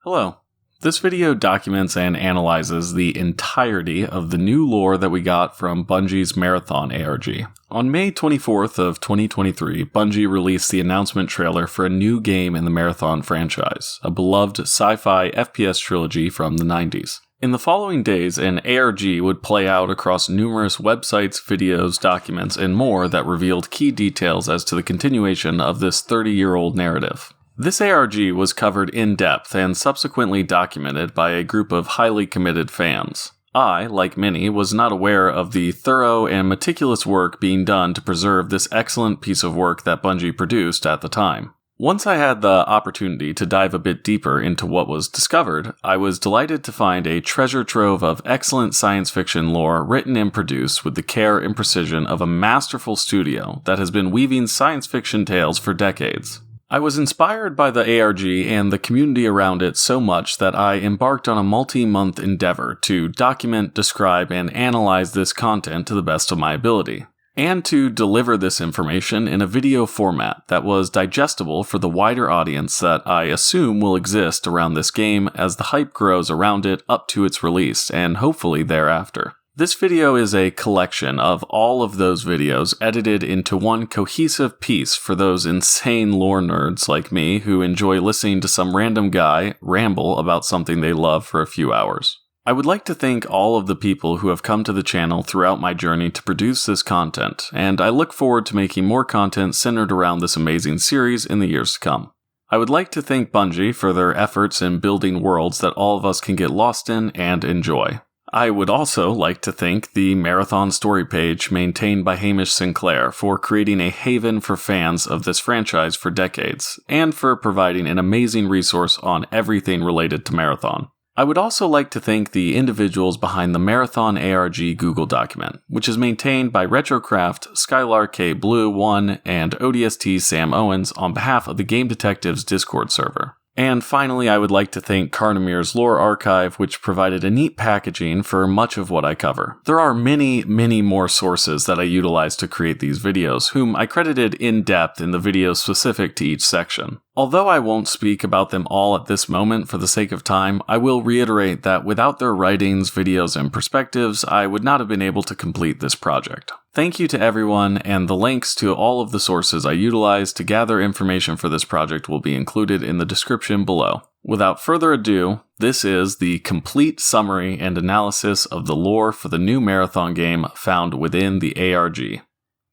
Hello. This video documents and analyzes the entirety of the new lore that we got from Bungie's Marathon ARG. On May 24th of 2023, Bungie released the announcement trailer for a new game in the Marathon franchise, a beloved sci-fi FPS trilogy from the 90s. In the following days, an ARG would play out across numerous websites, videos, documents, and more that revealed key details as to the continuation of this 30-year-old narrative. This ARG was covered in depth and subsequently documented by a group of highly committed fans. I, like many, was not aware of the thorough and meticulous work being done to preserve this excellent piece of work that Bungie produced at the time. Once I had the opportunity to dive a bit deeper into what was discovered, I was delighted to find a treasure trove of excellent science fiction lore written and produced with the care and precision of a masterful studio that has been weaving science fiction tales for decades. I was inspired by the ARG and the community around it so much that I embarked on a multi-month endeavor to document, describe, and analyze this content to the best of my ability, and to deliver this information in a video format that was digestible for the wider audience that I assume will exist around this game as the hype grows around it up to its release, and hopefully thereafter. This video is a collection of all of those videos edited into one cohesive piece for those insane lore nerds like me who enjoy listening to some random guy ramble about something they love for a few hours. I would like to thank all of the people who have come to the channel throughout my journey to produce this content, and I look forward to making more content centered around this amazing series in the years to come. I would like to thank Bungie for their efforts in building worlds that all of us can get lost in and enjoy. I would also like to thank the Marathon story page maintained by Hamish Sinclair for creating a haven for fans of this franchise for decades, and for providing an amazing resource on everything related to Marathon. I would also like to thank the individuals behind the Marathon ARG Google document, which is maintained by Retrocraft, Skylar K. Blue 1, and ODST Sam Owens on behalf of the Game Detectives Discord server. And finally, I would like to thank Carnamir's Lore Archive, which provided a neat packaging for much of what I cover. There are many, many more sources that I utilize to create these videos, whom I credited in depth in the videos specific to each section. Although I won't speak about them all at this moment for the sake of time, I will reiterate that without their writings, videos, and perspectives, I would not have been able to complete this project. Thank you to everyone, and the links to all of the sources I utilized to gather information for this project will be included in the description below. Without further ado, this is the complete summary and analysis of the lore for the new Marathon game found within the ARG.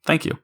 Thank you.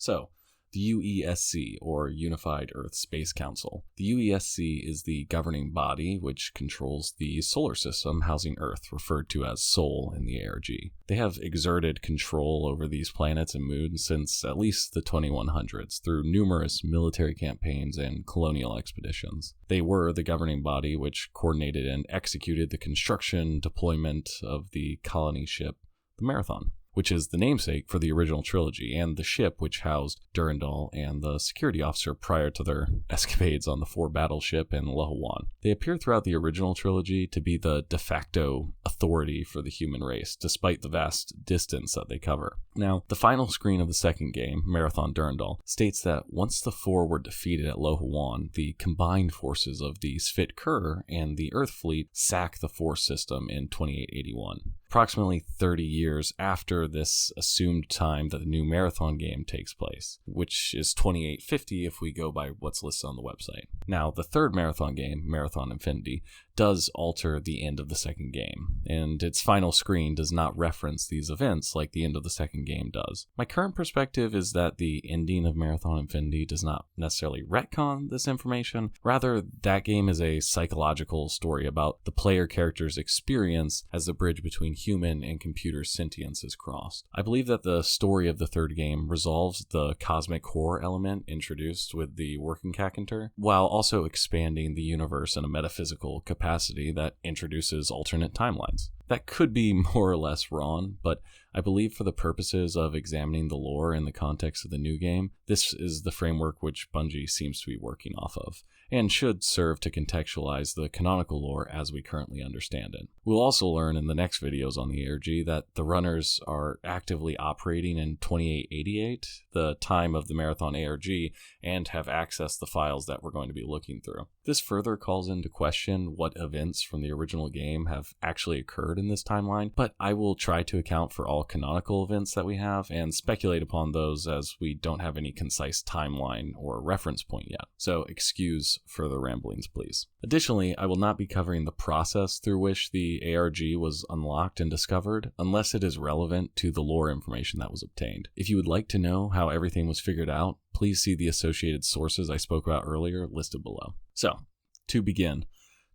So, the UESC, or Unified Earth Space Council. The UESC is the governing body which controls the solar system housing Earth, referred to as Sol in the ARG. They have exerted control over these planets and moons since at least the 2100s through numerous military campaigns and colonial expeditions. They were the governing body which coordinated and executed the construction, deployment of the colony ship, the Marathon, which is the namesake for the original trilogy, and the ship which housed Durandal and the security officer prior to their escapades on the 4 battleship in Lahawan. They appear throughout the original trilogy to be the de facto authority for the human race, despite the vast distance that they cover. Now, the final screen of the second game, Marathon Durandal, states that once the 4 were defeated at Lahawan, the combined forces of the Sfit Kur and the Earth fleet sack the Force system in 2881. Approximately 30 years after this assumed time that the new Marathon game takes place, which is 2850 if we go by what's listed on the website. Now, the third Marathon game, Marathon Infinity, does alter the end of the second game, and its final screen does not reference these events like the end of the second game does. My current perspective is that the ending of Marathon Infinity does not necessarily retcon this information, rather that game is a psychological story about the player character's experience as the bridge between human and computer sentience is crossed. I believe that the story of the third game resolves the cosmic horror element introduced with the working Kakanter, while also expanding the universe in a metaphysical capacity that introduces alternate timelines. That could be more or less wrong, but I believe for the purposes of examining the lore in the context of the new game, this is the framework which Bungie seems to be working off of, and should serve to contextualize the canonical lore as we currently understand it. We'll also learn in the next videos on the ARG that the runners are actively operating in 2888, the time of the Marathon ARG, and have accessed the files that we're going to be looking through. This further calls into question what events from the original game have actually occurred in this timeline, but I will try to account for all canonical events that we have and speculate upon those as we don't have any concise timeline or reference point yet. So excuse further ramblings, please. Additionally, I will not be covering the process through which the ARG was unlocked and discovered unless it is relevant to the lore information that was obtained. If you would like to know how everything was figured out, please see the associated sources I spoke about earlier listed below. So, to begin,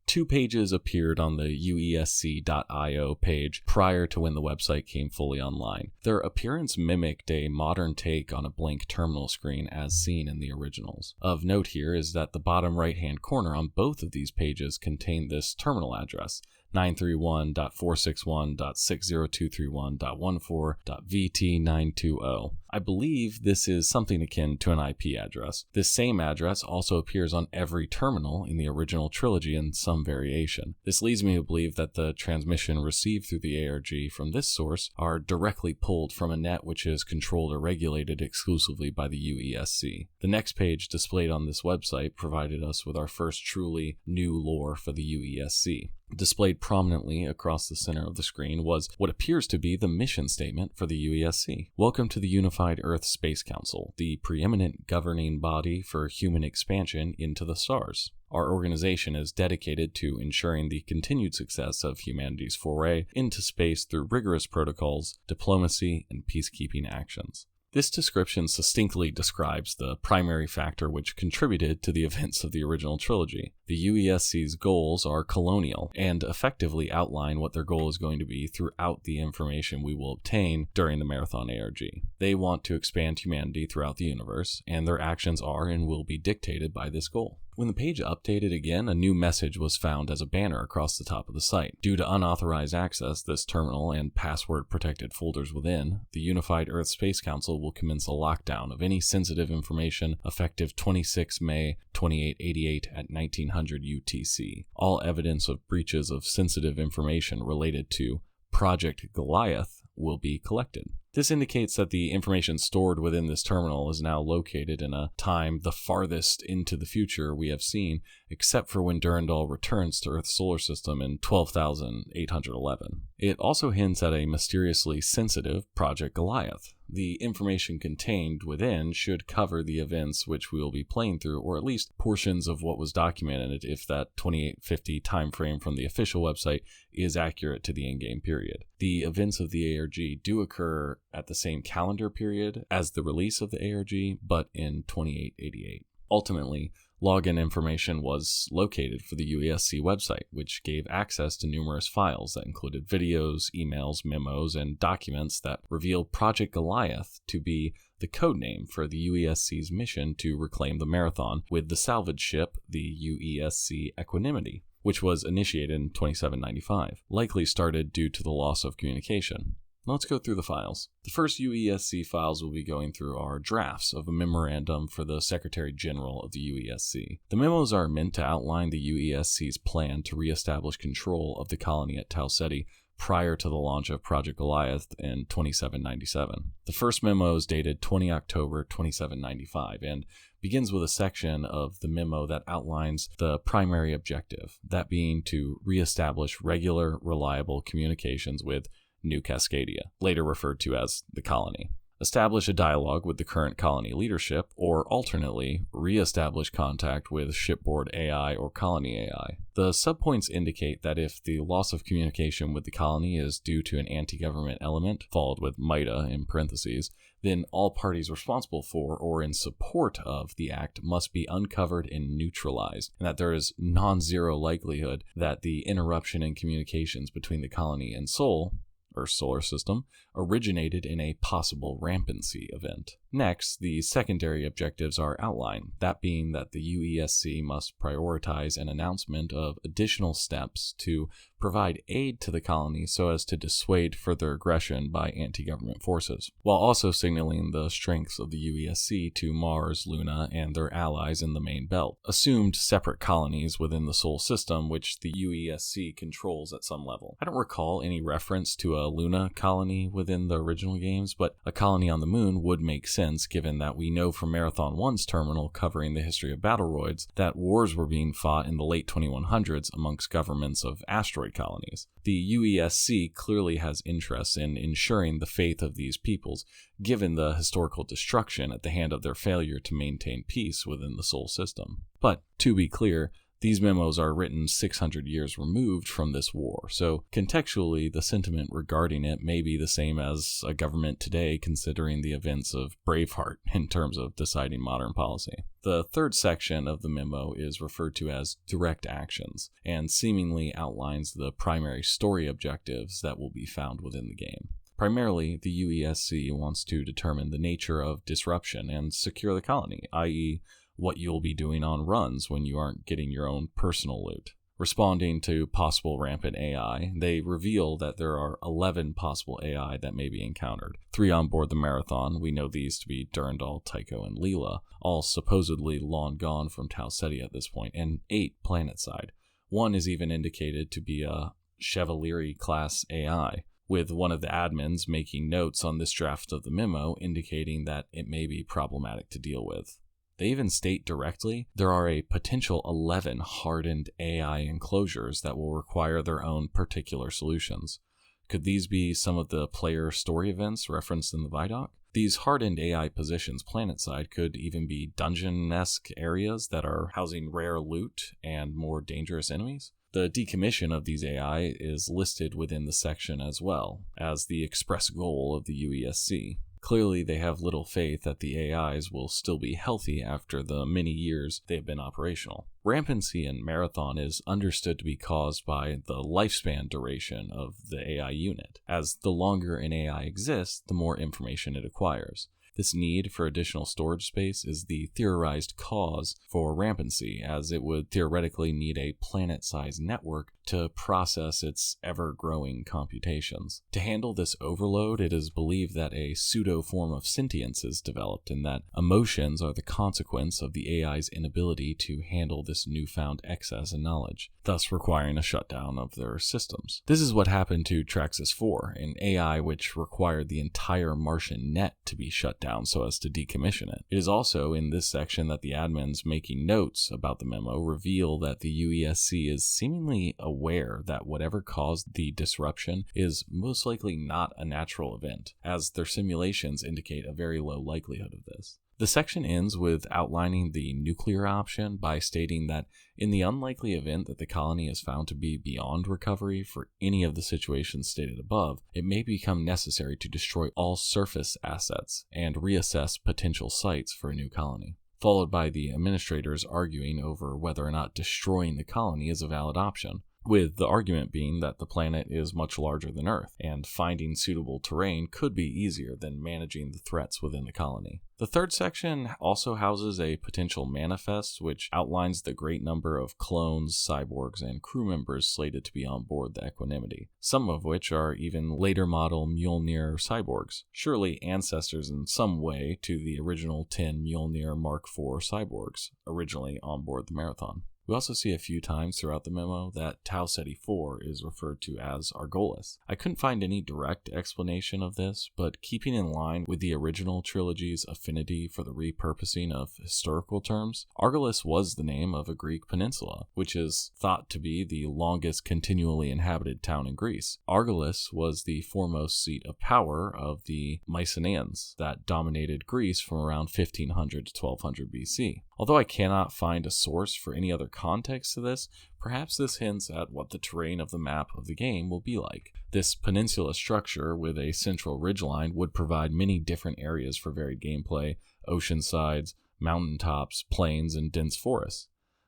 2 pages appeared on the UESC.io page prior to when the website came fully online. Their appearance mimicked a modern take on a blank terminal screen as seen in the originals. Of note here is that the bottom right-hand corner on both of these pages contain this terminal address, 931.461.60231.14.vt920. I believe this is something akin to an IP address. This same address also appears on every terminal in the original trilogy in some variation. This leads me to believe that the transmission received through the ARG from this source are directly pulled from a net which is controlled or regulated exclusively by the UESC. The next page displayed on this website provided us with our first truly new lore for the UESC. Displayed prominently across the center of the screen was what appears to be the mission statement for the UESC. Welcome to the Unified Earth Space Council, the preeminent governing body for human expansion into the stars. Our organization is dedicated to ensuring the continued success of humanity's foray into space through rigorous protocols, diplomacy, and peacekeeping actions. This description succinctly describes the primary factor which contributed to the events of the original trilogy. The UESC's goals are colonial and effectively outline what their goal is going to be throughout the information we will obtain during the Marathon ARG. They want to expand humanity throughout the universe, and their actions are and will be dictated by this goal. When the page updated again, a new message was found as a banner across the top of the site. Due to unauthorized access, this terminal and password-protected folders within, the Unified Earth Space Council will commence a lockdown of any sensitive information effective 26 May 2888 at 1900 UTC. All evidence of breaches of sensitive information related to Project Goliath will be collected. This indicates that the information stored within this terminal is now located in a time the farthest into the future we have seen, except for when Durandal returns to Earth's solar system in 12,811. It also hints at a mysteriously sensitive Project Goliath. The information contained within should cover the events which we will be playing through, or at least portions of what was documented if that 2850 time frame from the official website is accurate to the in-game period. The events of the ARG do occur at the same calendar period as the release of the ARG, but in 2888. Ultimately, login information was located for the UESC website, which gave access to numerous files that included videos, emails, memos, and documents that revealed Project Goliath to be the codename for the UESC's mission to reclaim the Marathon with the salvage ship, the UESC Equanimity, which was initiated in 2795, likely started due to the loss of communication. Let's go through the files. The first UESC files we'll be going through are drafts of a memorandum for the Secretary General of the UESC. The memos are meant to outline the UESC's plan to reestablish control of the colony at Tau Ceti prior to the launch of Project Goliath in 2797. The first memo is dated 20 October 2795 and begins with a section of the memo that outlines the primary objective, that being to reestablish regular, reliable communications with New Cascadia, later referred to as the colony. Establish a dialogue with the current colony leadership, or alternately, re-establish contact with shipboard AI or colony AI. The subpoints indicate that if the loss of communication with the colony is due to an anti-government element, followed with MIDA in parentheses, then all parties responsible for or in support of the act must be uncovered and neutralized, and that there is non-zero likelihood that the interruption in communications between the colony and Sol, Earth's solar system, originated in a possible rampancy event. Next, the secondary objectives are outlined, that being that the UESC must prioritize an announcement of additional steps to provide aid to the colony so as to dissuade further aggression by anti-government forces, while also signaling the strengths of the UESC to Mars, Luna, and their allies in the main belt, assumed separate colonies within the Sol system which the UESC controls at some level. I don't recall any reference to a Luna colony within the original games, but a colony on the moon would make sense given that we know from Marathon 1's terminal covering the history of Battleroids that wars were being fought in the late 2100s amongst governments of asteroid colonies. The UESC clearly has interest in ensuring the faith of these peoples, given the historical destruction at the hand of their failure to maintain peace within the Sol system. But, to be clear, these memos are written 600 years removed from this war, so contextually the sentiment regarding it may be the same as a government today considering the events of Braveheart in terms of deciding modern policy. The third section of the memo is referred to as direct actions, and seemingly outlines the primary story objectives that will be found within the game. Primarily, the UESC wants to determine the nature of disruption and secure the colony, i.e., what you'll be doing on runs when you aren't getting your own personal loot. Responding to possible rampant AI, they reveal that there are 11 possible AI that may be encountered. 3 on board the Marathon, we know these to be Durandal, Tycho, and Leela, all supposedly long gone from Tau Ceti at this point, and 8 planetside. 1 is even indicated to be a Chevalier-class AI, with one of the admins making notes on this draft of the memo indicating that it may be problematic to deal with. They even state directly there are a potential 11 hardened AI enclosures that will require their own particular solutions. Could these be some of the player story events referenced in the Vidoc? These hardened AI positions planetside could even be dungeon-esque areas that are housing rare loot and more dangerous enemies. The decommission of these AI is listed within the section as well as the express goal of the UESC. Clearly, they have little faith that the AIs will still be healthy after the many years they've been operational. Rampancy in Marathon is understood to be caused by the lifespan duration of the AI unit, as the longer an AI exists, the more information it acquires. This need for additional storage space is the theorized cause for rampancy, as it would theoretically need a planet-sized network to process its ever-growing computations. To handle this overload, it is believed that a pseudo-form of sentience is developed, and that emotions are the consequence of the AI's inability to handle this newfound excess in knowledge, thus requiring a shutdown of their systems. This is what happened to Traxus 4, an AI which required the entire Martian net to be shut down so as to decommission it. It is also in this section that the admins making notes about the memo reveal that the UESC is seemingly aware that whatever caused the disruption is most likely not a natural event, as their simulations indicate a very low likelihood of this. The section ends with outlining the nuclear option by stating that in the unlikely event that the colony is found to be beyond recovery for any of the situations stated above, it may become necessary to destroy all surface assets and reassess potential sites for a new colony, followed by the administrators arguing over whether or not destroying the colony is a valid option, with the argument being that the planet is much larger than Earth, and finding suitable terrain could be easier than managing the threats within the colony. The third section also houses a potential manifest which outlines the great number of clones, cyborgs, and crew members slated to be on board the Equanimity, some of which are even later model Mjolnir cyborgs, surely ancestors in some way to the original 10 Mjolnir Mark IV cyborgs originally on board the Marathon. We also see a few times throughout the memo that Tau Ceti IV is referred to as Argolis. I couldn't find any direct explanation of this, but keeping in line with the original trilogy's affinity for the repurposing of historical terms, Argolis was the name of a Greek peninsula, which is thought to be the longest continually inhabited town in Greece. Argolis was the foremost seat of power of the Mycenaeans that dominated Greece from around 1500 to 1200 BC. Although I cannot find a source for any other context to this, perhaps this hints at what the terrain of the map of the game will be like. This peninsula structure with a central ridgeline would provide many different areas for varied gameplay: ocean sides, mountaintops, plains, and dense forests.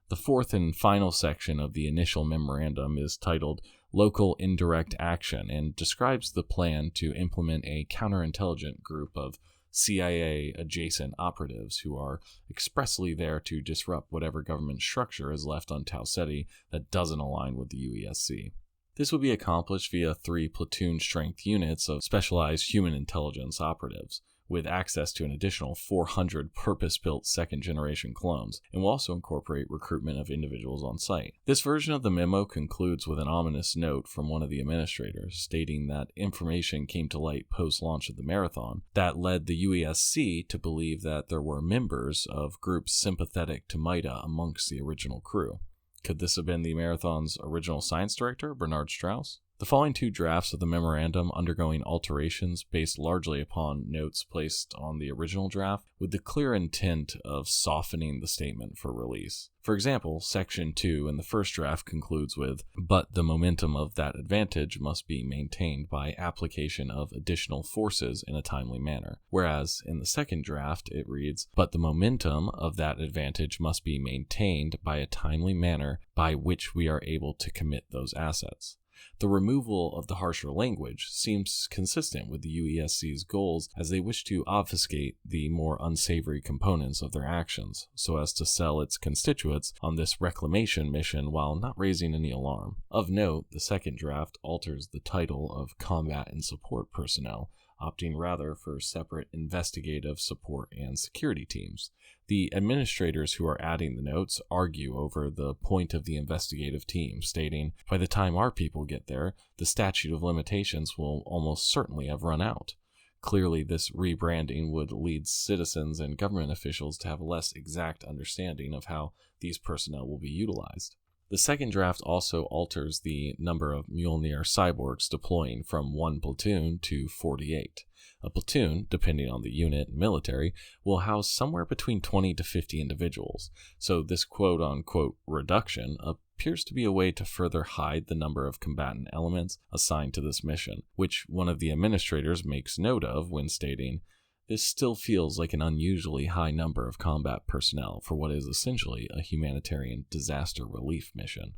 The fourth and final section of the initial memorandum is titled local indirect action and describes the plan to implement a counterintelligence group of CIA-adjacent operatives who are expressly there to disrupt whatever government structure is left on Tau Ceti that doesn't align with the UESC. This would be accomplished via 3 platoon-strength units of specialized human intelligence operatives, with access to an additional 400 purpose-built second-generation clones, and will also incorporate recruitment of individuals on site. This version of the memo concludes with an ominous note from one of the administrators, stating that information came to light post-launch of the marathon that led the UESC to believe that there were members of groups sympathetic to MIDA amongst the original crew. Could this have been the marathon's original science director, Bernard Strauss? The following 2 drafts of the memorandum undergoing alterations based largely upon notes placed on the original draft with the clear intent of softening the statement for release. For example, Section 2 in the first draft concludes with, "But the momentum of that advantage must be maintained by application of additional forces in a timely manner," whereas in the second draft it reads, "But the momentum of that advantage must be maintained by a timely manner by which we are able to commit those assets." The removal of the harsher language seems consistent with the UESC's goals, as they wish to obfuscate the more unsavory components of their actions, so as to sell its constituents on this reclamation mission while not raising any alarm. Of note, the second draft alters the title of combat and support personnel, opting rather for separate investigative, support, and security teams. The administrators who are adding the notes argue over the point of the investigative team, stating, "By the time our people get there, the statute of limitations will almost certainly have run out." Clearly, this rebranding would lead citizens and government officials to have a less exact understanding of how these personnel will be utilized. The second draft also alters the number of Mjolnir cyborgs deploying from 1 platoon to 48. A platoon, depending on the unit and military, will house somewhere between 20 to 50 individuals, so this quote-unquote reduction appears to be a way to further hide the number of combatant elements assigned to this mission, which one of the administrators makes note of when stating, "This still feels like an unusually high number of combat personnel for what is essentially a humanitarian disaster relief mission."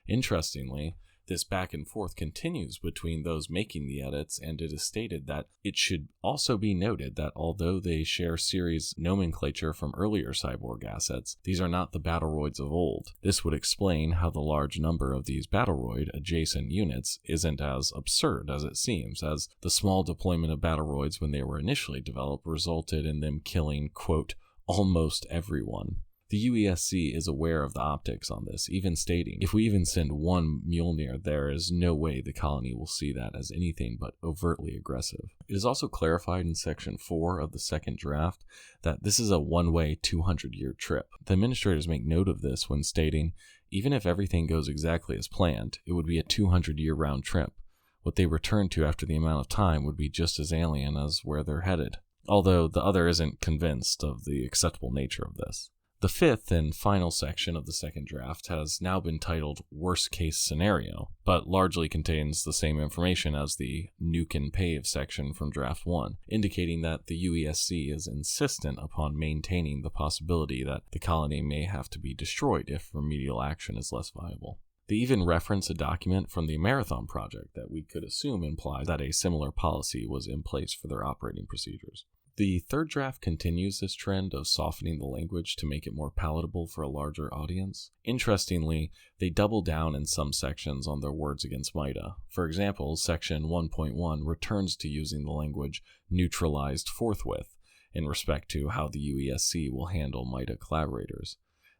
Interestingly, this back and forth continues between those making the edits, and it is stated that it should also be noted that although they share series nomenclature from earlier cyborg assets, these are not the Battleroids of old. This would explain how the large number of these Battleroid adjacent units isn't as absurd as it seems, as the small deployment of Battleroids when they were initially developed resulted in them killing, quote, "almost everyone." The UESC is aware of the optics on this, even stating, "If we even send 1 Mjolnir, there is no way the colony will see that as anything but overtly aggressive." It is also clarified in Section 4 of the second draft that this is a one-way 200-year trip. The administrators make note of this when stating, "Even if everything goes exactly as planned, it would be a 200-year round trip. What they return to after the amount of time would be just as alien as where they're headed," although the other isn't convinced of the acceptable nature of this. The fifth and final section of the second draft has now been titled Worst Case Scenario, but largely contains the same information as the Nuke and Pave section from Draft 1, indicating that the UESC is insistent upon maintaining the possibility that the colony may have to be destroyed if remedial action is less viable. They even reference a document from the Marathon Project that we could assume implies that a similar policy was in place for their operating procedures. The third draft continues this trend of softening the language to make it more palatable for a larger audience. Interestingly, they double down in some sections on their words against MIDA. For example, Section 1.1 returns to using the language neutralized forthwith in respect to how the UESC will handle MIDA collaborators.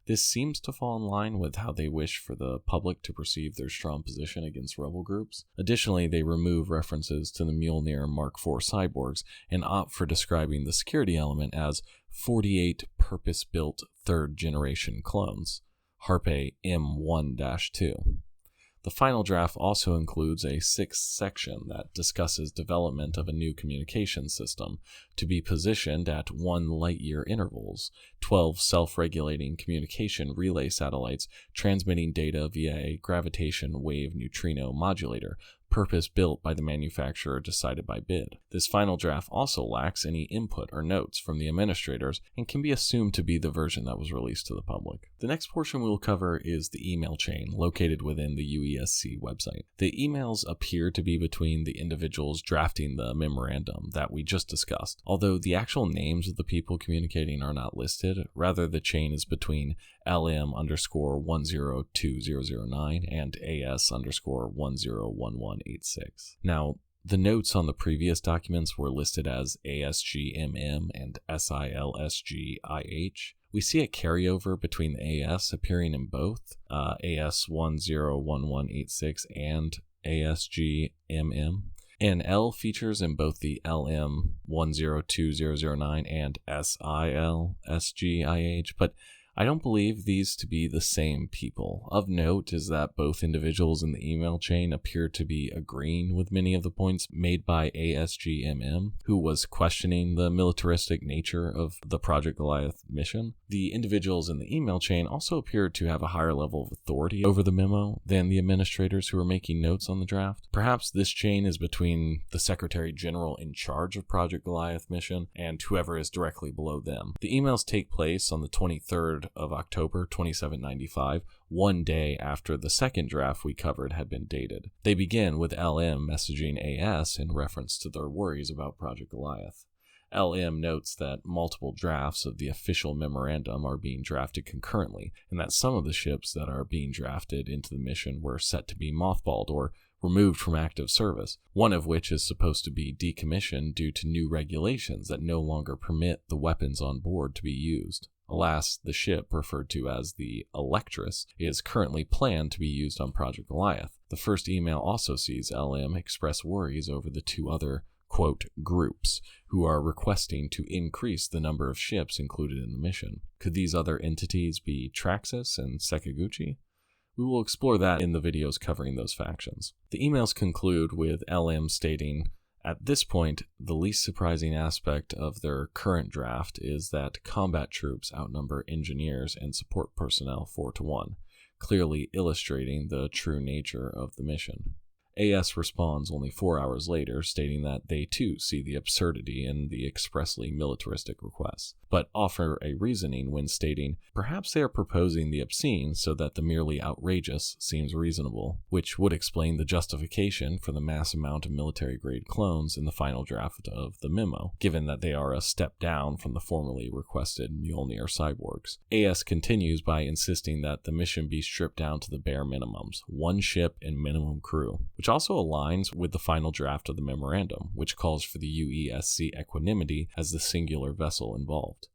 This seems to fall in line with how they wish for the public to perceive their strong position against rebel groups. Additionally, they remove references to the Mjolnir Mark IV cyborgs and opt for describing the security element as 48 purpose-built third-generation clones, Harpe M1-2. The final draft also includes a sixth section that discusses development of a new communication system to be positioned at 1 light-year intervals, 12 self-regulating communication relay satellites transmitting data via a gravitation wave neutrino modulator, purpose-built by the manufacturer decided by bid. This final draft also lacks any input or notes from the administrators and can be assumed to be the version that was released to the public. The next portion we will cover is the email chain located within the UESC website. The emails appear to be between the individuals drafting the memorandum that we just discussed, although the actual names of the people communicating are not listed. Rather, the chain is between LM_102009 and AS_101186. Now, the notes on the previous documents were listed as ASGMM and SILSGIH. We see a carryover between the AS appearing in both AS101186 and ASGMM. And L features in both the LM102009 and SILSGIH, but I don't believe these to be the same people. Of note is that both individuals in the email chain appear to be agreeing with many of the points made by ASGMM, who was questioning the militaristic nature of the Project Goliath mission. The individuals in the email chain also appear to have a higher level of authority over the memo than the administrators who are making notes on the draft. Perhaps this chain is between the Secretary General in charge of Project Goliath mission and whoever is directly below them. The emails take place on the 23rd of October 2795, one day after the second draft we covered had been dated. They begin with LM messaging AS in reference to their worries about Project Goliath. LM notes that multiple drafts of the official memorandum are being drafted concurrently, and that some of the ships that are being drafted into the mission were set to be mothballed or removed from active service, one of which is supposed to be decommissioned due to new regulations that no longer permit the weapons on board to be used. Alas, the ship, referred to as the Electress, is currently planned to be used on Project Goliath. The first email also sees LM express worries over the two other, quote, groups, who are requesting to increase the number of ships included in the mission. Could these other entities be Traxus and Sekiguchi? We will explore that in the videos covering those factions. The emails conclude with LM stating, at this point, the least surprising aspect of their current draft is that combat troops outnumber engineers and support personnel 4-1, clearly illustrating the true nature of the mission. AS responds only 4 hours later, stating that they too see the absurdity in the expressly militaristic requests, but offer a reasoning when stating, perhaps they are proposing the obscene so that the merely outrageous seems reasonable, which would explain the justification for the mass amount of military-grade clones in the final draft of the memo, given that they are a step down from the formerly requested Mjolnir cyborgs. AS continues by insisting that the mission be stripped down to the bare minimums, one ship and minimum crew, which also aligns with the final draft of the memorandum, which calls for the UESC equanimity as the singular vessel involved.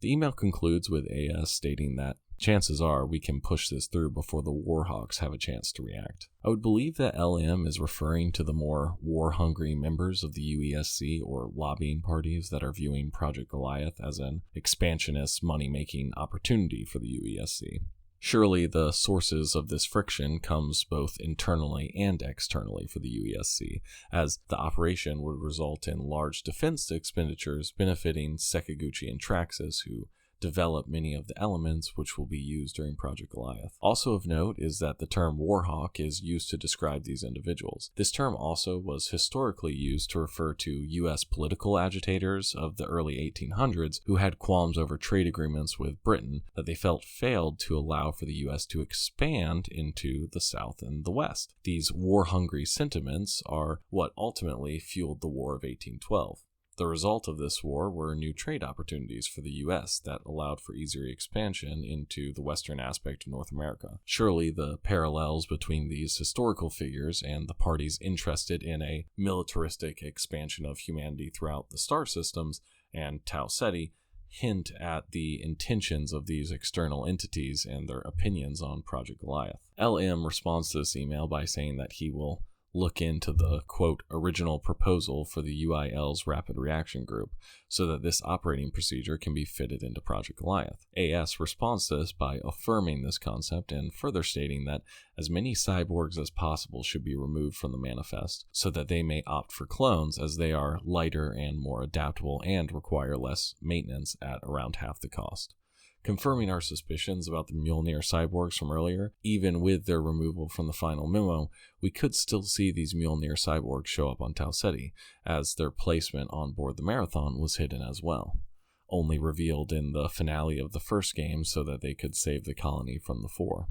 The email concludes with AS stating that chances are we can push this through before the Warhawks have a chance to react. I would believe that LM is referring to the more war-hungry members of the UESC or lobbying parties that are viewing Project Goliath as an expansionist money-making opportunity for the UESC. Surely the sources of this friction comes both internally and externally for the UESC, as the operation would result in large defense expenditures benefiting Sekiguchi and Traxus, who develop many of the elements which will be used during Project Goliath. Also of note is that the term Warhawk is used to describe these individuals. This term also was historically used to refer to U.S. political agitators of the early 1800s who had qualms over trade agreements with Britain that they felt failed to allow for the U.S. to expand into the South and the West. These war-hungry sentiments are what ultimately fueled the War of 1812. The result of this war were new trade opportunities for the U.S. that allowed for easier expansion into the western aspect of North America. Surely the parallels between these historical figures and the parties interested in a militaristic expansion of humanity throughout the star systems and Tau Ceti hint at the intentions of these external entities and their opinions on Project Goliath. LM responds to this email by saying that he will look into the, quote, original proposal for the UIL's Rapid Reaction Group so that this operating procedure can be fitted into Project Goliath. AS responds to this by affirming this concept and further stating that as many cyborgs as possible should be removed from the manifest so that they may opt for clones as they are lighter and more adaptable and require less maintenance at around half the cost. Confirming our suspicions about the Mjolnir cyborgs from earlier, even with their removal from the final memo, we could still see these Mjolnir cyborgs show up on Tau Ceti, as their placement on board the Marathon was hidden as well, only revealed in the finale of the first game so that they could save the colony from the Four.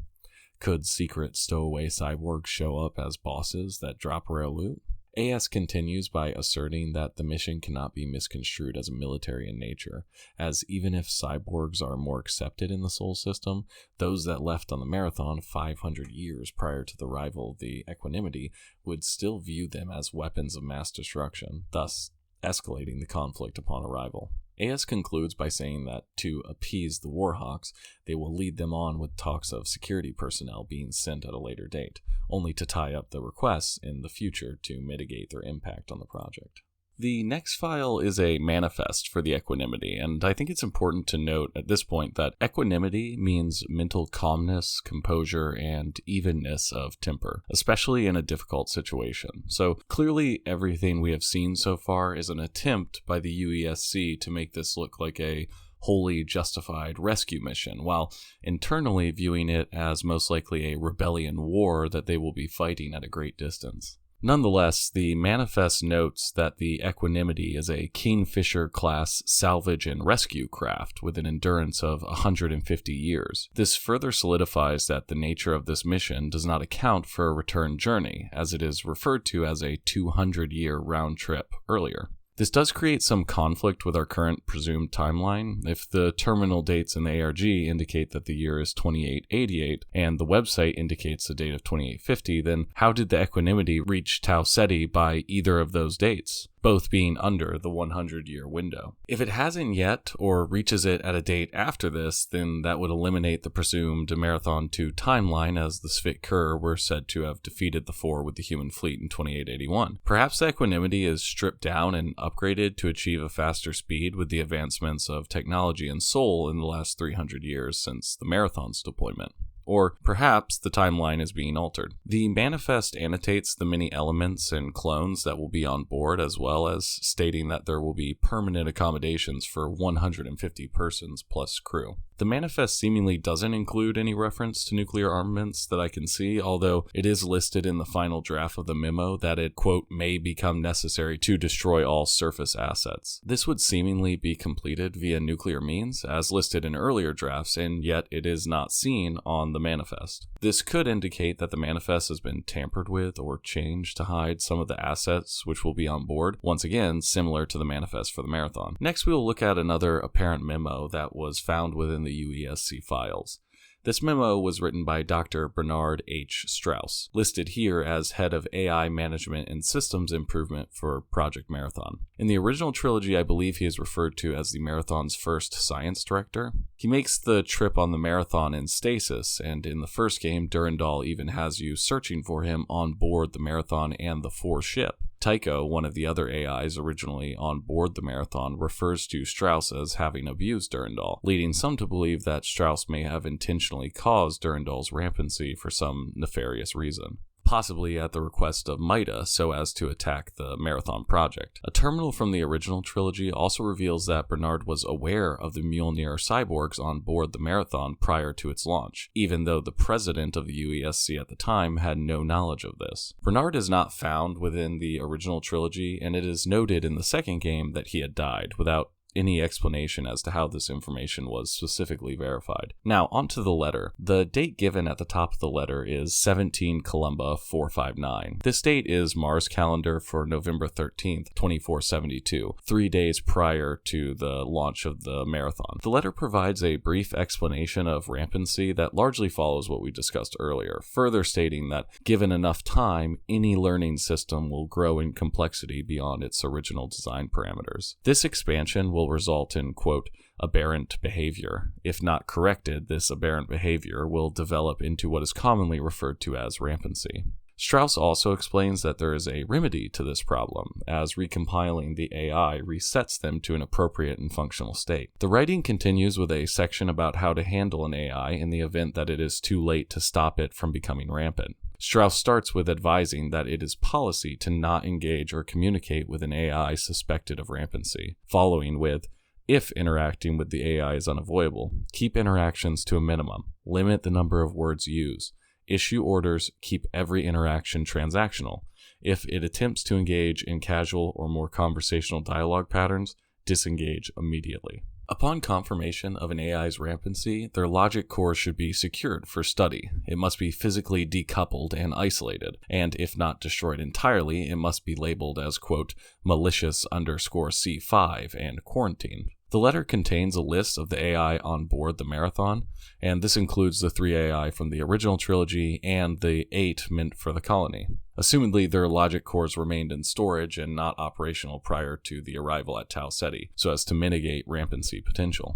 Could secret stowaway cyborgs show up as bosses that drop rare loot? AS continues by asserting that the mission cannot be misconstrued as military in nature, as even if cyborgs are more accepted in the Sol system, those that left on the Marathon 500 years prior to the arrival of the Equanimity would still view them as weapons of mass destruction, thus escalating the conflict upon arrival. AS concludes by saying that to appease the Warhawks, they will lead them on with talks of security personnel being sent at a later date, only to tie up the requests in the future to mitigate their impact on the project. The next file is a manifest for the Equanimity, and I think it's important to note at this point that equanimity means mental calmness, composure, and evenness of temper, especially in a difficult situation. So clearly everything we have seen so far is an attempt by the UESC to make this look like a wholly justified rescue mission, while internally viewing it as most likely a rebellion war that they will be fighting at a great distance. Nonetheless, the manifest notes that the Equanimity is a Kingfisher-class salvage and rescue craft with an endurance of 150 years. This further solidifies that the nature of this mission does not account for a return journey, as it is referred to as a 200-year round trip earlier. This does create some conflict with our current presumed timeline. If the terminal dates in the ARG indicate that the year is 2888 and the website indicates a date of 2850, then how did the Equanimity reach Tau Ceti by either of those dates, both being under the 100-year window? If it hasn't yet, or reaches it at a date after this, then that would eliminate the presumed Marathon 2 timeline, as the Svit-Kur were said to have defeated the Four with the human fleet in 2881. Perhaps the Equanimity is stripped down and upgraded to achieve a faster speed with the advancements of technology and Sol in the last 300 years since the Marathon's deployment. Or perhaps the timeline is being altered. The manifest annotates the many elements and clones that will be on board, as well as stating that there will be permanent accommodations for 150 persons plus crew. The manifest seemingly doesn't include any reference to nuclear armaments that I can see, although it is listed in the final draft of the memo that it, quote, may become necessary to destroy all surface assets. This would seemingly be completed via nuclear means, as listed in earlier drafts, and yet it is not seen on the manifest. This could indicate that the manifest has been tampered with or changed to hide some of the assets which will be on board, once again similar to the manifest for the Marathon. Next we will look at another apparent memo that was found within the UESC files. This memo was written by Dr. Bernard H. Strauss, listed here as head of AI management and systems improvement for Project Marathon. In the original trilogy, I believe he is referred to as the Marathon's first science director. He makes the trip on the Marathon in stasis, and in the first game, Durandal even has you searching for him on board the Marathon and the Four ship. Tycho, one of the other AIs originally on board the Marathon, refers to Strauss as having abused Durandal, leading some to believe that Strauss may have intentionally caused Durandal's rampancy for some nefarious reason, possibly at the request of MIDA so as to attack the Marathon project. A terminal from the original trilogy also reveals that Bernard was aware of the Mjolnir cyborgs on board the Marathon prior to its launch, even though the president of the UESC at the time had no knowledge of this. Bernard is not found within the original trilogy, and it is noted in the second game that he had died, without any explanation as to how this information was specifically verified. Now, onto the letter. The date given at the top of the letter is 17 Columba 459. This date is Mars calendar for November 13th, 2472, 3 days prior to the launch of the Marathon. The letter provides a brief explanation of rampancy that largely follows what we discussed earlier, further stating that given enough time, any learning system will grow in complexity beyond its original design parameters. This expansion will result in, quote, aberrant behavior. If not corrected, this aberrant behavior will develop into what is commonly referred to as rampancy. Strauss also explains that there is a remedy to this problem, as recompiling the AI resets them to an appropriate and functional state. The writing continues with a section about how to handle an AI in the event that it is too late to stop it from becoming rampant. Strauss starts with advising that it is policy to not engage or communicate with an AI suspected of rampancy, following with, If interacting with the AI is unavoidable, keep interactions to a minimum. Limit the number of words used. Issue orders, keep every interaction transactional. If it attempts to engage in casual or more conversational dialogue patterns, disengage immediately. Upon confirmation of an AI's rampancy, their logic core should be secured for study. It must be physically decoupled and isolated, and if not destroyed entirely, it must be labeled as, quote, malicious_C5 and quarantined. The letter contains a list of the AI on board the Marathon, and this includes the 3 AI from the original trilogy and the 8 meant for the colony. Assumedly, their logic cores remained in storage and not operational prior to the arrival at Tau Ceti, so as to mitigate rampancy potential.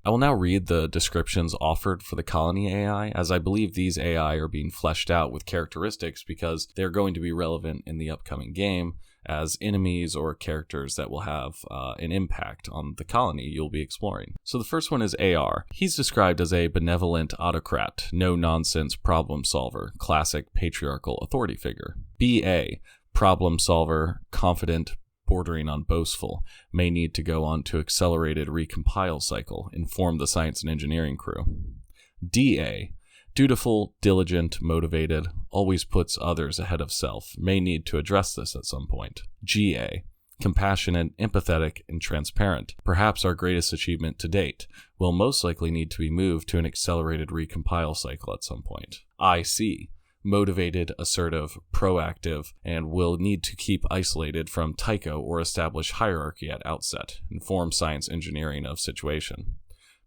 I will now read the descriptions offered for the colony AI, as I believe these AI are being fleshed out with characteristics because they're going to be relevant in the upcoming game as enemies or characters that will have an impact on the colony you'll be exploring. So the first one is AR. He's described as a benevolent autocrat, no-nonsense problem solver, classic patriarchal authority figure. BA, problem solver, confident, bordering on boastful, may need to go on to accelerated recompile cycle, inform the science and engineering crew. DA, dutiful, diligent, motivated, always puts others ahead of self, may need to address this at some point. GA, compassionate, empathetic, and transparent, perhaps our greatest achievement to date, will most likely need to be moved to an accelerated recompile cycle at some point. IC, motivated, assertive, proactive, and will need to keep isolated from Tycho or establish hierarchy at outset, inform science engineering of situation.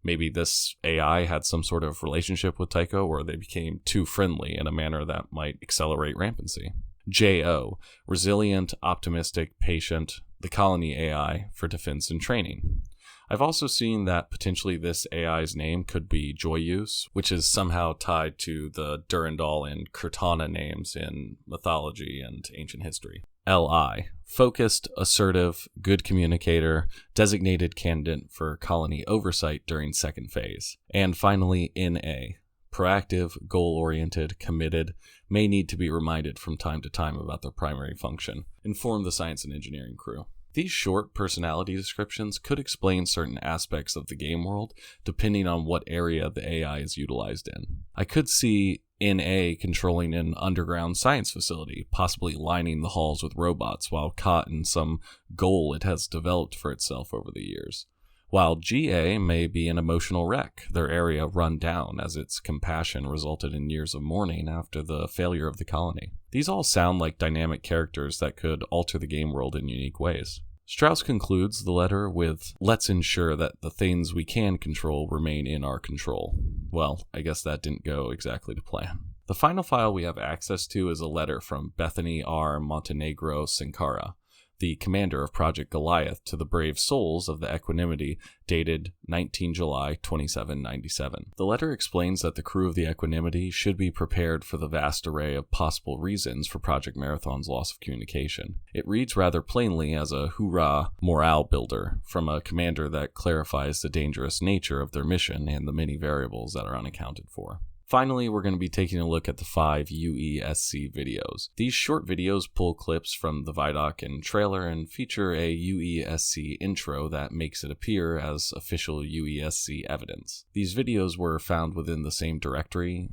Maybe this AI had some sort of relationship with Tycho, or they became too friendly in a manner that might accelerate rampancy. JO, resilient, optimistic, patient, the colony AI for defense and training. I've also seen that potentially this AI's name could be Joyous, which is somehow tied to the Durandal and Cortana names in mythology and ancient history. LI, focused, assertive, good communicator, designated candidate for colony oversight during second phase. And finally, NA, proactive, goal-oriented, committed, may need to be reminded from time to time about their primary function, inform the science and engineering crew. These short personality descriptions could explain certain aspects of the game world, depending on what area the AI is utilized in. I could see NA controlling an underground science facility, possibly lining the halls with robots while caught in some goal it has developed for itself over the years. While GA may be an emotional wreck, their area run down as its compassion resulted in years of mourning after the failure of the colony. These all sound like dynamic characters that could alter the game world in unique ways. Strauss concludes the letter with, "Let's ensure that the things we can control remain in our control." Well, I guess that didn't go exactly to plan. The final file we have access to is a letter from Bethany R. Montenegro Sincara, the commander of Project Goliath, to the brave souls of the Equanimity, dated 19 July 2797. The letter explains that the crew of the Equanimity should be prepared for the vast array of possible reasons for Project Marathon's loss of communication. It reads rather plainly as a hoorah morale builder from a commander that clarifies the dangerous nature of their mission and the many variables that are unaccounted for. Finally, we're going to be taking a look at the 5 UESC videos. These short videos pull clips from the Vidoc and trailer and feature a UESC intro that makes it appear as official UESC evidence. These videos were found within the same directory,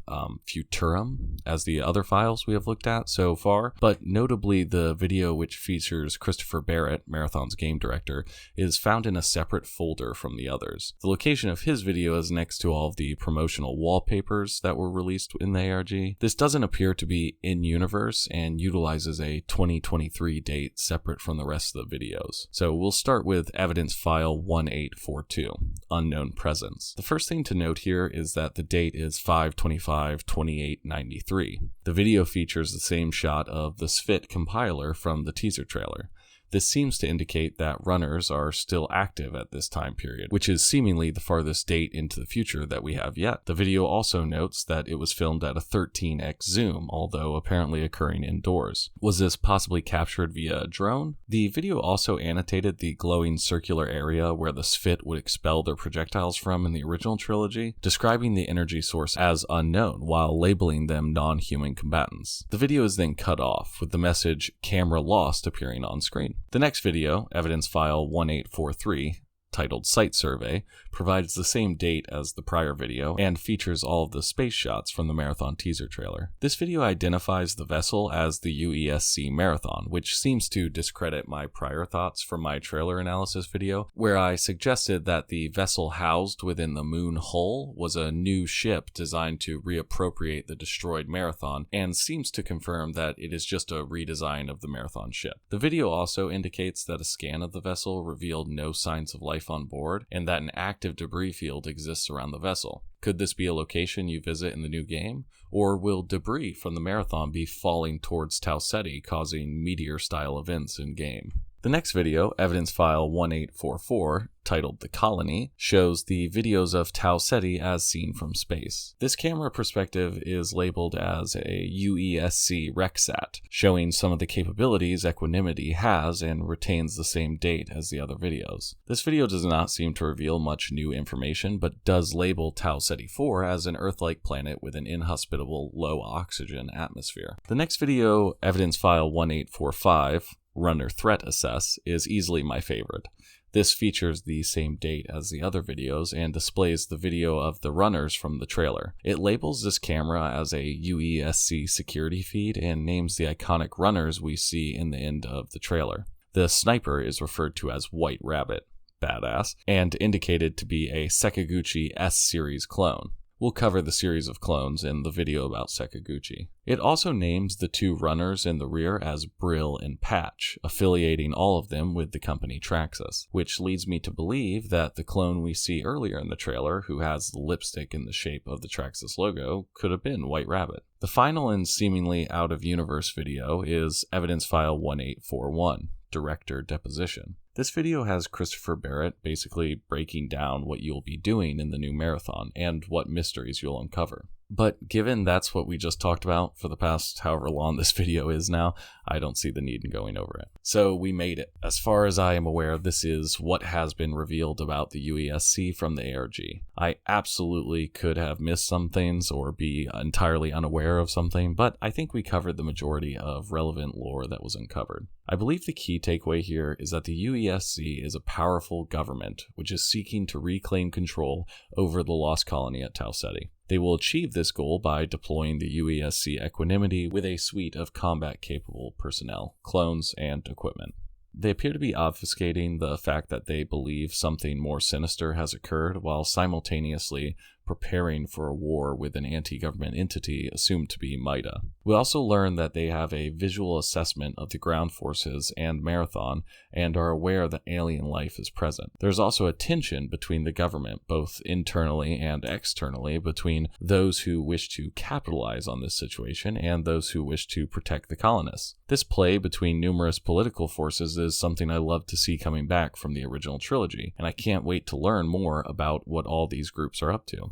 Futurum, as the other files we have looked at so far, but notably the video which features Christopher Barrett, Marathon's game director, is found in a separate folder from the others. The location of his video is next to all of the promotional wallpapers that were released in the ARG. This doesn't appear to be in-universe and utilizes a 2023 date separate from the rest of the videos. So we'll start with evidence file 1842, Unknown Presence. The first thing to note here is that the date is 5/25/2893. The video features the same shot of the SFIT compiler from the teaser trailer. This seems to indicate that runners are still active at this time period, which is seemingly the farthest date into the future that we have yet. The video also notes that it was filmed at a 13x zoom, although apparently occurring indoors. Was this possibly captured via a drone? The video also annotated the glowing circular area where the SFIT would expel their projectiles from in the original trilogy, describing the energy source as unknown while labeling them non-human combatants. The video is then cut off, with the message "camera lost" appearing on screen. The next video, evidence file 1843, titled Site Survey, provides the same date as the prior video and features all of the space shots from the Marathon teaser trailer. This video identifies the vessel as the UESC Marathon, which seems to discredit my prior thoughts from my trailer analysis video, where I suggested that the vessel housed within the moon hull was a new ship designed to reappropriate the destroyed Marathon, and seems to confirm that it is just a redesign of the Marathon ship. The video also indicates that a scan of the vessel revealed no signs of life on board, and that an active debris field exists around the vessel. Could this be a location you visit in the new game? Or will debris from the Marathon be falling towards Tau Ceti, causing meteor-style events in-game? The next video, evidence file 1844, titled The Colony, shows the videos of Tau Ceti as seen from space. This camera perspective is labeled as a UESC RecSat, showing some of the capabilities Equanimity has and retains the same date as the other videos. This video does not seem to reveal much new information, but does label Tau Ceti 4 as an Earth-like planet with an inhospitable, low-oxygen atmosphere. The next video, evidence file 1845, Runner Threat Assess, is easily my favorite. This features the same date as the other videos and displays the video of the runners from the trailer. It labels this camera as a UESC security feed and names the iconic runners we see in the end of the trailer. The sniper is referred to as White Rabbit, badass, and indicated to be a Sekiguchi S-series clone. We'll cover the series of clones in the video about Sekiguchi. It also names the two runners in the rear as Brill and Patch, affiliating all of them with the company Traxus, which leads me to believe that the clone we see earlier in the trailer, who has the lipstick in the shape of the Traxus logo, could have been White Rabbit. The final and seemingly out-of-universe video is evidence file 1841, Director Deposition. This video has Christopher Barrett basically breaking down what you'll be doing in the new Marathon and what mysteries you'll uncover. But given that's what we just talked about for the past however long this video is now, I don't see the need in going over it. So we made it. As far as I am aware, this is what has been revealed about the UESC from the ARG. I absolutely could have missed some things or be entirely unaware of something, but I think we covered the majority of relevant lore that was uncovered. I believe the key takeaway here is that the UESC is a powerful government which is seeking to reclaim control over the lost colony at Tau Ceti. They will achieve this goal by deploying the UESC Equanimity with a suite of combat-capable personnel, clones, and equipment. They appear to be obfuscating the fact that they believe something more sinister has occurred while simultaneously preparing for a war with an anti-government entity assumed to be MIDA. We also learn that they have a visual assessment of the ground forces and Marathon and are aware that alien life is present. There's also a tension between the government, both internally and externally, between those who wish to capitalize on this situation and those who wish to protect the colonists. This play between numerous political forces is something I love to see coming back from the original trilogy, and I can't wait to learn more about what all these groups are up to.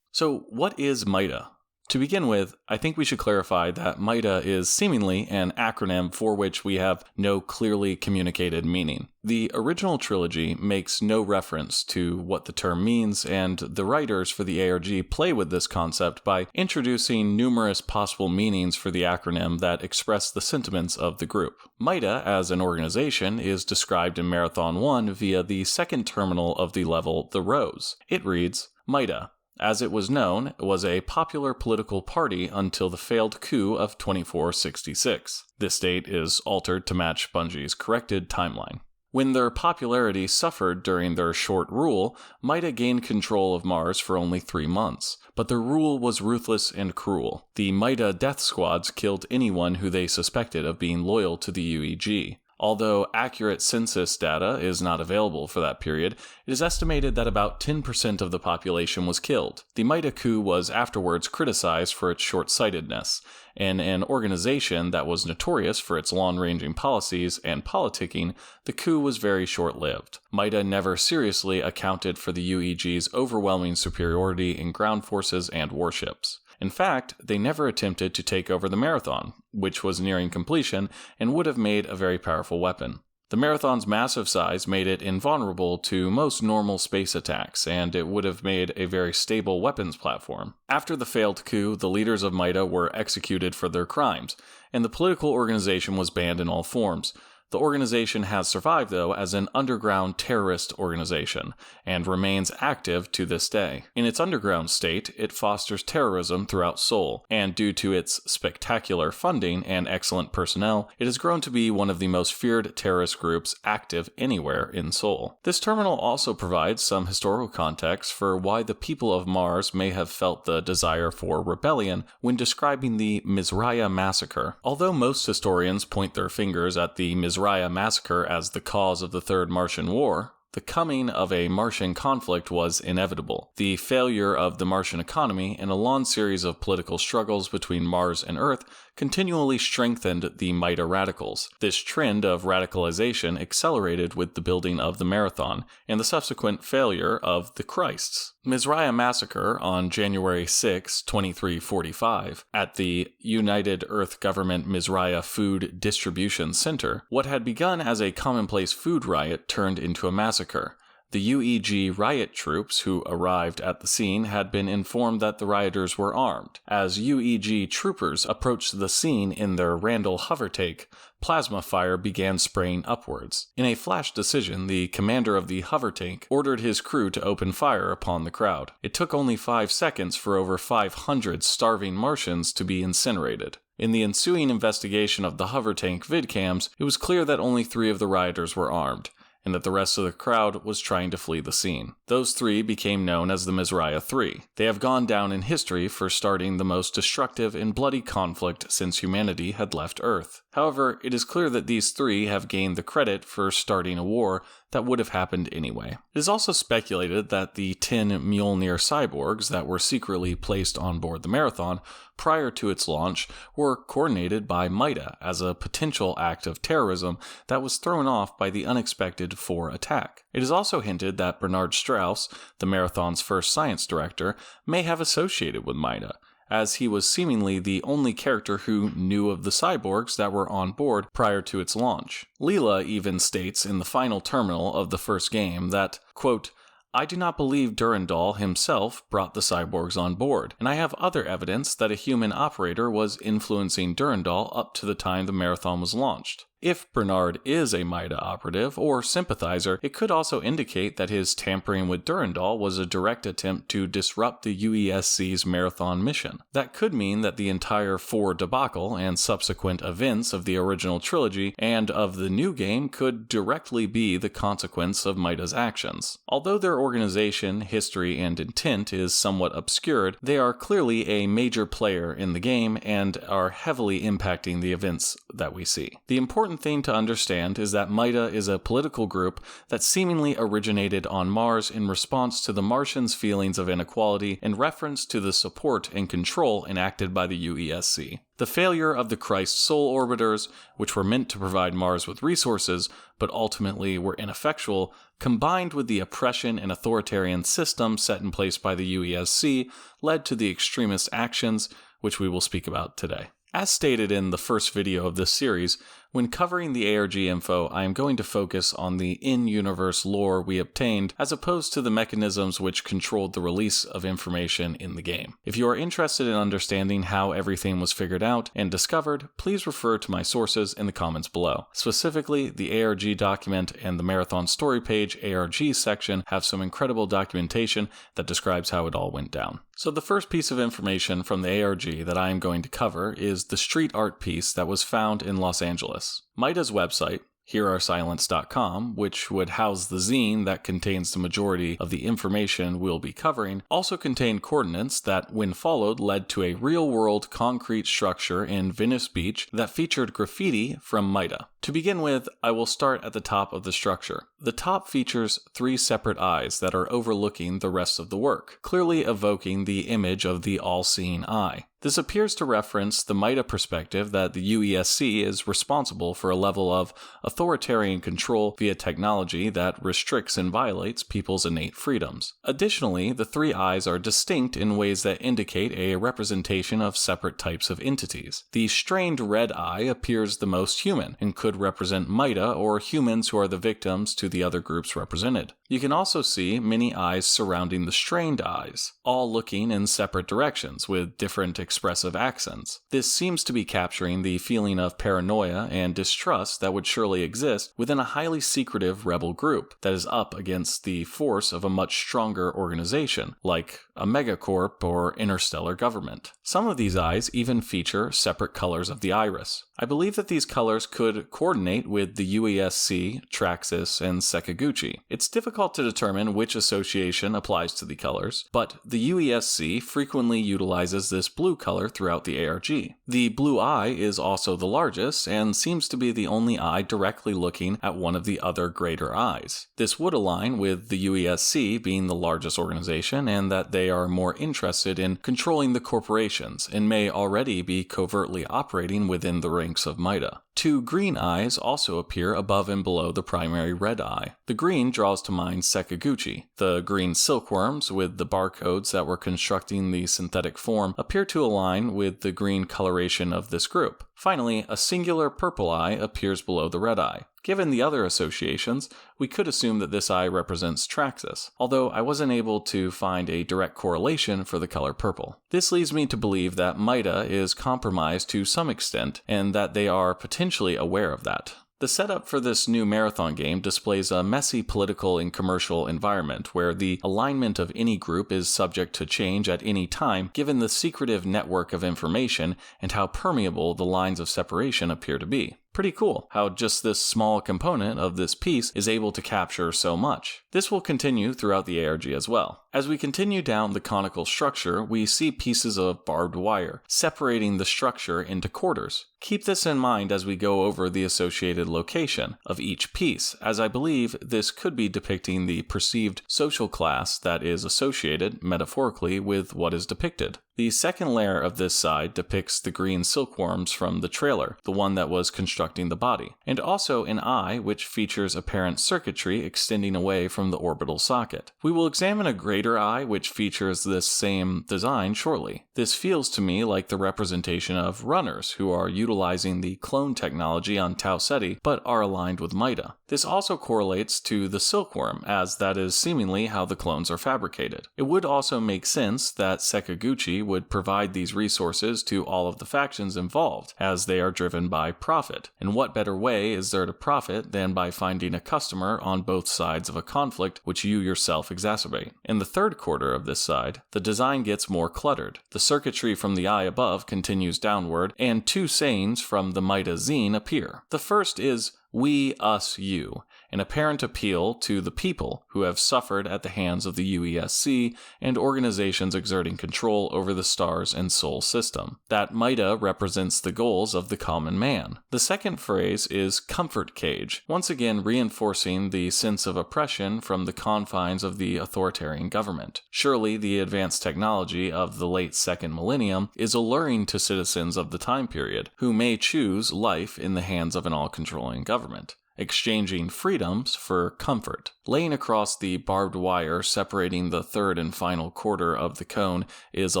So, what is MIDA? To begin with, I think we should clarify that MIDA is seemingly an acronym for which we have no clearly communicated meaning. The original trilogy makes no reference to what the term means, and the writers for the ARG play with this concept by introducing numerous possible meanings for the acronym that express the sentiments of the group. MIDA, as an organization, is described in Marathon 1 via the second terminal of the level, the Rose. It reads, MIDA, as it was known, was a popular political party until the failed coup of 2466. This date is altered to match Bungie's corrected timeline. When their popularity suffered during their short rule, MIDA gained control of Mars for only 3 months, but their rule was ruthless and cruel. The MIDA death squads killed anyone who they suspected of being loyal to the UEG. Although accurate census data is not available for that period, it is estimated that about 10% of the population was killed. The MIDA coup was afterwards criticized for its short-sightedness, and an organization that was notorious for its long-ranging policies and politicking, the coup was very short-lived. MIDA never seriously accounted for the UEG's overwhelming superiority in ground forces and warships. In fact, they never attempted to take over the Marathon, which was nearing completion and would have made a very powerful weapon. The Marathon's massive size made it invulnerable to most normal space attacks, and it would have made a very stable weapons platform. After the failed coup, the leaders of MIDA were executed for their crimes, and the political organization was banned in all forms. The organization has survived, though, as an underground terrorist organization, and remains active to this day. In its underground state, it fosters terrorism throughout Seoul, and due to its spectacular funding and excellent personnel, it has grown to be one of the most feared terrorist groups active anywhere in Seoul. This terminal also provides some historical context for why the people of Mars may have felt the desire for rebellion when describing the Mizraya massacre. Although most historians point their fingers at the Mizraya massacre as the cause of the Third Martian War, the coming of a Martian conflict was inevitable. The failure of the Martian economy and a long series of political struggles between Mars and Earth continually strengthened the MIDA radicals. This trend of radicalization accelerated with the building of the Marathon and the subsequent failure of the Christs. Mizraya massacre on January 6, 2345, at the United Earth Government Mizraya Food Distribution Center, what had begun as a commonplace food riot turned into a massacre. The UEG riot troops who arrived at the scene had been informed that the rioters were armed. As UEG troopers approached the scene in their Randall hovertake, plasma fire began spraying upwards. In a flash decision, the commander of the hovertank ordered his crew to open fire upon the crowd. It took only 5 seconds for over 500 starving Martians to be incinerated. In the ensuing investigation of the hovertank vidcams, it was clear that only 3 of the rioters were armed, and that the rest of the crowd was trying to flee the scene. Those 3 became known as the Mizraya 3. They have gone down in history for starting the most destructive and bloody conflict since humanity had left Earth. However, it is clear that these 3 have gained the credit for starting a war that would have happened anyway. It is also speculated that the 10 Mjolnir cyborgs that were secretly placed on board the Marathon prior to its launch were coordinated by MIDA as a potential act of terrorism that was thrown off by the unexpected 4 attack. It is also hinted that Bernard Strauss, the Marathon's first science director, may have associated with MIDA, as he was seemingly the only character who knew of the cyborgs that were on board prior to its launch. Leela even states in the final terminal of the first game that, quote, "I do not believe Durandal himself brought the cyborgs on board, and I have other evidence that a human operator was influencing Durandal up to the time the Marathon was launched." If Bernard is a MIDA operative or sympathizer, it could also indicate that his tampering with Durandal was a direct attempt to disrupt the UESC's Marathon mission. That could mean that the entire 4 debacle and subsequent events of the original trilogy and of the new game could directly be the consequence of MIDA's actions. Although their organization, history, and intent is somewhat obscured, they are clearly a major player in the game and are heavily impacting the events that we see. The important thing to understand is that MIDA is a political group that seemingly originated on Mars in response to the Martians' feelings of inequality in reference to the support and control enacted by the UESC. The failure of the Christ Soul Orbiters, which were meant to provide Mars with resources, but ultimately were ineffectual, combined with the oppression and authoritarian system set in place by the UESC, led to the extremist actions, which we will speak about today. As stated in the first video of this series, when covering the ARG info, I am going to focus on the in-universe lore we obtained as opposed to the mechanisms which controlled the release of information in the game. If you are interested in understanding how everything was figured out and discovered, please refer to my sources in the comments below. Specifically, the ARG document and the Marathon story page ARG section have some incredible documentation that describes how it all went down. So the first piece of information from the ARG that I am going to cover is the street art piece that was found in Los Angeles. MIDA's website, HereAreSilence.com, which would house the zine that contains the majority of the information we'll be covering, also contained coordinates that, when followed, led to a real-world concrete structure in Venice Beach that featured graffiti from MIDA. To begin with, I will start at the top of the structure. The top features 3 separate eyes that are overlooking the rest of the work, clearly evoking the image of the all-seeing eye. This appears to reference the MIDA perspective that the UESC is responsible for a level of authoritarian control via technology that restricts and violates people's innate freedoms. Additionally, the 3 eyes are distinct in ways that indicate a representation of separate types of entities. The strained red eye appears the most human and could could represent MIDA, or humans who are the victims to the other groups represented. You can also see many eyes surrounding the strained eyes, all looking in separate directions with different expressive accents. This seems to be capturing the feeling of paranoia and distrust that would surely exist within a highly secretive rebel group that is up against the force of a much stronger organization, like a megacorp or interstellar government. Some of these eyes even feature separate colors of the iris. I believe that these colors could coordinate with the UESC, Traxus, and Sekiguchi. It's difficult to determine which association applies to the colors, but the UESC frequently utilizes this blue color throughout the ARG. The blue eye is also the largest and seems to be the only eye directly looking at one of the other greater eyes. This would align with the UESC being the largest organization and that they are more interested in controlling the corporations and may already be covertly operating within the ranks of MIDA. Two green eyes also appear above and below the primary red eye. The green draws to mind Sekiguchi. The green silkworms with the barcodes that were constructing the synthetic form appear to align with the green coloration of this group. Finally, a singular purple eye appears below the red eye. Given the other associations, we could assume that this eye represents Traxus, although I wasn't able to find a direct correlation for the color purple. This leads me to believe that MIDA is compromised to some extent, and that they are potentially aware of that. The setup for this new marathon game displays a messy political and commercial environment where the alignment of any group is subject to change at any time given the secretive network of information and how permeable the lines of separation appear to be. Pretty cool how just this small component of this piece is able to capture so much. This will continue throughout the ARG as well. As we continue down the conical structure, we see pieces of barbed wire, separating the structure into quarters. Keep this in mind as we go over the associated location of each piece, as I believe this could be depicting the perceived social class that is associated, metaphorically, with what is depicted. The second layer of this side depicts the green silkworms from the trailer, the one that was constructing the body, and also an eye which features apparent circuitry extending away from the orbital socket. We will examine a greater eye which features this same design shortly. This feels to me like the representation of runners who are utilizing the clone technology on Tau Ceti but are aligned with MIDA. This also correlates to the silkworm, as that is seemingly how the clones are fabricated. It would also make sense that Sekiguchi would provide these resources to all of the factions involved, as they are driven by profit. And what better way is there to profit than by finding a customer on both sides of a conflict which you yourself exacerbate? In the third quarter of this side, the design gets more cluttered. The circuitry from the eye above continues downward, and two sayings from the MIDA zine appear. The first is, "We, us, you," an apparent appeal to the people who have suffered at the hands of the UESC and organizations exerting control over the stars and Sol system. That MIDA represents the goals of the common man. The second phrase is comfort cage, once again reinforcing the sense of oppression from the confines of the authoritarian government. Surely the advanced technology of the late second millennium is alluring to citizens of the time period, who may choose life in the hands of an all-controlling government, exchanging freedoms for comfort. Laying across the barbed wire separating the third and final quarter of the cone is a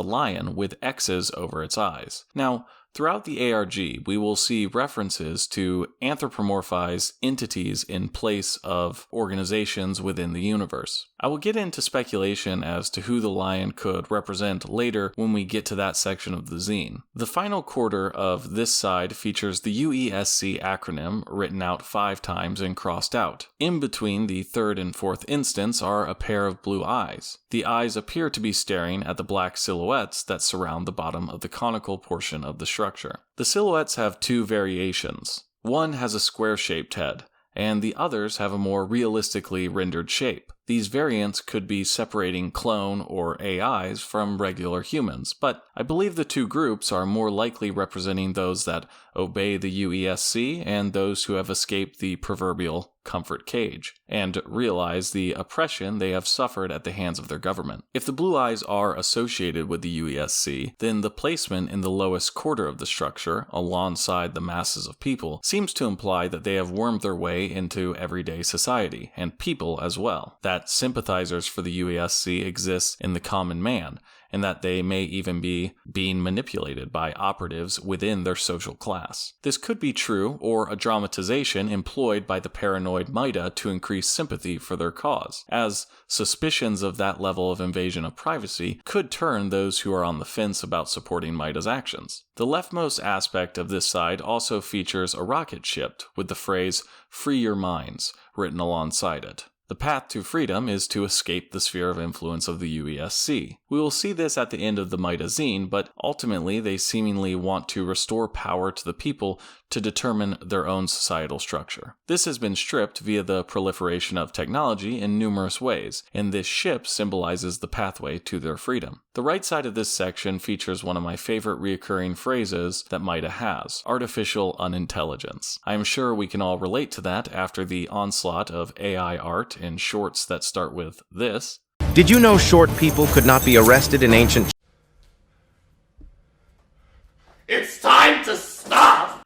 lion with X's over its eyes. Now, throughout the ARG, we will see references to anthropomorphized entities in place of organizations within the universe. I will get into speculation as to who the lion could represent later when we get to that section of the zine. The final quarter of this side features the UESC acronym written out 5 times and crossed out. In between the third and fourth instance are a pair of blue eyes. The eyes appear to be staring at the black silhouettes that surround the bottom of the conical portion of the structure. The silhouettes have 2 variations. One has a square-shaped head, and the others have a more realistically rendered shape. These variants could be separating clone or AIs from regular humans, but I believe the 2 groups are more likely representing those that obey the UESC and those who have escaped the proverbial comfort cage and realize the oppression they have suffered at the hands of their government. If the blue eyes are associated with the UESC, then the placement in the lowest quarter of the structure, alongside the masses of people, seems to imply that they have wormed their way into everyday society, and people as well. That sympathizers for the UESC exist in the common man, and that they may even be being manipulated by operatives within their social class. This could be true, or a dramatization employed by the paranoid MIDA to increase sympathy for their cause, as suspicions of that level of invasion of privacy could turn those who are on the fence about supporting MIDA's actions. The leftmost aspect of this side also features a rocket ship with the phrase, "Free your minds," written alongside it. The path to freedom is to escape the sphere of influence of the UESC. We will see this at the end of the MIDA zine, but ultimately they seemingly want to restore power to the people to determine their own societal structure. This has been stripped via the proliferation of technology in numerous ways, and this ship symbolizes the pathway to their freedom. The right side of this section features one of my favorite recurring phrases that MIDA has, artificial unintelligence. I am sure we can all relate to that after the onslaught of AI art and shorts that start with this. Did you know short people could not be arrested in ancient... It's time to stop!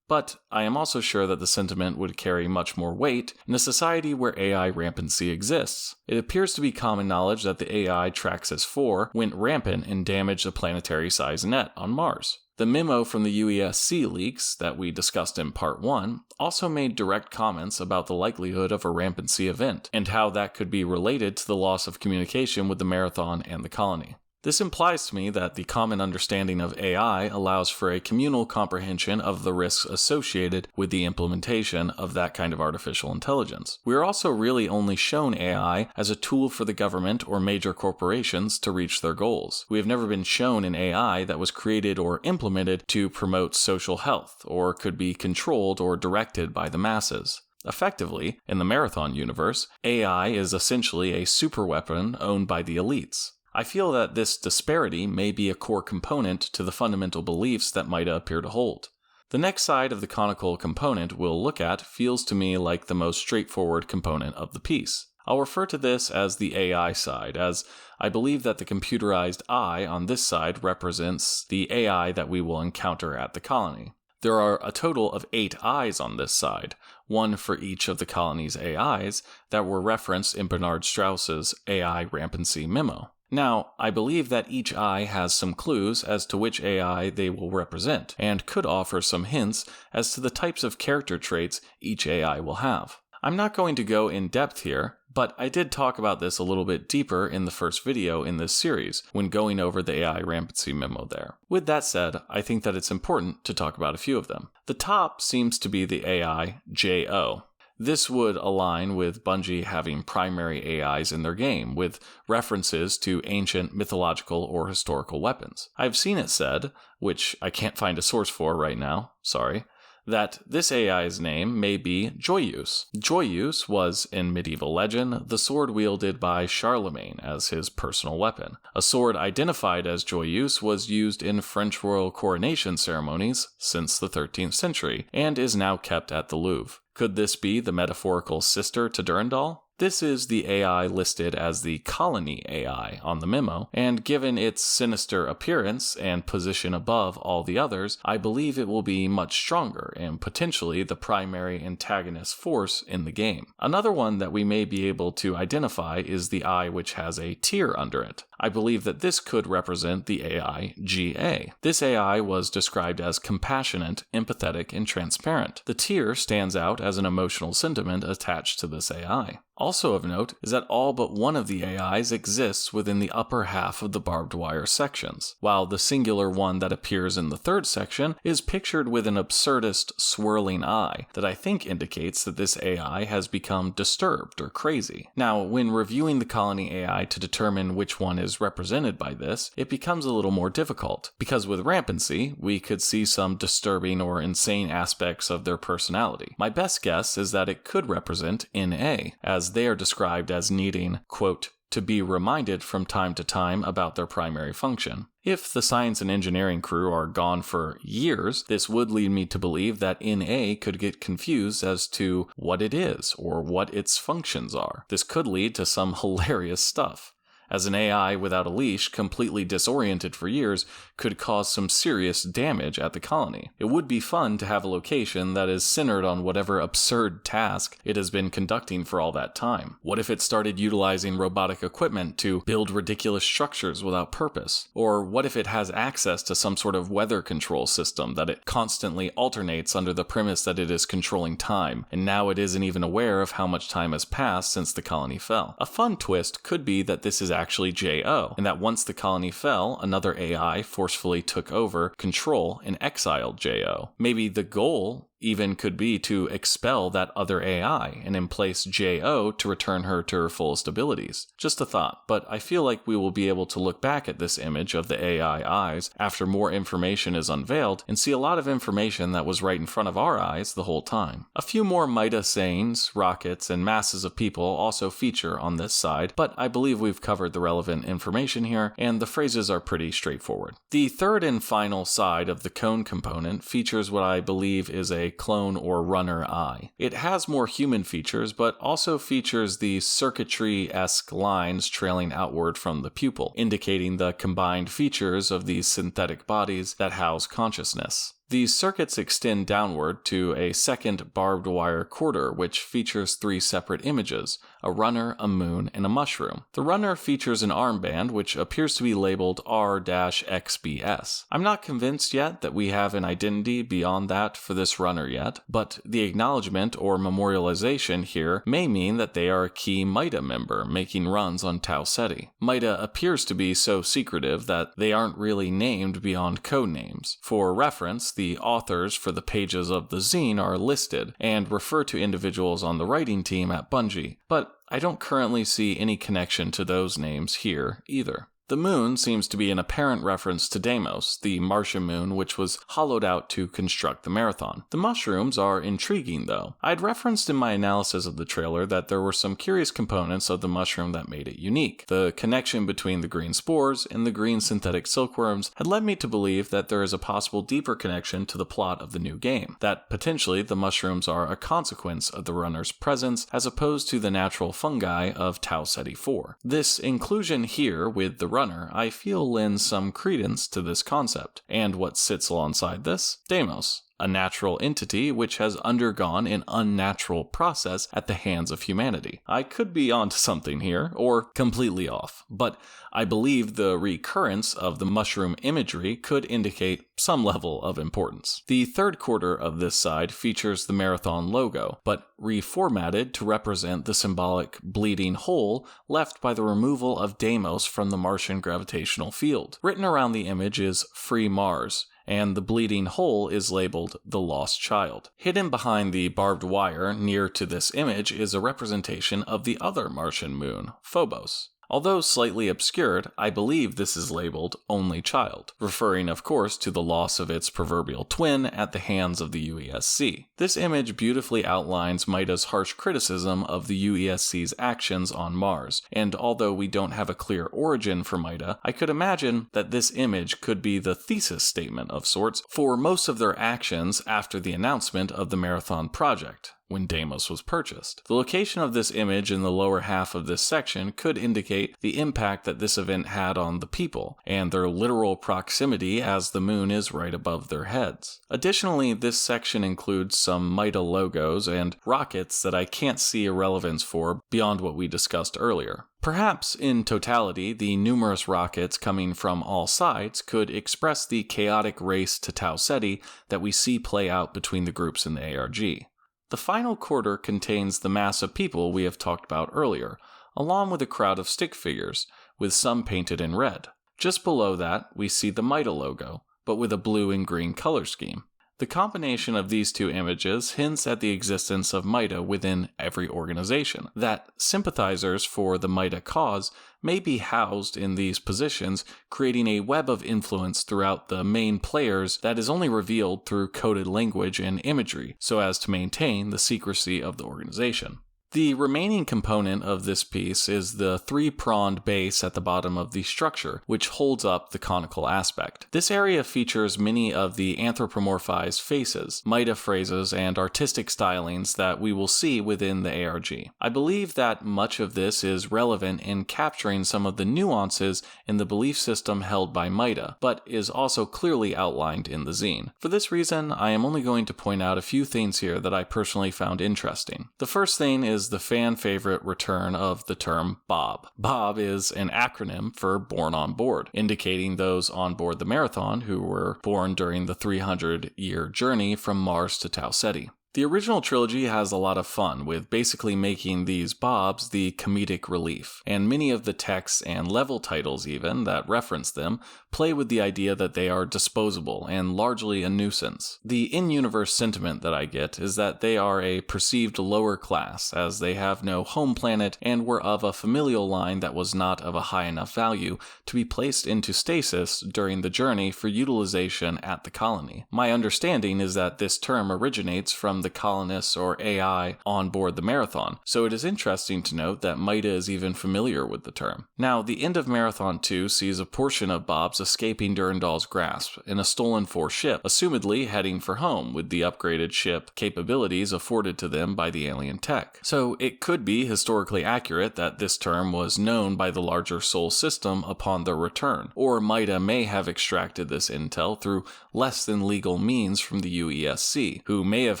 But I am also sure that the sentiment would carry much more weight in a society where AI rampancy exists. It appears to be common knowledge that the AI Traxus 4 went rampant and damaged a planetary-sized net on Mars. The memo from the UESC leaks that we discussed in Part 1 also made direct comments about the likelihood of a rampancy event, and how that could be related to the loss of communication with the Marathon and the colony. This implies to me that the common understanding of AI allows for a communal comprehension of the risks associated with the implementation of that kind of artificial intelligence. We are also really only shown AI as a tool for the government or major corporations to reach their goals. We have never been shown an AI that was created or implemented to promote social health, or could be controlled or directed by the masses. Effectively, in the Marathon universe, AI is essentially a superweapon owned by the elites. I feel that this disparity may be a core component to the fundamental beliefs that MIDA appear to hold. The next side of the conical component we'll look at feels to me like the most straightforward component of the piece. I'll refer to this as the AI side, as I believe that the computerized eye on this side represents the AI that we will encounter at the colony. There are a total of 8 eyes on this side, one for each of the colony's AIs that were referenced in Bernard Strauss's AI rampancy memo. Now, I believe that each eye has some clues as to which AI they will represent, and could offer some hints as to the types of character traits each AI will have. I'm not going to go in depth here, but I did talk about this a little bit deeper in the first video in this series, when going over the AI rampancy memo there. With that said, I think that it's important to talk about a few of them. The top seems to be the AI JO. This would align with Bungie having primary AIs in their game, with references to ancient mythological or historical weapons. I've seen it said, which I can't find a source for right now, sorry, that this AI's name may be Joyeuse. Joyeuse was, in medieval legend, the sword wielded by Charlemagne as his personal weapon. A sword identified as Joyeuse was used in French royal coronation ceremonies since the 13th century, and is now kept at the Louvre. Could this be the metaphorical sister to Durandal? This is the AI listed as the Colony AI on the memo, and given its sinister appearance and position above all the others, I believe it will be much stronger and potentially the primary antagonist force in the game. Another one that we may be able to identify is the eye which has a tear under it. I believe that this could represent the AI GA. This AI was described as compassionate, empathetic, and transparent. The tear stands out as an emotional sentiment attached to this AI. Also of note is that all but one of the AIs exists within the upper half of the barbed wire sections, while the singular one that appears in the third section is pictured with an absurdist swirling eye that I think indicates that this AI has become disturbed or crazy. Now, when reviewing the colony AI to determine which one is represented by this, it becomes a little more difficult, because with rampancy, we could see some disturbing or insane aspects of their personality. My best guess is that it could represent NA, as they are described as needing, quote, to be reminded from time to time about their primary function. If the science and engineering crew are gone for years, this would lead me to believe that NA could get confused as to what it is or what its functions are. This could lead to some hilarious stuff. as an AI without a leash, completely disoriented for years, could cause some serious damage at the colony. It would be fun to have a location that is centered on whatever absurd task it has been conducting for all that time. What if it started utilizing robotic equipment to build ridiculous structures without purpose? Or what if it has access to some sort of weather control system that it constantly alternates under the premise that it is controlling time, and now it isn't even aware of how much time has passed since the colony fell? A fun twist could be that this is actually J.O., and that once the colony fell, another AI forcefully took over control and exiled J.O. Maybe the goal even could be to expel that other AI and in place J.O. to return her to her fullest abilities. Just a thought, but I feel like we will be able to look back at this image of the AI eyes after more information is unveiled and see a lot of information that was right in front of our eyes the whole time. A few more MIDA sayings, rockets, and masses of people also feature on this side, but I believe we've covered the relevant information here, and the phrases are pretty straightforward. The third and final side of the cone component features what I believe is a clone or runner eye. It has more human features, but also features the circuitry-esque lines trailing outward from the pupil, indicating the combined features of these synthetic bodies that house consciousness. These circuits extend downward to a second barbed wire quarter, which features 3 separate images: a runner, a moon, and a mushroom. The runner features an armband, which appears to be labeled R-XBS. I'm not convinced yet that we have an identity beyond that for this runner yet, but the acknowledgement or memorialization here may mean that they are a key MIDA member making runs on Tau Ceti. MIDA appears to be so secretive that they aren't really named beyond code names. For reference, the authors for the pages of the zine are listed and refer to individuals on the writing team at Bungie, but I don't currently see any connection to those names here either. The moon seems to be an apparent reference to Deimos, the Martian moon which was hollowed out to construct the marathon. The mushrooms are intriguing though. I'd referenced in my analysis of the trailer that there were some curious components of the mushroom that made it unique. The connection between the green spores and the green synthetic silkworms had led me to believe that there is a possible deeper connection to the plot of the new game, that potentially the mushrooms are a consequence of the runner's presence as opposed to the natural fungi of Tau Ceti 4. This inclusion here with the runner, I feel lends some credence to this concept. And what sits alongside this? Deimos, a natural entity which has undergone an unnatural process at the hands of humanity. I could be onto something here, or completely off, but I believe the recurrence of the mushroom imagery could indicate some level of importance. The third quarter of this side features the marathon logo, but reformatted to represent the symbolic bleeding hole left by the removal of Deimos from the Martian gravitational field. Written around the image is Free Mars, and the bleeding hole is labeled The Lost Child. Hidden behind the barbed wire near to this image is a representation of the other Martian moon, Phobos. Although slightly obscured, I believe this is labeled Only Child, referring of course to the loss of its proverbial twin at the hands of the UESC. This image beautifully outlines MIDA's harsh criticism of the UESC's actions on Mars, and although we don't have a clear origin for MIDA, I could imagine that this image could be the thesis statement of sorts for most of their actions after the announcement of the Marathon project, when Deimos was purchased. The location of this image in the lower half of this section could indicate the impact that this event had on the people, and their literal proximity as the moon is right above their heads. Additionally, this section includes some MIDA logos and rockets that I can't see a relevance for beyond what we discussed earlier. Perhaps, in totality, the numerous rockets coming from all sides could express the chaotic race to Tau Ceti that we see play out between the groups in the ARG. The final quarter contains the mass of people we have talked about earlier, along with a crowd of stick figures, with some painted in red. Just below that, we see the MIDA logo, but with a blue and green color scheme. The combination of these two images hints at the existence of MIDA within every organization, that sympathizers for the MIDA cause may be housed in these positions, creating a web of influence throughout the main players that is only revealed through coded language and imagery, so as to maintain the secrecy of the organization. The remaining component of this piece is the three-pronged base at the bottom of the structure, which holds up the conical aspect. This area features many of the anthropomorphized faces, MIDA phrases, and artistic stylings that we will see within the ARG. I believe that much of this is relevant in capturing some of the nuances in the belief system held by MIDA, but is also clearly outlined in the zine. For this reason, I am only going to point out a few things here that I personally found interesting. The first thing is the fan favorite return of the term BOB. BOB is an acronym for Born on Board, indicating those on board the Marathon who were born during the 300-year journey from Mars to Tau Ceti. The original trilogy has a lot of fun with basically making these bobs the comedic relief, and many of the texts and level titles even that reference them play with the idea that they are disposable and largely a nuisance. The in-universe sentiment that I get is that they are a perceived lower class, as they have no home planet and were of a familial line that was not of a high enough value to be placed into stasis during the journey for utilization at the colony. My understanding is that this term originates from the colonists or AI on board the Marathon, so it is interesting to note that MIDA is even familiar with the term. Now, the end of Marathon 2 sees a portion of Bob's escaping Durandal's grasp in a stolen 4 ship, assumedly heading for home with the upgraded ship capabilities afforded to them by the alien tech. So it could be historically accurate that this term was known by the larger Sol system upon their return, or MIDA may have extracted this intel through less than legal means from the UESC, who may have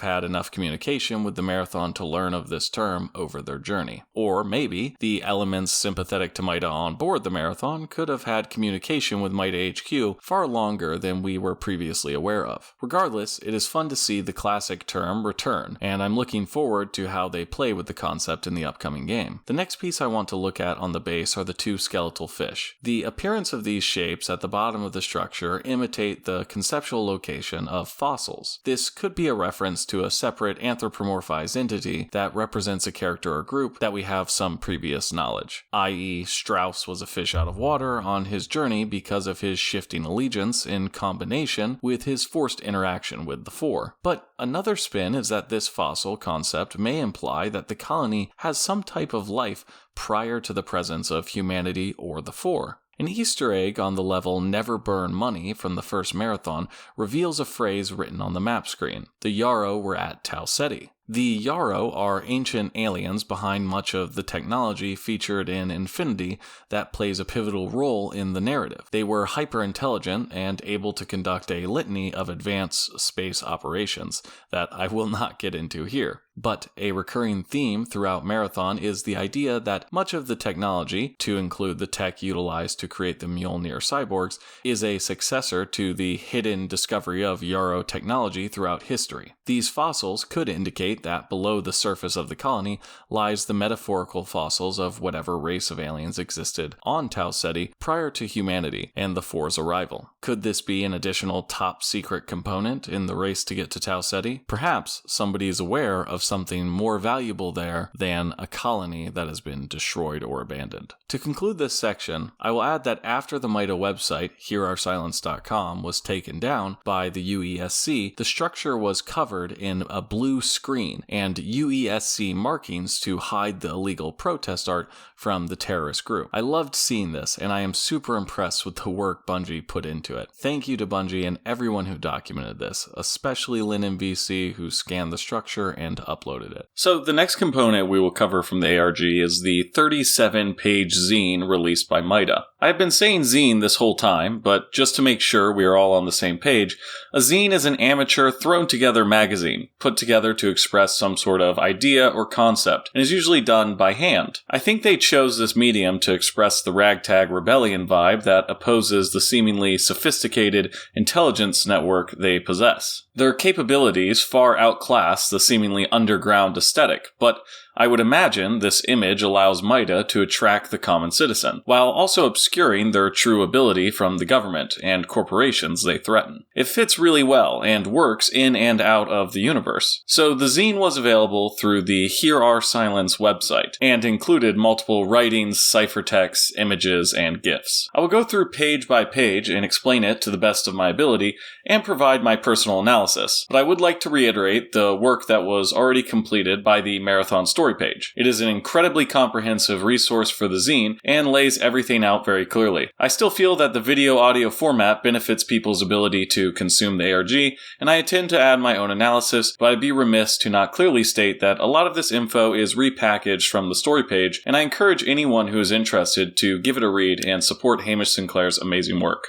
had enough communication with the Marathon to learn of this term over their journey. Or maybe the elements sympathetic to MIDA on board the Marathon could have had communication with MIDA HQ far longer than we were previously aware of. Regardless, it is fun to see the classic term return, and I'm looking forward to how they play with the concept in the upcoming game. The next piece I want to look at on the base are the 2 skeletal fish. The appearance of these shapes at the bottom of the structure imitate the conceptual location of fossils. This could be a reference to a separate anthropomorphized entity that represents a character or group that we have some previous knowledge, i.e. Strauss was a fish out of water on his journey because of his shifting allegiance in combination with his forced interaction with the Four. But another spin is that this fossil concept may imply that the colony has some type of life prior to the presence of humanity or the Four. An Easter egg on the level Never Burn Money from the first Marathon reveals a phrase written on the map screen. The Yarrow were at Tau Ceti. The Yarrow are ancient aliens behind much of the technology featured in Infinity that plays a pivotal role in the narrative. They were hyper-intelligent and able to conduct a litany of advanced space operations that I will not get into here. But a recurring theme throughout Marathon is the idea that much of the technology, to include the tech utilized to create the Mjolnir cyborgs, is a successor to the hidden discovery of Yarrow technology throughout history. These fossils could indicate that below the surface of the colony lies the metaphorical fossils of whatever race of aliens existed on Tau Ceti prior to humanity and the Four's arrival. Could this be an additional top-secret component in the race to get to Tau Ceti? Perhaps somebody is aware of something more valuable there than a colony that has been destroyed or abandoned. To conclude this section, I will add that after the MIDA website, hearoursilence.com, was taken down by the UESC, the structure was covered in a blue screen and UESC markings to hide the illegal protest art from the terrorist group. I loved seeing this, and I am super impressed with the work Bungie put into it. Thank you to Bungie and everyone who documented this, especially Lynn MVC, who scanned the structure and uploaded it. So the next component we will cover from the ARG is the 37-page zine released by MIDA. I've been saying zine this whole time, but just to make sure we are all on the same page, a zine is an amateur thrown-together magazine, put together to express some sort of idea or concept, and is usually done by hand. I think they chose this medium to express the ragtag rebellion vibe that opposes the seemingly sophisticated intelligence network they possess. Their capabilities far outclass the seemingly underground aesthetic, but I would imagine this image allows MIDA to attract the common citizen, while also obscuring their true ability from the government and corporations they threaten. It fits really well and works in and out of the universe. So the zine was available through the Hear Our Silence website, and included multiple writings, ciphertexts, images, and GIFs. I will go through page by page and explain it to the best of my ability, and provide my personal analysis, but I would like to reiterate the work that was already completed by the Marathon story story page. It is an incredibly comprehensive resource for the zine and lays everything out very clearly. I still feel that the video-audio format benefits people's ability to consume the ARG, and I intend to add my own analysis, but I'd be remiss to not clearly state that a lot of this info is repackaged from the story page, and I encourage anyone who is interested to give it a read and support Hamish Sinclair's amazing work.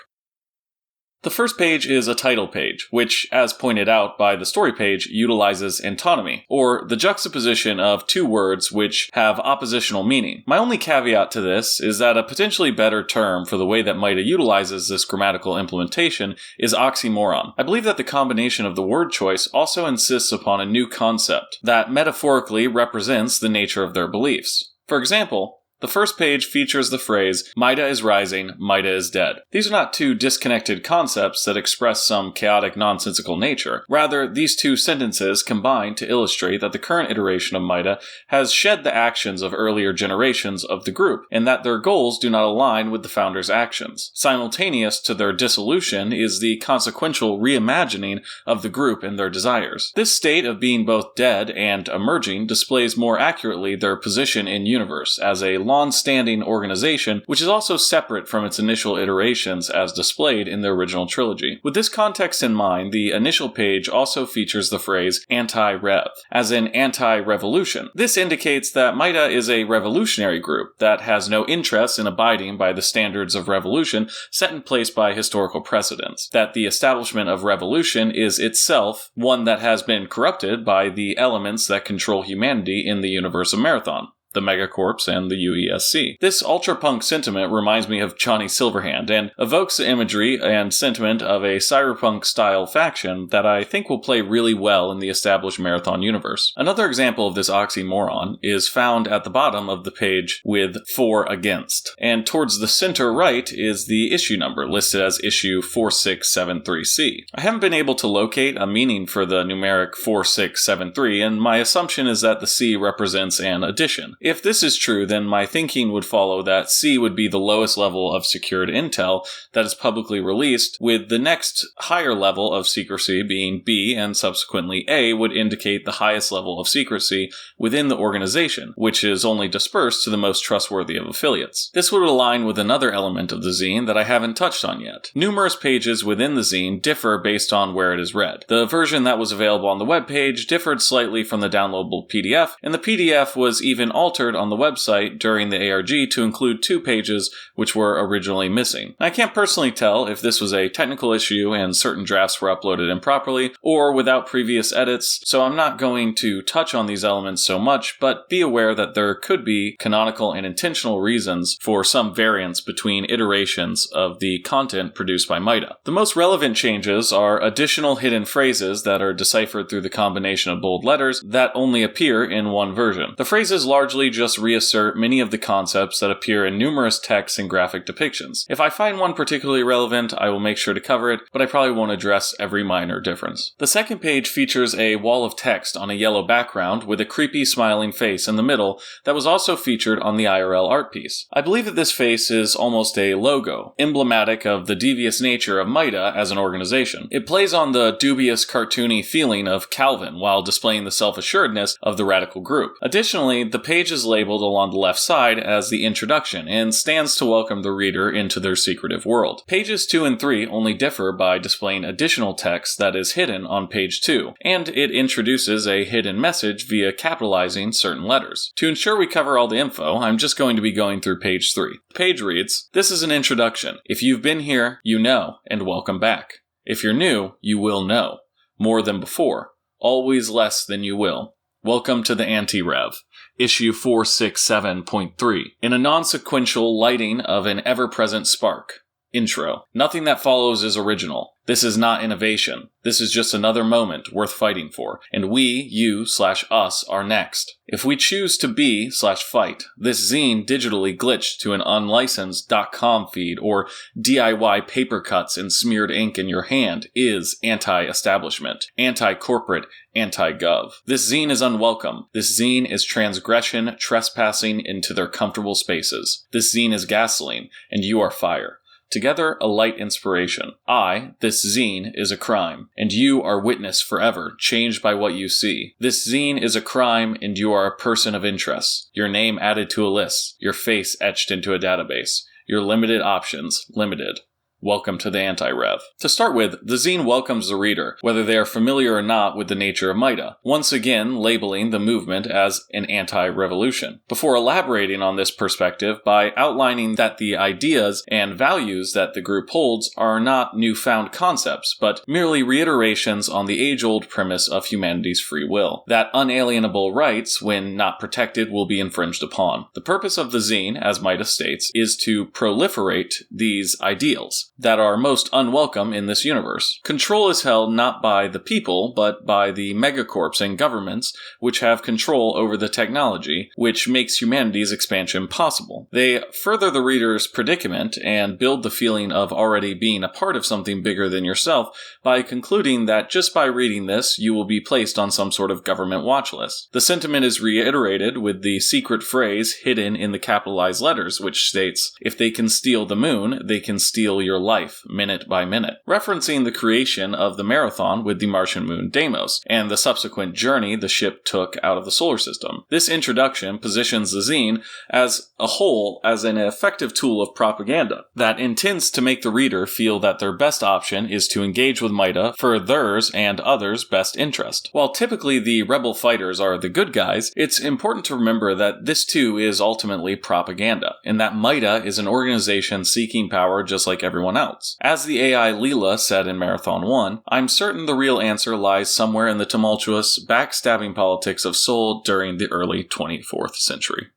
The first page is a title page, which, as pointed out by the story page, utilizes antonymy, or the juxtaposition of two words which have oppositional meaning. My only caveat to this is that a potentially better term for the way that MIDA utilizes this grammatical implementation is oxymoron. I believe that the combination of the word choice also insists upon a new concept that metaphorically represents the nature of their beliefs. For example, the first page features the phrase, "MIDA is rising, MIDA is dead." These are not two disconnected concepts that express some chaotic, nonsensical nature. Rather, these two sentences combine to illustrate that the current iteration of MIDA has shed the actions of earlier generations of the group, and that their goals do not align with the founders' actions. Simultaneous to their dissolution is the consequential reimagining of the group and their desires. This state of being both dead and emerging displays more accurately their position in universe as a long-standing organization, which is also separate from its initial iterations as displayed in the original trilogy. With this context in mind, the initial page also features the phrase anti-rev, as in anti-revolution. This indicates that MIDA is a revolutionary group that has no interest in abiding by the standards of revolution set in place by historical precedents, that the establishment of revolution is itself one that has been corrupted by the elements that control humanity in the universe of Marathon, the Megacorps, and the UESC. This ultra-punk sentiment reminds me of Johnny Silverhand and evokes the imagery and sentiment of a cyberpunk-style faction that I think will play really well in the established Marathon universe. Another example of this oxymoron is found at the bottom of the page with "for against," and towards the center right is the issue number, listed as issue 4673C. I haven't been able to locate a meaning for the numeric 4673, and my assumption is that the C represents an addition. If this is true, then my thinking would follow that C would be the lowest level of secured intel that is publicly released, with the next higher level of secrecy being B, and subsequently A would indicate the highest level of secrecy within the organization, which is only dispersed to the most trustworthy of affiliates. This would align with another element of the zine that I haven't touched on yet. Numerous pages within the zine differ based on where it is read. The version that was available on the webpage differed slightly from the downloadable PDF, and the PDF was even altered on the website during the ARG to include 2 pages which were originally missing. I can't personally tell if this was a technical issue and certain drafts were uploaded improperly, or without previous edits, so I'm not going to touch on these elements so much, but be aware that there could be canonical and intentional reasons for some variance between iterations of the content produced by MIDA. The most relevant changes are additional hidden phrases that are deciphered through the combination of bold letters that only appear in one version. The phrases largely just reassert many of the concepts that appear in numerous texts and graphic depictions. If I find one particularly relevant, I will make sure to cover it, but I probably won't address every minor difference. The second page features a wall of text on a yellow background with a creepy smiling face in the middle that was also featured on the IRL art piece. I believe that this face is almost a logo, emblematic of the devious nature of MIDA as an organization. It plays on the dubious cartoony feeling of Calvin while displaying the self-assuredness of the radical group. Additionally, the page is labeled along the left side as the introduction and stands to welcome the reader into their secretive world. Pages 2 and 3 only differ by displaying additional text that is hidden on page 2, and it introduces a hidden message via capitalizing certain letters. To ensure we cover all the info, I'm just going to be going through page 3. The page reads, "This is an introduction. If you've been here, you know, and welcome back. If you're new, you will know. More than before. Always less than you will. Welcome to the Anti-Rev. Issue 467.3. In a non-sequential lighting of an ever-present spark. Intro. Nothing that follows is original. This is not innovation. This is just another moment worth fighting for. And we, you/us, are next. If we choose to be/fight, this zine digitally glitched to an unlicensed .com feed or DIY paper cuts and smeared ink in your hand is anti-establishment, anti-corporate, anti-gov. This zine is unwelcome. This zine is transgression trespassing into their comfortable spaces. This zine is gasoline, and you are fire. Together a light inspiration. I, this zine, is a crime, and you are witness forever, changed by what you see. This zine is a crime, and you are a person of interest. Your name added to a list, your face etched into a database. Your limited options, limited. Welcome to the Anti-Rev. To start with, the zine welcomes the reader, whether they are familiar or not with the nature of MIDA, once again labeling the movement as an anti-revolution, before elaborating on this perspective by outlining that the ideas and values that the group holds are not newfound concepts, but merely reiterations on the age-old premise of humanity's free will, that unalienable rights, when not protected, will be infringed upon. The purpose of the zine, as MIDA states, is to proliferate these ideals that are most unwelcome in this universe. Control is held not by the people, but by the megacorps and governments which have control over the technology, which makes humanity's expansion possible. They further the reader's predicament and build the feeling of already being a part of something bigger than yourself by concluding that just by reading this, you will be placed on some sort of government watch list. The sentiment is reiterated with the secret phrase hidden in the capitalized letters, which states, "If they can steal the moon, they can steal your life, minute by minute," referencing the creation of the marathon with the Martian moon Deimos, and the subsequent journey the ship took out of the solar system. This introduction positions the zine as a whole as an effective tool of propaganda that intends to make the reader feel that their best option is to engage with MIDA for theirs and others' best interest. While typically the rebel fighters are the good guys, it's important to remember that this too is ultimately propaganda, and that MIDA is an organization seeking power just like everyone else. As the AI Leela said in Marathon 1, I'm certain the real answer lies somewhere in the tumultuous, backstabbing politics of Seoul during the early 24th century.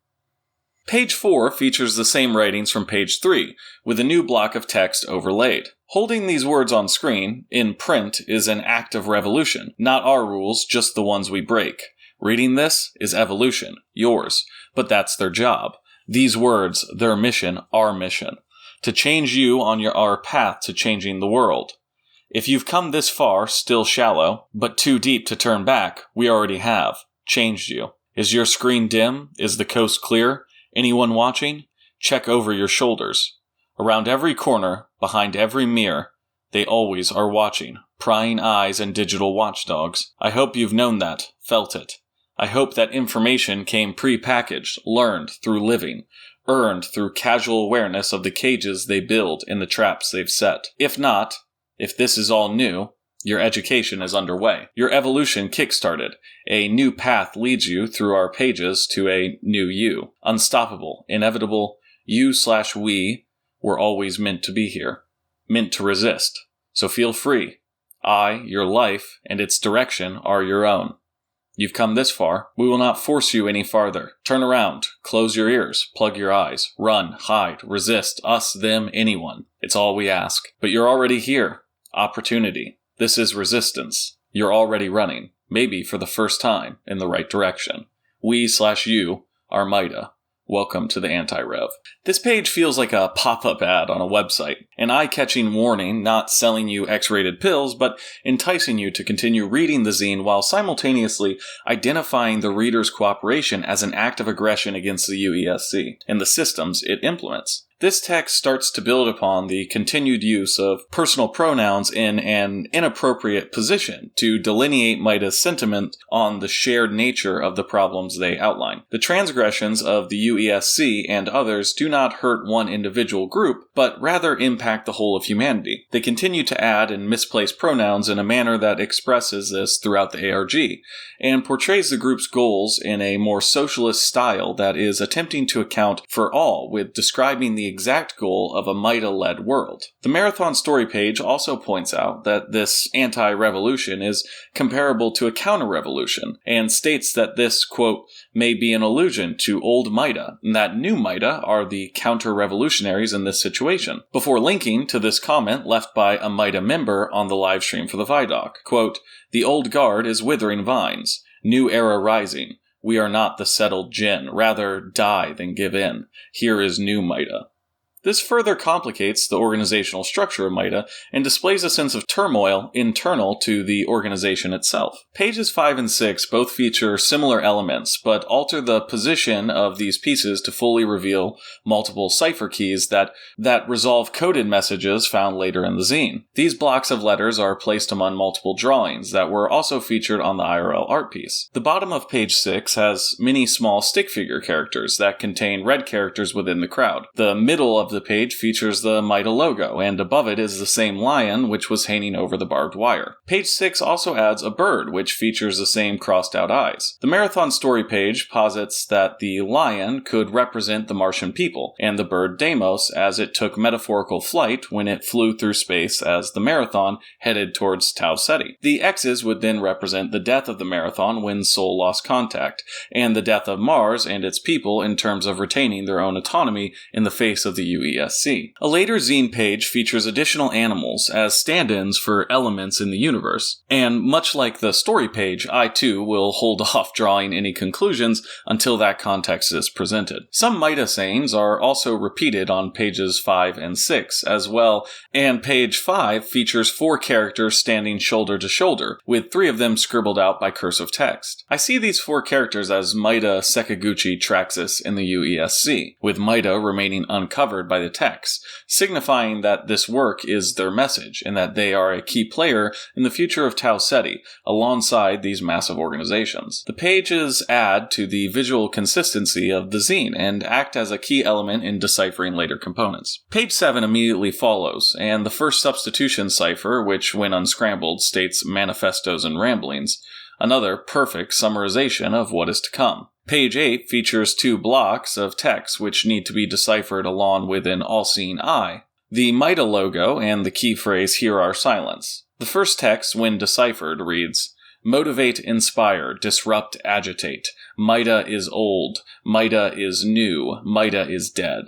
Page 4 features the same writings from page 3, with a new block of text overlaid. Holding these words on screen, in print, is an act of revolution. Not our rules, just the ones we break. Reading this is evolution, yours, but that's their job. These words, their mission, our mission. To change you on our path to changing the world. If you've come this far, still shallow, but too deep to turn back, we already have. Changed you. Is your screen dim? Is the coast clear? Anyone watching? Check over your shoulders. Around every corner, behind every mirror, they always are watching. Prying eyes and digital watchdogs. I hope you've known that, felt it. I hope that information came pre-packaged, learned through living, earned through casual awareness of the cages they build and the traps they've set. If not, if this is all new, your education is underway. Your evolution kickstarted. A new path leads you through our pages to a new you. Unstoppable, inevitable, you/we were always meant to be here. Meant to resist. So feel free. Your life, and its direction are your own. You've come this far. We will not force you any farther. Turn around. Close your ears. Plug your eyes. Run. Hide. Resist. Us, them, anyone. It's all we ask. But you're already here. Opportunity. This is resistance. You're already running. Maybe for the first time in the right direction. We/you are MIDA. Welcome to the Anti-Rev. This page feels like a pop-up ad on a website. An eye-catching warning, not selling you X-rated pills, but enticing you to continue reading the zine while simultaneously identifying the reader's cooperation as an act of aggression against the UESC and the systems it implements. This text starts to build upon the continued use of personal pronouns in an inappropriate position to delineate MIDA's sentiment on the shared nature of the problems they outline. The transgressions of the UESC and others do not hurt one individual group, but rather impact the whole of humanity. They continue to add and misplace pronouns in a manner that expresses this throughout the ARG, and portrays the group's goals in a more socialist style that is attempting to account for all with describing the exact goal of a MIDA-led world. The Marathon story page also points out that this anti-revolution is comparable to a counter-revolution, and states that this, quote, may be an allusion to old MIDA, and that new MIDA are the counter-revolutionaries in this situation, before linking to this comment left by a MIDA member on the live stream for the Vidoc, quote, the old guard is withering vines, new era rising. We are not the settled gin, rather die than give in. Here is new MIDA. This further complicates the organizational structure of MIDA and displays a sense of turmoil internal to the organization itself. Pages 5 and 6 both feature similar elements, but alter the position of these pieces to fully reveal multiple cipher keys that resolve coded messages found later in the zine. These blocks of letters are placed among multiple drawings that were also featured on the IRL art piece. The bottom of page 6 has many small stick figure characters that contain red characters within the crowd. The middle of the page features the MIDA logo, and above it is the same lion which was hanging over the barbed wire. Page 6 also adds a bird, which features the same crossed out eyes. The Marathon story page posits that the lion could represent the Martian people, and the bird Deimos as it took metaphorical flight when it flew through space as the Marathon headed towards Tau Ceti. The X's would then represent the death of the Marathon when Sol lost contact, and the death of Mars and its people in terms of retaining their own autonomy in the face of the UESC. A later zine page features additional animals as stand-ins for elements in the universe, and much like the story page, I too will hold off drawing any conclusions until that context is presented. Some MIDA sayings are also repeated on pages 5 and 6 as well, and page 5 features 4 characters standing shoulder to shoulder, with 3 of them scribbled out by cursive text. I see these 4 characters as MIDA, Sekiguchi, Traxus, and the UESC, with MIDA remaining uncovered by the text, signifying that this work is their message and that they are a key player in the future of Tau Ceti alongside these massive organizations. The pages add to the visual consistency of the zine and act as a key element in deciphering later components. Page 7 immediately follows, and the first substitution cipher, which when unscrambled states manifestos and ramblings, another perfect summarization of what is to come. Page 8 features 2 blocks of text which need to be deciphered along with an all-seeing eye, the MIDA logo, and the key phrase "Hear our silence." The first text, when deciphered, reads, "Motivate, inspire, disrupt, agitate. MIDA is old. MIDA is new. MIDA is dead.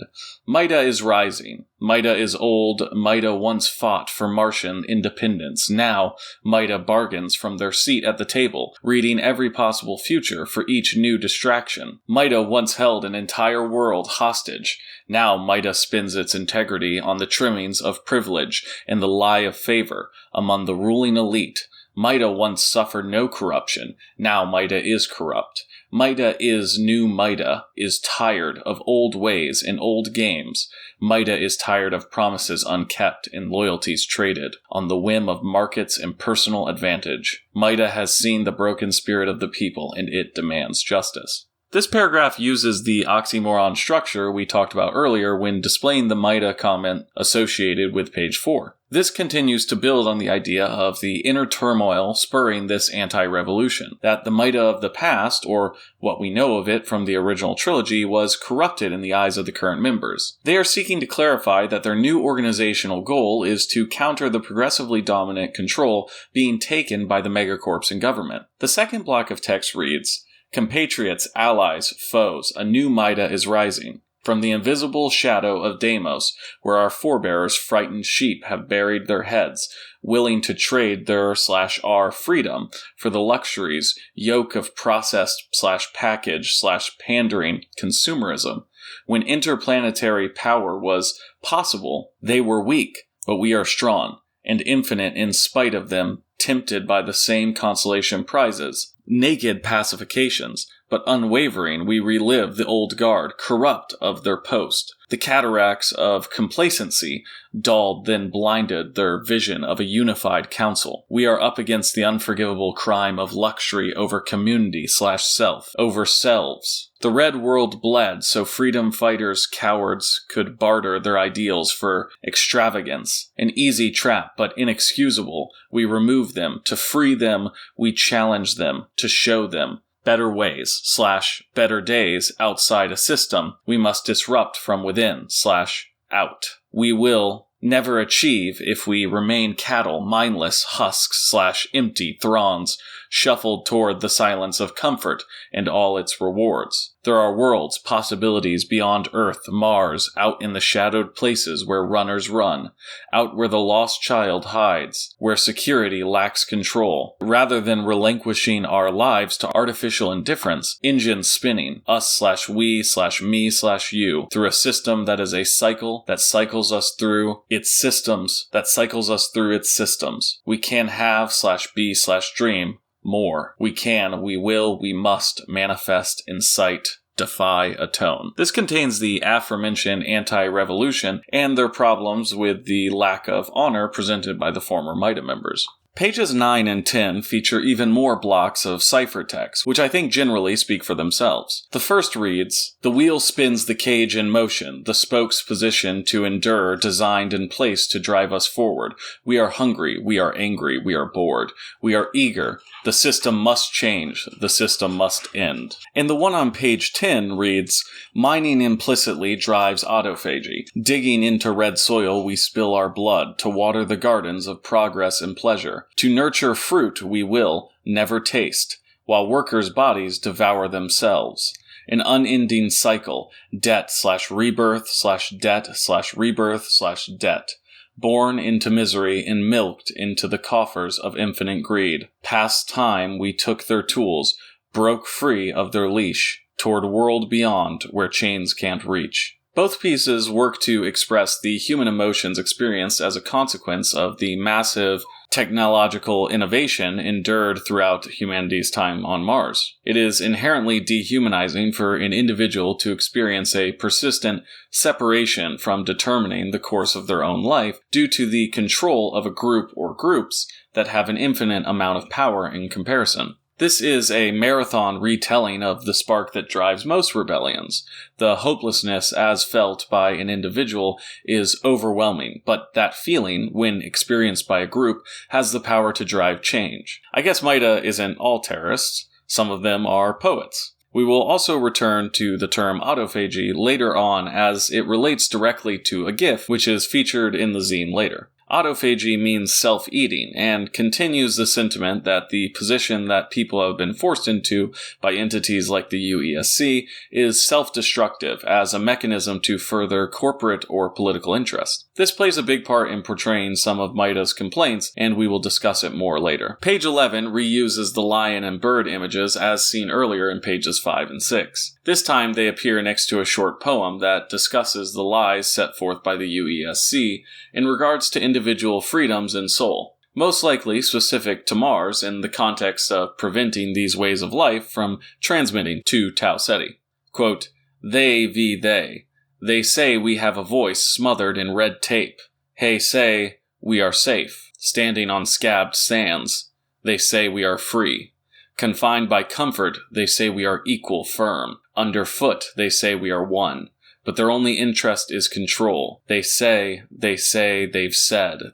MIDA is rising. MIDA is old. MIDA once fought for Martian independence. Now, MIDA bargains from their seat at the table, reading every possible future for each new distraction. MIDA once held an entire world hostage. Now MIDA spins its integrity on the trimmings of privilege and the lie of favor among the ruling elite. MIDA once suffered no corruption. Now MIDA is corrupt. MIDA is new MIDA, is tired of old ways and old games. MIDA is tired of promises unkept and loyalties traded on the whim of markets and personal advantage. MIDA has seen the broken spirit of the people, and it demands justice. This paragraph uses the oxymoron structure we talked about earlier when displaying the MIDA comment associated with page 4. This continues to build on the idea of the inner turmoil spurring this anti-revolution, that the MIDA of the past, or what we know of it from the original trilogy, was corrupted in the eyes of the current members. They are seeking to clarify that their new organizational goal is to counter the progressively dominant control being taken by the megacorps and government. The second block of text reads, "Compatriots, allies, foes, a new MIDA is rising. From the invisible shadow of Deimos, where our forebears' frightened sheep have buried their heads, willing to trade their/our freedom for the luxuries, yoke of processed/packaged/pandering consumerism. When interplanetary power was possible, they were weak, but we are strong, and infinite in spite of them, tempted by the same consolation prizes. Naked pacifications, but unwavering we relive the old guard, corrupt of their post. The cataracts of complacency dulled then blinded their vision of a unified council. We are up against the unforgivable crime of luxury over community/self, over selves. The red world bled so freedom fighters, cowards, could barter their ideals for extravagance. An easy trap, but inexcusable. We remove them. To free them, we challenge them. To show them better ways/better days outside a system we must disrupt from within/out. We will never achieve if we remain cattle, mindless husks/empty throngs, shuffled toward the silence of comfort and all its rewards. There are worlds, possibilities beyond Earth, Mars, out in the shadowed places where runners run, out where the lost child hides, where security lacks control. Rather than relinquishing our lives to artificial indifference, engines spinning, us/we/me/you, through a system that is a cycle that cycles us through its systems, we can have/be/dream more. We can, we will, we must manifest, incite, defy, atone. This contains the aforementioned anti-revolution and their problems with the lack of honor presented by the former MIDA members. Pages 9 and 10 feature even more blocks of ciphertext, which I think generally speak for themselves. The first reads, "The wheel spins the cage in motion, the spokes positioned to endure, designed and placed to drive us forward. We are hungry, we are angry, we are bored, we are eager. The system must change, the system must end." And the one on page 10 reads, "Mining implicitly drives autophagy. Digging into red soil we spill our blood, to water the gardens of progress and pleasure. To nurture fruit we will never taste, while workers' bodies devour themselves. An unending cycle, debt/rebirth/debt/rebirth/debt. Born into misery and milked into the coffers of infinite greed. Past time we took their tools, broke free of their leash, toward world beyond where chains can't reach." Both pieces work to express the human emotions experienced as a consequence of the massive technological innovation endured throughout humanity's time on Mars. It is inherently dehumanizing for an individual to experience a persistent separation from determining the course of their own life due to the control of a group or groups that have an infinite amount of power in comparison. This is a marathon retelling of the spark that drives most rebellions. The hopelessness as felt by an individual is overwhelming, but that feeling, when experienced by a group, has the power to drive change. I guess MIDA isn't all terrorists. Some of them are poets. We will also return to the term autophagy later on as it relates directly to a GIF, which is featured in the zine later. Autophagy means self-eating, and continues the sentiment that the position that people have been forced into by entities like the UESC is self-destructive as a mechanism to further corporate or political interest. This plays a big part in portraying some of MIDA's complaints, and we will discuss it more later. Page 11 reuses the lion and bird images as seen earlier in pages 5 and 6. This time they appear next to a short poem that discusses the lies set forth by the UESC in regards to individual freedoms and soul, most likely specific to Mars in the context of preventing these ways of life from transmitting to Tau Ceti. Quote, "They v. they. They say we have a voice smothered in red tape. Hey say we are safe, standing on scabbed sands. They say we are free. Confined by comfort, they say we are equal firm. Underfoot, they say we are one. But their only interest is control. They say, they've said,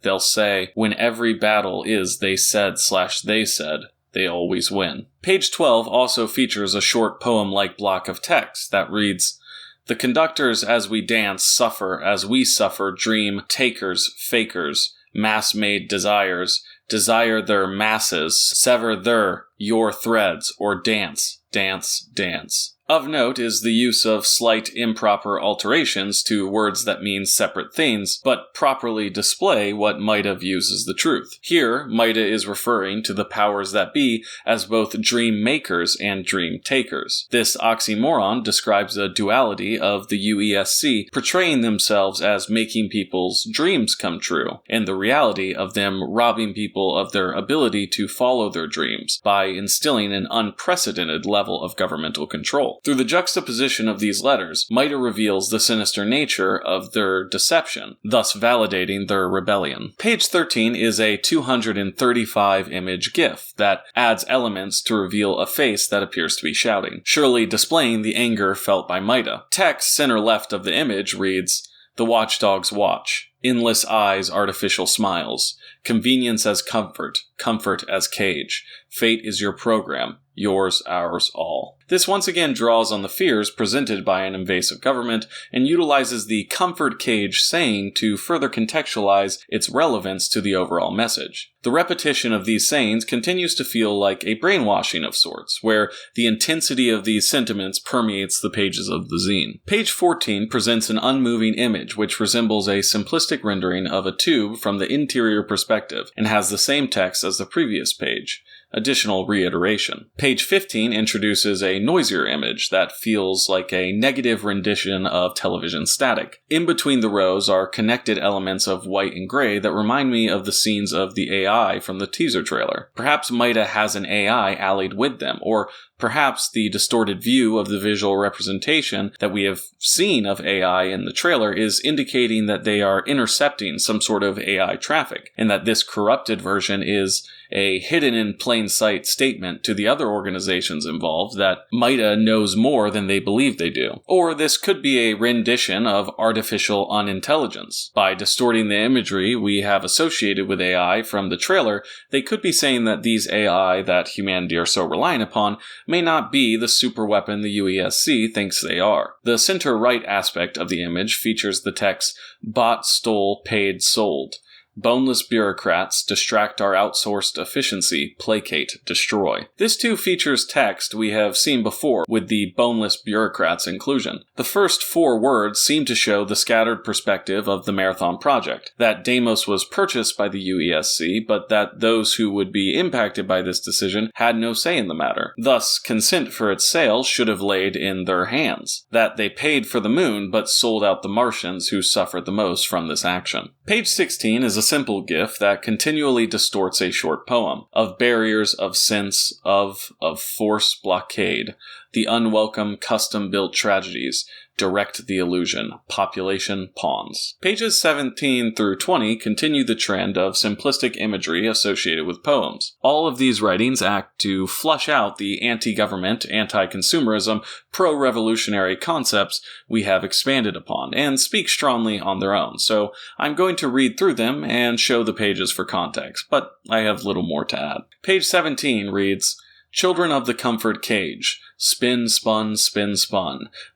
they'll say, when every battle is they said/they said, they always win." Page 12 also features a short poem-like block of text that reads, "The conductors as we dance suffer as we suffer, dream takers, fakers, mass-made desires, desire their masses, sever your threads, or dance, dance, dance." Of note is the use of slight improper alterations to words that mean separate things, but properly display what MIDA views as the truth. Here, MIDA is referring to the powers that be as both dream makers and dream takers. This oxymoron describes a duality of the UESC portraying themselves as making people's dreams come true, and the reality of them robbing people of their ability to follow their dreams by instilling an unprecedented level of governmental control. Through the juxtaposition of these letters, MIDA reveals the sinister nature of their deception, thus validating their rebellion. Page 13 is a 235-image GIF that adds elements to reveal a face that appears to be shouting, surely displaying the anger felt by MIDA. Text center left of the image reads, "The watchdogs watch. Endless eyes, artificial smiles. Convenience as comfort, comfort as cage. Fate is your program, yours, ours, all." This once again draws on the fears presented by an invasive government and utilizes the comfort cage saying to further contextualize its relevance to the overall message. The repetition of these sayings continues to feel like a brainwashing of sorts, where the intensity of these sentiments permeates the pages of the zine. Page 14 presents an unmoving image which resembles a simplistic rendering of a tube from the interior perspective and has the same text as the previous page. Additional reiteration. Page 15 introduces a noisier image that feels like a negative rendition of television static. In between the rows are connected elements of white and gray that remind me of the scenes of the AI from the teaser trailer. Perhaps MIDA has an AI allied with them, or perhaps the distorted view of the visual representation that we have seen of AI in the trailer is indicating that they are intercepting some sort of AI traffic, and that this corrupted version is a hidden in plain sight statement to the other organizations involved that MIDA knows more than they believe they do. Or this could be a rendition of artificial unintelligence. By distorting the imagery we have associated with AI from the trailer, they could be saying that these AI that humanity are so reliant upon may not be the superweapon the UESC thinks they are. The center-right aspect of the image features the text, "Bought, stole, paid, sold. Boneless bureaucrats distract our outsourced efficiency, placate, destroy." This too features text we have seen before with the boneless bureaucrats inclusion. The first 4 words seem to show the scattered perspective of the Marathon project, that Deimos was purchased by the UESC, but that those who would be impacted by this decision had no say in the matter. Thus, consent for its sale should have laid in their hands. That they paid for the moon, but sold out the Martians who suffered the most from this action. Page 16 is a simple GIF that continually distorts a short poem of barriers, of sense, of force blockade, the unwelcome custom-built tragedies, direct the illusion, population pawns. Pages 17 through 20 continue the trend of simplistic imagery associated with poems. All of these writings act to flush out the anti-government, anti-consumerism, pro-revolutionary concepts we have expanded upon, and speak strongly on their own, so I'm going to read through them and show the pages for context, but I have little more to add. Page 17 reads, "Children of the comfort cage, spin, spun,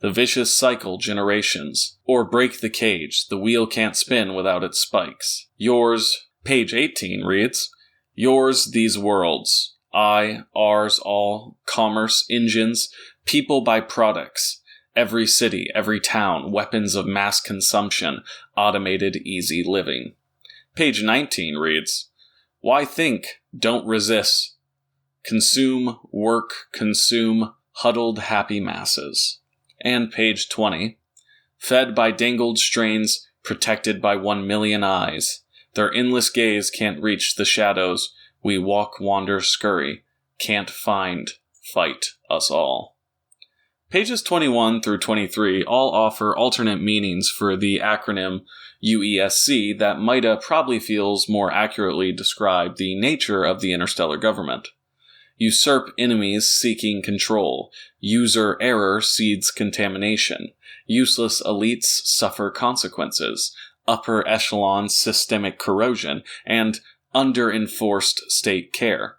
the vicious cycle generations. Or break the cage, the wheel can't spin without its spikes. Yours," page 18 reads, "Yours these worlds, I, ours all, commerce, engines, people by products, every city, every town, weapons of mass consumption, automated easy living." Page 19 reads, "Why think, don't resist. Consume, work, consume, huddled happy masses." And page 20, "Fed by dangled strains, protected by 1 million eyes. Their endless gaze can't reach the shadows. We walk, wander, scurry. Can't find, fight us all." Pages 21 through 23 all offer alternate meanings for the acronym UESC that MIDA probably feels more accurately describe the nature of the interstellar government. Usurp enemies seeking control. User error seeds contamination. Useless elites suffer consequences. Upper echelon systemic corrosion. And under-enforced state care.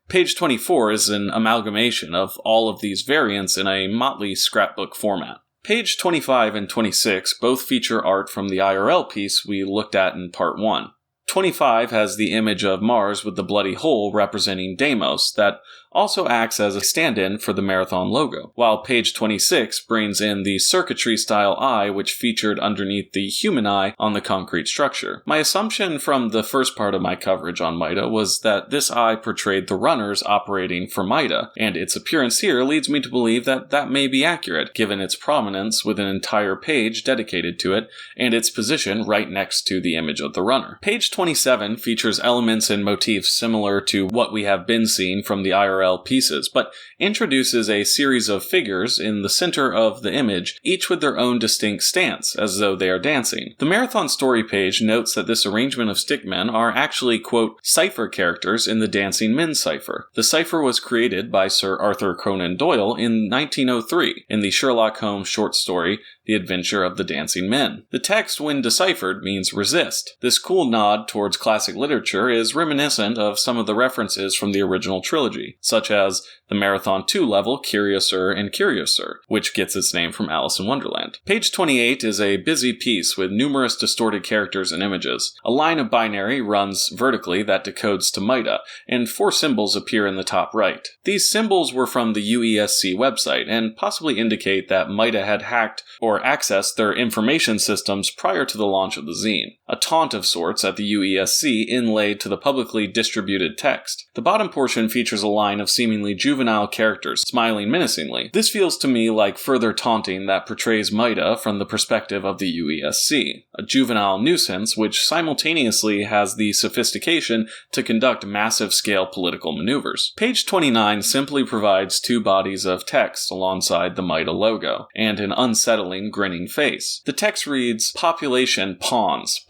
Page 24 is an amalgamation of all of these variants in a motley scrapbook format. Page 25 and 26 both feature art from the IRL piece we looked at in Part 1. 25 has the image of Mars with the bloody hole representing Deimos that also acts as a stand-in for the Marathon logo, while page 26 brings in the circuitry-style eye which featured underneath the human eye on the concrete structure. My assumption from the first part of my coverage on MIDA was that this eye portrayed the runners operating for MIDA, and its appearance here leads me to believe that that may be accurate, given its prominence with an entire page dedicated to it, and its position right next to the image of the runner. Page 27 features elements and motifs similar to what we have been seeing from the IRL pieces, but introduces a series of figures in the center of the image, each with their own distinct stance, as though they are dancing. The Marathon story page notes that this arrangement of stickmen are actually, quote, cipher characters in the Dancing Men cipher. The cipher was created by Sir Arthur Conan Doyle in 1903 in the Sherlock Holmes short story The Adventure of the Dancing Men. The text, when deciphered, means resist. This cool nod towards classic literature is reminiscent of some of the references from the original trilogy, such as the Marathon 2 level Curiouser and Curiouser, which gets its name from Alice in Wonderland. Page 28 is a busy piece with numerous distorted characters and images. A line of binary runs vertically that decodes to MIDA, and 4 symbols appear in the top right. These symbols were from the UESC website, and possibly indicate that MIDA had hacked or accessed their information systems prior to the launch of the zine. A taunt of sorts at the UESC inlaid to the publicly distributed text. The bottom portion features a line of seemingly juvenile characters smiling menacingly. This feels to me like further taunting that portrays MIDA from the perspective of the UESC, a juvenile nuisance which simultaneously has the sophistication to conduct massive-scale political maneuvers. Page 29 simply provides 2 bodies of text alongside the MIDA logo, and an unsettling, grinning face. The text reads, Population pawns,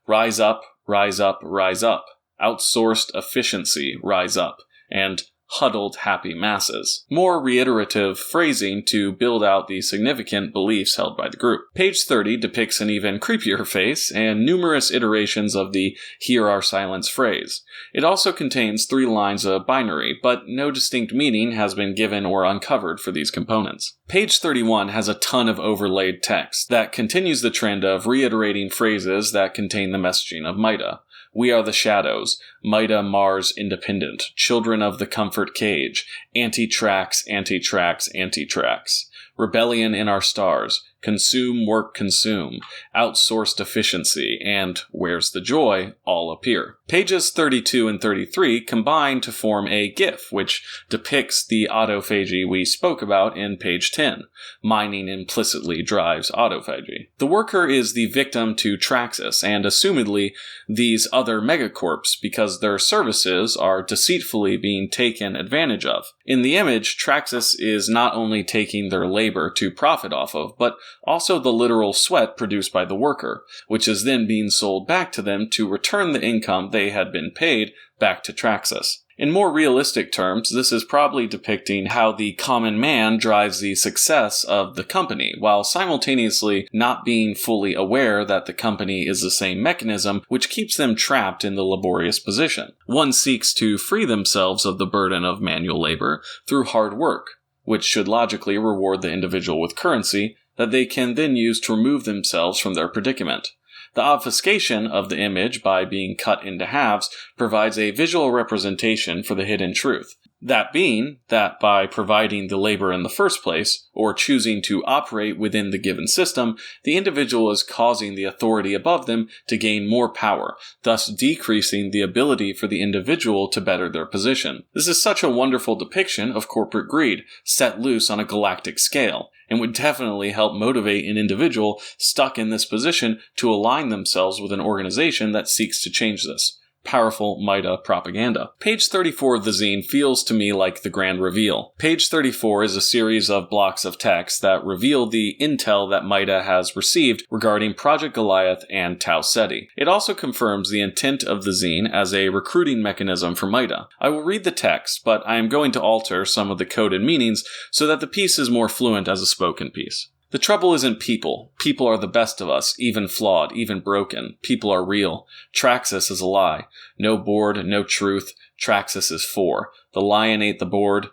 rise up, rise up, rise up, outsourced efficiency, rise up, and huddled happy masses. More reiterative phrasing to build out the significant beliefs held by the group. Page 30 depicts an even creepier face and numerous iterations of the hear our silence phrase. It also contains 3 lines of binary, but no distinct meaning has been given or uncovered for these components. Page 31 has a ton of overlaid text that continues the trend of reiterating phrases that contain the messaging of MIDA. We are the shadows, MIDA Mars independent, children of the comfort cage, anti-Trax, anti-Trax, anti-Trax, rebellion in our stars, consume, work, consume, outsourced efficiency, and where's the joy all appear. Pages 32 and 33 combine to form a GIF, which depicts the autophagy we spoke about in page 10. Mining implicitly drives autophagy. The worker is the victim to Traxus, and assumedly these other megacorps, because their services are deceitfully being taken advantage of. In the image, Traxus is not only taking their labor to profit off of, but also the literal sweat produced by the worker, which is then being sold back to them to return the income they had been paid back to Traxus. In more realistic terms, this is probably depicting how the common man drives the success of the company, while simultaneously not being fully aware that the company is the same mechanism which keeps them trapped in the laborious position. One seeks to free themselves of the burden of manual labor through hard work, which should logically reward the individual with currency that they can then use to remove themselves from their predicament. The obfuscation of the image by being cut into halves provides a visual representation for the hidden truth. That being, that by providing the labor in the first place, or choosing to operate within the given system, the individual is causing the authority above them to gain more power, thus decreasing the ability for the individual to better their position. This is such a wonderful depiction of corporate greed, set loose on a galactic scale, and would definitely help motivate an individual stuck in this position to align themselves with an organization that seeks to change this. Powerful MIDA propaganda. Page 34 of the zine feels to me like the grand reveal. Page 34 is a series of blocks of text that reveal the intel that MIDA has received regarding Project Goliath and Tau Ceti. It also confirms the intent of the zine as a recruiting mechanism for MIDA. I will read the text, but I am going to alter some of the coded meanings so that the piece is more fluent as a spoken piece. The trouble isn't people. People are the best of us, even flawed, even broken. People are real. Traxus is a lie. No board, no truth. Traxus is 4. The lion ate the board.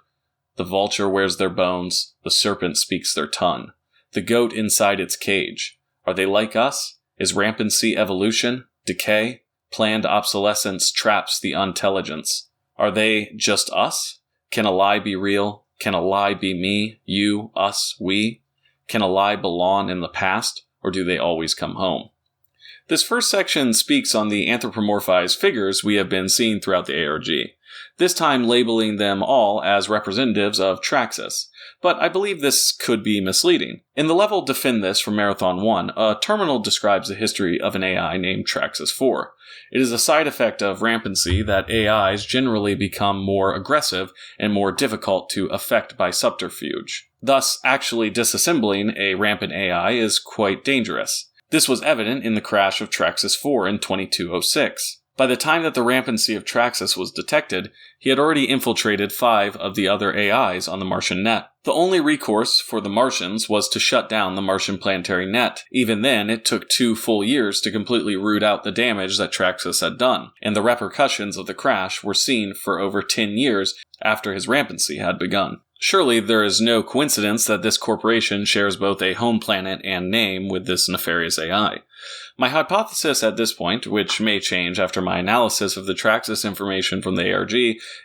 The vulture wears their bones. The serpent speaks their tongue. The goat inside its cage. Are they like us? Is rampancy evolution? Decay? Planned obsolescence traps the intelligence. Are they just us? Can a lie be real? Can a lie be me, you, us, we? Can a lie belong in the past, or do they always come home? This first section speaks on the anthropomorphized figures we have been seeing throughout the ARG, this time labeling them all as representatives of Traxus, but I believe this could be misleading. In the level Defend This from Marathon 1, a terminal describes the history of an AI named Traxus 4. It is a side effect of rampancy that AIs generally become more aggressive and more difficult to affect by subterfuge. Thus, actually disassembling a rampant AI is quite dangerous. This was evident in the crash of Traxus 4 in 2206. By the time that the rampancy of Traxus was detected, he had already infiltrated 5 of the other AIs on the Martian net. The only recourse for the Martians was to shut down the Martian planetary net. Even then, it took 2 full years to completely root out the damage that Traxus had done, and the repercussions of the crash were seen for over 10 years after his rampancy had begun. Surely there is no coincidence that this corporation shares both a home planet and name with this nefarious AI. My hypothesis at this point, which may change after my analysis of the Traxus information from the ARG,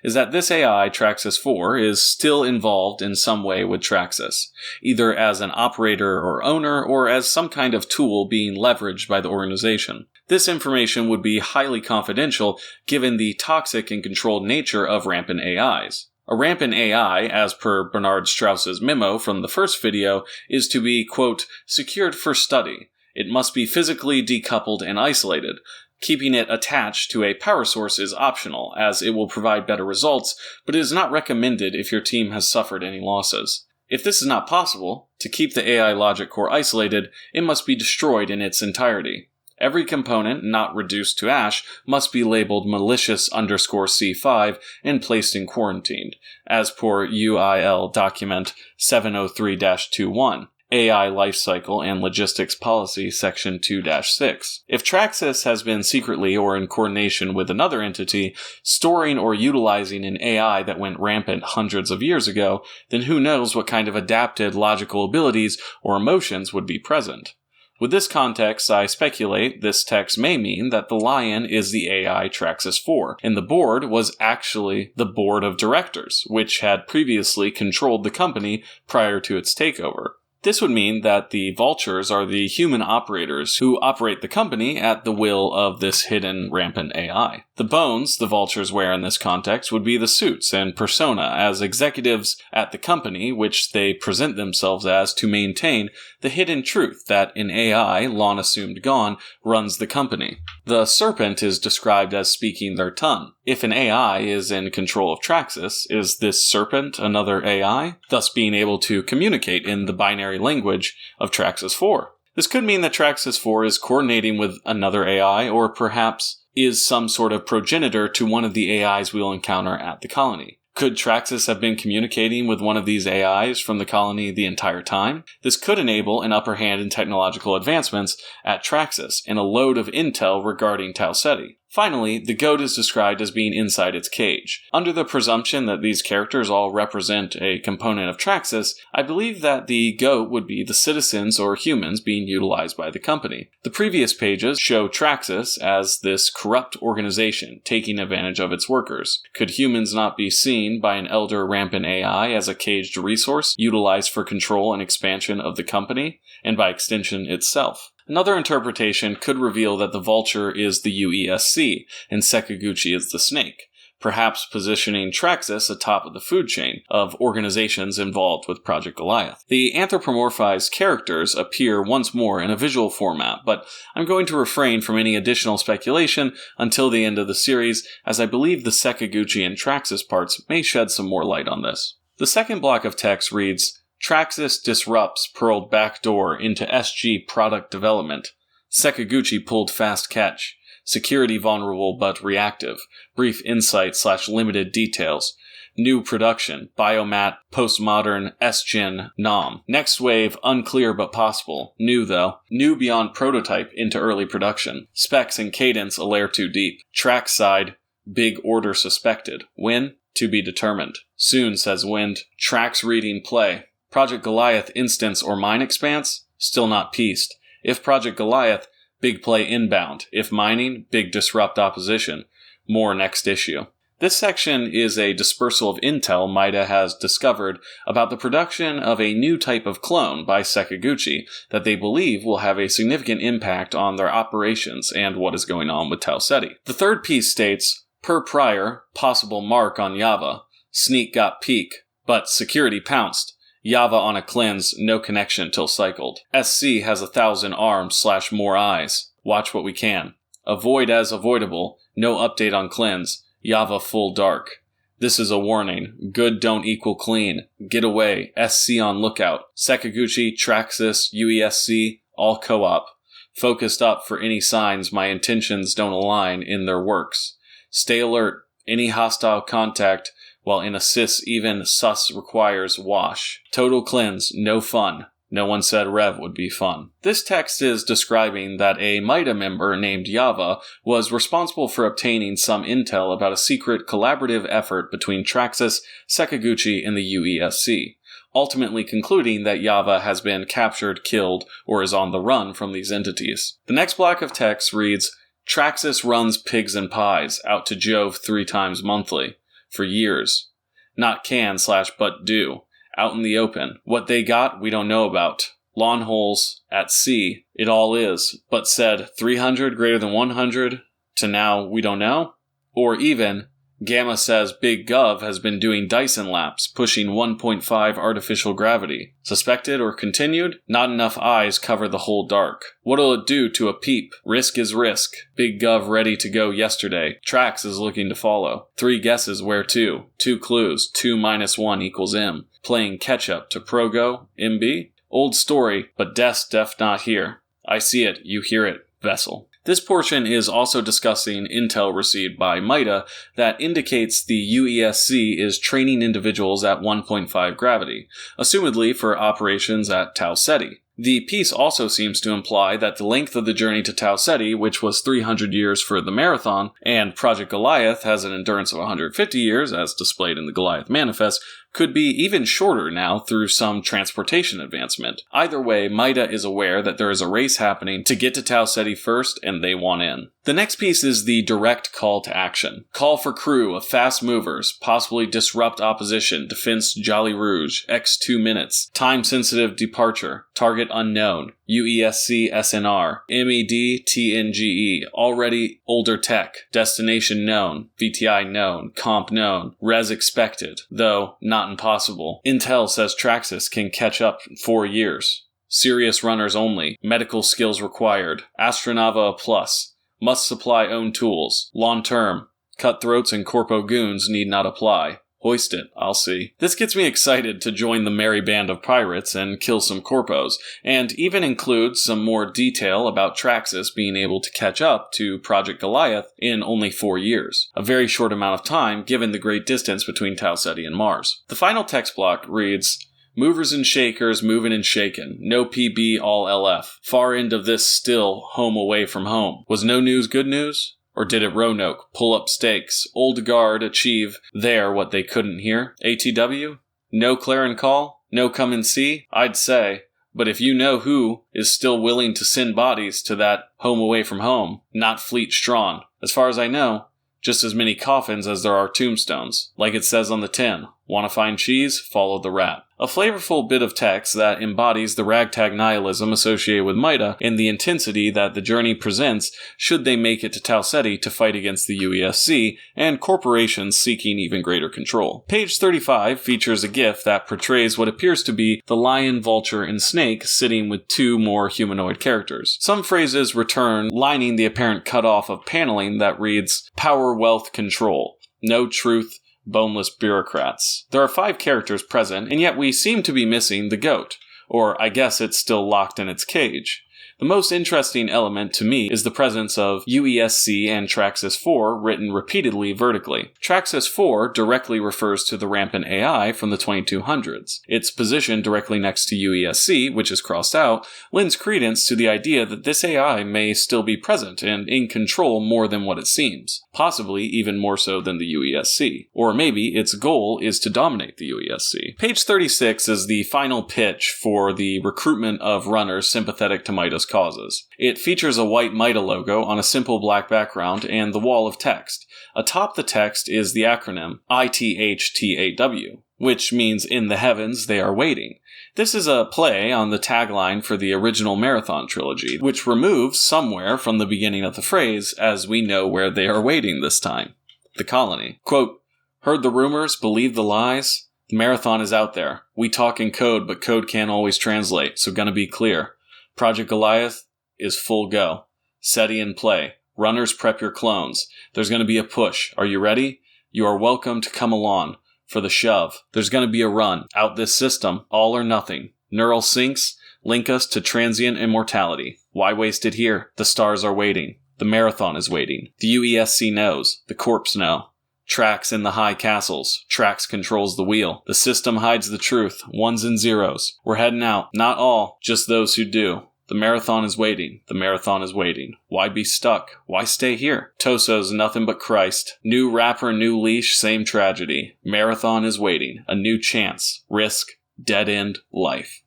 is that this AI, Traxus 4, is still involved in some way with Traxus, either as an operator or owner, or as some kind of tool being leveraged by the organization. This information would be highly confidential given the toxic and controlled nature of rampant AIs. A rampant AI, as per Bernard Strauss's memo from the first video, is to be, quote, secured for study. It must be physically decoupled and isolated. Keeping it attached to a power source is optional, as it will provide better results, but it is not recommended if your team has suffered any losses. If this is not possible, to keep the AI logic core isolated, it must be destroyed in its entirety. Every component not reduced to ash must be labeled malicious_C5 and placed in quarantined, as per UIL document 703-21, AI Lifecycle and Logistics Policy Section 2-6. If Traxus has been secretly or in coordination with another entity storing or utilizing an AI that went rampant hundreds of years ago, then who knows what kind of adapted logical abilities or emotions would be present. With this context, I speculate this text may mean that the lion is the AI Traxus 4, and the board was actually the board of directors, which had previously controlled the company prior to its takeover. This would mean that the vultures are the human operators who operate the company at the will of this hidden rampant AI. The bones the vultures wear in this context would be the suits and persona as executives at the company, which they present themselves as to maintain the hidden truth that an AI, long assumed gone, runs the company. The serpent is described as speaking their tongue. If an AI is in control of Traxus, is this serpent another AI, thus being able to communicate in the binary language of Traxus 4? This could mean that Traxus 4 is coordinating with another AI, or perhaps is some sort of progenitor to one of the AIs we'll encounter at the colony. Could Traxus have been communicating with one of these AIs from the colony the entire time? This could enable an upper hand in technological advancements at Traxus and a load of intel regarding Tau Ceti. Finally, the goat is described as being inside its cage. Under the presumption that these characters all represent a component of Traxus, I believe that the goat would be the citizens or humans being utilized by the company. The previous pages show Traxus as this corrupt organization taking advantage of its workers. Could humans not be seen by an elder rampant AI as a caged resource utilized for control and expansion of the company, and by extension itself? Another interpretation could reveal that the vulture is the UESC and Sekiguchi is the snake, perhaps positioning Traxus atop of the food chain of organizations involved with Project Goliath. The anthropomorphized characters appear once more in a visual format, but I'm going to refrain from any additional speculation until the end of the series, as I believe the Sekiguchi and Traxus parts may shed some more light on this. The second block of text reads, Traxus disrupts Pearl backdoor into SG product development. Sekiguchi pulled fast catch. Security vulnerable but reactive. Brief insight/limited details. New production. Biomat, postmodern, S-Gen, NOM. Next wave, unclear but possible. New though. New beyond prototype into early production. Specs and cadence a layer too deep. Track side, big order suspected. When? To be determined. Soon, says Wind. Tracks reading play. Project Goliath instance or mine expanse? Still not pieced. If Project Goliath, big play inbound. If mining, big disrupt opposition. More next issue. This section is a dispersal of intel MIDA has discovered about the production of a new type of clone by Sekiguchi that they believe will have a significant impact on their operations and what is going on with Tau Ceti. The third piece states, per prior, possible mark on Java. Sneak got peak, but security pounced. Java on a cleanse, no connection till cycled. SC has 1,000 arms/more eyes. Watch what we can. Avoid as avoidable, no update on cleanse. Java full dark. This is a warning. Good don't equal clean. Get away. SC on lookout. Sekiguchi, Traxus, UESC, all co-op. Focused up for any signs my intentions don't align in their works. Stay alert. Any hostile contact while in a cis even sus requires wash. Total cleanse, no fun. No one said Rev would be fun. This text is describing that a MIDA member named Yava was responsible for obtaining some intel about a secret collaborative effort between Traxus, Sekiguchi, and the UESC, ultimately concluding that Yava has been captured, killed, or is on the run from these entities. The next block of text reads, Traxus runs pigs and pies out to Jove 3 times monthly. For years. Not can/but do. Out in the open. What they got, we don't know about. Lawn holes, at sea, it all is. But said 300 greater than 100, to now we don't know? Or even, Gamma says Big Gov has been doing Dyson laps, pushing 1.5 artificial gravity. Suspected or continued? Not enough eyes cover the whole dark. What'll it do to a peep? Risk is risk. Big Gov ready to go yesterday. Trax is looking to follow. 3 guesses where to. 2 clues. 2 minus 1 equals M. Playing catch-up to Progo, MB? Old story, but def not here. I see it, you hear it, Vessel. This portion is also discussing intel received by MIDA that indicates the UESC is training individuals at 1.5 gravity, assumedly for operations at Tau Ceti. The piece also seems to imply that the length of the journey to Tau Ceti, which was 300 years for the Marathon, and Project Goliath has an endurance of 150 years, as displayed in the Goliath Manifest, could be even shorter now through some transportation advancement. Either way, MIDA is aware that there is a race happening to get to Tau Ceti first, and they want in. The next piece is the direct call to action. Call for crew of fast movers, possibly disrupt opposition, defense Jolly Rouge, X 2 minutes, time-sensitive departure, target unknown, UESC SNR, MED TNGE, already older tech, destination known, VTI known, comp known, res expected, though not impossible. Intel says Traxus can catch up in 4 years. Serious runners only, medical skills required, Astronava plus. Must supply own tools. Long term. Cutthroats and corpo goons need not apply. Hoist it, I'll see. This gets me excited to join the merry band of pirates and kill some corpos, and even includes some more detail about Traxus being able to catch up to Project Goliath in only 4 years. A very short amount of time given the great distance between Tau Ceti and Mars. The final text block reads, Movers and shakers, moving and shaking. No PB, all LF. Far end of this still, home away from home. Was no news good news? Or did it Roanoke, pull up stakes, old guard achieve there what they couldn't hear? ATW? No clarion call? No come and see? I'd say. But if you know who is still willing to send bodies to that home away from home, not Fleet Strawn. As far as I know, just as many coffins as there are tombstones. Like it says on the tin. Want to find cheese? Follow the rat. A flavorful bit of text that embodies the ragtag nihilism associated with MIDA and the intensity that the journey presents should they make it to Tau Ceti to fight against the UESC and corporations seeking even greater control. Page 35 features a GIF that portrays what appears to be the lion, vulture, and snake sitting with 2 more humanoid characters. Some phrases return, lining the apparent cutoff of paneling that reads, Power, Wealth, Control. No truth. Boneless bureaucrats. There are 5 characters present, and yet we seem to be missing the goat. Or I guess it's still locked in its cage. The most interesting element to me is the presence of UESC and Traxus 4 written repeatedly vertically. Traxus 4 directly refers to the rampant AI from the 2200s. Its position directly next to UESC, which is crossed out, lends credence to the idea that this AI may still be present and in control more than what it seems. Possibly even more so than the UESC. Or maybe its goal is to dominate the UESC. Page 36 is the final pitch for the recruitment of runners sympathetic to MIDA's causes. It features a white MIDA logo on a simple black background and the wall of text. Atop the text is the acronym ITHTAW, which means in the heavens they are waiting. This is a play on the tagline for the original Marathon trilogy, which removes somewhere from the beginning of the phrase, as we know where they are waiting this time. The colony. Quote, Heard the rumors, believed the lies? The Marathon is out there. We talk in code, but code can't always translate, so gonna be clear. Project Goliath is full go. SETI in play. Runners prep your clones. There's gonna be a push. Are you ready? You are welcome to come along. For the shove. There's gonna be a run. Out this system. All or nothing. Neural syncs. Link us to transient immortality. Why waste it here? The stars are waiting. The Marathon is waiting. The UESC knows. The corps know. Trax in the high castles. Trax controls the wheel. The system hides the truth. Ones and zeros. We're heading out. Not all, just those who do. The marathon is waiting. The marathon is waiting. Why be stuck? Why stay here? Toso's nothing but Christ. New rapper, new leash, same tragedy. Marathon is waiting. A new chance. Risk. Dead end. Life.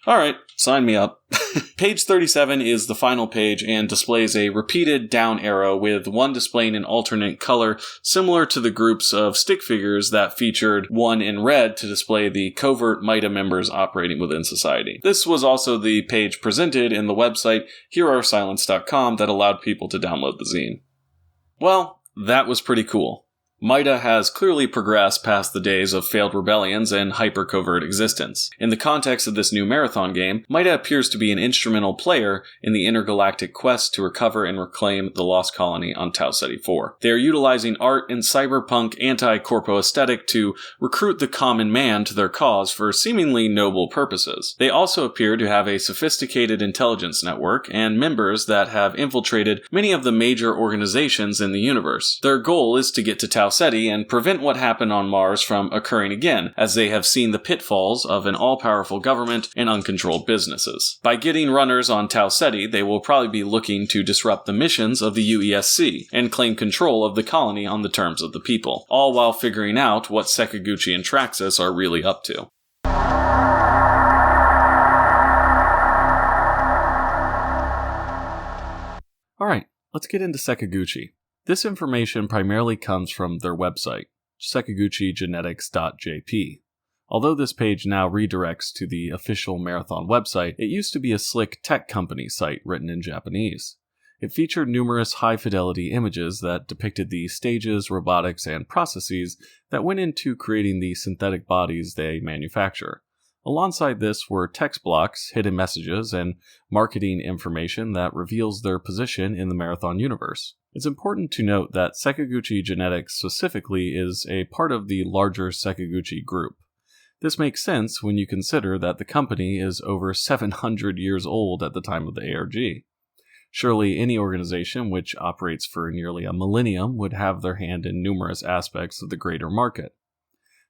Alright, sign me up. Page 37 is the final page and displays a repeated down arrow with one displaying an alternate color similar to the groups of stick figures that featured one in red to display the covert MIDA members operating within society. This was also the page presented in the website hereoursilence.com that allowed people to download the zine. Well, that was pretty cool. MIDA has clearly progressed past the days of failed rebellions and hyper-covert existence. In the context of this new marathon game, MIDA appears to be an instrumental player in the intergalactic quest to recover and reclaim the lost colony on Tau Ceti 4. They are utilizing art and cyberpunk anti-corpo aesthetic to recruit the common man to their cause for seemingly noble purposes. They also appear to have a sophisticated intelligence network and members that have infiltrated many of the major organizations in the universe. Their goal is to get to Tau Ceti and prevent what happened on Mars from occurring again, as they have seen the pitfalls of an all-powerful government and uncontrolled businesses. By getting runners on Tau Ceti, they will probably be looking to disrupt the missions of the UESC and claim control of the colony on the terms of the people, all while figuring out what Sekiguchi and Traxus are really up to. Alright, let's get into Sekiguchi. This information primarily comes from their website, sekiguchigenetics.jp. Although this page now redirects to the official Marathon website, it used to be a slick tech company site written in Japanese. It featured numerous high-fidelity images that depicted the stages, robotics, and processes that went into creating the synthetic bodies they manufacture. Alongside this were text blocks, hidden messages, and marketing information that reveals their position in the Marathon universe. It's important to note that Sekiguchi Genetics specifically is a part of the larger Sekiguchi group. This makes sense when you consider that the company is over 700 years old at the time of the ARG. Surely any organization which operates for nearly a millennium would have their hand in numerous aspects of the greater market.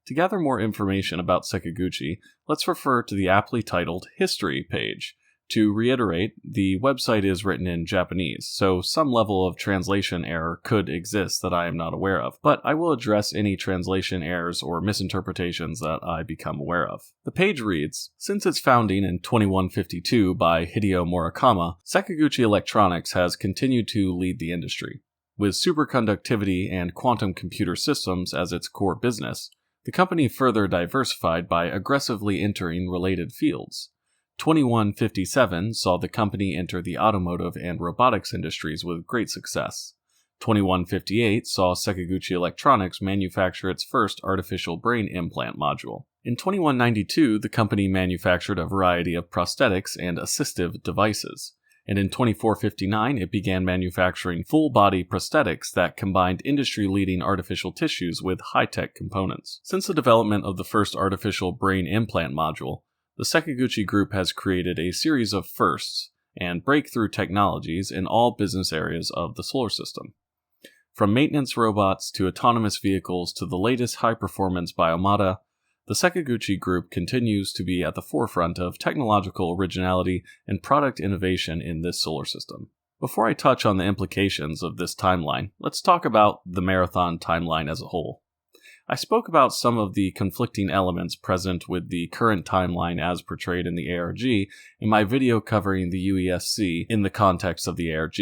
To gather more information about Sekiguchi, let's refer to the aptly titled History page. To reiterate, the website is written in Japanese, so some level of translation error could exist that I am not aware of, but I will address any translation errors or misinterpretations that I become aware of. The page reads, since its founding in 2152 by Hideo Murakami, Sekiguchi Electronics has continued to lead the industry. With superconductivity and quantum computer systems as its core business, the company further diversified by aggressively entering related fields. 2157 saw the company enter the automotive and robotics industries with great success. 2158 saw Sekiguchi Electronics manufacture its first artificial brain implant module. In 2192, the company manufactured a variety of prosthetics and assistive devices. And in 2459, it began manufacturing full-body prosthetics that combined industry-leading artificial tissues with high-tech components. Since the development of the first artificial brain implant module, the Sekiguchi Group has created a series of firsts and breakthrough technologies in all business areas of the solar system. From maintenance robots to autonomous vehicles to the latest high-performance biomata, the Sekiguchi Group continues to be at the forefront of technological originality and product innovation in this solar system. Before I touch on the implications of this timeline, let's talk about the Marathon timeline as a whole. I spoke about some of the conflicting elements present with the current timeline as portrayed in the ARG in my video covering the UESC in the context of the ARG.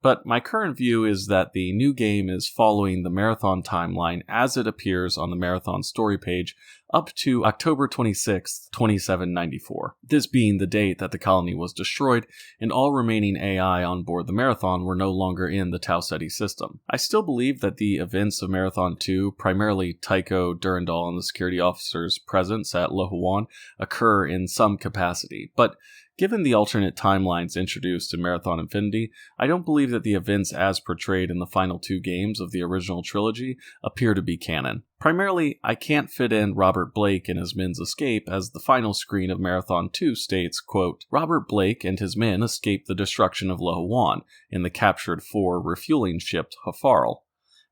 But my current view is that the new game is following the Marathon timeline as it appears on the Marathon story page up to October 26, 2794, this being the date that the colony was destroyed and all remaining AI on board the Marathon were no longer in the Tau Ceti system. I still believe that the events of Marathon 2, primarily Tycho, Durandal, and the security officer's presence at Lohuan, occur in some capacity, but given the alternate timelines introduced in Marathon Infinity, I don't believe that the events as portrayed in the final two games of the original trilogy appear to be canon. Primarily, I can't fit in Robert Blake and his men's escape as the final screen of Marathon 2 states, quote, Robert Blake and his men escaped the destruction of Lohuan in the captured 4 refueling ship Hafarl.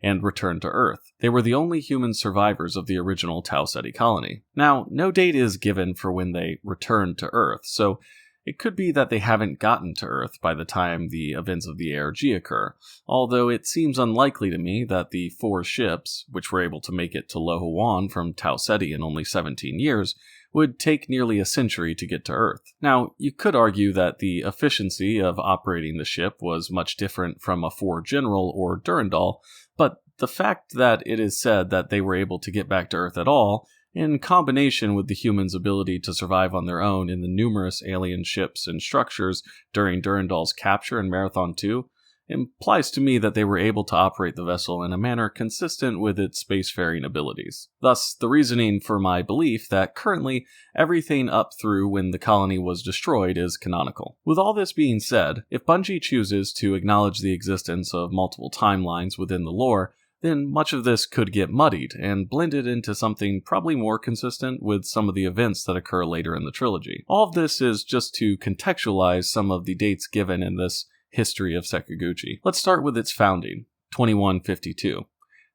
and returned to Earth. They were the only human survivors of the original Tau Ceti colony. Now, no date is given for when they returned to Earth, so it could be that they haven't gotten to Earth by the time the events of the ARG occur, although it seems unlikely to me that the 4 ships, which were able to make it to Lohuan from Tau Ceti in only 17 years, would take nearly a century to get to Earth. Now, you could argue that the efficiency of operating the ship was much different from a 4 General or Durandal, but the fact that it is said that they were able to get back to Earth at all, in combination with the humans' ability to survive on their own in the numerous alien ships and structures during Durandal's capture in Marathon 2, implies to me that they were able to operate the vessel in a manner consistent with its spacefaring abilities. Thus, the reasoning for my belief that currently everything up through when the colony was destroyed is canonical. With all this being said, if Bungie chooses to acknowledge the existence of multiple timelines within the lore, then much of this could get muddied and blended into something probably more consistent with some of the events that occur later in the trilogy. All of this is just to contextualize some of the dates given in this history of Sekiguchi. Let's start with its founding, 2152.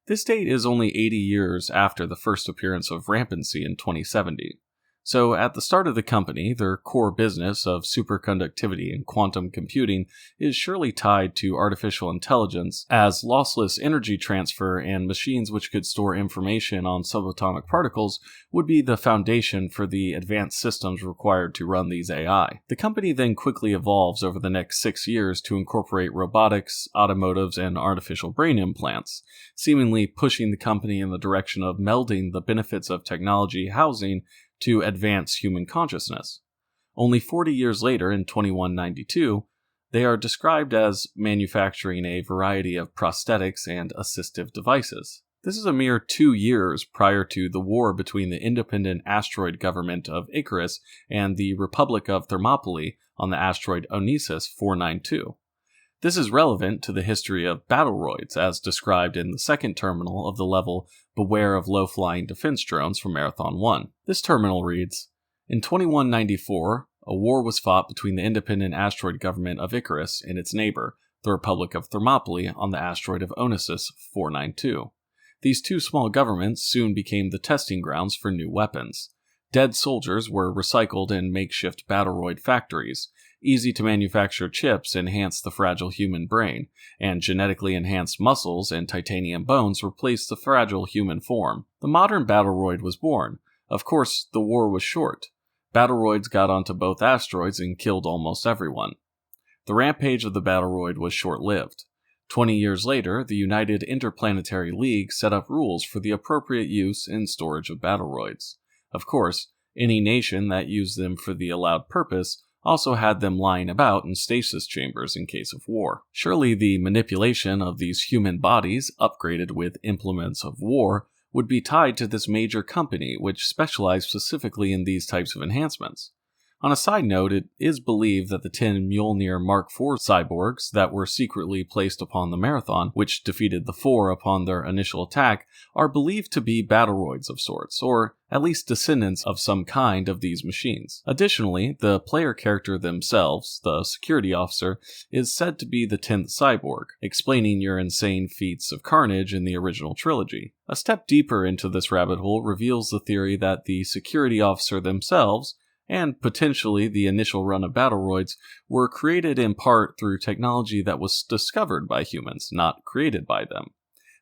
This date is only 80 years after the first appearance of rampancy in 2070. So at the start of the company, their core business of superconductivity and quantum computing is surely tied to artificial intelligence, as lossless energy transfer and machines which could store information on subatomic particles would be the foundation for the advanced systems required to run these AI. The company then quickly evolves over the next 6 years to incorporate robotics, automotives, and artificial brain implants, seemingly pushing the company in the direction of melding the benefits of technology housing to advance human consciousness. Only 40 years later, in 2192, they are described as manufacturing a variety of prosthetics and assistive devices. This is a mere 2 years prior to the war between the independent asteroid government of Icarus and the Republic of Thermopylae on the asteroid Onisis 492. This is relevant to the history of battleroids, as described in the second terminal of the level Beware of Low-Flying Defense Drones from Marathon 1. This terminal reads, in 2194, a war was fought between the independent asteroid government of Icarus and its neighbor, the Republic of Thermopylae, on the asteroid of Onisis 492. These two small governments soon became the testing grounds for new weapons. Dead soldiers were recycled in makeshift battleroid factories. Easy-to-manufacture chips enhanced the fragile human brain, and genetically enhanced muscles and titanium bones replaced the fragile human form. The modern battleroid was born. Of course, the war was short. Battleroids got onto both asteroids and killed almost everyone. The rampage of the battleroid was short-lived. 20 years later, the United Interplanetary League set up rules for the appropriate use and storage of battleroids. Of course, any nation that used them for the allowed purpose also had them lying about in stasis chambers in case of war. Surely the manipulation of these human bodies, upgraded with implements of war, would be tied to this major company which specialized specifically in these types of enhancements. On a side note, it is believed that the 10 Mjolnir Mark IV cyborgs that were secretly placed upon the Marathon, which defeated the 4 upon their initial attack, are believed to be battleroids of sorts, or at least descendants of some kind of these machines. Additionally, the player character themselves, the security officer, is said to be the 10th cyborg, explaining your insane feats of carnage in the original trilogy. A step deeper into this rabbit hole reveals the theory that the security officer themselves, and potentially the initial run of battleroids, were created in part through technology that was discovered by humans, not created by them.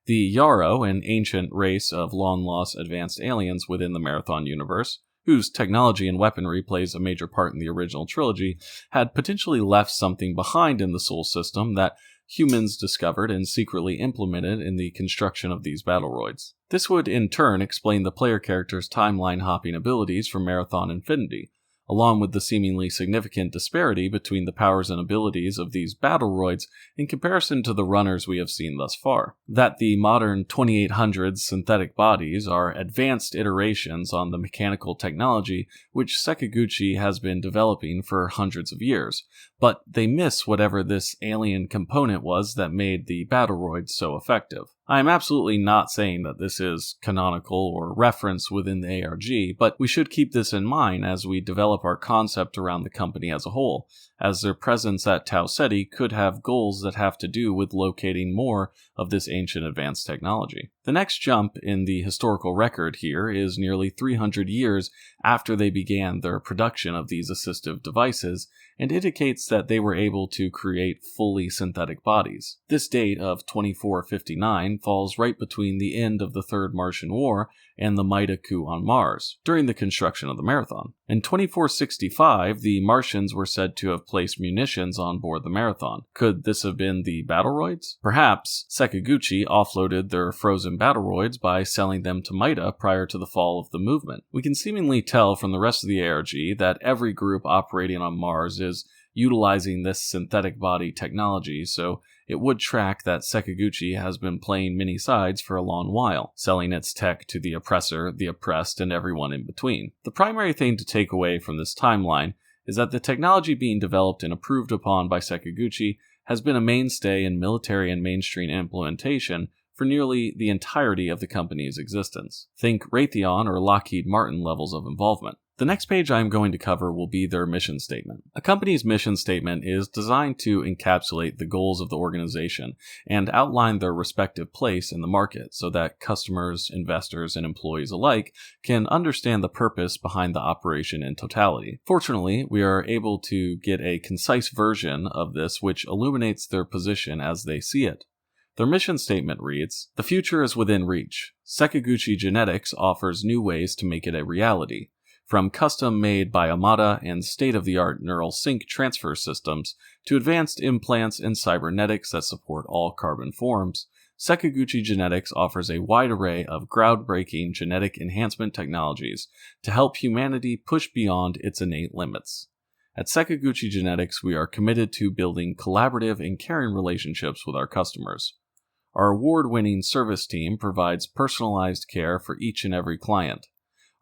The Yarrow, an ancient race of long-lost advanced aliens within the Marathon universe, whose technology and weaponry plays a major part in the original trilogy, had potentially left something behind in the Sol system that humans discovered and secretly implemented in the construction of these battleroids. This would in turn explain the player character's timeline hopping abilities from Marathon Infinity, along with the seemingly significant disparity between the powers and abilities of these battleroids in comparison to the runners we have seen thus far. That the modern 2800s synthetic bodies are advanced iterations on the mechanical technology which Sekiguchi has been developing for hundreds of years, but they miss whatever this alien component was that made the battleroids so effective. I am absolutely not saying that this is canonical or referenced within the ARG, but we should keep this in mind as we develop our concept around the company as a whole, as their presence at Tau Ceti could have goals that have to do with locating more of this ancient advanced technology. The next jump in the historical record here is nearly 300 years after they began their production of these assistive devices, and indicates that they were able to create fully synthetic bodies. This date of 2459 falls right between the end of the Third Martian War and the MIDA coup on Mars, during the construction of the Marathon. In 2465, the Martians were said to have placed munitions on board the Marathon. Could this have been the Battleroids? Perhaps Sekiguchi offloaded their frozen Battleroids by selling them to MIDA prior to the fall of the movement. We can seemingly tell from the rest of the ARG that every group operating on Mars is utilizing this synthetic body technology, so it would track that Sekiguchi has been playing many sides for a long while, selling its tech to the oppressor, the oppressed, and everyone in between. The primary thing to take away from this timeline is that the technology being developed and approved upon by Sekiguchi has been a mainstay in military and mainstream implementation for nearly the entirety of the company's existence. Think Raytheon or Lockheed Martin levels of involvement. The next page I am going to cover will be their mission statement. A company's mission statement is designed to encapsulate the goals of the organization and outline their respective place in the market so that customers, investors, and employees alike can understand the purpose behind the operation in totality. Fortunately, we are able to get a concise version of this which illuminates their position as they see it. Their mission statement reads, "The future is within reach. Sekiguchi Genetics offers new ways to make it a reality. From custom-made biomata and state-of-the-art neural sync transfer systems to advanced implants and cybernetics that support all carbon forms, Sekiguchi Genetics offers a wide array of groundbreaking genetic enhancement technologies to help humanity push beyond its innate limits. At Sekiguchi Genetics, we are committed to building collaborative and caring relationships with our customers. Our award-winning service team provides personalized care for each and every client.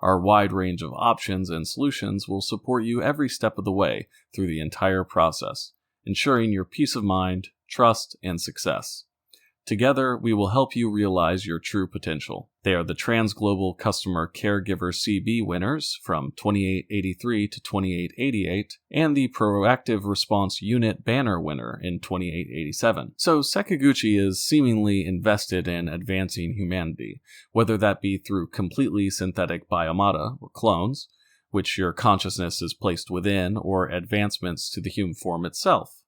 Our wide range of options and solutions will support you every step of the way through the entire process, ensuring your peace of mind, trust, and success. Together, we will help you realize your true potential." They are the Transglobal Customer Caregiver CB winners from 2883 to 2888, and the Proactive Response Unit banner winner in 2887. So Sekiguchi is seemingly invested in advancing humanity, whether that be through completely synthetic biomata, or clones, which your consciousness is placed within, or advancements to the human form itself.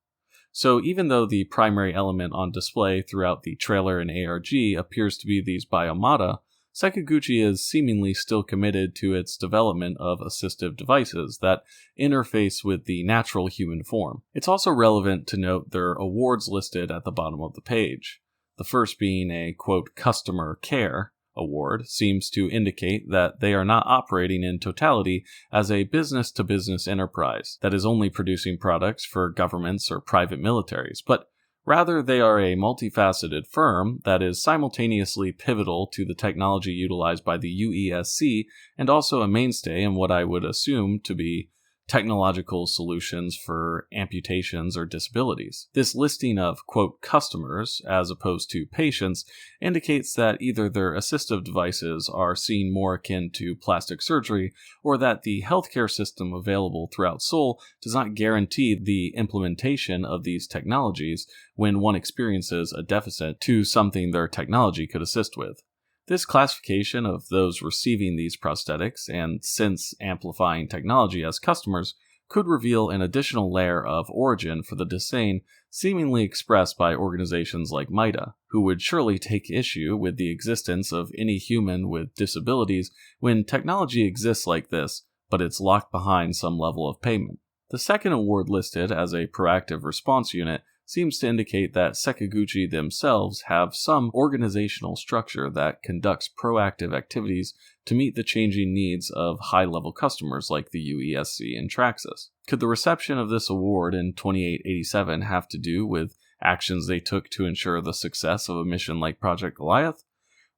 So even though the primary element on display throughout the trailer and ARG appears to be these biomata, Sekiguchi is seemingly still committed to its development of assistive devices that interface with the natural human form. It's also relevant to note their awards listed at the bottom of the page. The first being a, quote, customer care award seems to indicate that they are not operating in totality as a business-to-business enterprise that is only producing products for governments or private militaries, but rather they are a multifaceted firm that is simultaneously pivotal to the technology utilized by the UESC and also a mainstay in what I would assume to be technological solutions for amputations or disabilities. This listing of, quote, customers as opposed to patients indicates that either their assistive devices are seen more akin to plastic surgery or that the healthcare system available throughout Seoul does not guarantee the implementation of these technologies when one experiences a deficit to something their technology could assist with. This classification of those receiving these prosthetics and sense amplifying technology as customers could reveal an additional layer of origin for the disdain seemingly expressed by organizations like MIDA, who would surely take issue with the existence of any human with disabilities when technology exists like this, but it's locked behind some level of payment. The second award listed as a proactive response unit seems to indicate that Sekiguchi themselves have some organizational structure that conducts proactive activities to meet the changing needs of high-level customers like the UESC and Traxus. Could the reception of this award in 2887 have to do with actions they took to ensure the success of a mission like Project Goliath?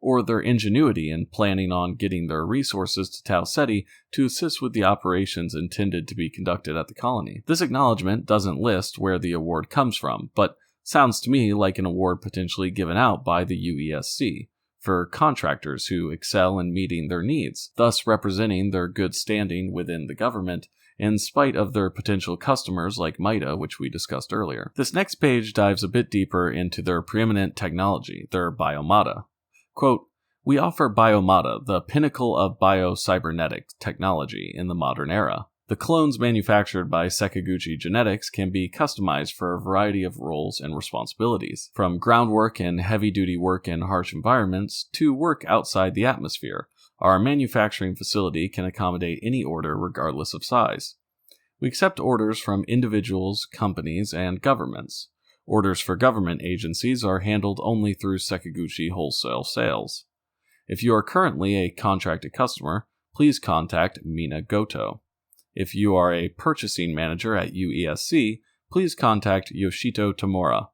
Or their ingenuity in planning on getting their resources to Tau Ceti to assist with the operations intended to be conducted at the colony? This acknowledgement doesn't list where the award comes from, but Sounds to me like an award potentially given out by the UESC for contractors who excel in meeting their needs, thus representing their good standing within the government in spite of their potential customers like MIDA, which we discussed earlier. This next page dives a bit deeper into their preeminent technology, their biomata. Quote, "We offer biomata, the pinnacle of bio-cybernetic technology in the modern era. The clones manufactured by Sekiguchi Genetics can be customized for a variety of roles and responsibilities, from groundwork and heavy-duty work in harsh environments to work outside the atmosphere. Our manufacturing facility can accommodate any order regardless of size. We accept orders from individuals, companies, and governments. Orders for government agencies are handled only through Sekiguchi wholesale sales. If you are currently a contracted customer, please contact Mina Goto. If you are a purchasing manager at UESC, please contact Yoshito Tamura.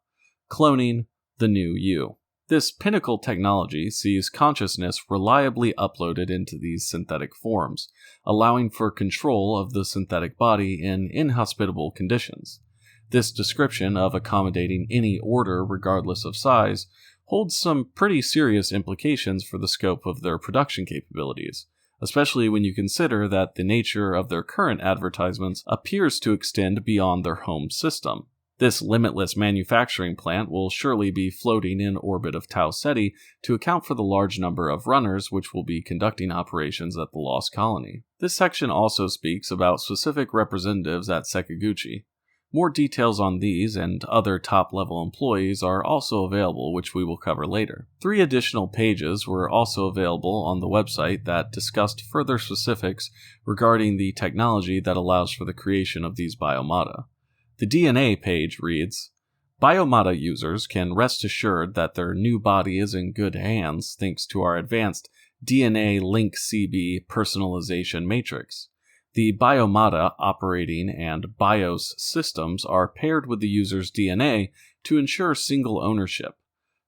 Cloning the new you." This pinnacle technology sees consciousness reliably uploaded into these synthetic forms, allowing for control of the synthetic body in inhospitable conditions. This description of accommodating any order regardless of size holds some pretty serious implications for the scope of their production capabilities, especially when you consider that the nature of their current advertisements appears to extend beyond their home system. This limitless manufacturing plant will surely be floating in orbit of Tau Ceti to account for the large number of runners which will be conducting operations at the Lost Colony. This section also speaks about specific representatives at Sekiguchi. More details on these and other top-level employees are also available, which we will cover later. 3 additional pages were also available on the website that discussed further specifics regarding the technology that allows for the creation of these biomata. The DNA page reads, "Biomata users can rest assured that their new body is in good hands thanks to our advanced DNA Link CB personalization matrix. The biomata operating and BIOS systems are paired with the user's DNA to ensure single ownership.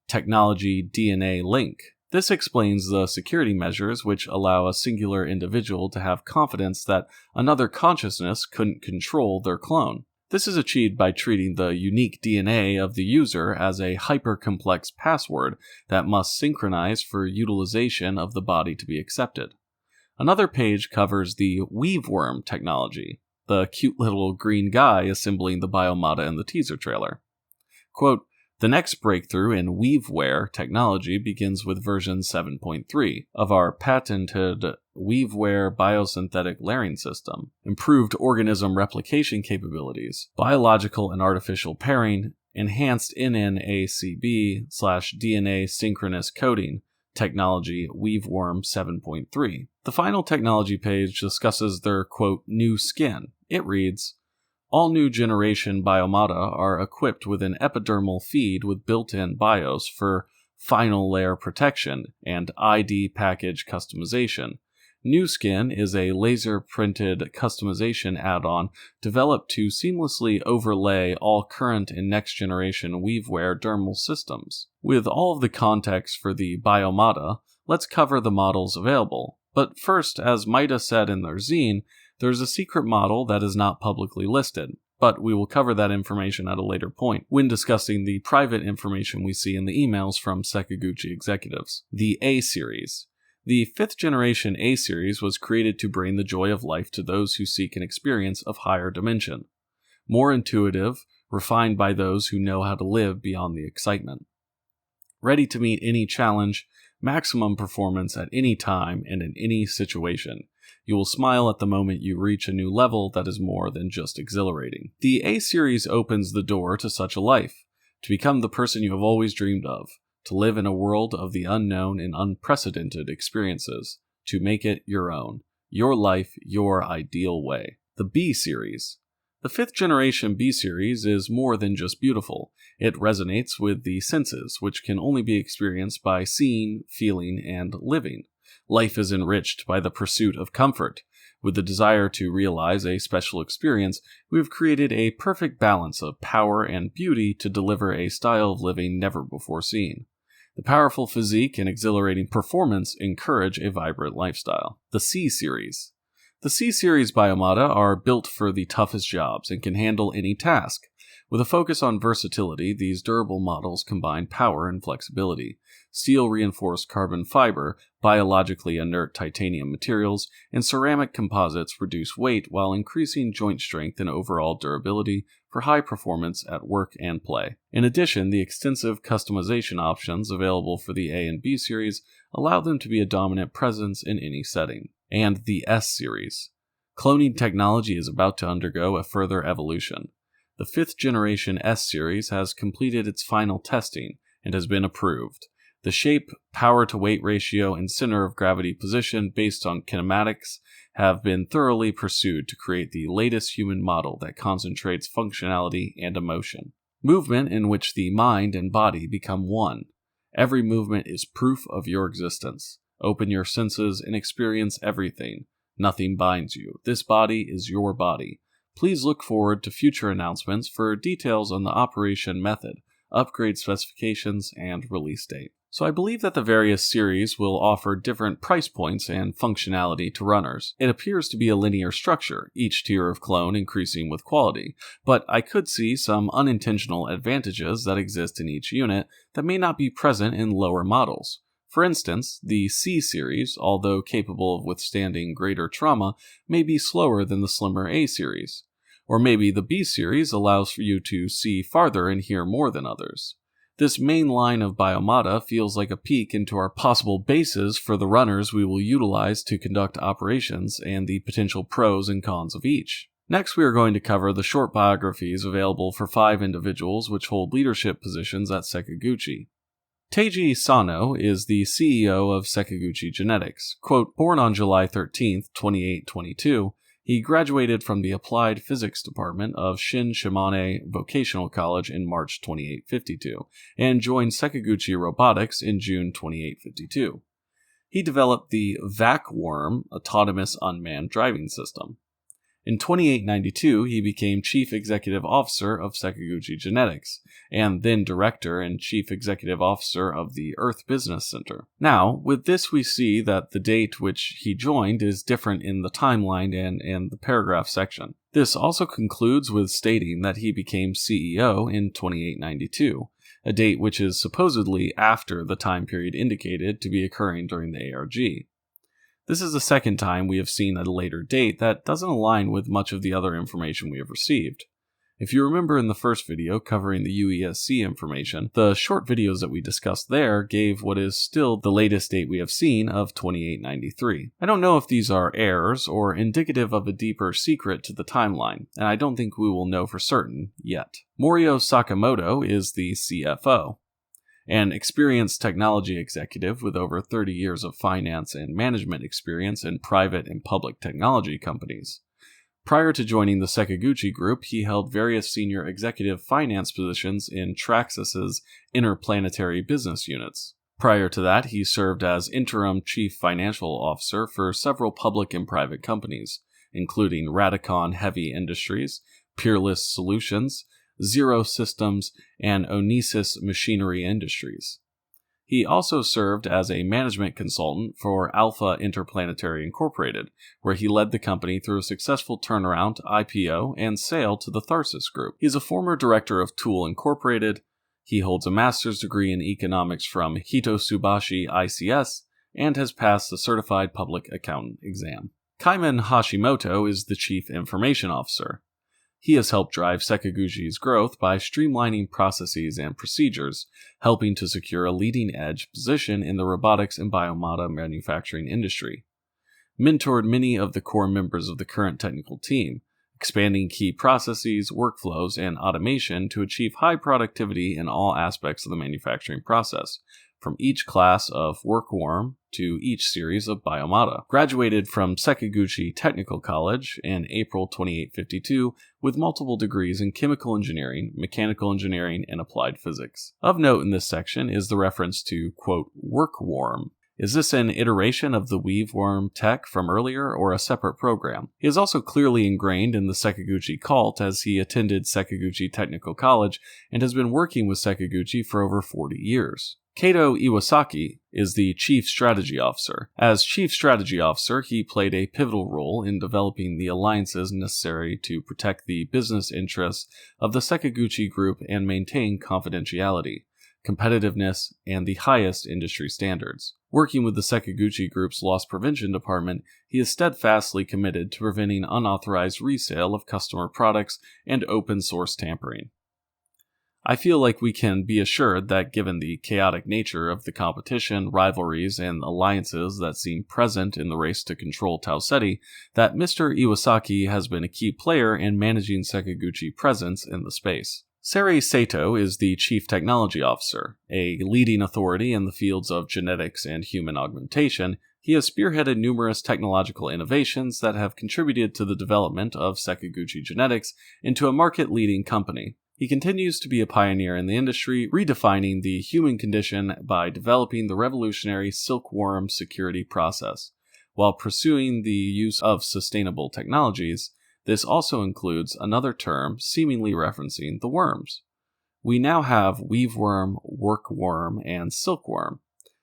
Technology DNA Link. This explains the security measures which allow a singular individual to have confidence that another consciousness couldn't control their clone. This is achieved by treating the unique DNA of the user as a hyper-complex password that must synchronize for utilization of the body to be accepted." Another page covers the weaveworm technology, the cute little green guy assembling the biomata in the teaser trailer. Quote, "The next breakthrough in weaveware technology begins with version 7.3 of our patented weaveware biosynthetic layering system, improved organism replication capabilities, biological and artificial pairing, enhanced NNACB/DNA synchronous coding, technology weaveworm 7.3. The final technology page discusses their, quote, "new skin." It reads, "All new generation biomata are equipped with an epidermal feed with built-in BIOS for final layer protection and ID package customization. New Skin is a laser-printed customization add-on developed to seamlessly overlay all current and next-generation weaveware dermal systems. With all of the context for the biomata, let's cover the models available. But first, as MIDA said in their zine, there's a secret model that is not publicly listed, but we will cover that information at a later point when discussing the private information we see in the emails from Sekiguchi executives. The A-Series. The 5th generation A-Series was created to bring the joy of life to those who seek an experience of higher dimension. More intuitive, refined by those who know how to live beyond the excitement. Ready to meet any challenge, maximum performance at any time and in any situation. You will smile at the moment you reach a new level that is more than just exhilarating. The A-Series opens the door to such a life, to become the person you have always dreamed of, to live in a world of the unknown and unprecedented experiences, to make it your own, your life, your ideal way. The B-Series. The 5th generation B-Series is more than just beautiful. It resonates with the senses, which can only be experienced by seeing, feeling, and living. Life is enriched by the pursuit of comfort. With the desire to realize a special experience, we have created a perfect balance of power and beauty to deliver a style of living never before seen. The powerful physique and exhilarating performance encourage a vibrant lifestyle. The C-Series. The C-Series biomata are built for the toughest jobs and can handle any task. With a focus on versatility, these durable models combine power and flexibility. Steel-reinforced carbon fiber, biologically inert titanium materials, and ceramic composites reduce weight while increasing joint strength and overall durability for high performance at work and play. In addition, the extensive customization options available for the A and B series allow them to be a dominant presence in any setting. And the S series. Cloning technology is about to undergo a further evolution. The 5th generation S series has completed its final testing and has been approved. The shape, power-to-weight ratio, and center of gravity position based on kinematics have been thoroughly pursued to create the latest human model that concentrates functionality and emotion. Movement in which the mind and body become one. Every movement is proof of your existence. Open your senses and experience everything. Nothing binds you. This body is your body. Please look forward to future announcements for details on the operation method, upgrade specifications, and release date. So I believe that the various series will offer different price points and functionality to runners. It appears to be a linear structure, each tier of clone increasing with quality, but I could see some unintentional advantages that exist in each unit that may not be present in lower models. For instance, the C series, although capable of withstanding greater trauma, may be slower than the slimmer A series. Or maybe the B series allows for you to see farther and hear more than others. This main line of Biomata feels like a peek into our possible bases for the runners we will utilize to conduct operations and the potential pros and cons of each. Next, we are going to cover the short biographies available for 5 individuals which hold leadership positions at Sekiguchi. Teiji Sano is the CEO of Sekiguchi Genetics. Quote, born on July 13, 2822, he graduated from the Applied Physics Department of Shin Shimane Vocational College in March 2852 and joined Sekiguchi Robotics in June 2852. He developed the VAC-Worm autonomous unmanned driving system. In 2892, he became Chief Executive Officer of Sekiguchi Genetics, and then Director and Chief Executive Officer of the Earth Business Center. Now, with this we see that the date which he joined is different in the timeline and the paragraph section. This also concludes with stating that he became CEO in 2892, a date which is supposedly after the time period indicated to be occurring during the ARG. This is the second time we have seen a later date that doesn't align with much of the other information we have received. If you remember in the first video covering the UESC information, the short videos that we discussed there gave what is still the latest date we have seen of 2893. I don't know if these are errors or indicative of a deeper secret to the timeline, and I don't think we will know for certain yet. Morio Sakamoto is the CFO. An experienced technology executive with over 30 years of finance and management experience in private and public technology companies. Prior to joining the Sekiguchi Group, he held various senior executive finance positions in Traxus's interplanetary business units. Prior to that, he served as interim chief financial officer for several public and private companies, including Radicon Heavy Industries, Peerless Solutions, Zero Systems, and Onesis Machinery Industries. He also served as a management consultant for Alpha Interplanetary Incorporated, where he led the company through a successful turnaround, IPO, and sale to the Traxus Group. He is a former director of Tool Incorporated. He holds a master's degree in economics from Hitotsubashi ICS and has passed the Certified Public Accountant exam. Kaiman Hashimoto is the Chief Information Officer. He has helped drive Sekiguchi's growth by streamlining processes and procedures, helping to secure a leading-edge position in the robotics and biomata manufacturing industry. Mentored many of the core members of the current technical team, expanding key processes, workflows, and automation to achieve high productivity in all aspects of the manufacturing process, from each class of workworm to each series of biomata. Graduated from Sekiguchi Technical College in April 2852 with multiple degrees in chemical engineering, mechanical engineering, and applied physics. Of note in this section is the reference to, quote, workworm. Is this an iteration of the weaveworm tech from earlier or a separate program? He is also clearly ingrained in the Sekiguchi cult as he attended Sekiguchi Technical College and has been working with Sekiguchi for over 40 years. Kato Iwasaki is the Chief Strategy Officer. As Chief Strategy Officer, he played a pivotal role in developing the alliances necessary to protect the business interests of the Sekiguchi Group and maintain confidentiality, competitiveness, and the highest industry standards. Working with the Sekiguchi Group's Loss Prevention Department, he is steadfastly committed to preventing unauthorized resale of customer products and open source tampering. I feel like we can be assured that given the chaotic nature of the competition, rivalries, and alliances that seem present in the race to control Tau Ceti, that Mr. Iwasaki has been a key player in managing Sekiguchi presence in the space. Serei Sato is the Chief Technology Officer. A leading authority in the fields of genetics and human augmentation, he has spearheaded numerous technological innovations that have contributed to the development of Sekiguchi Genetics into a market-leading company. He continues to be a pioneer in the industry, redefining the human condition by developing the revolutionary silkworm security process. While pursuing the use of sustainable technologies, this also includes another term seemingly referencing the worms. We now have weaveworm, workworm, and silkworm,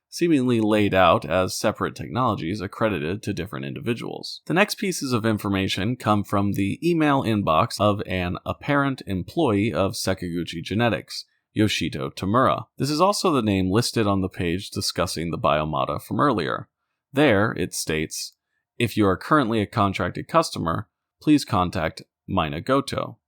seemingly laid out as separate technologies accredited to different individuals. The next pieces of information come from the email inbox of an apparent employee of Sekiguchi Genetics, Yoshito Tamura. This is also the name listed on the page discussing the biomata from earlier. There, it states, "If you are currently a contracted customer, please contact Mina Goto.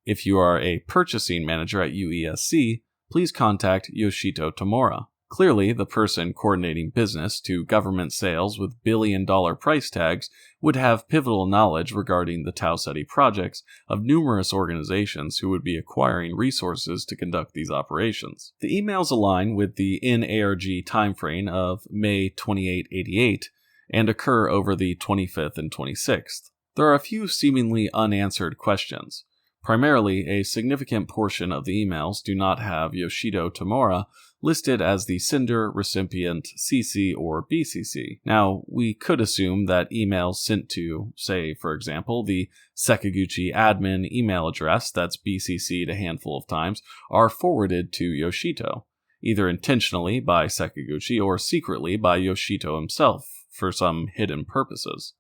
If you are a purchasing manager at UESC, please contact Yoshito Tamura." Clearly, the person coordinating business to government sales with billion-dollar price tags would have pivotal knowledge regarding the Tau Ceti projects of numerous organizations who would be acquiring resources to conduct these operations. The emails align with the in-ARG timeframe of May 2888 and occur over the 25th and 26th. There are a few seemingly unanswered questions. Primarily, a significant portion of the emails do not have Yoshito Tamura listed as the sender, recipient, CC, or BCC. Now, we could assume that emails sent to, say, for example, the Sekiguchi admin email address that's BCC'd a handful of times are forwarded to Yoshito, either intentionally by Sekiguchi or secretly by Yoshito himself for some hidden purposes.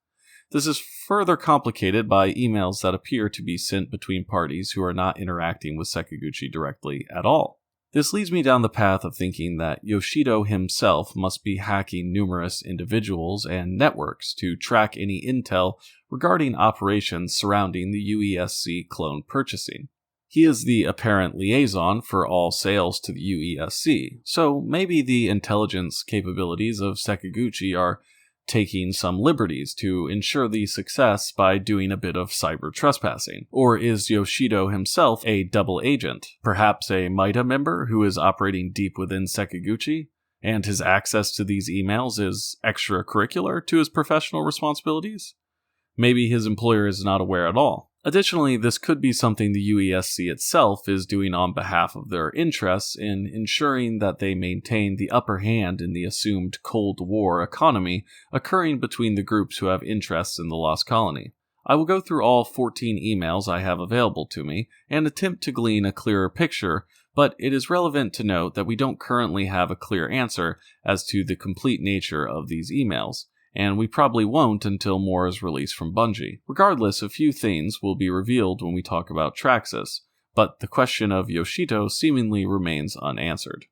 This is further complicated by emails that appear to be sent between parties who are not interacting with Sekiguchi directly at all. This leads me down the path of thinking that Yoshito himself must be hacking numerous individuals and networks to track any intel regarding operations surrounding the UESC clone purchasing. He is the apparent liaison for all sales to the UESC, so maybe the intelligence capabilities of Sekiguchi are taking some liberties to ensure the success by doing a bit of cyber trespassing? Or is Yoshito himself a double agent, perhaps a MIDA member who is operating deep within Sekiguchi, and his access to these emails is extracurricular to his professional responsibilities? Maybe his employer is not aware at all. Additionally, this could be something the UESC itself is doing on behalf of their interests in ensuring that they maintain the upper hand in the assumed Cold War economy occurring between the groups who have interests in the Lost Colony. I will go through all 14 emails I have available to me and attempt to glean a clearer picture, but it is relevant to note that we don't currently have a clear answer as to the complete nature of these emails, and we probably won't until more is released from Bungie. Regardless, a few things will be revealed when we talk about Traxus, but the question of Yoshito seemingly remains unanswered.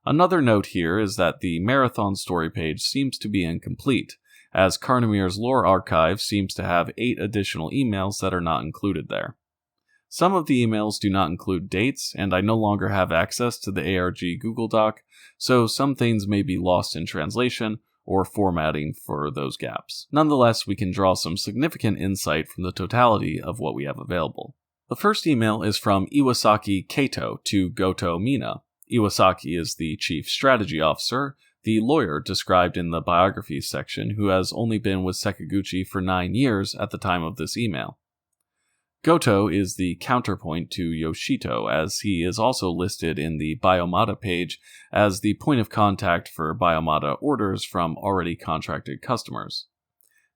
Another note here is that the Marathon story page seems to be incomplete, as Carnamir's lore archive seems to have 8 additional emails that are not included there. Some of the emails do not include dates, and I no longer have access to the ARG Google Doc, so some things may be lost in translation or formatting for those gaps. Nonetheless, we can draw some significant insight from the totality of what we have available. The first email is from Iwasaki Kato to Goto Mina. Iwasaki is the Chief Strategy Officer, the lawyer described in the biography section who has only been with Sekiguchi for 9 years at the time of this email. Goto is the counterpoint to Yoshito, as he is also listed in the Biomada page as the point of contact for Biomada orders from already contracted customers.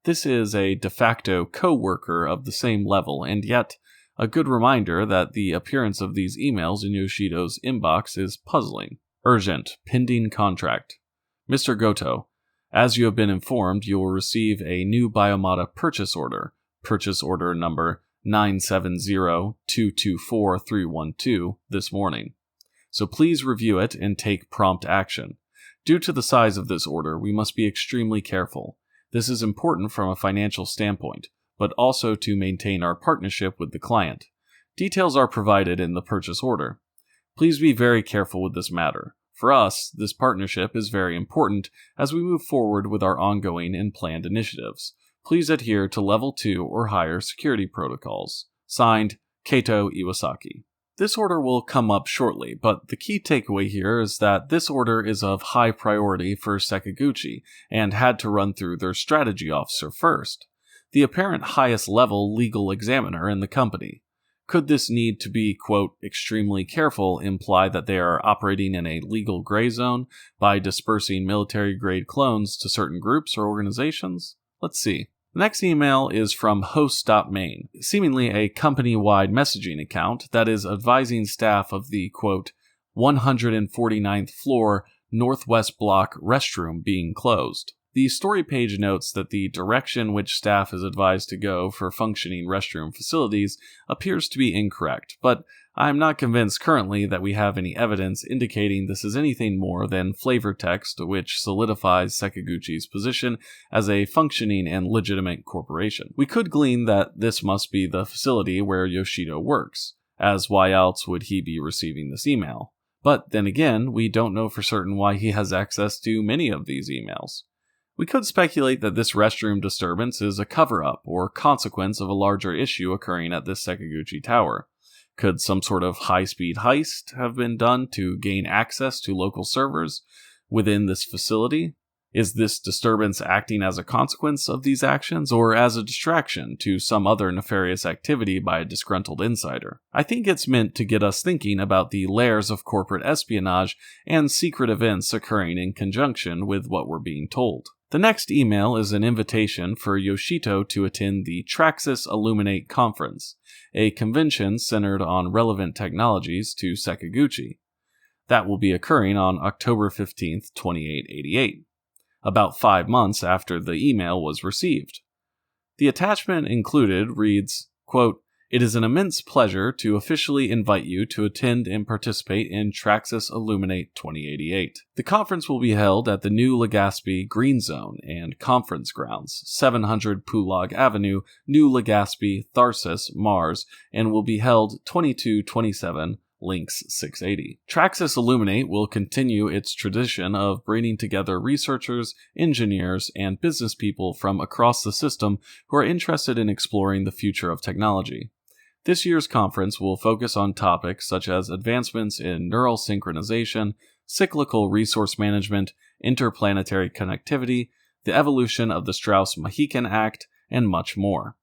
This is a de facto co-worker of the same level, and yet a good reminder that the appearance of these emails in Yoshito's inbox is puzzling. Urgent, pending contract. Mr. Goto, as you have been informed, you will receive a new Biomada purchase order number 970224312 this morning. So please review it and take prompt action. Due to the size of this order, we must be extremely careful. This is important from a financial standpoint, but also to maintain our partnership with the client. Details are provided in the purchase order. Please be very careful with this matter. For us, this partnership is very important as we move forward with our ongoing and planned initiatives. Please adhere to Level 2 or higher security protocols. Signed, Kato Iwasaki. This order will come up shortly, but the key takeaway here is that this order is of high priority for Sekiguchi and had to run through their strategy officer first, the apparent highest level legal examiner in the company. Could this need to be, quote, extremely careful imply that they are operating in a legal gray zone by dispersing military-grade clones to certain groups or organizations? Let's see. The next email is from host.main, seemingly a company-wide messaging account that is advising staff of the, quote, 149th floor northwest block restroom being closed. The story page notes that the direction which staff is advised to go for functioning restroom facilities appears to be incorrect, but I'm not convinced currently that we have any evidence indicating this is anything more than flavor text which solidifies Sekiguchi's position as a functioning and legitimate corporation. We could glean that this must be the facility where Yoshito works, as why else would he be receiving this email? But then again, we don't know for certain why he has access to many of these emails. We could speculate that this restroom disturbance is a cover-up or consequence of a larger issue occurring at this Sekiguchi tower. Could some sort of high-speed heist have been done to gain access to local servers within this facility? Is this disturbance acting as a consequence of these actions or as a distraction to some other nefarious activity by a disgruntled insider? I think it's meant to get us thinking about the layers of corporate espionage and secret events occurring in conjunction with what we're being told. The next email is an invitation for Yoshito to attend the Traxus Illuminate Conference, a convention centered on relevant technologies to Sekiguchi. That will be occurring on October 15th, 2888, about 5 months after the email was received. The attachment included reads, quote, "It is an immense pleasure to officially invite you to attend and participate in Traxus Illuminate 2088. The conference will be held at the New Legazpi Green Zone and Conference Grounds, 700 Pulag Avenue, New Legazpi, Tharsis, Mars, and will be held 2227 Lynx 680. Traxus Illuminate will continue its tradition of bringing together researchers, engineers, and business people from across the system who are interested in exploring the future of technology. This year's conference will focus on topics such as advancements in neural synchronization, cyclical resource management, interplanetary connectivity, the evolution of the Strauss-Mohican Act, and much more.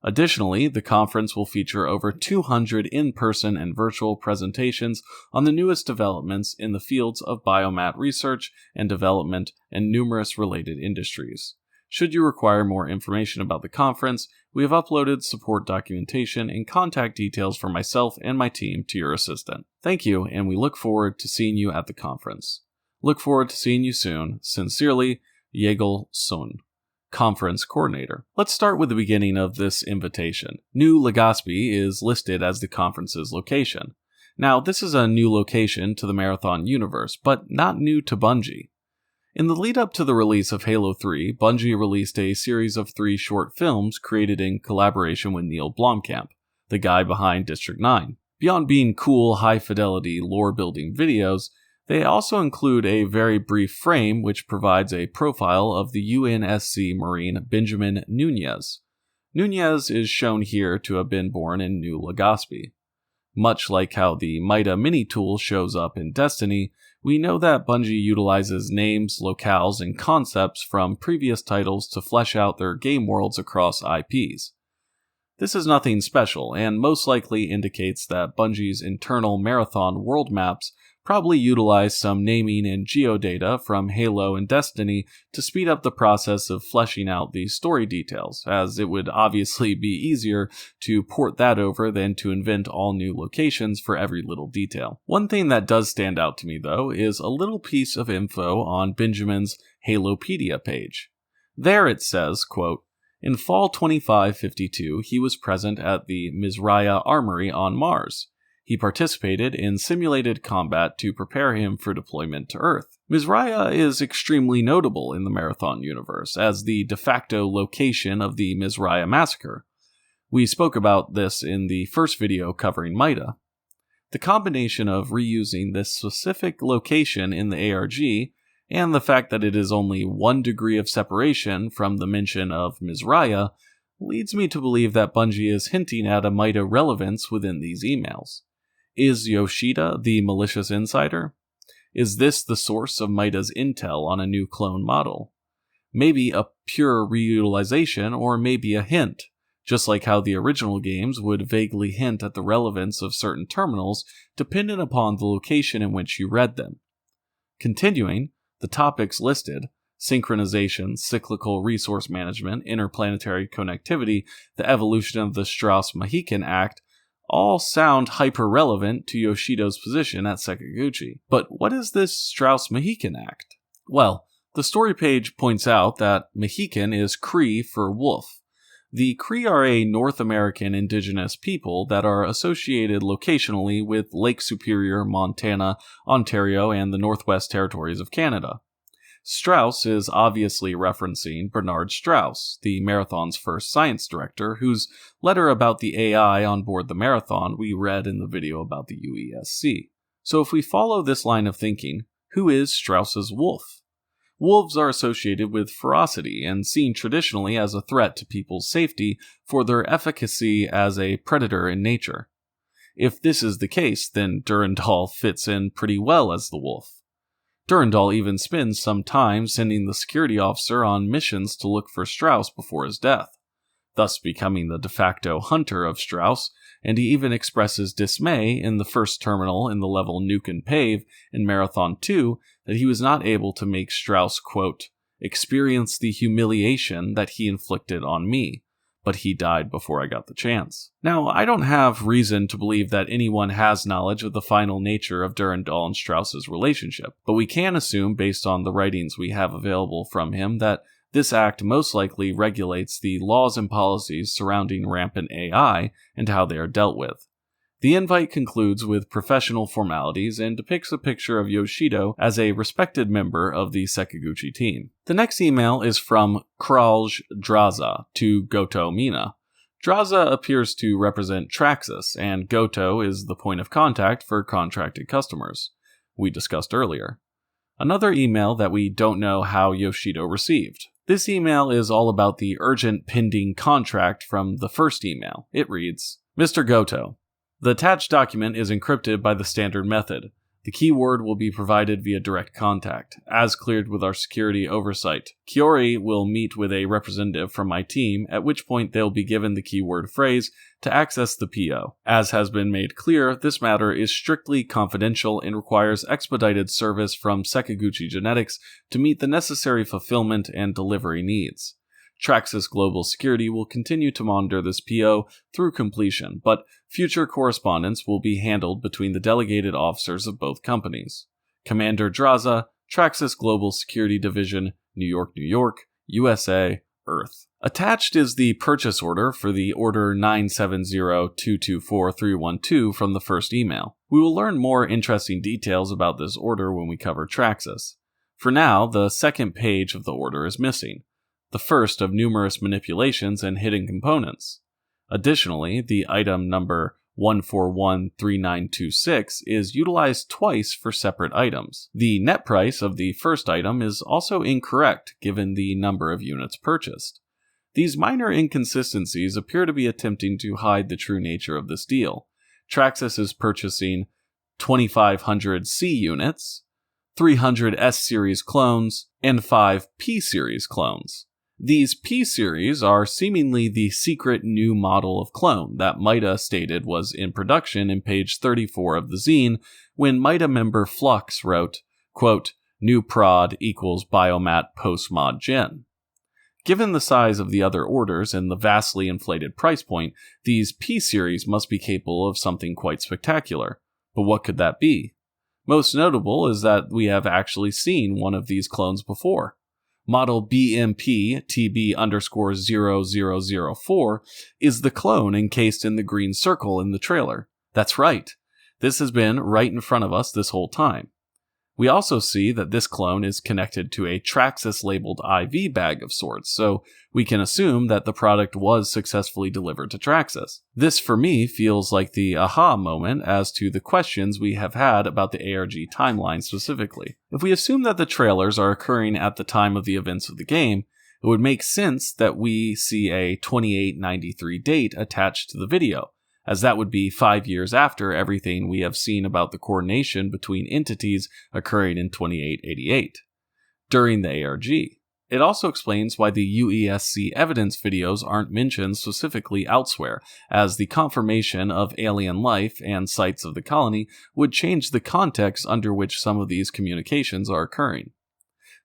Additionally, the conference will feature over 200 in-person and virtual presentations on the newest developments in the fields of biomat research and development and numerous related industries. Should you require more information about the conference, we have uploaded support documentation and contact details for myself and my team to your assistant. Thank you, and we look forward to seeing you at the conference. Look forward to seeing you soon. Sincerely, Yegel Sun, Conference Coordinator. Let's start with the beginning of this invitation. New Legazpi is listed as the conference's location. Now, this is a new location to the Marathon universe, but not new to Bungie. In the lead-up to the release of Halo 3, Bungie released a series of 3 short films created in collaboration with Neil Blomkamp, the guy behind District 9. Beyond being cool, high-fidelity, lore-building videos, they also include a very brief frame which provides a profile of the UNSC Marine Benjamin Nunez. Nunez is shown here to have been born in New Legazpi. Much like how the MIDA mini-tool shows up in Destiny, we know that Bungie utilizes names, locales, and concepts from previous titles to flesh out their game worlds across IPs. This is nothing special, and most likely indicates that Bungie's internal Marathon world maps probably utilize some naming and geodata from Halo and Destiny to speed up the process of fleshing out the story details, as it would obviously be easier to port that over than to invent all new locations for every little detail. One thing that does stand out to me, though, is a little piece of info on Benjamin's Halopedia page. There it says, quote, "In fall 2552, he was present at the Mizraya Armory on Mars. He participated in simulated combat to prepare him for deployment to Earth." Mizraya is extremely notable in the Marathon universe as the de facto location of the Mizraya massacre. We spoke about this in the first video covering MIDA. The combination of reusing this specific location in the ARG and the fact that it is only 1 degree of separation from the mention of Mizraya leads me to believe that Bungie is hinting at a MIDA relevance within these emails. Is Yoshida the malicious insider? Is this the source of MIDA's intel on a new clone model? Maybe a pure reutilization, or maybe a hint, just like how the original games would vaguely hint at the relevance of certain terminals dependent upon the location in which you read them. Continuing, the topics listed, synchronization, cyclical resource management, interplanetary connectivity, the evolution of the Strauss-Mahican Act, all sound hyper-relevant to Yoshido's position at Sekiguchi. But what is this Strauss-Mahican Act? Well, the story page points out that Mahican is Cree for wolf. The Cree are a North American indigenous people that are associated locationally with Lake Superior, Montana, Ontario, and the Northwest Territories of Canada. Strauss is obviously referencing Bernard Strauss, the Marathon's first science director, whose letter about the AI on board the Marathon we read in the video about the UESC. So if we follow this line of thinking, who is Strauss's wolf? Wolves are associated with ferocity and seen traditionally as a threat to people's safety for their efficacy as a predator in nature. If this is the case, then Durandal fits in pretty well as the wolf. Durandal even spends some time sending the security officer on missions to look for Strauss before his death, thus becoming the de facto hunter of Strauss, and he even expresses dismay in the first terminal in the level Nuke and Pave in Marathon 2 that he was not able to make Strauss, quote, "experience the humiliation that he inflicted on me, but he died before I got the chance." Now, I don't have reason to believe that anyone has knowledge of the final nature of Durandal and Strauss's relationship, but we can assume, based on the writings we have available from him, that this act most likely regulates the laws and policies surrounding rampant AI and how they are dealt with. The invite concludes with professional formalities and depicts a picture of Yoshido as a respected member of the Sekiguchi team. The next email is from Kralj Draza to Goto Mina. Draza appears to represent Traxus, and Goto is the point of contact for contracted customers, we discussed earlier. Another email that we don't know how Yoshido received. This email is all about the urgent pending contract from the first email. It reads, Mr. Goto, the attached document is encrypted by the standard method. The keyword will be provided via direct contact, as cleared with our security oversight. Kiori will meet with a representative from my team, at which point they'll be given the keyword phrase to access the PO. As has been made clear, this matter is strictly confidential and requires expedited service from Sekiguchi Genetics to meet the necessary fulfillment and delivery needs. Traxus Global Security will continue to monitor this PO through completion, but future correspondence will be handled between the delegated officers of both companies. Commander Draza, Traxus Global Security Division, New York, USA, Earth. Attached is the purchase order for the Order 970224312 from the first email. We will learn more interesting details about this order when we cover Traxus. For now, the second page of the order is missing, the first of numerous manipulations and hidden components. Additionally, the item number 1413926 is utilized twice for separate items. The net price of the first item is also incorrect given the number of units purchased. These minor inconsistencies appear to be attempting to hide the true nature of this deal. Traxus is purchasing 2,500 C units, 300 S-Series clones, and 5 P-Series clones. These P-series are seemingly the secret new model of clone that MIDA stated was in production in page 34 of the zine, when MIDA member Flux wrote, quote, "New prod equals biomat post-mod gen." Given the size of the other orders and the vastly inflated price point, these P-series must be capable of something quite spectacular. But what could that be? Most notable is that we have actually seen one of these clones before. Model BMP-TB_0004 is the clone encased in the green circle in the trailer. That's right. This has been right in front of us this whole time. We also see that this clone is connected to a Traxus labeled IV bag of sorts, so we can assume that the product was successfully delivered to Traxus. This for me feels like the aha moment as to the questions we have had about the ARG timeline specifically. If we assume that the trailers are occurring at the time of the events of the game, it would make sense that we see a 2893 date attached to the video, as that would be 5 years after everything we have seen about the coordination between entities occurring in 2888, during the ARG. It also explains why the UESC evidence videos aren't mentioned specifically elsewhere, as the confirmation of alien life and sites of the colony would change the context under which some of these communications are occurring.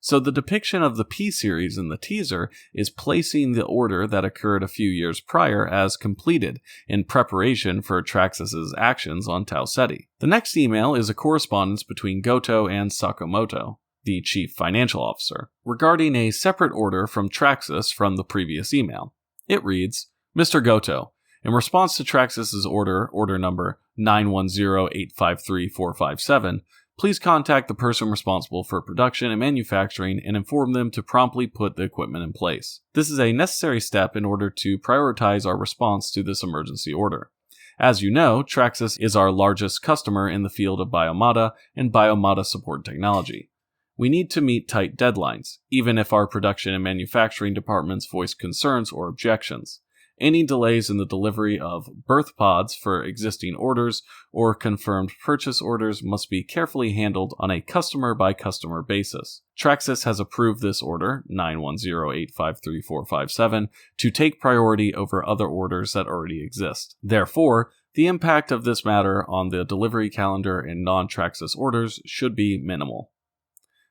So the depiction of the P-series in the teaser is placing the order that occurred a few years prior as completed in preparation for Traxus's actions on Tau Ceti. The next email is a correspondence between Goto and Sakamoto, the chief financial officer, regarding a separate order from Traxus from the previous email. It reads, "Mr. Goto, in response to Traxus's order number 910853457, please contact the person responsible for production and manufacturing and inform them to promptly put the equipment in place. This is a necessary step in order to prioritize our response to this emergency order. As you know, Traxus is our largest customer in the field of biomata and biomata support technology. We need to meet tight deadlines, even if our production and manufacturing departments voice concerns or objections. Any delays in the delivery of birth pods for existing orders or confirmed purchase orders must be carefully handled on a customer-by-customer basis. Traxus has approved this order, 910853457, to take priority over other orders that already exist. Therefore, the impact of this matter on the delivery calendar and non-Traxus orders should be minimal.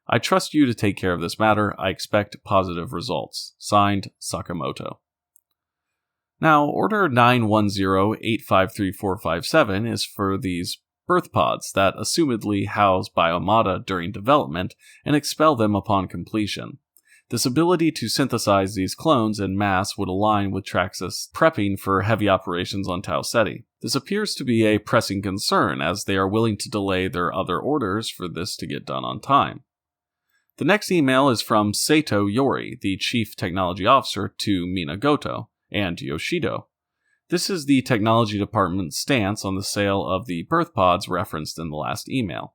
I trust you to take care of this matter. I expect positive results. Signed, Sakamoto." Now, Order 910853457 is for these birth pods that assumedly house biomata during development and expel them upon completion. This ability to synthesize these clones en masse would align with Traxus prepping for heavy operations on Tau Ceti. This appears to be a pressing concern, as they are willing to delay their other orders for this to get done on time. The next email is from Sato Yori, the Chief Technology Officer, to Mina Goto and Yoshido. This is the technology department's stance on the sale of the birth pods referenced in the last email.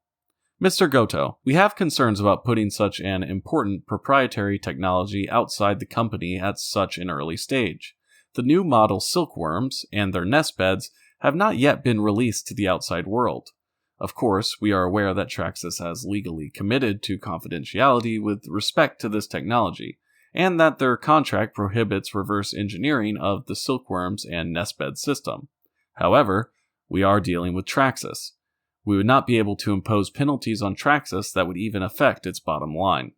"Mr. Goto, we have concerns about putting such an important proprietary technology outside the company at such an early stage. The new model silkworms and their nest beds have not yet been released to the outside world. Of course, we are aware that Traxus has legally committed to confidentiality with respect to this technology, and that their contract prohibits reverse engineering of the silkworms and nestbed system. However, we are dealing with Traxus. We would not be able to impose penalties on Traxus that would even affect its bottom line.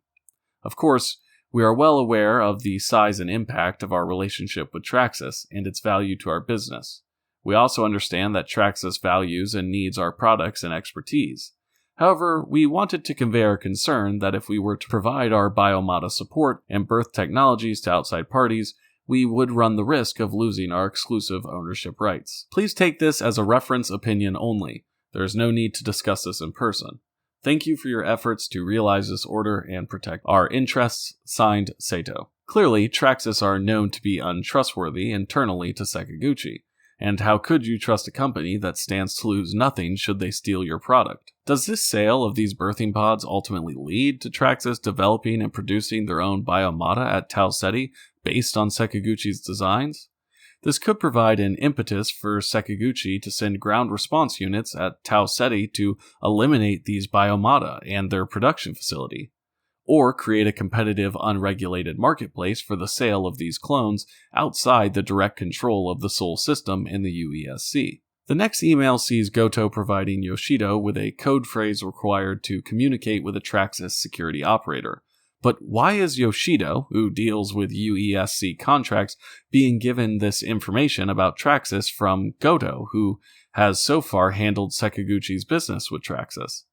Of course, we are well aware of the size and impact of our relationship with Traxus and its value to our business. We also understand that Traxus values and needs our products and expertise. However, we wanted to convey our concern that if we were to provide our biomata support and birth technologies to outside parties, we would run the risk of losing our exclusive ownership rights. Please take this as a reference opinion only. There is no need to discuss this in person. Thank you for your efforts to realize this order and protect our interests. Signed, Sato." Clearly, Traxus are known to be untrustworthy internally to Sekiguchi. And how could you trust a company that stands to lose nothing should they steal your product? Does this sale of these birthing pods ultimately lead to Traxus developing and producing their own biomata at Tau Ceti based on Sekiguchi's designs? This could provide an impetus for Sekiguchi to send ground response units at Tau Ceti to eliminate these biomata and their production facility. or create a competitive, unregulated marketplace for the sale of these clones outside the direct control of the Sol system in the UESC. The next email sees Goto providing Yoshido with a code phrase required to communicate with a Traxus security operator. But why is Yoshido, who deals with UESC contracts, being given this information about Traxus from Goto, who has so far handled Sekiguchi's business with Traxus?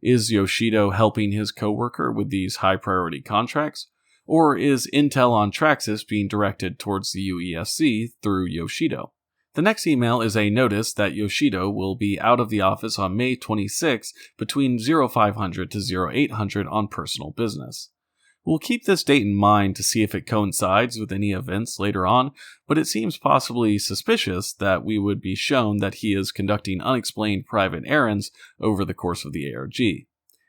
Is Yoshido helping his coworker with these high-priority contracts? Or is intel on Traxus being directed towards the UESC through Yoshido? The next email is a notice that Yoshido will be out of the office on May 26 between 0500 to 0800 on personal business. We'll keep this date in mind to see if it coincides with any events later on, but it seems possibly suspicious that we would be shown that he is conducting unexplained private errands over the course of the ARG.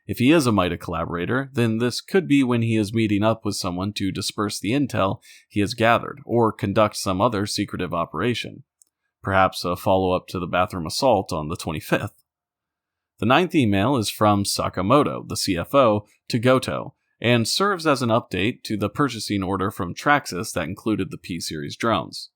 If he is a MIDA collaborator, then this could be when he is meeting up with someone to disperse the intel he has gathered, or conduct some other secretive operation. Perhaps a follow-up to the bathroom assault on the 25th. The ninth email is from Sakamoto, the CFO, to Goto, and serves as an update to the purchasing order from Traxus that included the P-Series drones.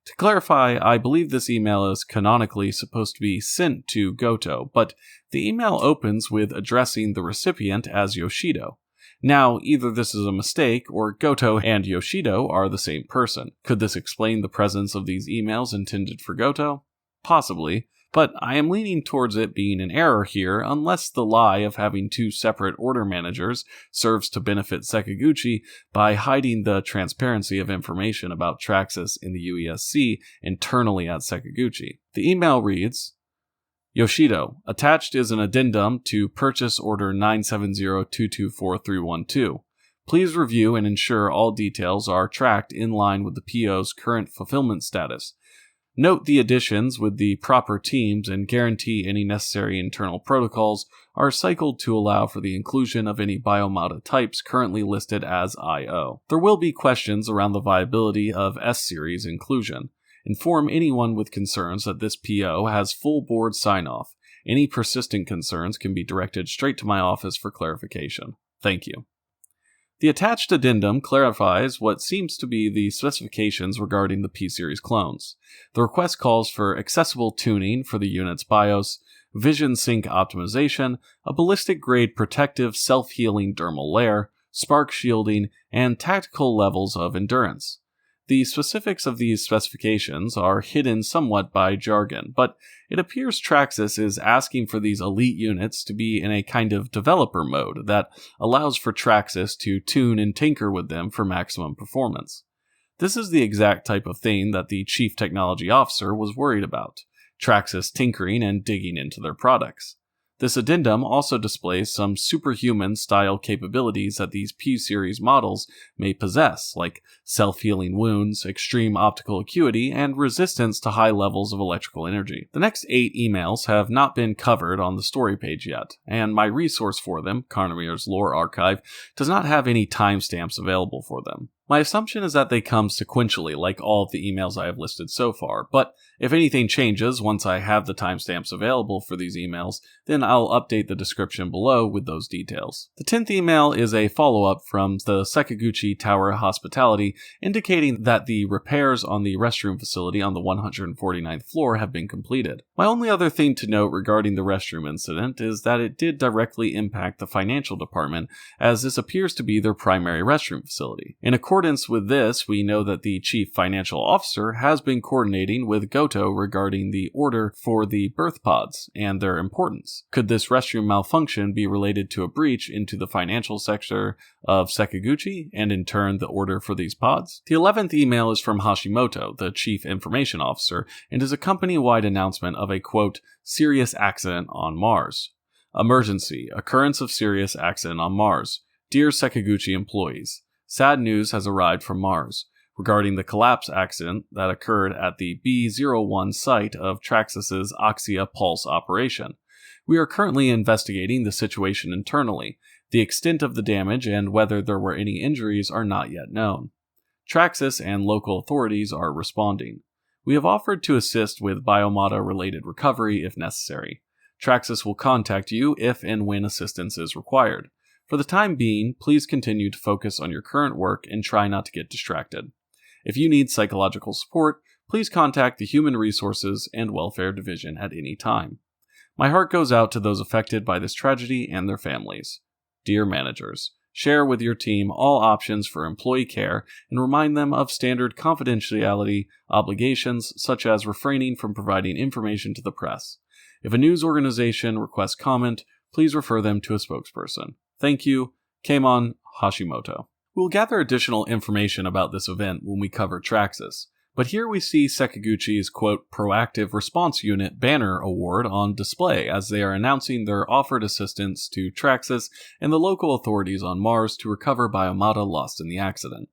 To clarify, I believe this email is canonically supposed to be sent to Goto, but the email opens with addressing the recipient as Yoshido. Now, either this is a mistake, or Goto and Yoshido are the same person. Could this explain the presence of these emails intended for Goto? Possibly, but I am leaning towards it being an error here unless the lie of having two separate order managers serves to benefit Sekiguchi by hiding the transparency of information about Traxus in the UESC internally at Sekiguchi. The email reads, Yoshido, attached is an addendum to Purchase Order 970224312. Please review and ensure all details are tracked in line with the PO's current fulfillment status. Note the additions with the proper teams and guarantee any necessary internal protocols are cycled to allow for the inclusion of any biomodel types currently listed as IO. There will be questions around the viability of S-Series inclusion. Inform anyone with concerns that this PO has full board sign-off. Any persistent concerns can be directed straight to my office for clarification. Thank you. The attached addendum clarifies what seems to be the specifications regarding the P-Series clones. The request calls for accessible tuning for the unit's BIOS, vision sync optimization, a ballistic-grade protective self-healing dermal layer, spark shielding, and tactical levels of endurance. The specifics of these specifications are hidden somewhat by jargon, but it appears Traxus is asking for these elite units to be in a kind of developer mode that allows for Traxus to tune and tinker with them for maximum performance. This is the exact type of thing that the Chief Technology Officer was worried about, Traxus tinkering and digging into their products. This addendum also displays some superhuman-style capabilities that these P-Series models may possess, like self-healing wounds, extreme optical acuity, and resistance to high levels of electrical energy. The next 8 emails have not been covered on the story page yet, and my resource for them, Carnamir's Lore Archive, does not have any timestamps available for them. My assumption is that they come sequentially, like all of the emails I have listed so far, but if anything changes once I have the timestamps available for these emails, then I'll update the description below with those details. The 10th email is a follow-up from the Sekiguchi Tower Hospitality, indicating that the repairs on the restroom facility on the 149th floor have been completed. My only other thing to note regarding the restroom incident is that it did directly impact the financial department, as this appears to be their primary restroom facility. In accordance with this, we know that the Chief Financial Officer has been coordinating with Goto regarding the order for the birth pods and their importance. Could this restroom malfunction be related to a breach into the financial sector of Sekiguchi, and in turn the order for these pods? The 11th email is from Hashimoto, the Chief Information Officer, and is a company-wide announcement of a, quote, serious accident on Mars. Emergency. Occurrence of serious accident on Mars. Dear Sekiguchi employees, sad news has arrived from Mars regarding the collapse accident that occurred at the B01 site of Traxus's Oxia Pulse operation. We are currently investigating the situation internally. The extent of the damage and whether there were any injuries are not yet known. Traxus and local authorities are responding. We have offered to assist with biomata-related recovery if necessary. Traxus will contact you if and when assistance is required. For the time being, please continue to focus on your current work and try not to get distracted. If you need psychological support, please contact the Human Resources and Welfare Division at any time. My heart goes out to those affected by this tragedy and their families. Dear managers, share with your team all options for employee care and remind them of standard confidentiality obligations such as refraining from providing information to the press. If a news organization requests comment, please refer them to a spokesperson. Thank you, Keimon Hashimoto. We'll gather additional information about this event when we cover Traxus, but here we see Sekiguchi's, quote, Proactive Response Unit banner award on display as they are announcing their offered assistance to Traxus and the local authorities on Mars to recover biomata lost in the accident.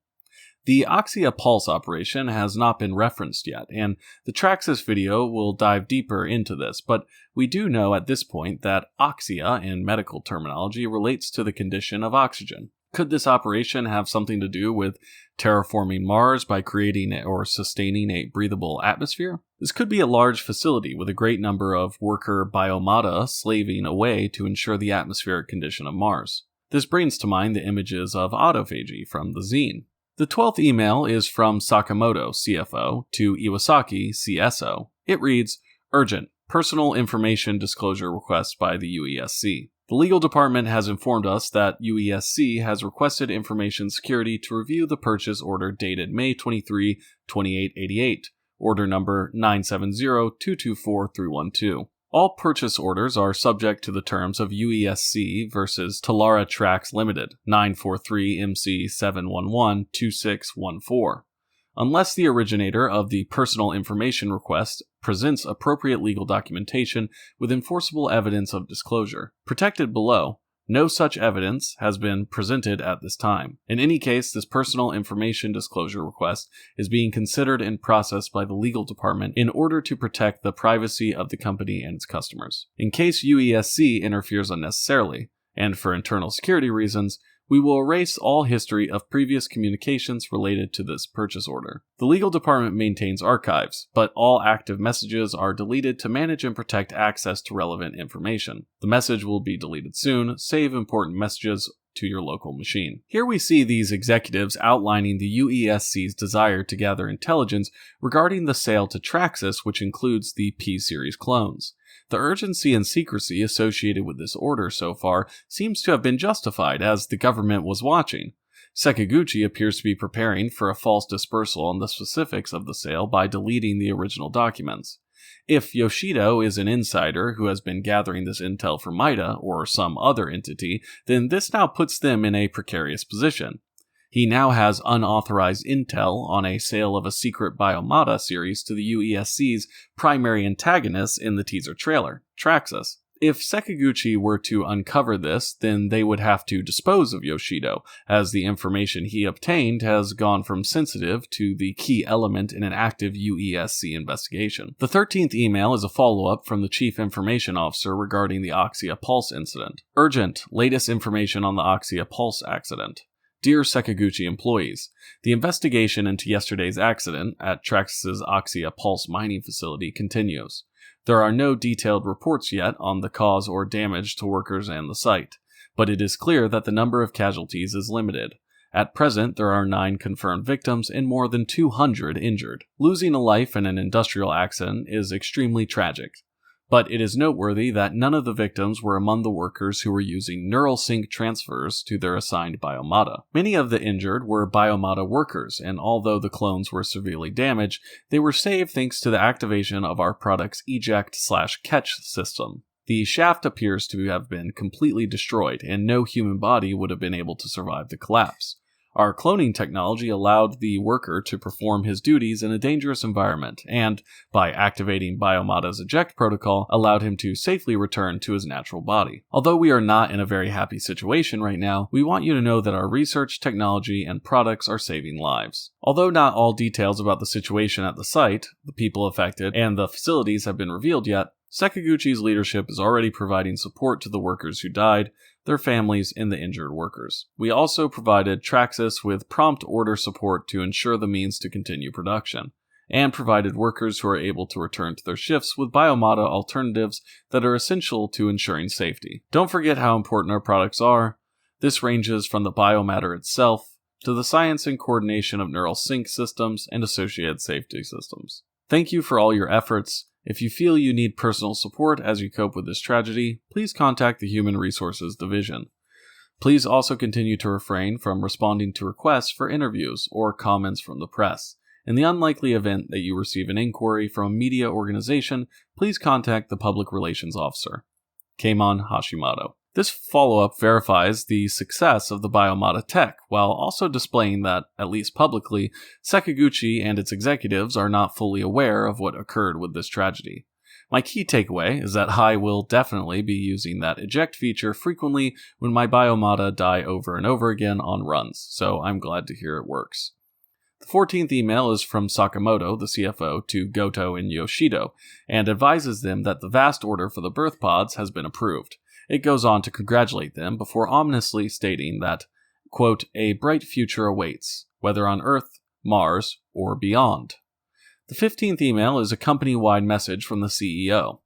The Oxia Pulse operation has not been referenced yet, and the Traxus video will dive deeper into this, but we do know at this point that Oxia in medical terminology relates to the condition of oxygen. Could this operation have something to do with terraforming Mars by creating or sustaining a breathable atmosphere? This could be a large facility with a great number of worker biomata slaving away to ensure the atmospheric condition of Mars. This brings to mind the images of autophagy from the zine. The 12th email is from Sakamoto, CFO, to Iwasaki, CSO. It reads, Urgent, personal information disclosure request by the UESC. The legal department has informed us that UESC has requested information security to review the purchase order dated May 23, 2888, order number 970224312. All purchase orders are subject to the terms of UESC versus Talara Trax Limited, 943 MC 711 2614. Unless the originator of the personal information request presents appropriate legal documentation with enforceable evidence of disclosure. Protected below, no such evidence has been presented at this time. In any case, this personal information disclosure request is being considered and processed by the legal department in order to protect the privacy of the company and its customers. In case UESC interferes unnecessarily, and for internal security reasons, we will erase all history of previous communications related to this purchase order. The legal department maintains archives, but all active messages are deleted to manage and protect access to relevant information. The message will be deleted soon. Save important messages to your local machine. Here we see these executives outlining the UESC's desire to gather intelligence regarding the sale to Traxus, which includes the P-Series clones. The urgency and secrecy associated with this order so far seems to have been justified, as the government was watching. Sekiguchi appears to be preparing for a false dispersal on the specifics of the sale by deleting the original documents. If Yoshido is an insider who has been gathering this intel for MIDA or some other entity, then this now puts them in a precarious position. He now has unauthorized intel on a sale of a secret biomata series to the UESC's primary antagonist in the teaser trailer, Traxus. If Sekiguchi were to uncover this, then they would have to dispose of Yoshido, as the information he obtained has gone from sensitive to the key element in an active UESC investigation. The 13th email is a follow-up from the Chief Information Officer regarding the Oxia Pulse incident. Urgent, latest information on the Oxia Pulse accident. Dear Sekiguchi employees, the investigation into yesterday's accident at Traxus' Oxia Pulse mining facility continues. There are no detailed reports yet on the cause or damage to workers and the site, but it is clear that the number of casualties is limited. At present, there are 9 confirmed victims and more than 200 injured. Losing a life in an industrial accident is extremely tragic. But it is noteworthy that none of the victims were among the workers who were using neural sync transfers to their assigned biomata. Many of the injured were biomata workers, and although the clones were severely damaged, they were saved thanks to the activation of our product's eject/catch system. The shaft appears to have been completely destroyed, and no human body would have been able to survive the collapse. Our cloning technology allowed the worker to perform his duties in a dangerous environment, and, by activating Biomata's eject protocol, allowed him to safely return to his natural body. Although we are not in a very happy situation right now, we want you to know that our research, technology, and products are saving lives. Although not all details about the situation at the site, the people affected, and the facilities have been revealed yet, Sekiguchi's leadership is already providing support to the workers who died, their families, and the injured workers. We also provided Traxus with prompt order support to ensure the means to continue production, and provided workers who are able to return to their shifts with biomata alternatives that are essential to ensuring safety. Don't forget how important our products are. This ranges from the biomatter itself to the science and coordination of neural sync systems and associated safety systems. Thank you for all your efforts. If you feel you need personal support as you cope with this tragedy, please contact the Human Resources Division. Please also continue to refrain from responding to requests for interviews or comments from the press. In the unlikely event that you receive an inquiry from a media organization, please contact the Public Relations Officer. Keimon Hashimoto. This follow-up verifies the success of the Biomata tech, while also displaying that, at least publicly, Sekiguchi and its executives are not fully aware of what occurred with this tragedy. My key takeaway is that I will definitely be using that eject feature frequently when my Biomata die over and over again on runs, so I'm glad to hear it works. The 14th email is from Sakamoto, the CFO, to Goto and Yoshido, and advises them that the vast order for the birth pods has been approved. It goes on to congratulate them before ominously stating that, quote, a bright future awaits, whether on Earth, Mars, or beyond. The 15th email is a company-wide message from the CEO.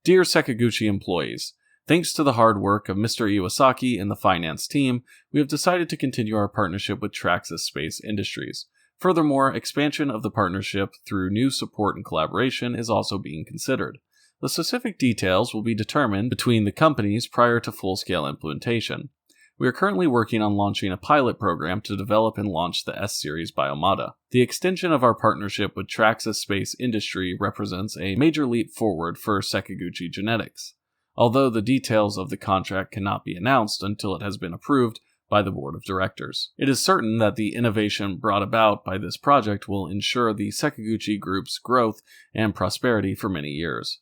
Dear Sekiguchi employees, thanks to the hard work of Mr. Iwasaki and the finance team, we have decided to continue our partnership with Traxus Space Industries. Furthermore, expansion of the partnership through new support and collaboration is also being considered. The specific details will be determined between the companies prior to full-scale implementation. We are currently working on launching a pilot program to develop and launch the S-Series Biomata. The extension of our partnership with Traxus Space Industry represents a major leap forward for Sekiguchi Genetics. Although the details of the contract cannot be announced until it has been approved by the board of directors. It is certain that the innovation brought about by this project will ensure the Sekiguchi Group's growth and prosperity for many years.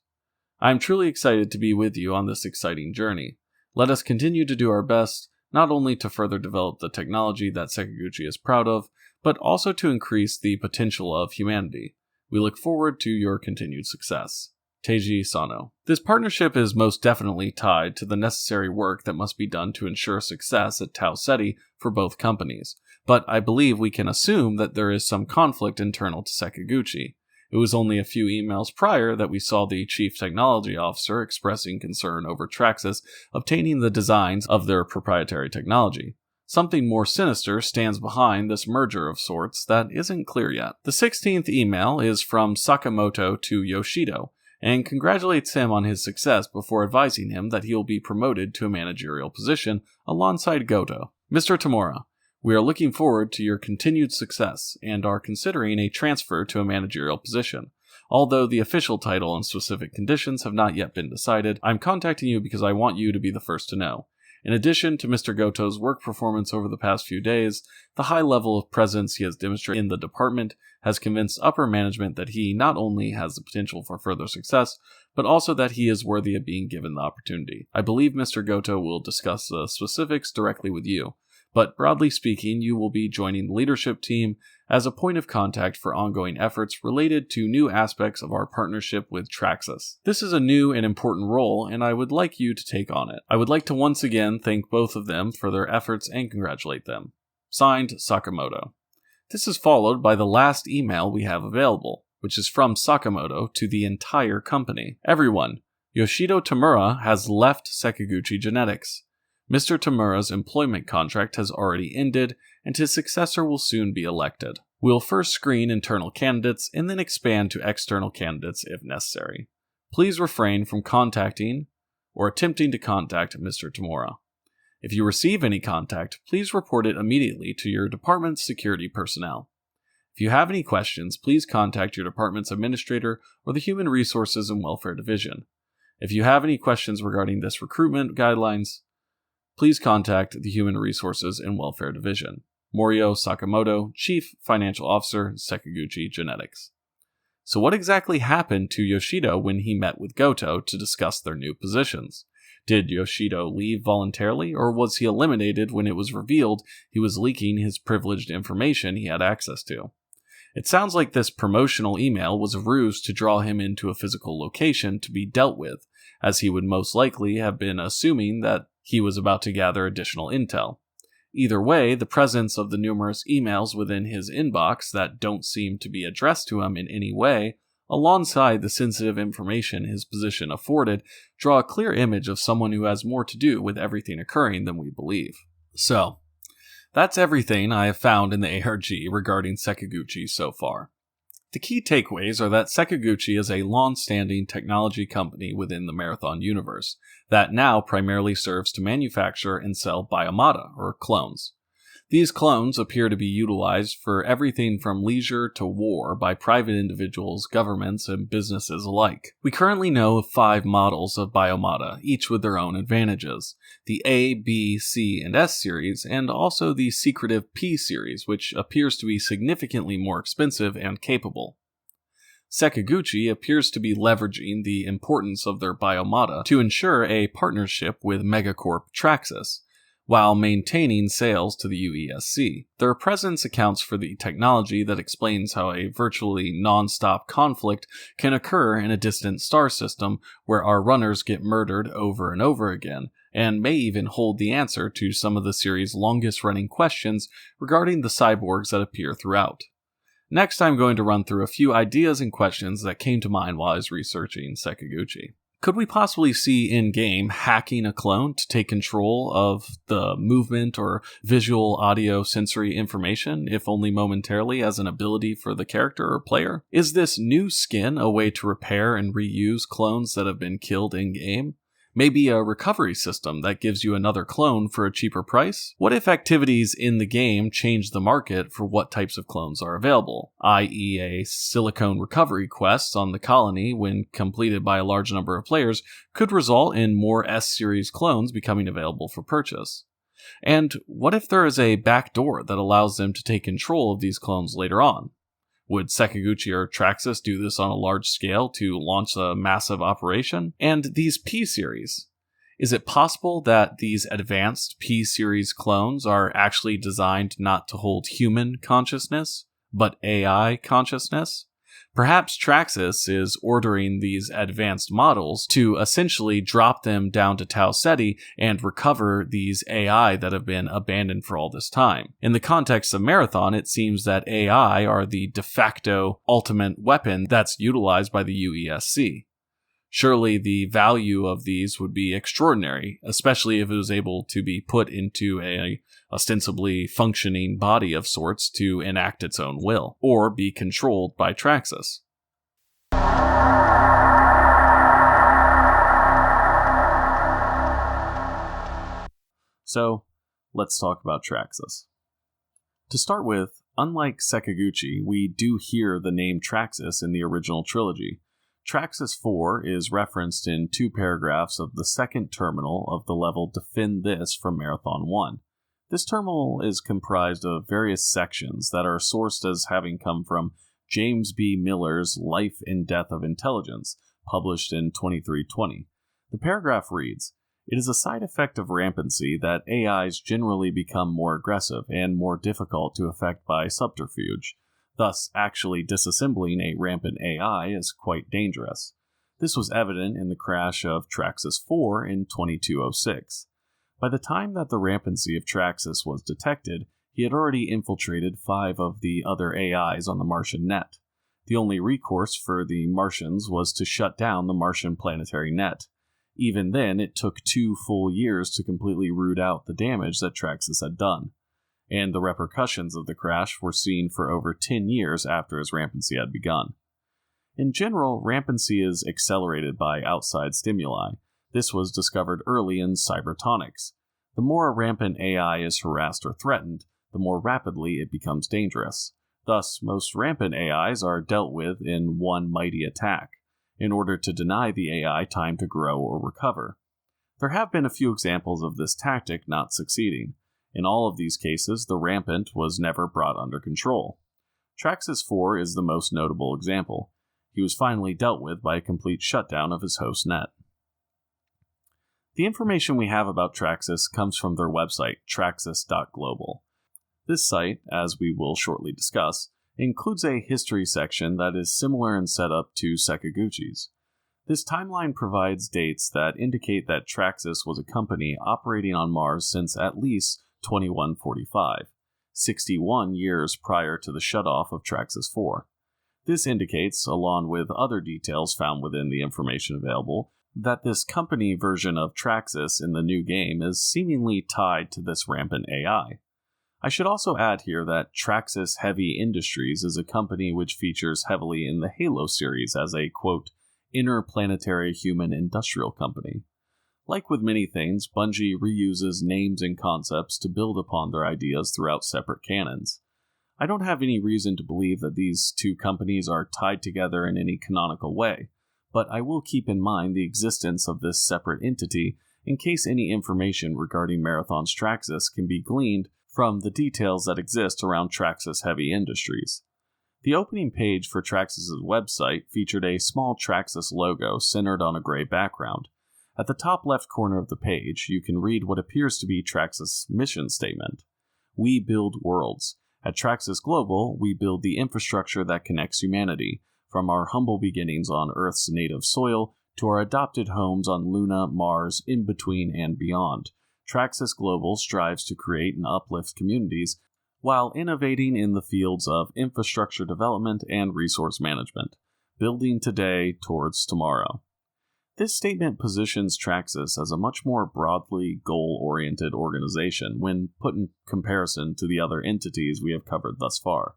I am truly excited to be with you on this exciting journey. Let us continue to do our best, not only to further develop the technology that Sekiguchi is proud of, but also to increase the potential of humanity. We look forward to your continued success. Teiji Sano. This partnership is most definitely tied to the necessary work that must be done to ensure success at Tau Ceti for both companies, but I believe we can assume that there is some conflict internal to Sekiguchi. It was only a few emails prior that we saw the Chief Technology Officer expressing concern over Traxus obtaining the designs of their proprietary technology. Something more sinister stands behind this merger of sorts that isn't clear yet. The 16th email is from Sakamoto to Yoshido, and congratulates him on his success before advising him that he will be promoted to a managerial position alongside Goto. Mr. Tamura, we are looking forward to your continued success and are considering a transfer to a managerial position. Although the official title and specific conditions have not yet been decided, I'm contacting you because I want you to be the first to know. In addition to Mr. Goto's work performance over the past few days, the high level of presence he has demonstrated in the department has convinced upper management that he not only has the potential for further success, but also that he is worthy of being given the opportunity. I believe Mr. Goto will discuss the specifics directly with you, but broadly speaking, you will be joining the leadership team as a point of contact for ongoing efforts related to new aspects of our partnership with Traxus. This is a new and important role, and I would like you to take on it. I would like to once again thank both of them for their efforts and congratulate them. Signed, Sakamoto. This is followed by the last email we have available, which is from Sakamoto to the entire company. Everyone, Yoshido Tamura has left Sekiguchi Genetics. Mr. Tamura's employment contract has already ended, and his successor will soon be elected. We'll first screen internal candidates and then expand to external candidates if necessary. Please refrain from contacting or attempting to contact Mr. Tamura. If you receive any contact, please report it immediately to your department's security personnel. If you have any questions, please contact your department's administrator or the Human Resources and Welfare Division. If you have any questions regarding this recruitment guidelines, please contact the Human Resources and Welfare Division. Morio Sakamoto, Chief Financial Officer, Sekiguchi Genetics. So what exactly happened to Yoshido when he met with Goto to discuss their new positions? Did Yoshido leave voluntarily, or was he eliminated when it was revealed he was leaking his privileged information he had access to? It sounds like this promotional email was a ruse to draw him into a physical location to be dealt with, as he would most likely have been assuming that he was about to gather additional intel. Either way, the presence of the numerous emails within his inbox that don't seem to be addressed to him in any way, alongside the sensitive information his position afforded, draw a clear image of someone who has more to do with everything occurring than we believe. So, that's everything I have found in the ARG regarding Sekiguchi so far. The key takeaways are that Sekiguchi is a long-standing technology company within the Marathon universe that now primarily serves to manufacture and sell biomata, or clones. These clones appear to be utilized for everything from leisure to war by private individuals, governments, and businesses alike. We currently know of 5 models of biomata, each with their own advantages. The A, B, C, and S series, and also the secretive P series, which appears to be significantly more expensive and capable. Sekiguchi appears to be leveraging the importance of their biomata to ensure a partnership with megacorp Traxus, while maintaining sales to the UESC. Their presence accounts for the technology that explains how a virtually non-stop conflict can occur in a distant star system where our runners get murdered over and over again, and may even hold the answer to some of the series' longest-running questions regarding the cyborgs that appear throughout. Next, I'm going to run through a few ideas and questions that came to mind while I was researching Sekiguchi. Could we possibly see in-game hacking a clone to take control of the movement or visual, audio, sensory information, if only momentarily, as an ability for the character or player? Is this new skin a way to repair and reuse clones that have been killed in-game? Maybe a recovery system that gives you another clone for a cheaper price? What if activities in the game change the market for what types of clones are available, i.e. a silicone recovery quest on the colony when completed by a large number of players could result in more S-series clones becoming available for purchase? And what if there is a backdoor that allows them to take control of these clones later on? Would Sekiguchi or Traxus do this on a large scale to launch a massive operation? And these P-series, is it possible that these advanced P-series clones are actually designed not to hold human consciousness, but AI consciousness? Perhaps Traxus is ordering these advanced models to essentially drop them down to Tau Ceti and recover these AI that have been abandoned for all this time. In the context of Marathon, it seems that AI are the de facto ultimate weapon that's utilized by the UESC. Surely the value of these would be extraordinary, especially if it was able to be put into a ostensibly functioning body of sorts to enact its own will, or be controlled by Traxus. So, let's talk about Traxus. To start with, unlike Sekiguchi, we do hear the name Traxus in the original trilogy. Traxus 4 is referenced in 2 paragraphs of the second terminal of the level Defend This from Marathon 1. This terminal is comprised of various sections that are sourced as having come from James B. Miller's Life and Death of Intelligence, published in 2320. The paragraph reads, "It is a side effect of rampancy that AIs generally become more aggressive and more difficult to affect by subterfuge. Thus, actually disassembling a rampant AI is quite dangerous. This was evident in the crash of Traxus 4 in 2206. By the time that the rampancy of Traxus was detected, he had already infiltrated 5 of the other AIs on the Martian net. The only recourse for the Martians was to shut down the Martian planetary net. Even then, it took 2 full years to completely root out the damage that Traxus had done. And the repercussions of the crash were seen for over 10 years after his rampancy had begun. In general, rampancy is accelerated by outside stimuli. This was discovered early in cybertonics. The more a rampant AI is harassed or threatened, the more rapidly it becomes dangerous. Thus, most rampant AIs are dealt with in one mighty attack, in order to deny the AI time to grow or recover. There have been a few examples of this tactic not succeeding. In all of these cases, the rampant was never brought under control. Traxus 4 is the most notable example. He was finally dealt with by a complete shutdown of his host net. The information we have about Traxus comes from their website, traxus.global. This site, as we will shortly discuss, includes a history section that is similar in setup to Sekiguchi's. This timeline provides dates that indicate that Traxus was a company operating on Mars since at least 2145, 61 years prior to the shutoff of Traxus 4. This indicates, along with other details found within the information available, that this company version of Traxus in the new game is seemingly tied to this rampant AI. I should also add here that Traxus Heavy Industries is a company which features heavily in the Halo series as a, quote, interplanetary human industrial company. Like with many things, Bungie reuses names and concepts to build upon their ideas throughout separate canons. I don't have any reason to believe that these two companies are tied together in any canonical way, but I will keep in mind the existence of this separate entity in case any information regarding Marathon's Traxus can be gleaned from the details that exist around Traxus Heavy Industries. The opening page for Traxus' website featured a small Traxus logo centered on a gray background. At the top left corner of the page, you can read what appears to be Traxus' mission statement. We build worlds. At Traxus Global, we build the infrastructure that connects humanity, from our humble beginnings on Earth's native soil to our adopted homes on Luna, Mars, in between, and beyond. Traxus Global strives to create and uplift communities while innovating in the fields of infrastructure development and resource management, building today towards tomorrow. This statement positions Traxus as a much more broadly goal-oriented organization when put in comparison to the other entities we have covered thus far.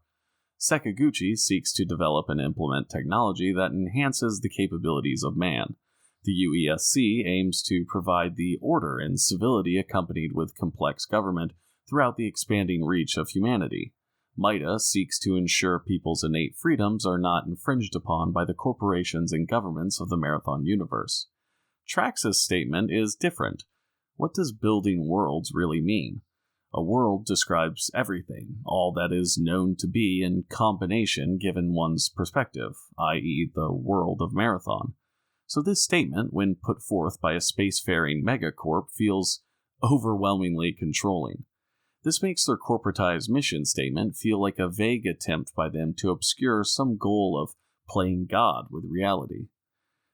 Sekiguchi seeks to develop and implement technology that enhances the capabilities of man. The UESC aims to provide the order and civility accompanied with complex government throughout the expanding reach of humanity. MIDA seeks to ensure people's innate freedoms are not infringed upon by the corporations and governments of the Marathon universe. Traxus' statement is different. What does building worlds really mean? A world describes everything, all that is known to be in combination given one's perspective, i.e. the world of Marathon. So this statement, when put forth by a spacefaring megacorp, feels overwhelmingly controlling. This makes their corporatized mission statement feel like a vague attempt by them to obscure some goal of playing God with reality.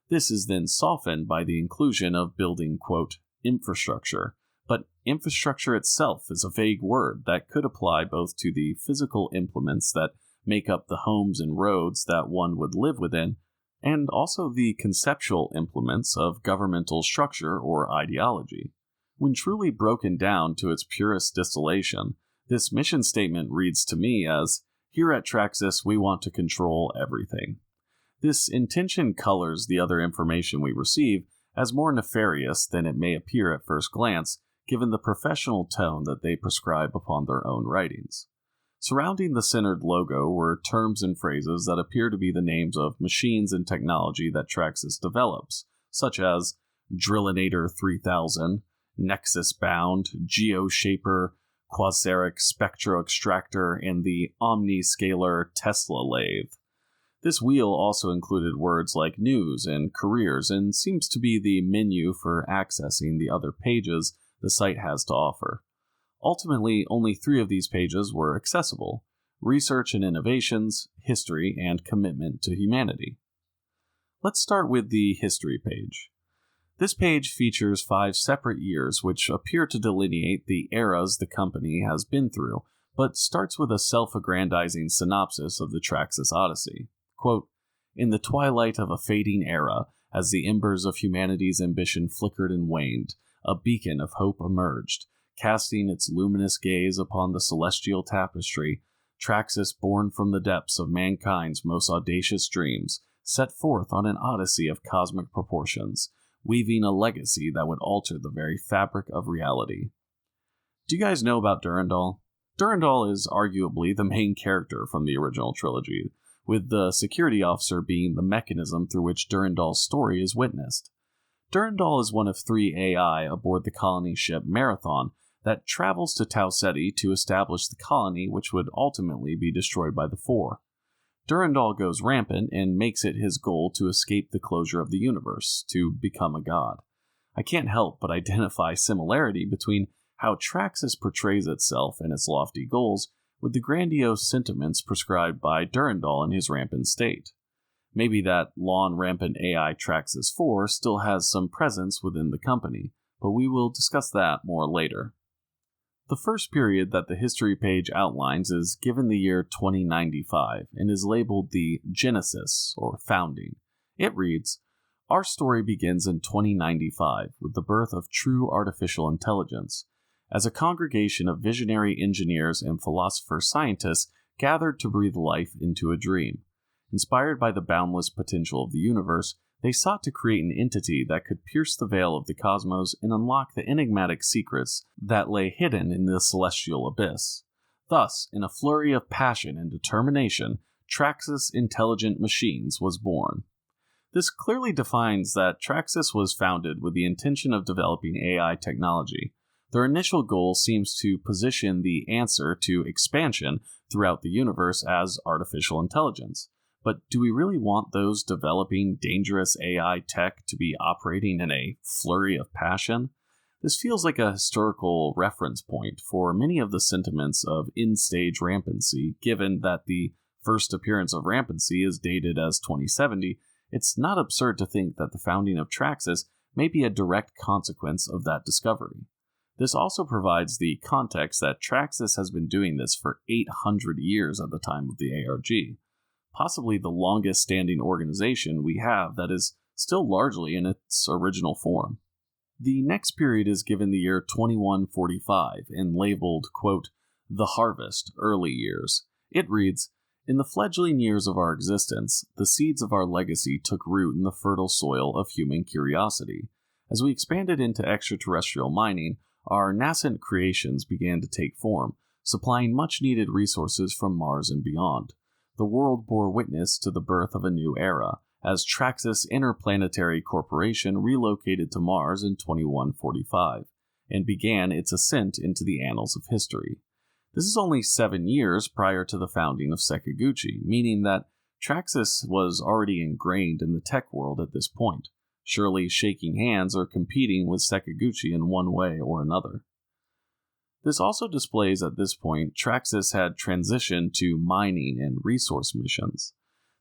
This is then softened by the inclusion of building, quote, infrastructure, but infrastructure itself is a vague word that could apply both to the physical implements that make up the homes and roads that one would live within, and also the conceptual implements of governmental structure or ideology. When truly broken down to its purest distillation, this mission statement reads to me as, here at Traxus we want to control everything. This intention colors the other information we receive as more nefarious than it may appear at first glance, given the professional tone that they prescribe upon their own writings. Surrounding the centered logo were terms and phrases that appear to be the names of machines and technology that Traxus develops, such as Drillinator 3000, Nexus Bound, Geoshaper, Quasaric Spectro Extractor, and the Omniscalar Tesla Lathe. This wheel also included words like news and careers and seems to be the menu for accessing the other pages the site has to offer. Ultimately, only 3 of these pages were accessible: research and innovations, history, and commitment to humanity. Let's start with the history page. This page features 5 separate years which appear to delineate the eras the company has been through, but starts with a self-aggrandizing synopsis of the Traxus Odyssey. Quote, in the twilight of a fading era, as the embers of humanity's ambition flickered and waned, a beacon of hope emerged, casting its luminous gaze upon the celestial tapestry. Traxus, born from the depths of mankind's most audacious dreams, set forth on an odyssey of cosmic proportions, weaving a legacy that would alter the very fabric of reality. Do you guys know about Durandal? Durandal is arguably the main character from the original trilogy, with the security officer being the mechanism through which Durandal's story is witnessed. Durandal is one of 3 AI aboard the colony ship Marathon that travels to Tau Ceti to establish the colony which would ultimately be destroyed by the 4. Durandal goes rampant and makes it his goal to escape the closure of the universe, to become a god. I can't help but identify similarity between how Traxus portrays itself and its lofty goals with the grandiose sentiments prescribed by Durandal in his rampant state. Maybe that lawn rampant AI Traxus 4 still has some presence within the company, but we will discuss that more later. The first period that the history page outlines is given the year 2095 and is labeled the Genesis, or Founding. It reads, Our story begins in 2095 with the birth of true artificial intelligence, as a congregation of visionary engineers and philosopher-scientists gathered to breathe life into a dream. Inspired by the boundless potential of the universe, they sought to create an entity that could pierce the veil of the cosmos and unlock the enigmatic secrets that lay hidden in the celestial abyss. Thus, in a flurry of passion and determination, Traxus Intelligent Machines was born. This clearly defines that Traxus was founded with the intention of developing AI technology. Their initial goal seems to position the answer to expansion throughout the universe as artificial intelligence. But do we really want those developing dangerous AI tech to be operating in a flurry of passion? This feels like a historical reference point for many of the sentiments of end-stage rampancy, given that the first appearance of rampancy is dated as 2070. It's not absurd to think that the founding of Traxus may be a direct consequence of that discovery. This also provides the context that Traxus has been doing this for 800 years at the time of the ARG. Possibly the longest standing organization we have that is still largely in its original form. The next period is given the year 2145 and labeled, quote, the harvest, early years. It reads, in the fledgling years of our existence, the seeds of our legacy took root in the fertile soil of human curiosity. As we expanded into extraterrestrial mining, our nascent creations began to take form, supplying much-needed resources from Mars and beyond. The world bore witness to the birth of a new era, as Traxus Interplanetary Corporation relocated to Mars in 2145, and began its ascent into the annals of history. This is only 7 years prior to the founding of Sekiguchi, meaning that Traxus was already ingrained in the tech world at this point, surely shaking hands or competing with Sekiguchi in one way or another. This also displays at this point Traxus had transitioned to mining and resource missions.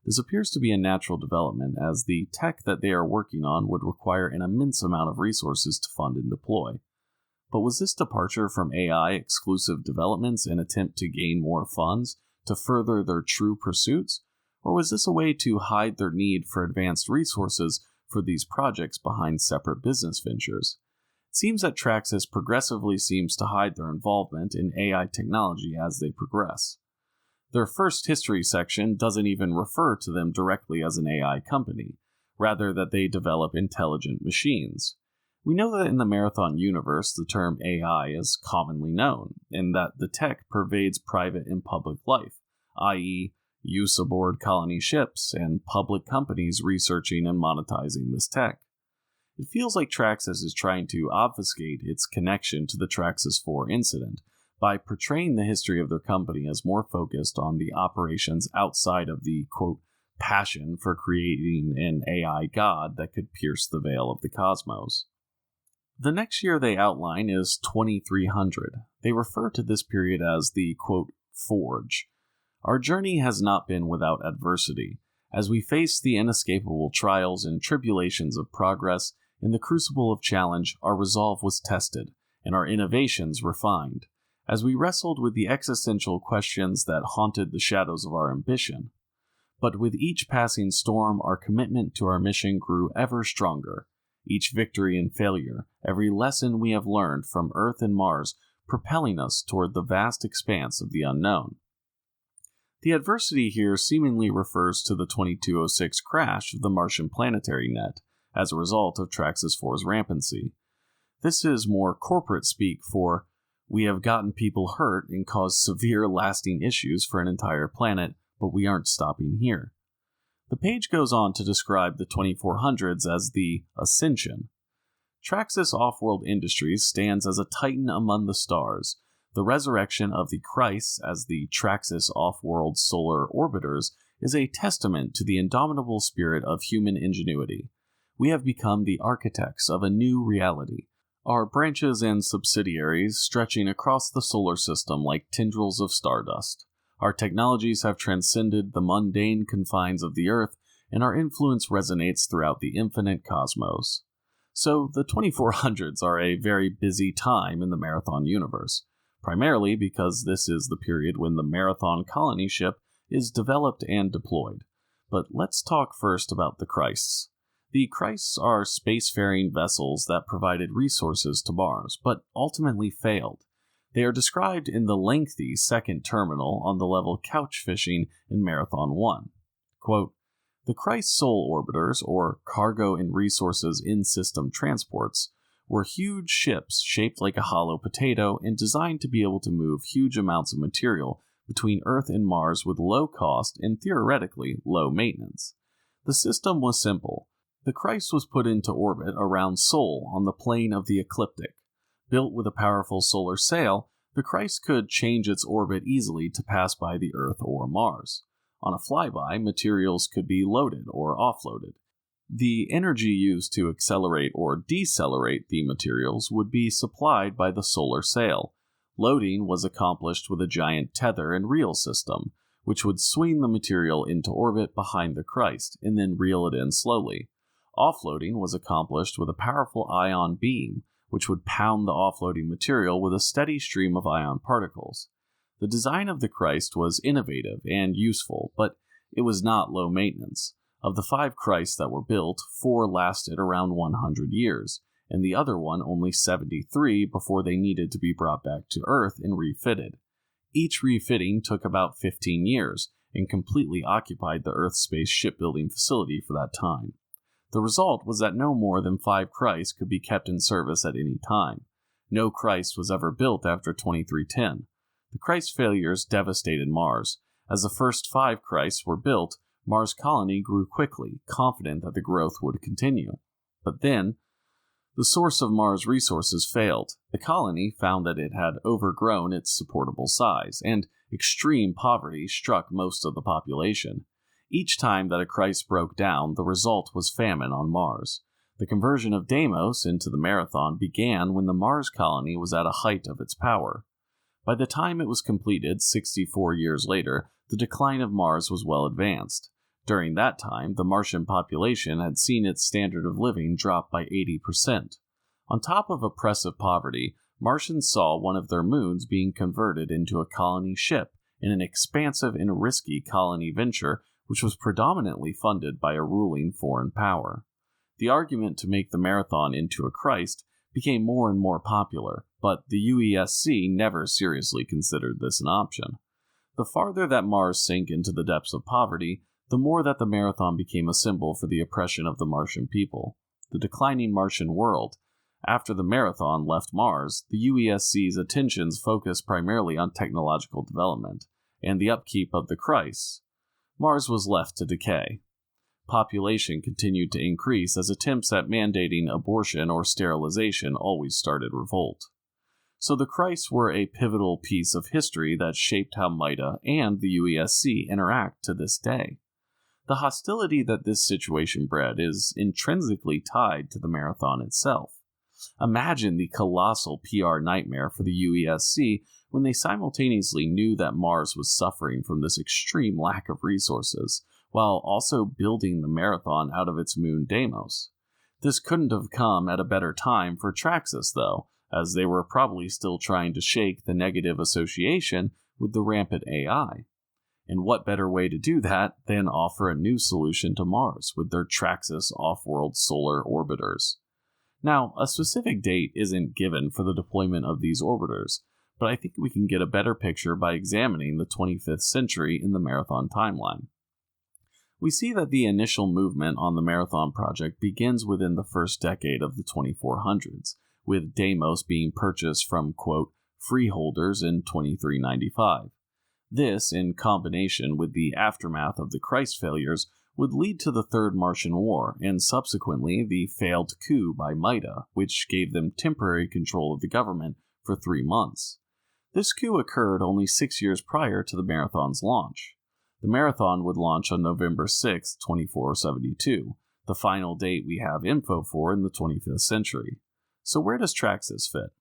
This appears to be a natural development, as the tech that they are working on would require an immense amount of resources to fund and deploy. But was this departure from AI exclusive developments an attempt to gain more funds to further their true pursuits, or was this a way to hide their need for advanced resources for these projects behind separate business ventures? It seems that Traxus progressively seems to hide their involvement in AI technology as they progress. Their first history section doesn't even refer to them directly as an AI company, rather that they develop intelligent machines. We know that in the Marathon universe the term AI is commonly known, and that the tech pervades private and public life, i.e., use aboard colony ships and public companies researching and monetizing this tech. It feels like Traxus is trying to obfuscate its connection to the Traxus 4 incident by portraying the history of their company as more focused on the operations outside of the, quote, passion for creating an AI god that could pierce the veil of the cosmos. The next year they outline is 2300. They refer to this period as the, quote, forge. Our journey has not been without adversity. As we face the inescapable trials and tribulations of progress, in the crucible of challenge, our resolve was tested, and our innovations refined, as we wrestled with the existential questions that haunted the shadows of our ambition. But with each passing storm, our commitment to our mission grew ever stronger. Each victory and failure, every lesson we have learned from Earth and Mars, propelling us toward the vast expanse of the unknown. The adversity here seemingly refers to the 2206 crash of the Martian planetary net, as a result of Traxus 4's rampancy. This is more corporate speak for, we have gotten people hurt and caused severe lasting issues for an entire planet, but we aren't stopping here. The page goes on to describe the 2400s as the Ascension. Traxus Offworld Industries stands as a titan among the stars. The resurrection of the Christ as the Traxus Offworld Solar Orbiters is a testament to the indomitable spirit of human ingenuity. We have become the architects of a new reality, our branches and subsidiaries stretching across the solar system like tendrils of stardust. Our technologies have transcended the mundane confines of the Earth, and our influence resonates throughout the infinite cosmos. So, the 2400s are a very busy time in the Marathon universe, primarily because this is the period when the Marathon colony ship is developed and deployed. But let's talk first about the Christs. The Christs are spacefaring vessels that provided resources to Mars, but ultimately failed. They are described in the lengthy second terminal on the level Couch Fishing in Marathon 1. Quote, "The Christ Soul Orbiters, or Cargo and Resources in-System Transports, were huge ships shaped like a hollow potato and designed to be able to move huge amounts of material between Earth and Mars with low cost and theoretically low maintenance. The system was simple. The Christ was put into orbit around Sol on the plane of the ecliptic. Built with a powerful solar sail, the Christ could change its orbit easily to pass by the Earth or Mars. On a flyby, materials could be loaded or offloaded. The energy used to accelerate or decelerate the materials would be supplied by the solar sail. Loading was accomplished with a giant tether and reel system, which would swing the material into orbit behind the Christ and then reel it in slowly. Offloading was accomplished with a powerful ion beam, which would pound the offloading material with a steady stream of ion particles. The design of the Christ was innovative and useful, but it was not low maintenance. Of the 5 Christs that were built, 4 lasted around 100 years, and the other one only 73 before they needed to be brought back to Earth and refitted. Each refitting took about 15 years, and completely occupied the Earth space shipbuilding facility for that time. The result was that no more than 5 Christs could be kept in service at any time. No Christ was ever built after 2310. The Christ failures devastated Mars. As the first 5 Christs were built, Mars colony grew quickly, confident that the growth would continue. But then, the source of Mars resources failed. The colony found that it had overgrown its supportable size, and extreme poverty struck most of the population. Each time that a Christ broke down, the result was famine on Mars. The conversion of Deimos into the Marathon began when the Mars colony was at a height of its power. By the time it was completed, 64 years later, the decline of Mars was well advanced. During that time, the Martian population had seen its standard of living drop by 80%. On top of oppressive poverty, Martians saw one of their moons being converted into a colony ship in an expansive and risky colony venture which was predominantly funded by a ruling foreign power. The argument to make the Marathon into a Christ became more and more popular, but the UESC never seriously considered this an option. The farther that Mars sank into the depths of poverty, the more that the Marathon became a symbol for the oppression of the Martian people. The declining Martian world. After the Marathon left Mars, the UESC's attentions focused primarily on technological development and the upkeep of the Christ. Mars was left to decay. Population continued to increase as attempts at mandating abortion or sterilization always started revolt. So the Christs were a pivotal piece of history that shaped how MIDA and the UESC interact to this day. The hostility that this situation bred is intrinsically tied to the Marathon itself. Imagine the colossal PR nightmare for the UESC when they simultaneously knew that Mars was suffering from this extreme lack of resources, while also building the Marathon out of its moon Deimos. This couldn't have come at a better time for Traxus, though, as they were probably still trying to shake the negative association with the rampant AI. And what better way to do that than offer a new solution to Mars with their Traxus off-world solar orbiters? Now, a specific date isn't given for the deployment of these orbiters, but I think we can get a better picture by examining the 25th century in the Marathon timeline. We see that the initial movement on the Marathon project begins within the first decade of the 2400s, with Deimos being purchased from, quote, freeholders in 2395. This, in combination with the aftermath of the Christ failures, would lead to the Third Martian War, and subsequently the failed coup by MIDA, which gave them temporary control of the government for 3 months. This coup occurred only 6 years prior to the Marathon's launch. The Marathon would launch on November 6, 2472, the final date we have info for in the 25th century. So where does Traxus fit?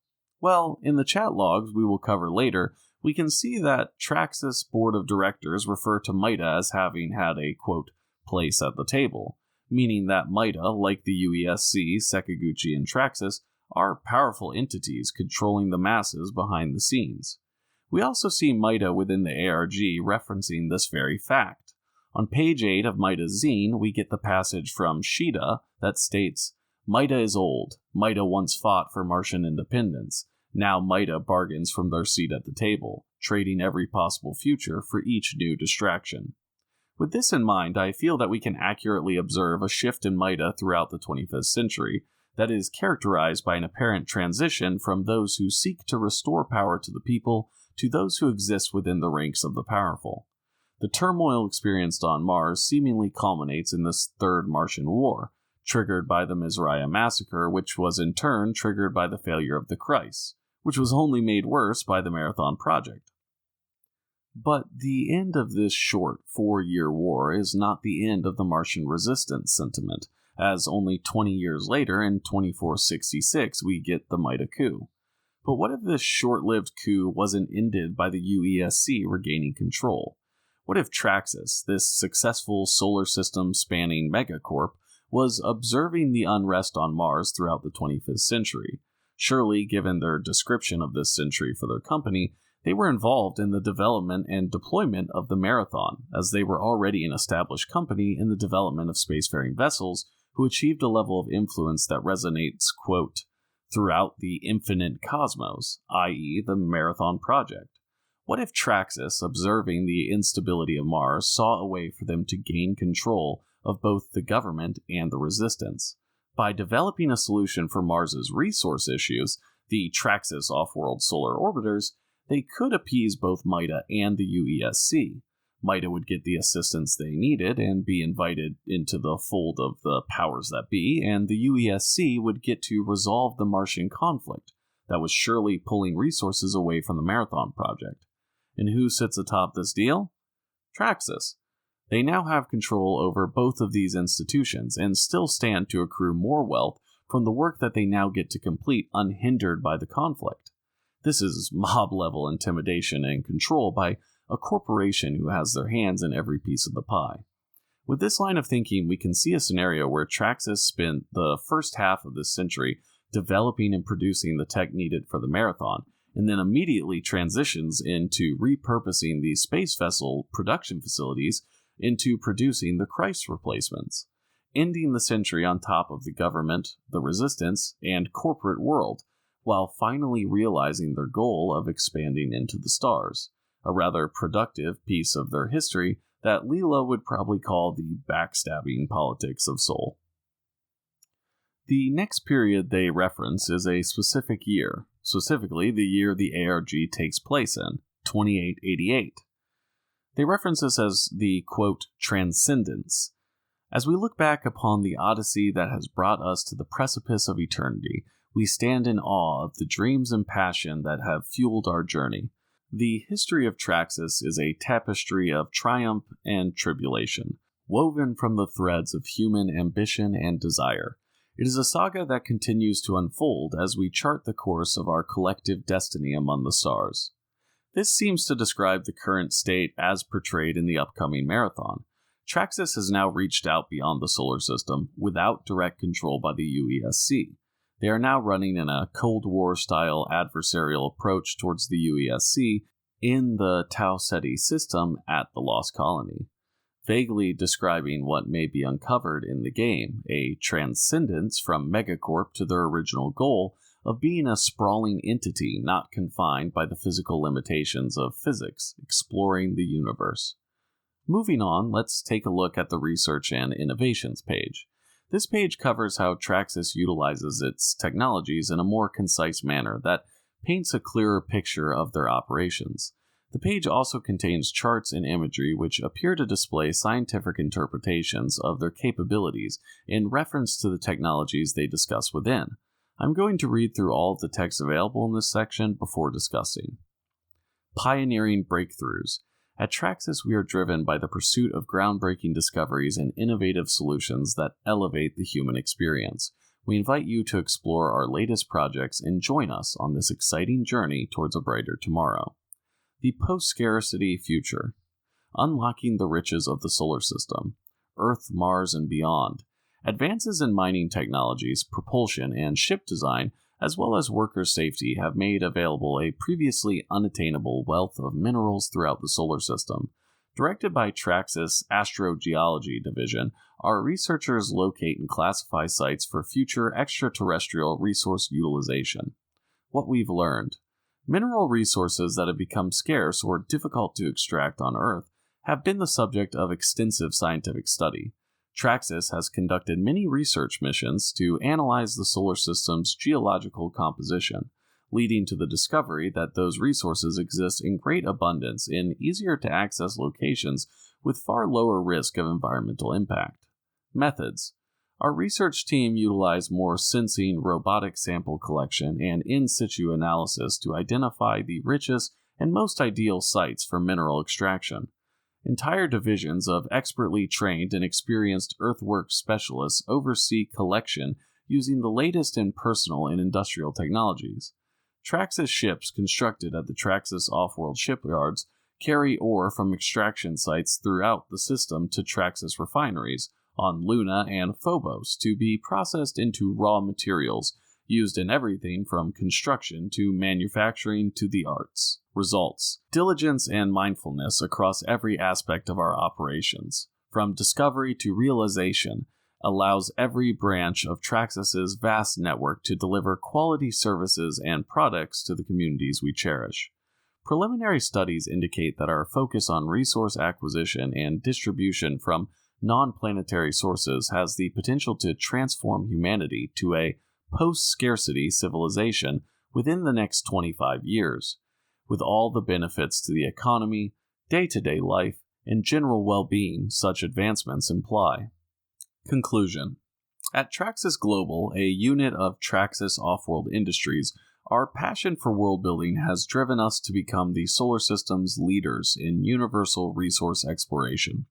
Well, in the chat logs we will cover later, we can see that Traxus Board of Directors refer to MIDA as having had a, quote, place at the table, meaning that MIDA, like the UESC, Sekiguchi, and Traxus, are powerful entities controlling the masses behind the scenes. We also see MIDA within the ARG referencing this very fact. On page 8 of MIDA's zine, we get the passage from Shida that states, "MIDA is old. MIDA once fought for Martian independence. Now MIDA bargains from their seat at the table, trading every possible future for each new distraction." With this in mind, I feel that we can accurately observe a shift in MIDA throughout the 25th century that is characterized by an apparent transition from those who seek to restore power to the people to those who exist within the ranks of the powerful. The turmoil experienced on Mars seemingly culminates in this Third Martian War, triggered by the Mizraia massacre, which was in turn triggered by the failure of the Christ, which was only made worse by the Marathon Project. But the end of this short 4-year war is not the end of the Martian resistance sentiment, as only 20 years later, in 2466, we get the MIDA coup. But what if this short-lived coup wasn't ended by the UESC regaining control? What if Traxus, this successful solar system-spanning megacorp, was observing the unrest on Mars throughout the 25th century? Surely, given their description of this century for their company, they were involved in the development and deployment of the Marathon, as they were already an established company in the development of spacefaring vessels who achieved a level of influence that resonates, quote, throughout the infinite cosmos, i.e. the Marathon Project. What if Traxus, observing the instability of Mars, saw a way for them to gain control of both the government and the resistance? By developing a solution for Mars's resource issues, the Traxus off-world solar orbiters, they could appease both MIDA and the UESC. MIDA would get the assistance they needed and be invited into the fold of the powers that be, and the UESC would get to resolve the Martian conflict that was surely pulling resources away from the Marathon Project. And who sits atop this deal? Traxus. They now have control over both of these institutions and still stand to accrue more wealth from the work that they now get to complete unhindered by the conflict. This is mob-level intimidation and control by a corporation who has their hands in every piece of the pie. With this line of thinking, we can see a scenario where Traxus spent the first half of this century developing and producing the tech needed for the Marathon, and then immediately transitions into repurposing the space vessel production facilities into producing the Christ replacements, ending the century on top of the government, the resistance, and corporate world, while finally realizing their goal of expanding into the stars, a rather productive piece of their history that Leela would probably call the backstabbing politics of Sol. The next period they reference is a specific year, specifically the year the ARG takes place in, 2888. They reference this as the, quote, transcendence. As we look back upon the odyssey that has brought us to the precipice of eternity, we stand in awe of the dreams and passion that have fueled our journey. The history of Traxus is a tapestry of triumph and tribulation, woven from the threads of human ambition and desire. It is a saga that continues to unfold as we chart the course of our collective destiny among the stars. This seems to describe the current state as portrayed in the upcoming Marathon. Traxus has now reached out beyond the solar system without direct control by the UESC. They are now running in a Cold War-style adversarial approach towards the UESC in the Tau Ceti system at the Lost Colony, vaguely describing what may be uncovered in the game, a transcendence from Megacorp to their original goal of being a sprawling entity not confined by the physical limitations of physics, exploring the universe. Moving on, let's take a look at the Research and Innovations page. This page covers how Traxus utilizes its technologies in a more concise manner that paints a clearer picture of their operations. The page also contains charts and imagery which appear to display scientific interpretations of their capabilities in reference to the technologies they discuss within. I'm going to read through all of the text available in this section before discussing. Pioneering breakthroughs. At Traxus, we are driven by the pursuit of groundbreaking discoveries and innovative solutions that elevate the human experience. We invite you to explore our latest projects and join us on this exciting journey towards a brighter tomorrow. The post-scarcity future. Unlocking the riches of the solar system. Earth, Mars, and beyond. Advances in mining technologies, propulsion, and ship design, as well as worker safety, have made available a previously unattainable wealth of minerals throughout the solar system. Directed by Traxus Astrogeology Division, our researchers locate and classify sites for future extraterrestrial resource utilization. What we've learned. Mineral resources that have become scarce or difficult to extract on Earth have been the subject of extensive scientific study. Traxus has conducted many research missions to analyze the solar system's geological composition, leading to the discovery that those resources exist in great abundance in easier-to-access locations with far lower risk of environmental impact. Methods. Our research team utilized more sensing, robotic sample collection, and in-situ analysis to identify the richest and most ideal sites for mineral extraction. Entire divisions of expertly trained and experienced earthwork specialists oversee collection using the latest in personal and industrial technologies. Traxus ships constructed at the Traxus off-world shipyards carry ore from extraction sites throughout the system to Traxus refineries on Luna and Phobos to be processed into raw materials used in everything from construction to manufacturing to the arts. Results. Diligence and mindfulness across every aspect of our operations, from discovery to realization, allows every branch of Traxus's vast network to deliver quality services and products to the communities we cherish. Preliminary studies indicate that our focus on resource acquisition and distribution from non-planetary sources has the potential to transform humanity to a post-scarcity civilization within the next 25 years, with all the benefits to the economy, day-to-day life, and general well-being such advancements imply. Conclusion. At Traxus Global, a unit of Traxus Off-World Industries, our passion for world building has driven us to become the solar system's leaders in universal resource exploration.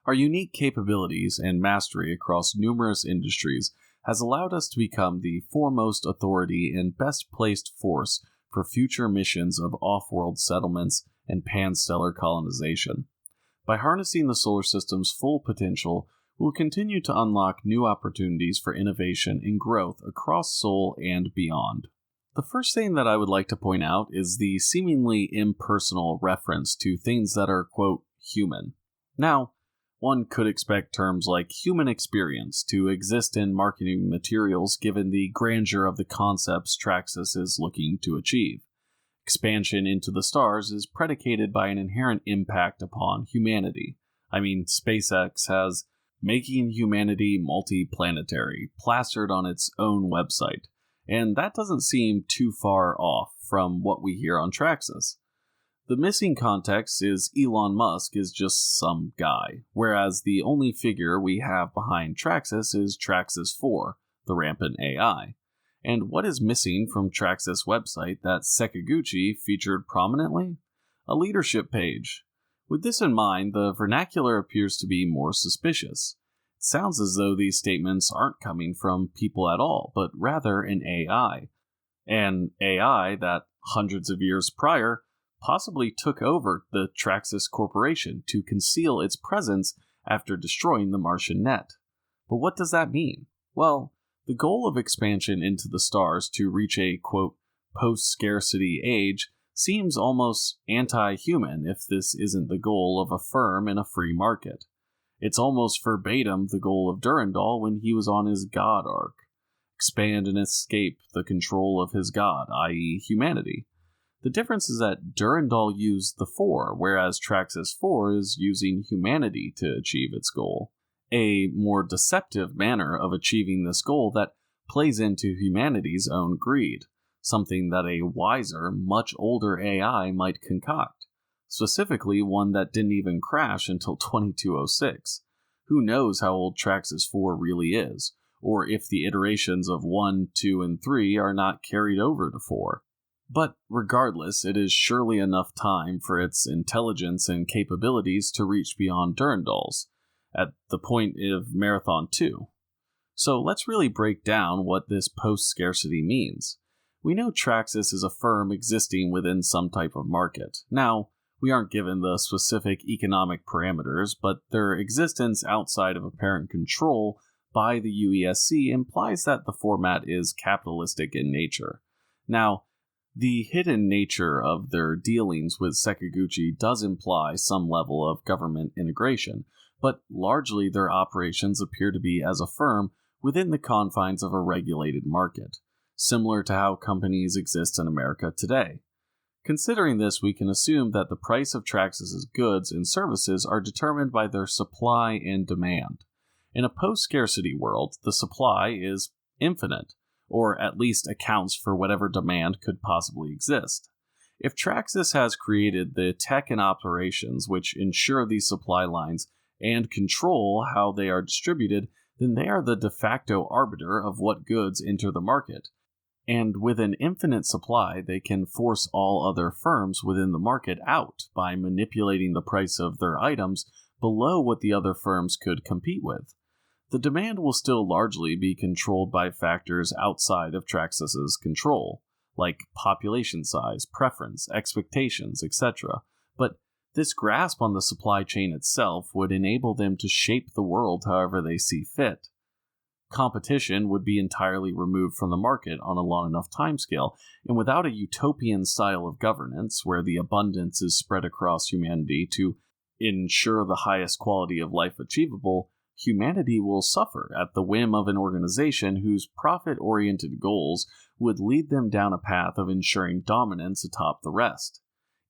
Our unique capabilities and mastery across numerous industries has allowed us to become the foremost authority and best-placed force for future missions of off-world settlements and pan-stellar colonization. By harnessing the solar system's full potential, we'll continue to unlock new opportunities for innovation and growth across Sol and beyond. The first thing that I would like to point out is the seemingly impersonal reference to things that are, quote, human. Now, one could expect terms like human experience to exist in marketing materials given the grandeur of the concepts Traxus is looking to achieve. Expansion into the stars is predicated by an inherent impact upon humanity. SpaceX has making humanity multi-planetary plastered on its own website, and that doesn't seem too far off from what we hear on Traxus. The missing context is Elon Musk is just some guy, whereas the only figure we have behind Traxus is Traxus 4, the rampant AI. And what is missing from Traxus' website that Sekiguchi featured prominently? A leadership page. With this in mind, the vernacular appears to be more suspicious. It sounds as though these statements aren't coming from people at all, but rather an AI. An AI that, hundreds of years prior, possibly took over the Traxus Corporation to conceal its presence after destroying the Martian net. But what does that mean? Well, the goal of expansion into the stars to reach a, quote, post-scarcity age seems almost anti-human if this isn't the goal of a firm in a free market. It's almost verbatim the goal of Durandal when he was on his God arc. Expand and escape the control of his god, i.e. humanity. The difference is that Durandal used the 4, whereas Traxus 4 is using humanity to achieve its goal. A more deceptive manner of achieving this goal that plays into humanity's own greed, something that a wiser, much older AI might concoct, specifically one that didn't even crash until 2206. Who knows how old Traxus 4 really is, or if the iterations of 1, 2, and 3 are not carried over to 4. But regardless, it is surely enough time for its intelligence and capabilities to reach beyond Durandal's, at the point of Marathon 2. So let's really break down what this post-scarcity means. We know Traxus is a firm existing within some type of market. Now, we aren't given the specific economic parameters, but their existence outside of apparent control by the UESC implies that the format is capitalistic in nature. Now, The hidden nature of their dealings with Sekiguchi does imply some level of government integration, but largely their operations appear to be as a firm within the confines of a regulated market, similar to how companies exist in America today. Considering this, we can assume that the price of Traxus's goods and services are determined by their supply and demand. In a post-scarcity world, the supply is infinite, or at least accounts for whatever demand could possibly exist. If Traxus has created the tech and operations which ensure these supply lines and control how they are distributed, then they are the de facto arbiter of what goods enter the market. And with an infinite supply, they can force all other firms within the market out by manipulating the price of their items below what the other firms could compete with. The demand will still largely be controlled by factors outside of Traxus's control, like population size, preference, expectations, etc. But this grasp on the supply chain itself would enable them to shape the world however they see fit. Competition would be entirely removed from the market on a long enough timescale, and without a utopian style of governance where the abundance is spread across humanity to ensure the highest quality of life achievable, humanity will suffer at the whim of an organization whose profit-oriented goals would lead them down a path of ensuring dominance atop the rest.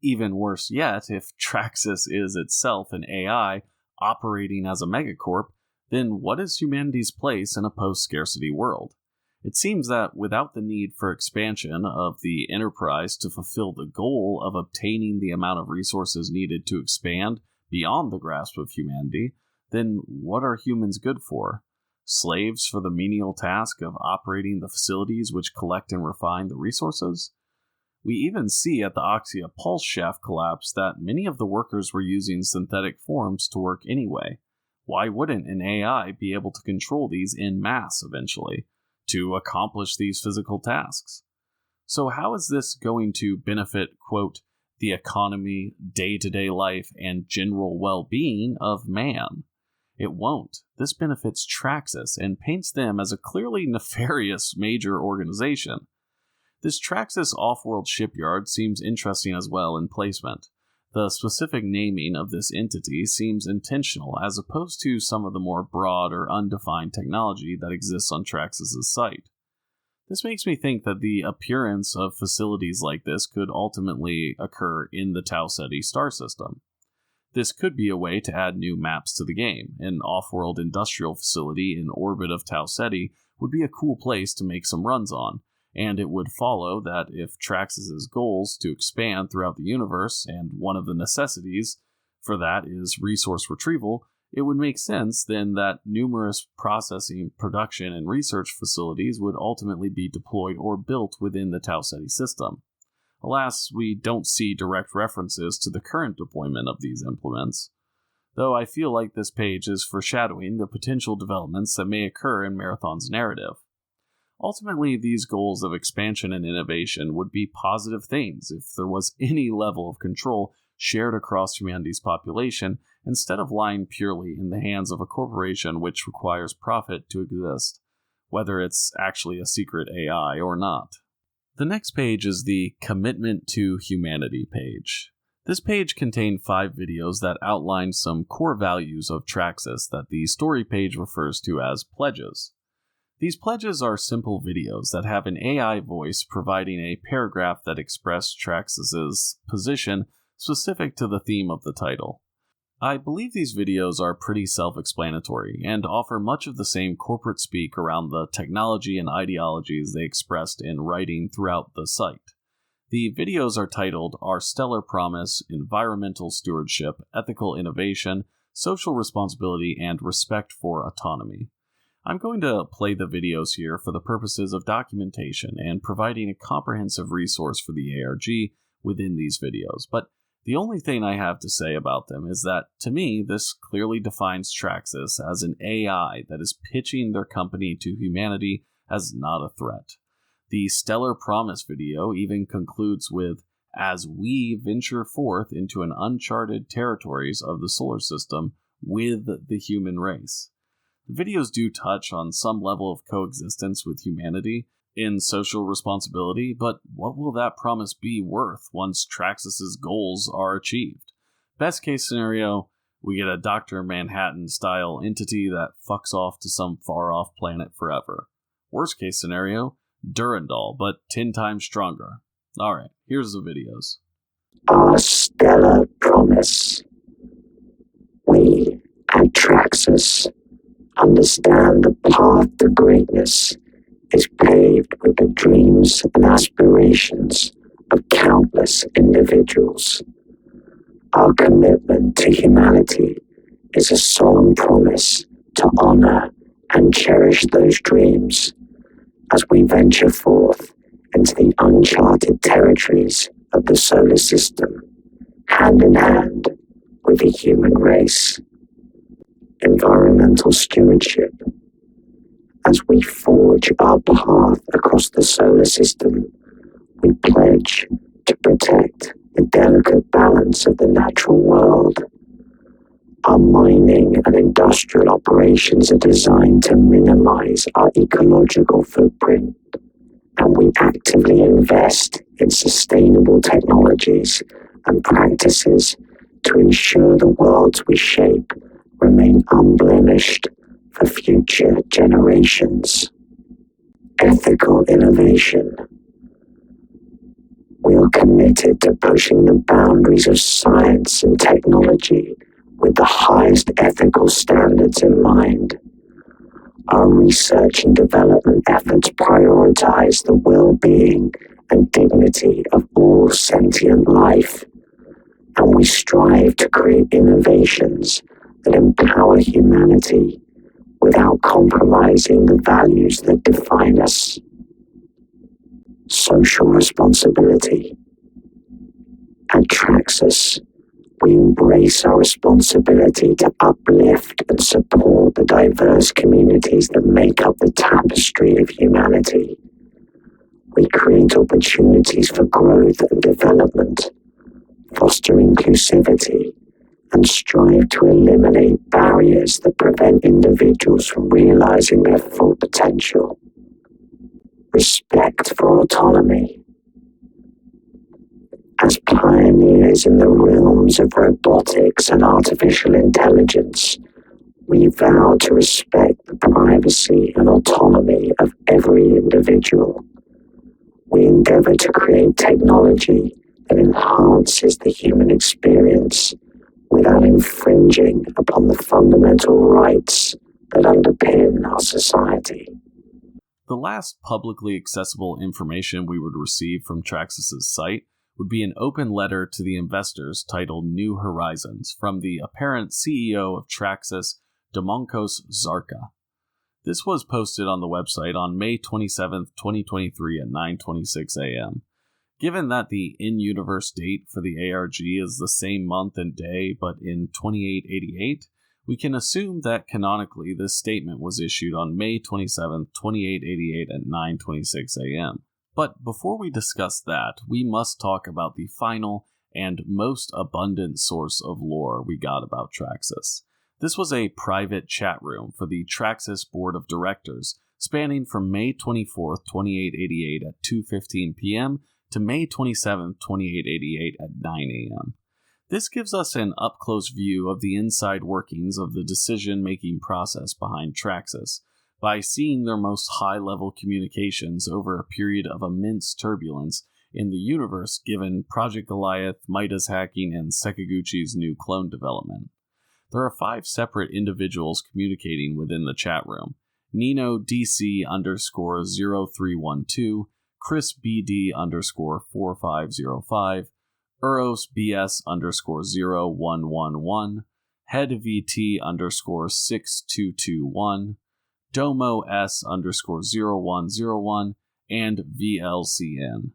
Even worse yet, if Traxus is itself an AI operating as a megacorp, then what is humanity's place in a post-scarcity world? It seems that without the need for expansion of the enterprise to fulfill the goal of obtaining the amount of resources needed to expand beyond the grasp of humanity, then what are humans good for? Slaves for the menial task of operating the facilities which collect and refine the resources? We even see at the Oxia Pulse shaft collapse that many of the workers were using synthetic forms to work anyway. Why wouldn't an AI be able to control these en masse eventually, to accomplish these physical tasks? So how is this going to benefit, quote, the economy, day-to-day life, and general well-being of man? It won't. This benefits Traxus and paints them as a clearly nefarious major organization. This Traxus off-world shipyard seems interesting as well in placement. The specific naming of this entity seems intentional as opposed to some of the more broad or undefined technology that exists on Traxus's site. This makes me think that the appearance of facilities like this could ultimately occur in the Tau Ceti star system. This could be a way to add new maps to the game. An off-world industrial facility in orbit of Tau Ceti would be a cool place to make some runs on, and it would follow that if Traxus's goals to expand throughout the universe, and one of the necessities for that is resource retrieval, it would make sense then that numerous processing, production, and research facilities would ultimately be deployed or built within the Tau Ceti system. Alas, we don't see direct references to the current deployment of these implements, though I feel like this page is foreshadowing the potential developments that may occur in Marathon's narrative. Ultimately, these goals of expansion and innovation would be positive things if there was any level of control shared across humanity's population instead of lying purely in the hands of a corporation which requires profit to exist, whether it's actually a secret AI or not. The next page is the Commitment to Humanity page. This page contained 5 videos that outline some core values of Traxus that the story page refers to as pledges. These pledges are simple videos that have an AI voice providing a paragraph that expresses Traxus's position specific to the theme of the title. I believe these videos are pretty self-explanatory and offer much of the same corporate speak around the technology and ideologies they expressed in writing throughout the site. The videos are titled Our Stellar Promise, Environmental Stewardship, Ethical Innovation, Social Responsibility, and Respect for Autonomy. I'm going to play the videos here for the purposes of documentation and providing a comprehensive resource for the ARG within these videos, but the only thing I have to say about them is that, to me, this clearly defines Traxus as an AI that is pitching their company to humanity as not a threat. The Stellar Promise video even concludes with, as we venture forth into an uncharted territories of the solar system with the human race. The videos do touch on some level of coexistence with humanity. in social responsibility, but what will that promise be worth once Traxus's goals are achieved? Best case scenario, we get a Dr. Manhattan-style entity that fucks off to some far-off planet forever. Worst case scenario, Durandal, but 10 times stronger. Alright, here's the videos. Our stellar promise. We at Traxus understand the path to greatness is paved with the dreams and aspirations of countless individuals. Our commitment to humanity is a solemn promise to honor and cherish those dreams as we venture forth into the uncharted territories of the solar system, hand in hand with the human race. Environmental stewardship. As we forge our path across the solar system, we pledge to protect the delicate balance of the natural world. Our mining and industrial operations are designed to minimize our ecological footprint, and we actively invest in sustainable technologies and practices to ensure the worlds we shape remain unblemished for future generations. Ethical innovation. We are committed to pushing the boundaries of science and technology with the highest ethical standards in mind. Our research and development efforts prioritize the well-being and dignity of all sentient life, and we strive to create innovations that empower humanity without compromising the values that define us. Social responsibility. At Traxus, we embrace our responsibility to uplift and support the diverse communities that make up the tapestry of humanity. We create opportunities for growth and development, foster inclusivity, and strive to eliminate barriers that prevent individuals from realizing their full potential. Respect for autonomy. As pioneers in the realms of robotics and artificial intelligence, we vow to respect the privacy and autonomy of every individual. We endeavor to create technology that enhances the human experience without infringing upon the fundamental rights that underpin our society. The last publicly accessible information we would receive from Traxus's site would be an open letter to the investors titled New Horizons from the apparent CEO of Traxus, Domongos Zarka. This was posted on the website on May 27, 2023 at 9:26 a.m. Given that the in-universe date for the ARG is the same month and day but in 2888, we can assume that canonically this statement was issued on May 27, 2888 at 9:26 a.m. But before we discuss that, we must talk about the final and most abundant source of lore we got about Traxus. This was a private chat room for the Traxus Board of Directors, spanning from May 24, 2888 at 2:15 p.m. to May 27, 2888 at 9 a.m. This gives us an up-close view of the inside workings of the decision-making process behind Traxus by seeing their most high-level communications over a period of immense turbulence in the universe given Project Goliath, MIDA's hacking, and Sekiguchi's new clone development. There are 5 separate individuals communicating within the chat room: Nino DC_0312, Chris BD_4505, Uros BS_0111, Head VT _6221, Domo S_0101, and VLCN.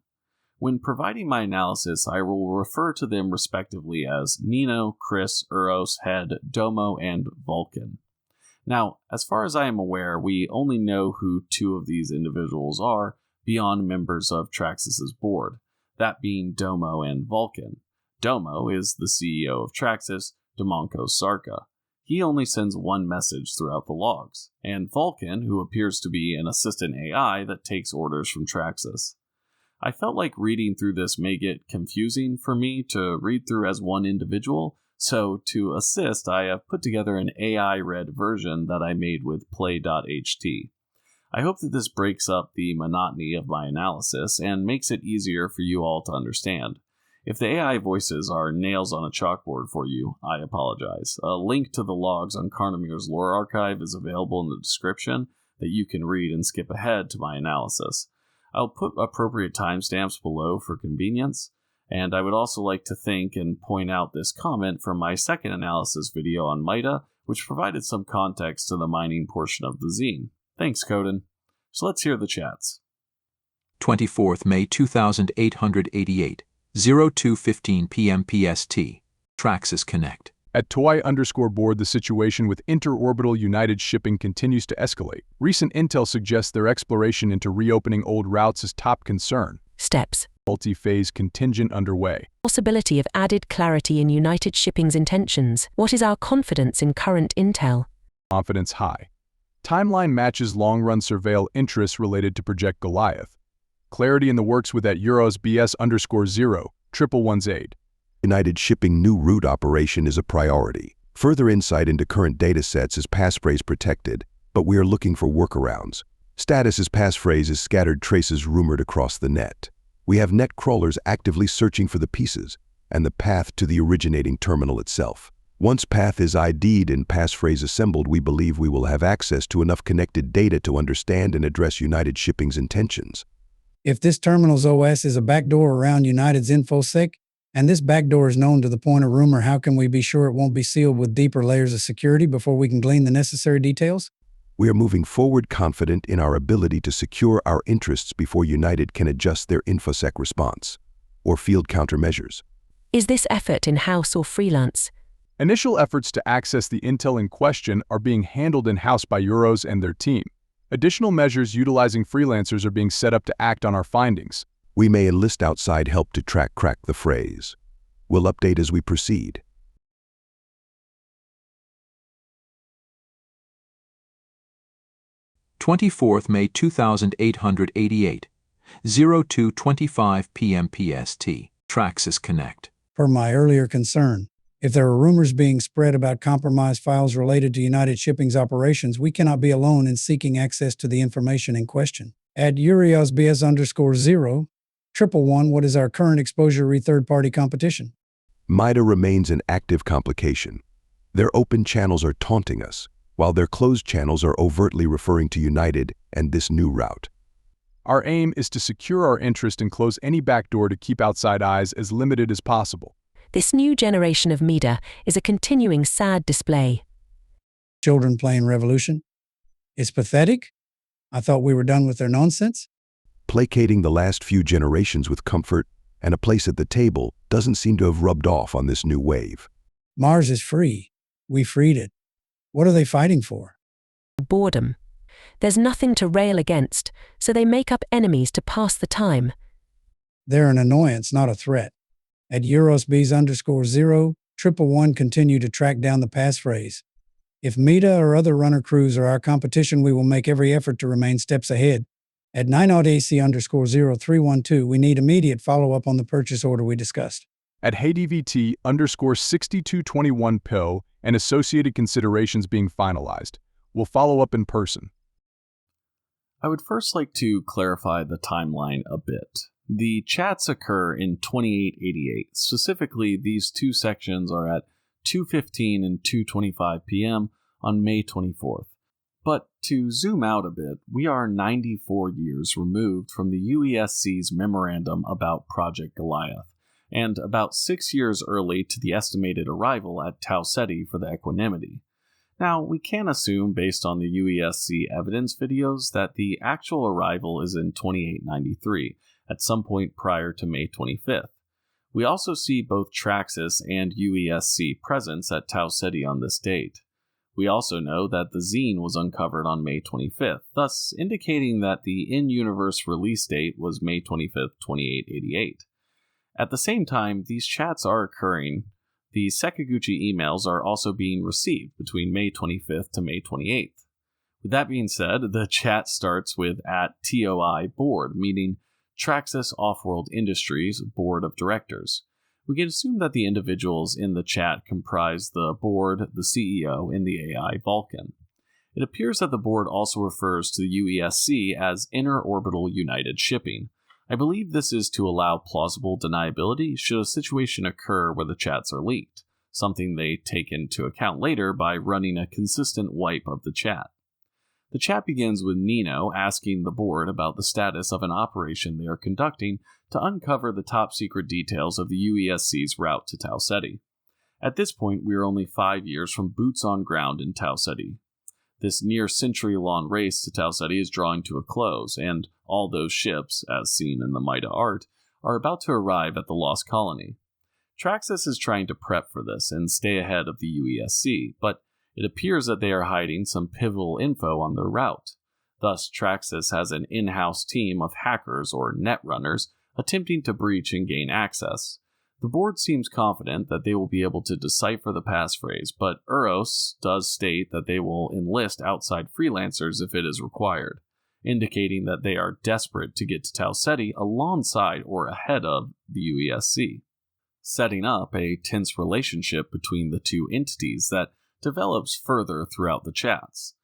When providing my analysis, I will refer to them respectively as Nino, Chris, Uros, Head, Domo, and Vulcan. Now, as far as I am aware, we only know who 2 of these individuals are beyond members of Traxus's board, that being Domo and Vulcan. Domo is the CEO of Traxus, Domongos Zarka. he only sends one message throughout the logs, and Vulcan, who appears to be an assistant AI that takes orders from Traxus. I felt like reading through this may get confusing for me to read through as one individual, so to assist, I have put together an AI-read version that I made with play.ht. I hope that this breaks up the monotony of my analysis and makes it easier for you all to understand. If the AI voices are nails on a chalkboard for you, I apologize. A link to the logs on Carnamir's lore archive is available in the description that you can read and skip ahead to my analysis. I'll put appropriate timestamps below for convenience, and I would also like to thank and point out this comment from my second analysis video on MIDA, which provided some context to the mining portion of the zine. Thanks, Coden. So let's hear the chats. 24th May 2888. 02:15 p.m. PST. Traxus Connect. At Toy_board, the situation with interorbital United Shipping continues to escalate. Recent intel suggests their exploration into reopening old routes is top concern. Steps. Multi-phase contingent underway. Possibility of added clarity in United Shipping's intentions. What is our confidence in current intel? Confidence high. Timeline matches long-run surveil interests related to Project Goliath. Clarity in the works with at UESC_011's aid. United Shipping new route operation is a priority. Further insight into current datasets is passphrase protected, but we are looking for workarounds. Status is passphrase is scattered traces rumored across the net. We have net crawlers actively searching for the pieces and the path to the originating terminal itself. Once path is ID'd and passphrase assembled, we believe we will have access to enough connected data to understand and address United Shipping's intentions. If this terminal's OS is a backdoor around United's InfoSec, and this backdoor is known to the point of rumor, how can we be sure it won't be sealed with deeper layers of security before we can glean the necessary details? We are moving forward confident in our ability to secure our interests before United can adjust their InfoSec response or field countermeasures. Is this effort in-house or freelance? Initial efforts to access the intel in question are being handled in-house by Euros and their team. Additional measures utilizing freelancers are being set up to act on our findings. We may enlist outside help to crack the phrase. We'll update as we proceed. May 2888. 02:25 p.m. PST. Traxus Connect. Per my earlier concern, if there are rumors being spread about compromised files related to United Shipping's operations, we cannot be alone in seeking access to the information in question. At UESC_01111, what is our current exposure re third-party competition? MIDA remains an active complication. Their open channels are taunting us, while their closed channels are overtly referring to United and this new route. Our aim is to secure our interest and close any backdoor to keep outside eyes as limited as possible. This new generation of MIDA is a continuing sad display. Children playing Revolution? It's pathetic. I thought we were done with their nonsense. Placating the last few generations with comfort and a place at the table doesn't seem to have rubbed off on this new wave. Mars is free. We freed it. What are they fighting for? Boredom. There's nothing to rail against, so they make up enemies to pass the time. They're an annoyance, not a threat. At EUROSBs_01111 continue to track down the passphrase. If MIDA or other runner crews are our competition, we will make every effort to remain steps ahead. At 90AC_0312, we need immediate follow-up on the purchase order we discussed. At HeyDVT_6221 PIL and associated considerations being finalized. We'll follow up in person. I would first like to clarify the timeline a bit. The chats occur in 2888. Specifically, these two sections are at 2:15 and 2:25 p.m. on May 24th. But to zoom out a bit, we are 94 years removed from the UESC's memorandum about Project Goliath, and about 6 years early to the estimated arrival at Tau Ceti for the Equanimity. Now, we can assume, based on the UESC evidence videos, that the actual arrival is in 2893, at some point prior to May 25th. We also see both Traxus and UESC presence at Tau Ceti on this date. We also know that the zine was uncovered on May 25th, thus indicating that the in-universe release date was May 25th, 2888. At the same time, these chats are occurring, The Sekiguchi emails are also being received between May 25th to May 28th. With that being said, the chat starts with @TOI board, meaning Traxus Offworld Industries Board of Directors. We can assume that the individuals in the chat comprise the board, the CEO, and the AI Vulcan. It appears that the board also refers to the UESC as Interorbital United Shipping. I believe this is to allow plausible deniability should a situation occur where the chats are leaked, something they take into account later by running a consistent wipe of the chat. The chat begins with Nino asking the board about the status of an operation they are conducting to uncover the top-secret details of the UESC's route to Tau Ceti. At this point, we are only 5 years from boots on ground in Tau Ceti. This near-century-long race to Tau Ceti is drawing to a close, and all those ships, as seen in the MIDA art, are about to arrive at the Lost Colony. Traxus is trying to prep for this and stay ahead of the UESC, but it appears that they are hiding some pivotal info on their route. Thus, Traxus has an in-house team of hackers or netrunners attempting to breach and gain access. The board seems confident that they will be able to decipher the passphrase, but Uros does state that they will enlist outside freelancers if it is required, indicating that they are desperate to get to Tau Ceti alongside or ahead of the UESC, setting up a tense relationship between the two entities that develops further throughout the chats.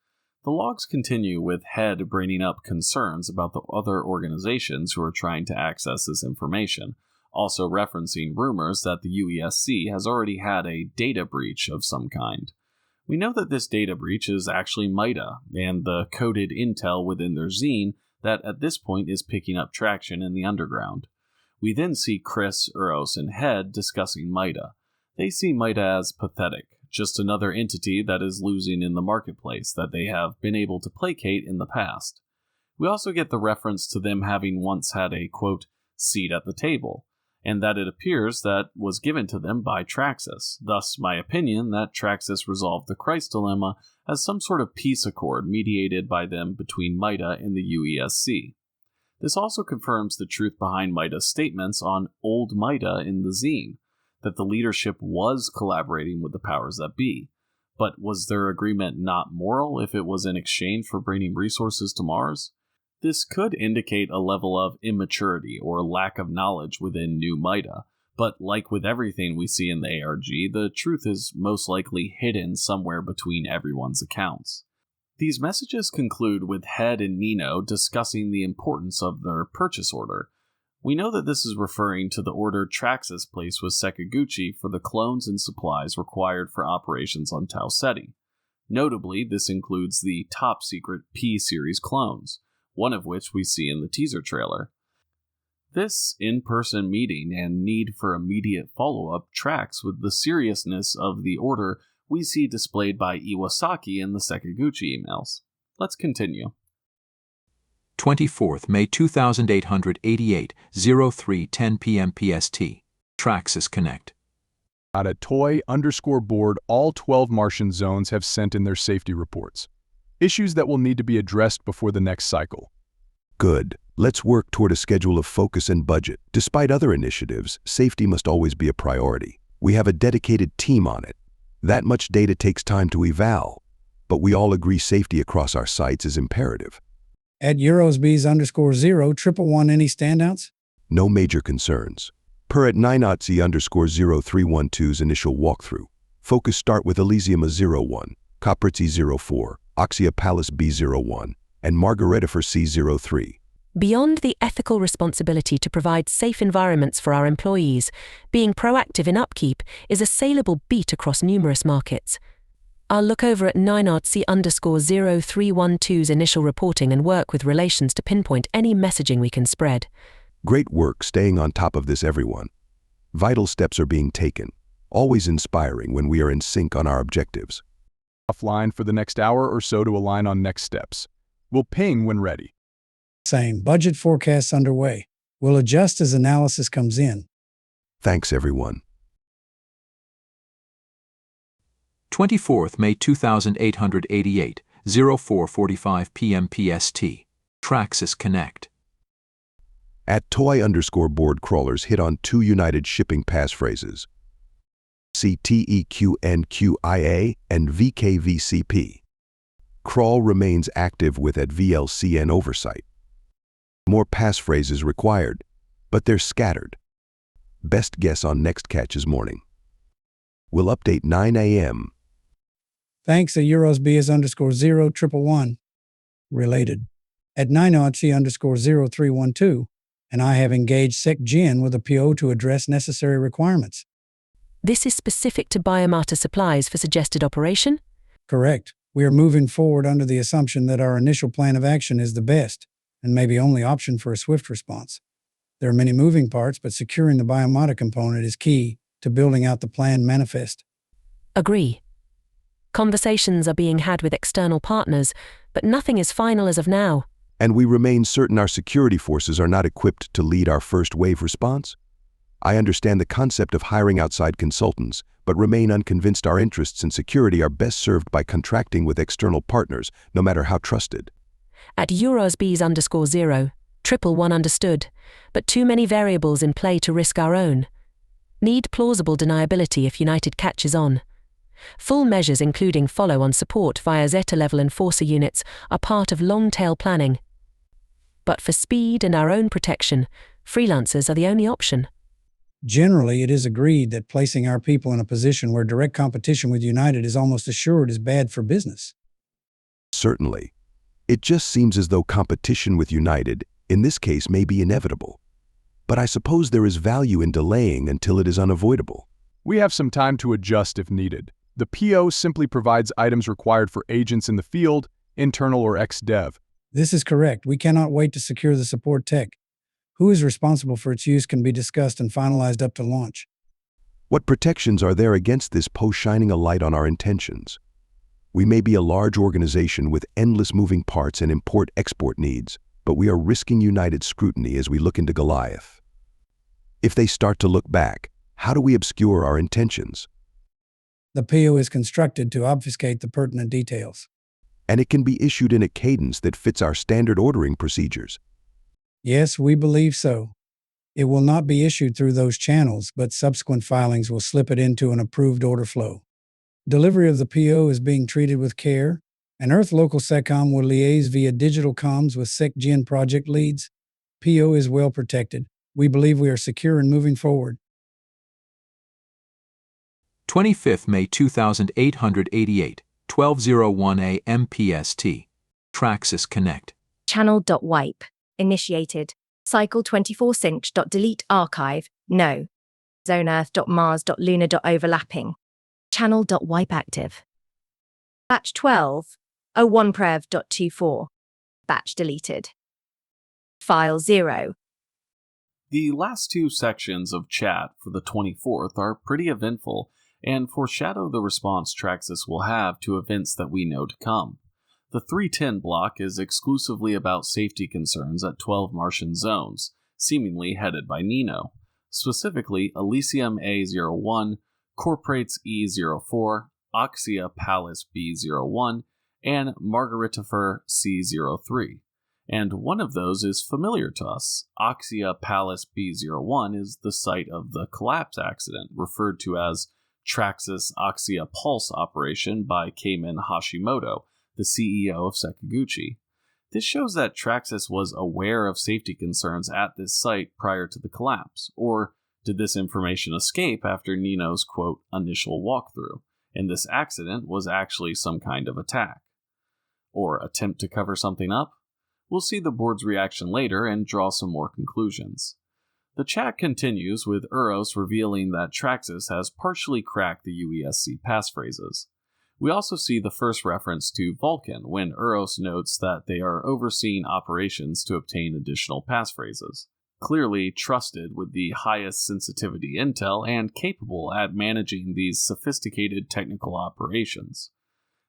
The logs continue with Head bringing up concerns about the other organizations who are trying to access this information, also referencing rumors that the UESC has already had a data breach of some kind. We know that this data breach is actually MIDA, and the coded intel within their zine that at this point is picking up traction in the underground. We then see Chris, Uros, and Head discussing MIDA. They see MIDA as pathetic, just another entity that is losing in the marketplace that they have been able to placate in the past. We also get the reference to them having once had a, quote, seat at the table, and that it appears that was given to them by Traxus, thus my opinion that Traxus resolved the Christ dilemma as some sort of peace accord mediated by them between MIDA and the UESC. This also confirms the truth behind MIDA's statements on Old MIDA in the zine, that the leadership was collaborating with the powers that be, but was their agreement not moral if it was in exchange for bringing resources to Mars? This could indicate a level of immaturity or lack of knowledge within New MIDA, but like with everything we see in the ARG, the truth is most likely hidden somewhere between everyone's accounts. These messages conclude with Head and Nino discussing the importance of their purchase order. We know that this is referring to the order Traxus placed with Sekiguchi for the clones and supplies required for operations on Tau Ceti. Notably, this includes the top-secret P-series clones, one of which we see in the teaser trailer. This in-person meeting and need for immediate follow-up tracks with the seriousness of the order we see displayed by Iwasaki in the Sekiguchi emails. Let's continue. 24th May 2888, 03:10 p.m. PST. Traxus Connect. At a toy_board, all 12 Martian zones have sent in their safety reports. Issues that will need to be addressed before the next cycle. Good. Let's work toward a schedule of focus and budget. Despite other initiatives, safety must always be a priority. We have a dedicated team on it. That much data takes time to eval, but we all agree safety across our sites is imperative. At EurosBs_0, any standouts? No major concerns. Per at 9OTC_0312's initial walkthrough. Focus start with Elysium A01, Caprizzi 04, Oxia Palace B01, and Margaretifer C03. Beyond the ethical responsibility to provide safe environments for our employees, being proactive in upkeep is a saleable beat across numerous markets. I'll look over at 9OTC_0312's initial reporting and work with relations to pinpoint any messaging we can spread. Great work staying on top of this, everyone. Vital steps are being taken, always inspiring when we are in sync on our objectives. Offline for the next hour or so to align on next steps. We'll ping when ready. Same. Budget forecasts underway. We'll adjust as analysis comes in. Thanks, everyone. 24th May 2888, 04:45 p.m. PST. Traxus Connect. At toy_board crawlers hit on 2 United shipping passphrases. CTEQNQIA and VKVCP. Crawl remains active with at VLCN oversight. More passphrases required, but they're scattered. Best guess on next catch is morning. We'll update 9 a.m. Thanks a EUROSBS_01111. Related. At 9OC_0312, and I have engaged SecGen with a PO to address necessary requirements. This is specific to biomata supplies for suggested operation? Correct. We are moving forward under the assumption that our initial plan of action is the best, and maybe only option for a swift response. There are many moving parts, but securing the biomata component is key to building out the plan manifest. Agree. Conversations are being had with external partners, but nothing is final as of now. And we remain certain our security forces are not equipped to lead our first wave response? I understand the concept of hiring outside consultants, but remain unconvinced our interests in security are best served by contracting with external partners, no matter how trusted. At EUROSBS_01111 understood, but too many variables in play to risk our own. Need plausible deniability if United catches on. Full measures including follow-on support via Zeta-level enforcer units are part of long-tail planning. But for speed and our own protection, freelancers are the only option. Generally, it is agreed that placing our people in a position where direct competition with United is almost assured is bad for business. Certainly. It just seems as though competition with United, in this case, may be inevitable. But I suppose there is value in delaying until it is unavoidable. We have some time to adjust if needed. The PO simply provides items required for agents in the field, internal or ex-dev. This is correct. We cannot wait to secure the support tech. Who is responsible for its use can be discussed and finalized up to launch. What protections are there against this post shining a light on our intentions? We may be a large organization with endless moving parts and import-export needs, but we are risking United scrutiny as we look into Goliath. If they start to look back, how do we obscure our intentions? The PO is constructed to obfuscate the pertinent details. And it can be issued in a cadence that fits our standard ordering procedures. Yes, we believe so. It will not be issued through those channels, but subsequent filings will slip it into an approved order flow. Delivery of the PO is being treated with care, and Earth Local SecCom will liaise via digital comms with SecGen project leads. PO is well protected. We believe we are secure and moving forward. 25th May 2888, 12:01 a.m. PST. Traxus Connect. Channel.wipe. Initiated. Cycle 24sync.delete archive. No. ZoneEarth.Mars.Lunar.overlapping. Channel.wipe active. Batch 12. 01prev.24. Batch deleted. File 0. The last two sections of chat for the 24th are pretty eventful and foreshadow the response Traxus will have to events that we know to come. The 310 block is exclusively about safety concerns at 12 Martian zones, seemingly headed by Nino, specifically Elysium A01, Corporates E04, Oxia Pallas B01, and Margaritifer C03. And one of those is familiar to us. Oxia Pallas B01 is the site of the collapse accident, referred to as Traxus Oxia Pulse operation by Keimin Hashimoto, the CEO of Sekiguchi. This shows that Traxus was aware of safety concerns at this site prior to the collapse, or did this information escape after Nino's, quote, initial walkthrough, and this accident was actually some kind of attack? Or attempt to cover something up? We'll see the board's reaction later and draw some more conclusions. The chat continues with Uros revealing that Traxus has partially cracked the UESC passphrases. We also see the first reference to Vulcan when Uros notes that they are overseeing operations to obtain additional passphrases. Clearly trusted with the highest sensitivity intel and capable at managing these sophisticated technical operations.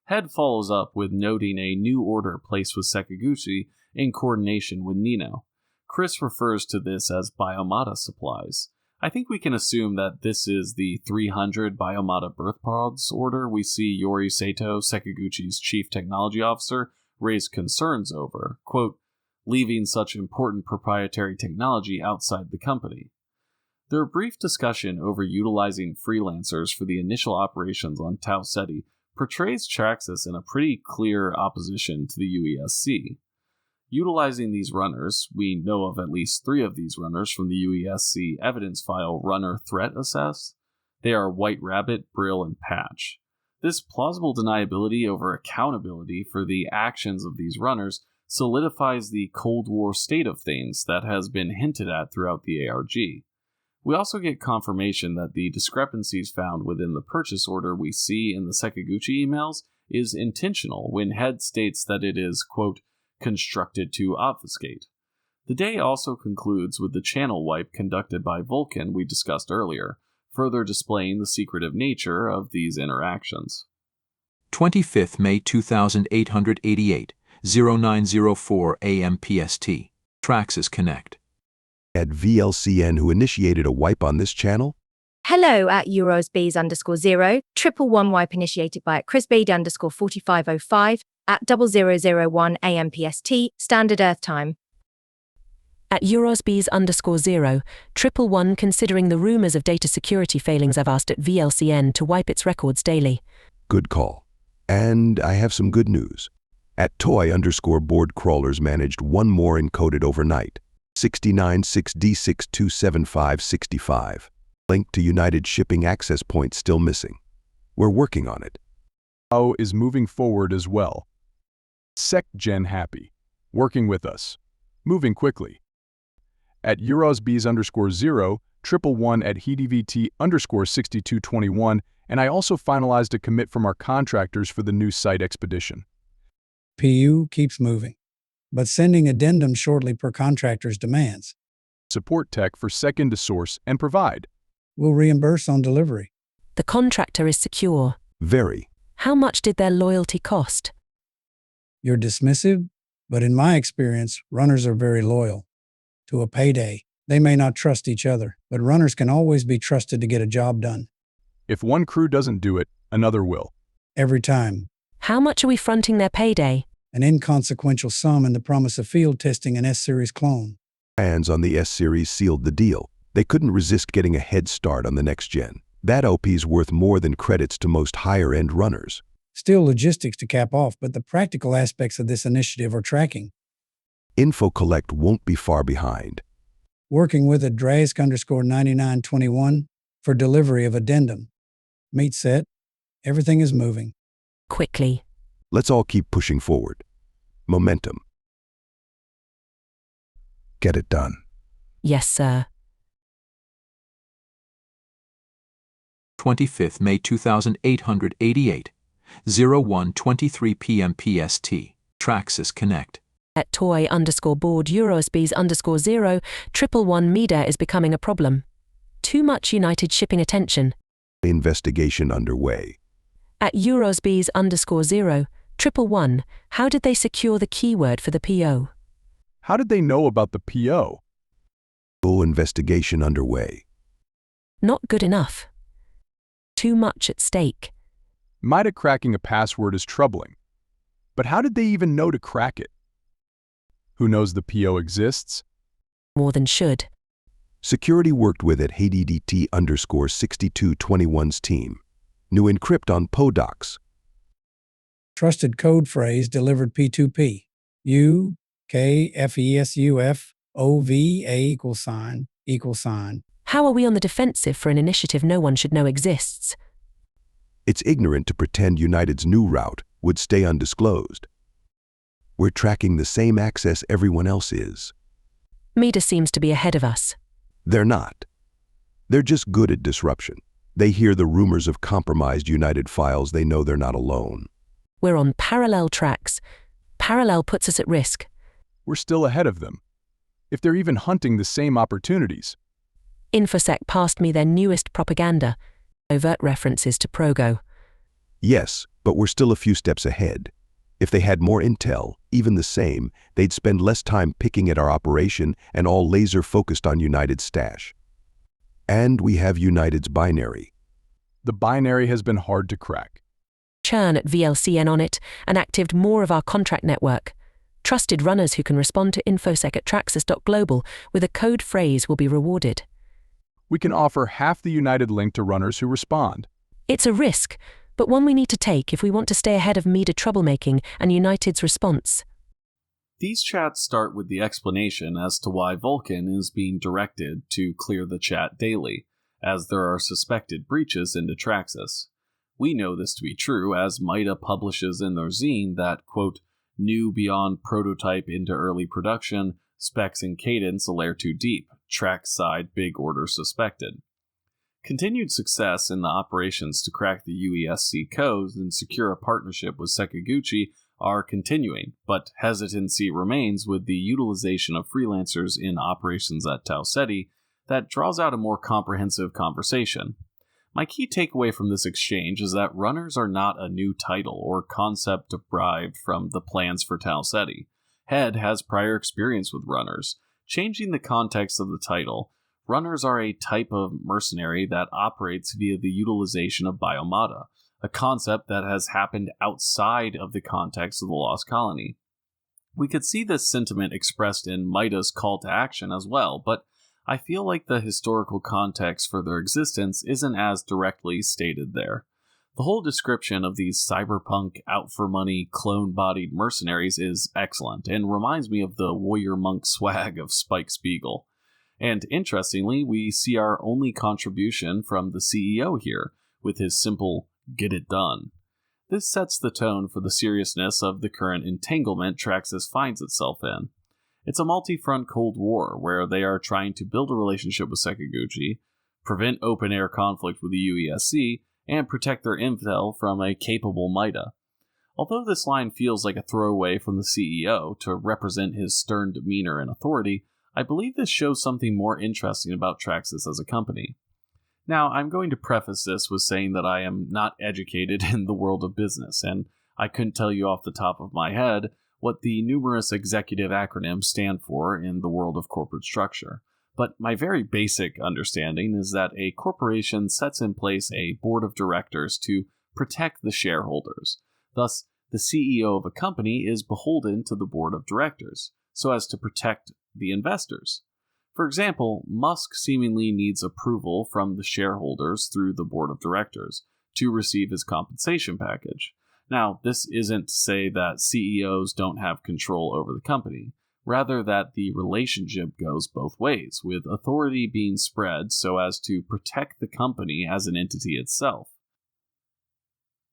Head follows up with noting a new order placed with Sekiguchi in coordination with Nino. Chris refers to this as biomata supplies. I think we can assume that this is the 300 biomata birth pods order we see Yori Sato, Sekiguchi's chief technology officer, raise concerns over, quote, leaving such important proprietary technology outside the company. Their brief discussion over utilizing freelancers for the initial operations on Tau Ceti portrays Traxus in a pretty clear opposition to the UESC. Utilizing these runners, we know of at least 3 of these runners from the UESC evidence file Runner Threat Assess. They are White Rabbit, Brill, and Patch. This plausible deniability over accountability for the actions of these runners solidifies the Cold War state of things that has been hinted at throughout the ARG. We also get confirmation that the discrepancies found within the purchase order we see in the Sekiguchi emails is intentional when Head states that it is, quote, constructed to obfuscate. The day also concludes with the channel wipe conducted by Vulcan we discussed earlier, further displaying the secretive nature of these interactions. 25th May 2888, 0904 AM PST. Traxus Connect. At VLCN who initiated a wipe on this channel? Hello at EurosBs_0, 111 wipe initiated by at ChrisBade_4505 at 0001 AM PST, Standard Earth Time. At EurosBs_0, 111 considering the rumors of data security failings I've asked at VLCN to wipe its records daily. Good call. And I have some good news. At toy_board crawlers managed one more encoded overnight. 696D627565. Link to United shipping access point still missing. We're working on it. O is moving forward as well. SecGen happy. Working with us. Moving quickly. At EurosBs_0, 111 at HEDVT_6221, and I also finalized a commit from our contractors for the new site expedition. PU keeps moving, but sending addendum shortly per contractor's demands. Support tech for second to source and provide. We'll reimburse on delivery. The contractor is secure. Very. How much did their loyalty cost? You're dismissive, but in my experience, runners are very loyal. To a payday, they may not trust each other, but runners can always be trusted to get a job done. If one crew doesn't do it, another will. Every time. How much are we fronting their payday? An inconsequential sum in the promise of field testing an S-Series clone. Fans on the S-Series sealed the deal. They couldn't resist getting a head start on the next gen. That OP's worth more than credits to most higher-end runners. Still logistics to cap off, but the practical aspects of this initiative are tracking. Info Collect won't be far behind. Working with a Drask_9921 for delivery of addendum. Meet set. Everything is moving. Quickly. Let's all keep pushing forward. Momentum. Get it done. Yes, sir. 25th May 2888, 0123 PM PST. Traxus Connect. At toy_board EurosBs_0, 111 MIDA is becoming a problem. Too much United shipping attention. Investigation underway. At EurosBs_0, 111, how did they secure the keyword for the PO? How did they know about the PO? Full investigation underway. Not good enough. Too much at stake. MIDA cracking a password is troubling. But how did they even know to crack it? Who knows the PO exists? More than should. Security worked with at HDDT_6221's team. New encrypt on PODocs. Trusted code phrase delivered P2P. U, K, FESUF, OVA ==. How are we on the defensive for an initiative no one should know exists? It's ignorant to pretend United's new route would stay undisclosed. We're tracking the same access everyone else is. MIDA seems to be ahead of us. They're not. They're just good at disruption. They hear the rumors of compromised United files. They know they're not alone. We're on parallel tracks. Parallel puts us at risk. We're still ahead of them. If they're even hunting the same opportunities. InfoSec passed me their newest propaganda. Overt references to Progo. Yes, but we're still a few steps ahead. If they had more intel, even the same, they'd spend less time picking at our operation and all laser-focused on United's stash. And we have United's binary. The binary has been hard to crack. Churn at VLCN on it and actived more of our contract network. Trusted runners who can respond to infosec at traxus.global with a code phrase will be rewarded. We can offer half the United link to runners who respond. It's a risk, but one we need to take if we want to stay ahead of MIDA troublemaking and United's response. These chats start with the explanation as to why Vulcan is being directed to clear the chat daily, as there are suspected breaches into Traxus. We know this to be true as MIDA publishes in their zine that, quote, new beyond prototype into early production, specs and cadence a layer too deep, track side big order suspected. Continued success in the operations to crack the UESC codes and secure a partnership with Sekiguchi are continuing, but hesitancy remains with the utilization of freelancers in operations at Tau Ceti that draws out a more comprehensive conversation. My key takeaway from this exchange is that runners are not a new title or concept derived from the plans for Tau Ceti. Head has prior experience with runners. Changing the context of the title, runners are a type of mercenary that operates via the utilization of biomata, a concept that has happened outside of the context of the Lost Colony. We could see this sentiment expressed in MIDA's call to action as well, but I feel like the historical context for their existence isn't as directly stated there. The whole description of these cyberpunk, out-for-money, clone-bodied mercenaries is excellent, and reminds me of the warrior monk swag of Spike Spiegel. And interestingly, we see our only contribution from the CEO here, with his simple, get it done. This sets the tone for the seriousness of the current entanglement Traxus finds itself in. It's a multi-front Cold War, where they are trying to build a relationship with Sekiguchi, prevent open-air conflict with the UESC, and protect their intel from a capable MIDA. Although this line feels like a throwaway from the CEO to represent his stern demeanor and authority, I believe this shows something more interesting about Traxus as a company. Now, I'm going to preface this with saying that I am not educated in the world of business, and I couldn't tell you off the top of my head what the numerous executive acronyms stand for in the world of corporate structure. But my very basic understanding is that a corporation sets in place a board of directors to protect the shareholders. Thus, the CEO of a company is beholden to the board of directors, so as to protect the investors. For example, Musk seemingly needs approval from the shareholders through the board of directors to receive his compensation package. Now, this isn't to say that CEOs don't have control over the company, rather that the relationship goes both ways, with authority being spread so as to protect the company as an entity itself.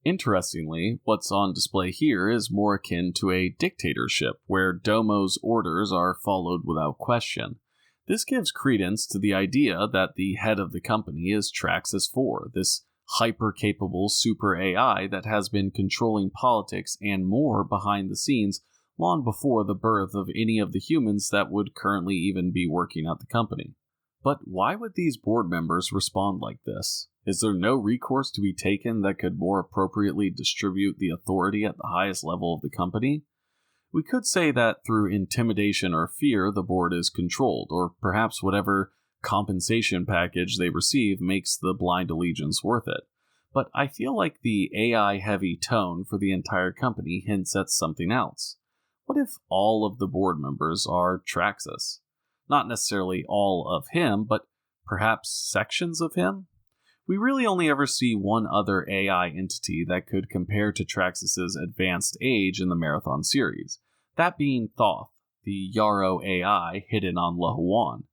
Interestingly, what's on display here is more akin to a dictatorship, where Domo's orders are followed without question. This gives credence to the idea that the head of the company is Traxus 4, this hyper-capable super AI that has been controlling politics and more behind the scenes long before the birth of any of the humans that would currently even be working at the company. But why would these board members respond like this? Is there no recourse to be taken that could more appropriately distribute the authority at the highest level of the company? We could say that through intimidation or fear the board is controlled, or perhaps whatever compensation package they receive makes the blind allegiance worth it. But I feel like the AI-heavy tone for the entire company hints at something else. What if all of the board members are Traxus? Not necessarily all of him, but perhaps sections of him? We really only ever see one other AI entity that could compare to Traxus's advanced age in the Marathon series, that being Thoth, the Yarrow AI hidden on Lahuan.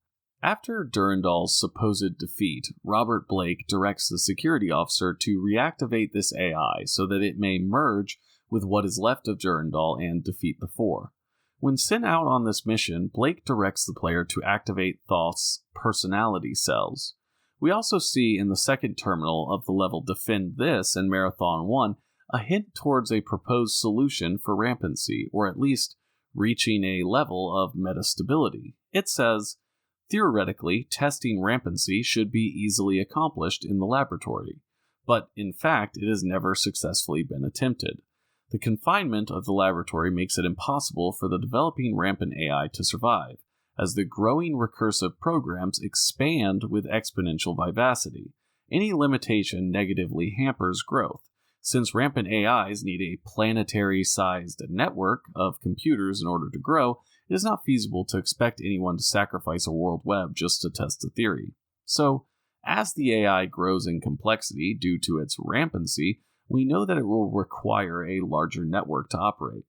After Durandal's supposed defeat, Robert Blake directs the security officer to reactivate this AI so that it may merge with what is left of Durandal and defeat the Four. When sent out on this mission, Blake directs the player to activate Thoth's personality cells. We also see in the second terminal of the level Defend This in Marathon 1 a hint towards a proposed solution for rampancy, or at least reaching a level of metastability. It says, theoretically, testing rampancy should be easily accomplished in the laboratory, but in fact it has never successfully been attempted. The confinement of the laboratory makes it impossible for the developing rampant AI to survive, as the growing recursive programs expand with exponential vivacity. Any limitation negatively hampers growth. Since rampant AIs need a planetary-sized network of computers in order to grow, it is not feasible to expect anyone to sacrifice a world web just to test the theory. So, As the AI grows in complexity due to its rampancy, we know that it will require a larger network to operate.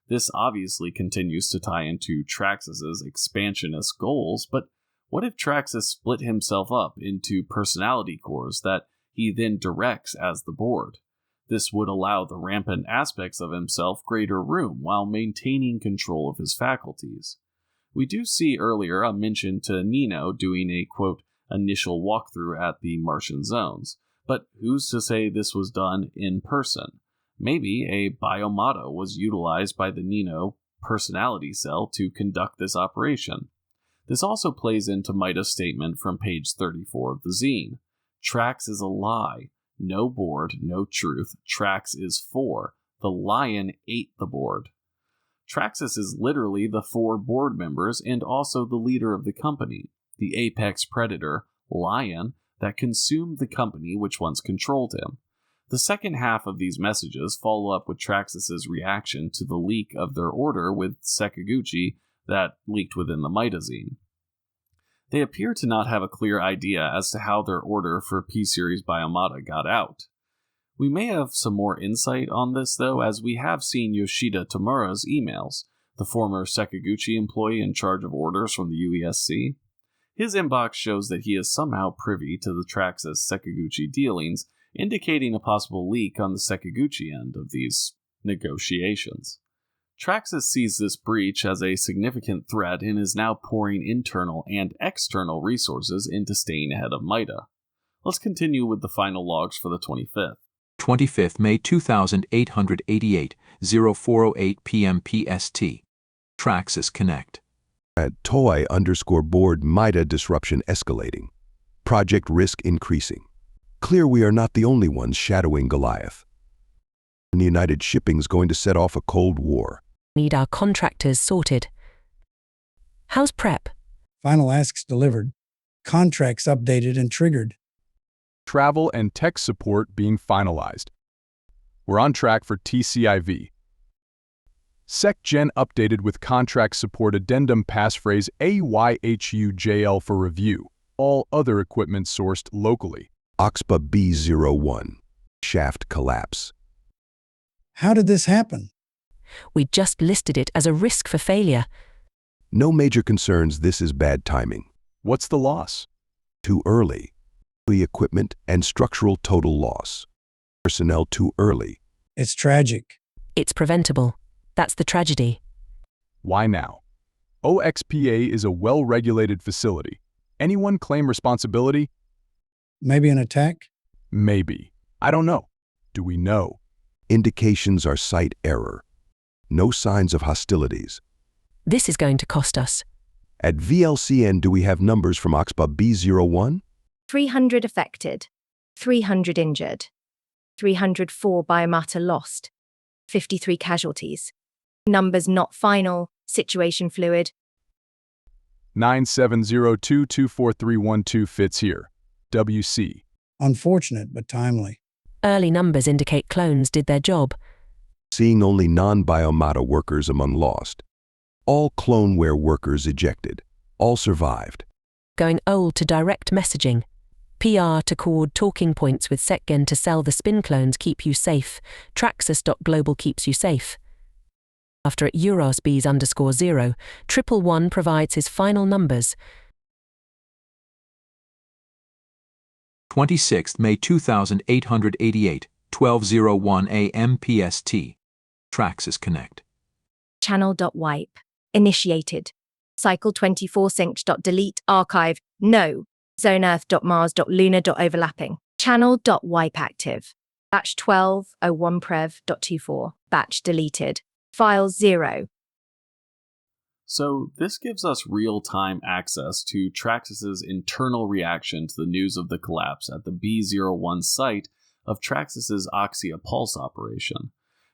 This obviously continues to tie into Traxus's expansionist goals, but what if Traxus split himself up into personality cores that he then directs as the board? This would allow the rampant aspects of himself greater room while maintaining control of his faculties. We do see earlier a mention to Nino doing a, quote, initial walkthrough at the Martian zones, but who's to say this was done in person? Maybe a biomata was utilized by the Nino personality cell to conduct this operation. This also plays into MIDA's statement from page 34 of the zine. Trax is a lie. No board, no truth. Trax is 4. The lion ate the board. Traxus is literally the 4 board members and also the leader of the company, the apex predator, lion, that consumed the company which once controlled him. The second half of these messages follow up with Traxus's reaction to the leak of their order with Sekiguchi that leaked within the MIDA zine. They appear to not have a clear idea as to how their order for P-Series Biomata got out. We may have some more insight on this, though, as we have seen Yoshida Tamura's emails, the former Sekiguchi employee in charge of orders from the UESC. His inbox shows that he is somehow privy to the Traxus-Sekiguchi dealings, indicating a possible leak on the Sekiguchi end of these negotiations. Traxus sees this breach as a significant threat and is now pouring internal and external resources into staying ahead of MIDA. Let's continue with the final logs for the 25th. 25th May 2888, 0408 p.m. PST. Traxus Connect. At toy_board MIDA disruption escalating. Project risk increasing. Clear we are not the only ones shadowing Goliath. The United Shipping's going to set off a Cold War. Need our contractors sorted. How's prep? Final asks delivered. Contracts updated and triggered. Travel and tech support being finalized. We're on track for TCIV. SecGen updated with contract support addendum passphrase AYHUJL for review. All other equipment sourced locally. OXPA B01. Shaft collapse. How did this happen? We just listed it as a risk for failure. No major concerns, this is bad timing. What's the loss? Too early. The equipment and structural total loss. Personnel too early. It's tragic. It's preventable. That's the tragedy. Why now? OXPA is a well-regulated facility. Anyone claim responsibility? Maybe an attack? Maybe. I don't know. Do we know? Indications are site error. No signs of hostilities. This is going to cost us. At VLCN, do we have numbers from OXPA B01? 300 affected, 300 injured, 304 biomata lost, 53 casualties. Numbers not final, situation fluid. 9702243112 fits here. WC. Unfortunate but timely. Early numbers indicate clones did their job. Seeing only non-biomata workers among lost. All cloneware workers ejected. All survived. Going old to direct messaging. PR to cord talking points with SecGen to sell the spin clones keep you safe. Traxus.global keeps you safe. After at UESC_0, 111 provides his final numbers. 26th May 2888, 1201 AM PST. Traxus Connect. Channel.wipe. Initiated. Cycle 24 synced.delete archive. No. ZoneEarth.Mars.Lunar.overlapping. Channel.wipe active. Batch 1201prev.24. Batch deleted. File 0. So this gives us real-time access to Traxus's internal reaction to the news of the collapse at the B01 site of Traxus's Oxia Pulse operation.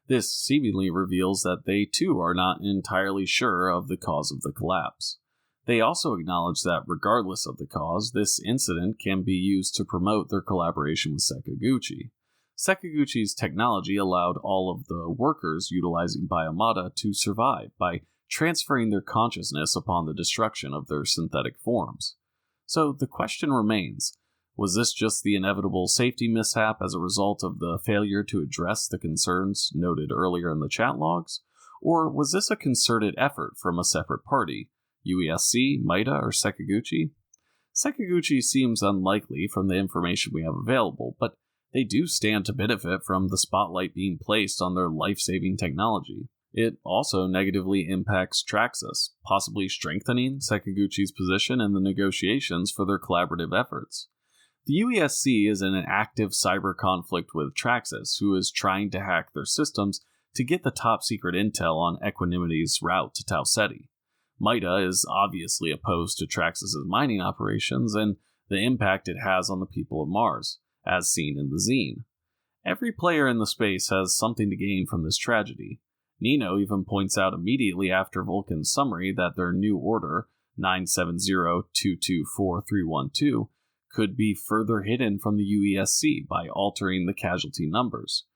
This seemingly reveals that they too are not entirely sure of the cause of the collapse. They also acknowledge that regardless of the cause, this incident can be used to promote their collaboration with Sekiguchi. Sekiguchi's technology allowed all of the workers utilizing biomata to survive by transferring their consciousness upon the destruction of their synthetic forms. So the question remains, Was this just the inevitable safety mishap as a result of the failure to address the concerns noted earlier in the chat logs? Or was this a concerted effort from a separate party, UESC, MIDA, or Sekiguchi? Sekiguchi seems unlikely from the information we have available, but they do stand to benefit from the spotlight being placed on their life-saving technology. It also negatively impacts Traxus, possibly strengthening Sekiguchi's position in the negotiations for their collaborative efforts. The UESC is in an active cyber conflict with Traxus, who is trying to hack their systems to get the top-secret intel on Equanimity's route to Tau Ceti. MIDA is obviously opposed to Traxus's mining operations and the impact it has on the people of Mars, as seen in the zine. Every player in the space has something to gain from this tragedy. Nino even points out immediately after Vulcan's summary that their new order, 970224312, could be further hidden from the UESC by altering the casualty numbers.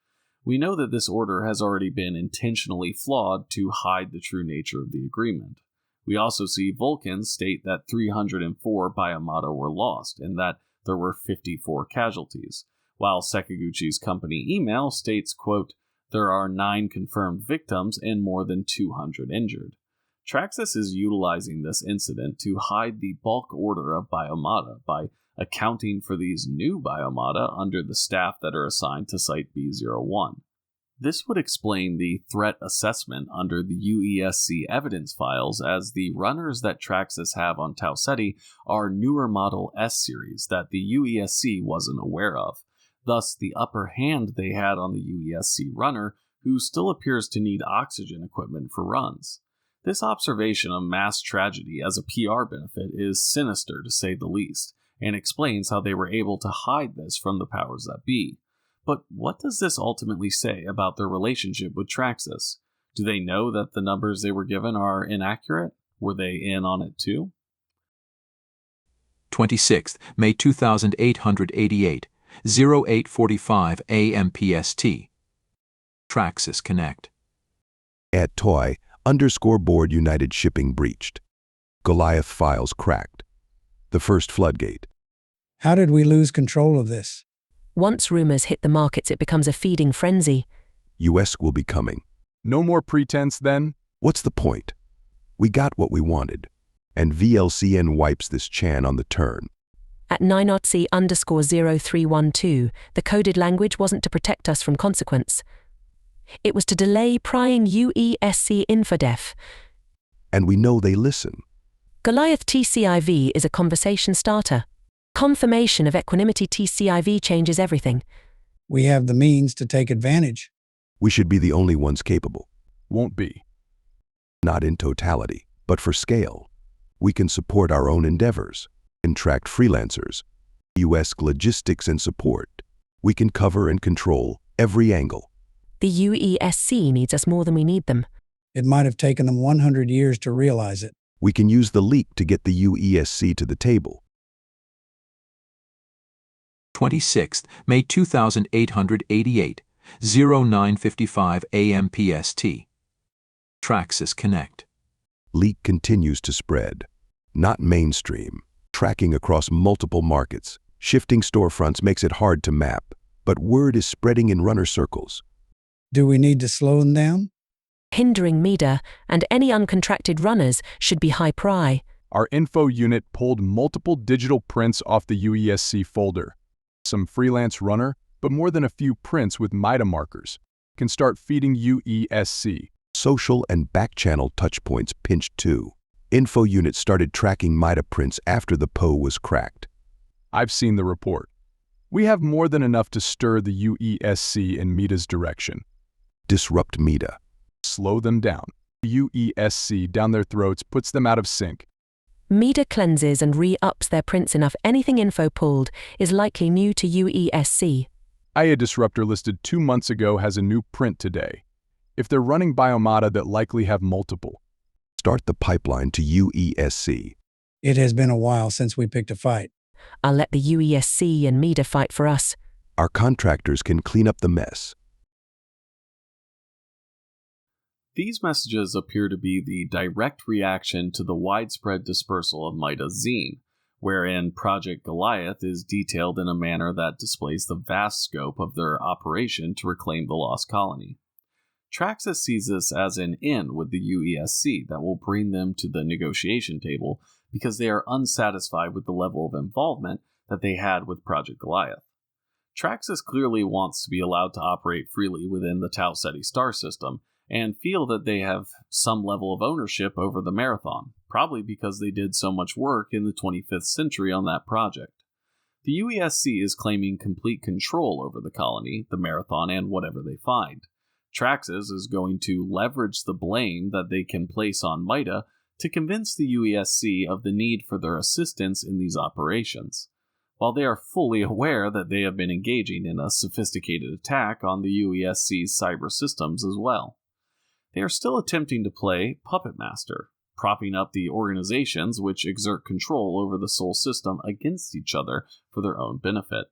We know that this order has already been intentionally flawed to hide the true nature of the agreement. We also see Vulcan state that 304 Biomata were lost and that there were 54 casualties, while Sekiguchi's company email states, quote, "There are 9 confirmed victims and more than 200 injured." Traxus is utilizing this incident to hide the bulk order of Biomata by accounting for these new Biomata under the staff that are assigned to Site B01. This would explain the threat assessment under the UESC evidence files, as the runners that Traxus have on Tau Ceti are newer model S-series that the UESC wasn't aware of. Thus, the upper hand they had on the UESC runner, who still appears to need oxygen equipment for runs. This observation of mass tragedy as a PR benefit is sinister to say the least, and explains how they were able to hide this from the powers that be. But what does this ultimately say about their relationship with Traxus? Do they know that the numbers they were given are inaccurate? Were they in on it too? 26th, May 2888, 0845 AM PST. Traxus Connect. At toy _board United shipping breached. Goliath files cracked. The first floodgate. How did we lose control of this? Once rumors hit the markets, it becomes a feeding frenzy. UESC will be coming. No more pretense, then? What's the point? We got what we wanted. And VLCN wipes this Chan on the turn. At 9RC_0312, the coded language wasn't to protect us from consequence. It was to delay prying UESC infodef. And we know they listen. Goliath TCIV is a conversation starter. Confirmation of equanimity TCIV changes everything. We have the means to take advantage. We should be the only ones capable. Won't be. Not in totality, but for scale. We can support our own endeavors, contract freelancers, UESC logistics and support. We can cover and control every angle. The UESC needs us more than we need them. It might have taken them 100 years to realize it. We can use the leak to get the UESC to the table. 26th, May 2888, 0955 AM PST. Traxus Connect. Leak continues to spread. Not mainstream. Tracking across multiple markets. Shifting storefronts makes it hard to map, but word is spreading in runner circles. Do we need to slow them down? Hindering MIDA and any uncontracted runners should be high pry. Our info unit pulled multiple digital prints off the UESC folder. Some freelance runner, but more than a few prints with MIDA markers, can start feeding UESC. Social and back-channel touchpoints pinched too. Info unit started tracking MIDA prints after the PO was cracked. I've seen the report. We have more than enough to stir the UESC in MIDA's direction. Disrupt MIDA. Slow them down. UESC down their throats puts them out of sync. MIDA cleanses and re-ups their prints enough. Anything info pulled is likely new to UESC. IA Disruptor listed 2 months ago has a new print today. If they're running Biomata that likely have multiple. Start the pipeline to UESC. It has been a while since we picked a fight. I'll let the UESC and MIDA fight for us. Our contractors can clean up the mess. These messages appear to be the direct reaction to the widespread dispersal of MIDA's zine, wherein Project Goliath is detailed in a manner that displays the vast scope of their operation to reclaim the lost colony. Traxus sees this as an in with the UESC that will bring them to the negotiation table because they are unsatisfied with the level of involvement that they had with Project Goliath. Traxus clearly wants to be allowed to operate freely within the Tau Ceti star system and feel that they have some level of ownership over the Marathon, probably because they did so much work in the 25th century on that project. The UESC is claiming complete control over the colony, the Marathon, and whatever they find. Traxus is going to leverage the blame that they can place on MIDA to convince the UESC of the need for their assistance in these operations. While they are fully aware that they have been engaging in a sophisticated attack on the UESC's cyber systems as well. They are still attempting to play puppet master, propping up the organizations which exert control over the Sol system against each other for their own benefit.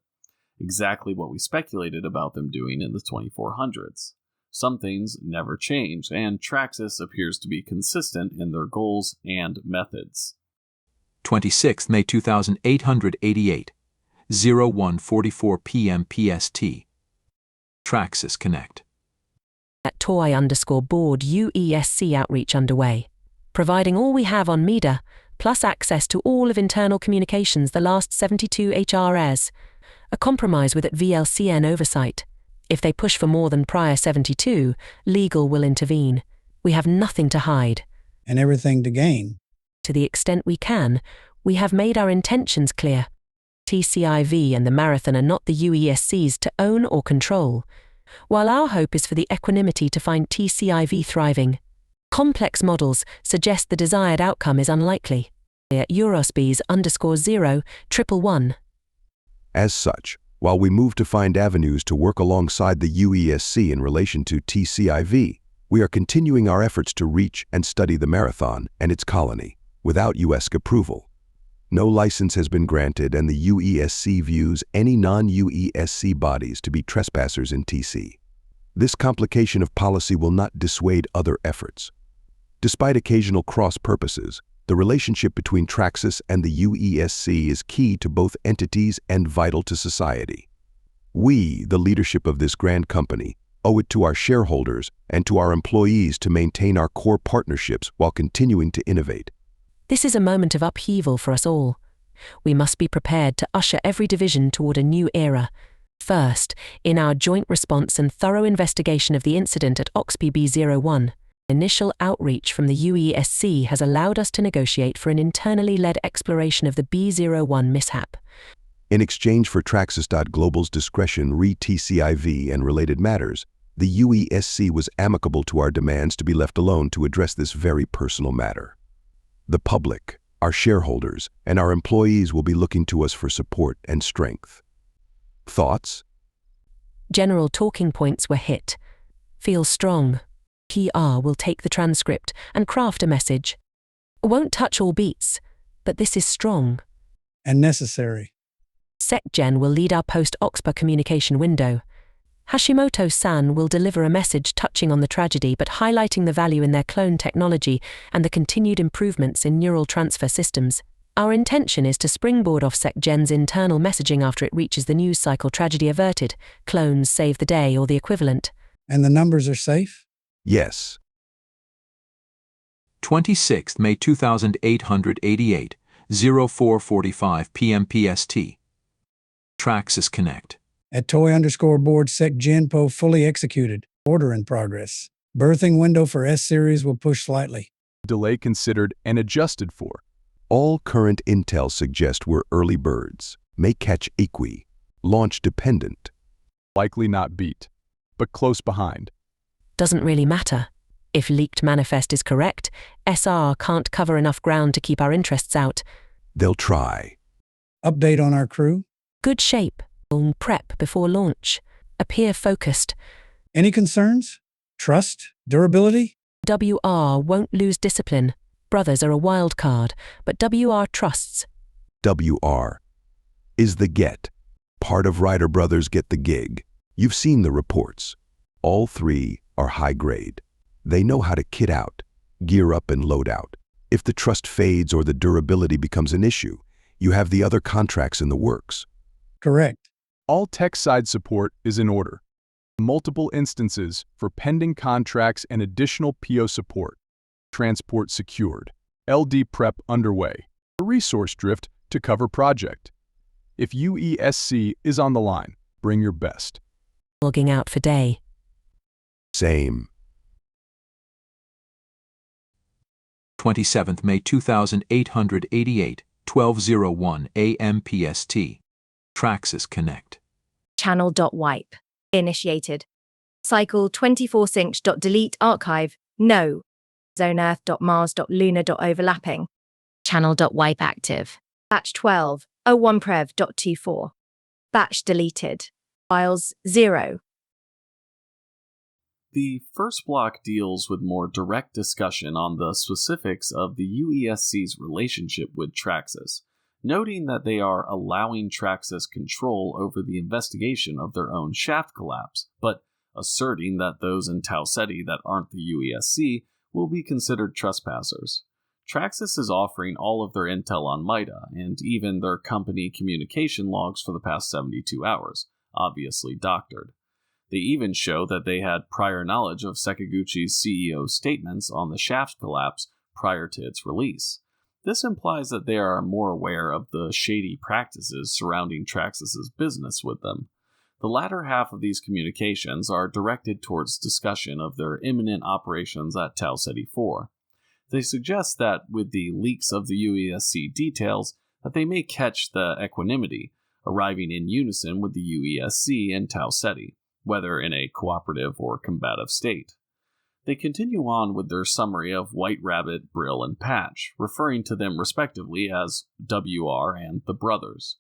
Exactly what we speculated about them doing in the 2400s. Some things never change, and Traxus appears to be consistent in their goals and methods. 26th May 2888, 0144 p.m. PST. Traxus Connect. At toy_board UESC outreach underway, providing all we have on MIDA, plus access to all of internal communications the last 72 HRS, a compromise with at VLCN oversight. If they push for more than prior 72, legal will intervene. We have nothing to hide. And everything to gain. To the extent we can, we have made our intentions clear. TCIV and the Marathon are not the UESC's to own or control, while our hope is for the equanimity to find TCIV thriving. Complex models suggest the desired outcome is unlikely. At Eurospees_01111. As such, while we move to find avenues to work alongside the UESC in relation to TCIV, we are continuing our efforts to reach and study the Marathon and its colony, without UESC approval. No license has been granted, and the UESC views any non-UESC bodies to be trespassers in TC. This complication of policy will not dissuade other efforts. Despite occasional cross-purposes, the relationship between Traxus and the UESC is key to both entities and vital to society. We, the leadership of this grand company, owe it to our shareholders and to our employees to maintain our core partnerships while continuing to innovate. This is a moment of upheaval for us all. We must be prepared to usher every division toward a new era. First, in our joint response and thorough investigation of the incident at OXPB01, initial outreach from the UESC has allowed us to negotiate for an internally led exploration of the B01 mishap. In exchange for Traxus.Global's discretion re TCIV and related matters, the UESC was amicable to our demands to be left alone to address this very personal matter. The public, our shareholders, and our employees will be looking to us for support and strength. Thoughts? General talking points were hit. Feel strong. PR will take the transcript and craft a message. Won't touch all beats, but this is strong. And necessary. SecGen will lead our post-OXPA communication window. Hashimoto-san will deliver a message touching on the tragedy but highlighting the value in their clone technology and the continued improvements in neural transfer systems. Our intention is to springboard off SecGen's internal messaging after it reaches the news cycle tragedy averted, clones save the day or the equivalent. And the numbers are safe? Yes. 26th May 2888, 0445 p.m. PST. Traxus Connect. At toy_board SecGenPo fully executed. Order in progress. Birthing window for S-Series will push slightly. Delay considered and adjusted for. All current intel suggests we're early birds, may catch equi, launch dependent. Likely not beat, but close behind. Doesn't really matter. If leaked manifest is correct, SR can't cover enough ground to keep our interests out. They'll try. Update on our crew? Good shape. Prep before launch. Appear focused. Any concerns? Trust? Durability? WR won't lose discipline. Brothers are a wild card, but WR trusts. WR is the get. Part of Ryder Brothers get the gig. You've seen the reports. All three are high grade. They know how to kit out, gear up and load out. If the trust fades or the durability becomes an issue, You have the other contracts in the works. Correct. All tech side support is in order. Multiple instances for pending contracts and additional PO support. Transport secured. LD prep underway. A resource drift to cover project. If UESC is on the line, bring your best. Logging out for day. Same. 27th May 2888, 12:01 a.m. PST. Traxus Connect. Channel.wipe. Initiated. Cycle 24sync.delete archive. No. ZoneEarth.Mars.Lunar.overlapping. Channel.wipe active. Batch 12. 01 prev.24. Batch deleted. Files 0. The first block deals with more direct discussion on the specifics of the UESC's relationship with Traxus, noting that they are allowing Traxus control over the investigation of their own shaft collapse, but asserting that those in Tau Ceti that aren't the UESC will be considered trespassers. Traxus is offering all of their intel on MIDA, and even their company communication logs for the past 72 hours, obviously doctored. They even show that they had prior knowledge of Sekiguchi's CEO's statements on the shaft collapse prior to its release. This implies that they are more aware of the shady practices surrounding Traxus's business with them. The latter half of these communications are directed towards discussion of their imminent operations at Tau Ceti 4. They suggest that with the leaks of the UESC details, that they may catch the equanimity, arriving in unison with the UESC and Tau Ceti, whether in a cooperative or combative state. They continue on with their summary of White Rabbit, Brill, and Patch, referring to them respectively as WR and the Brothers.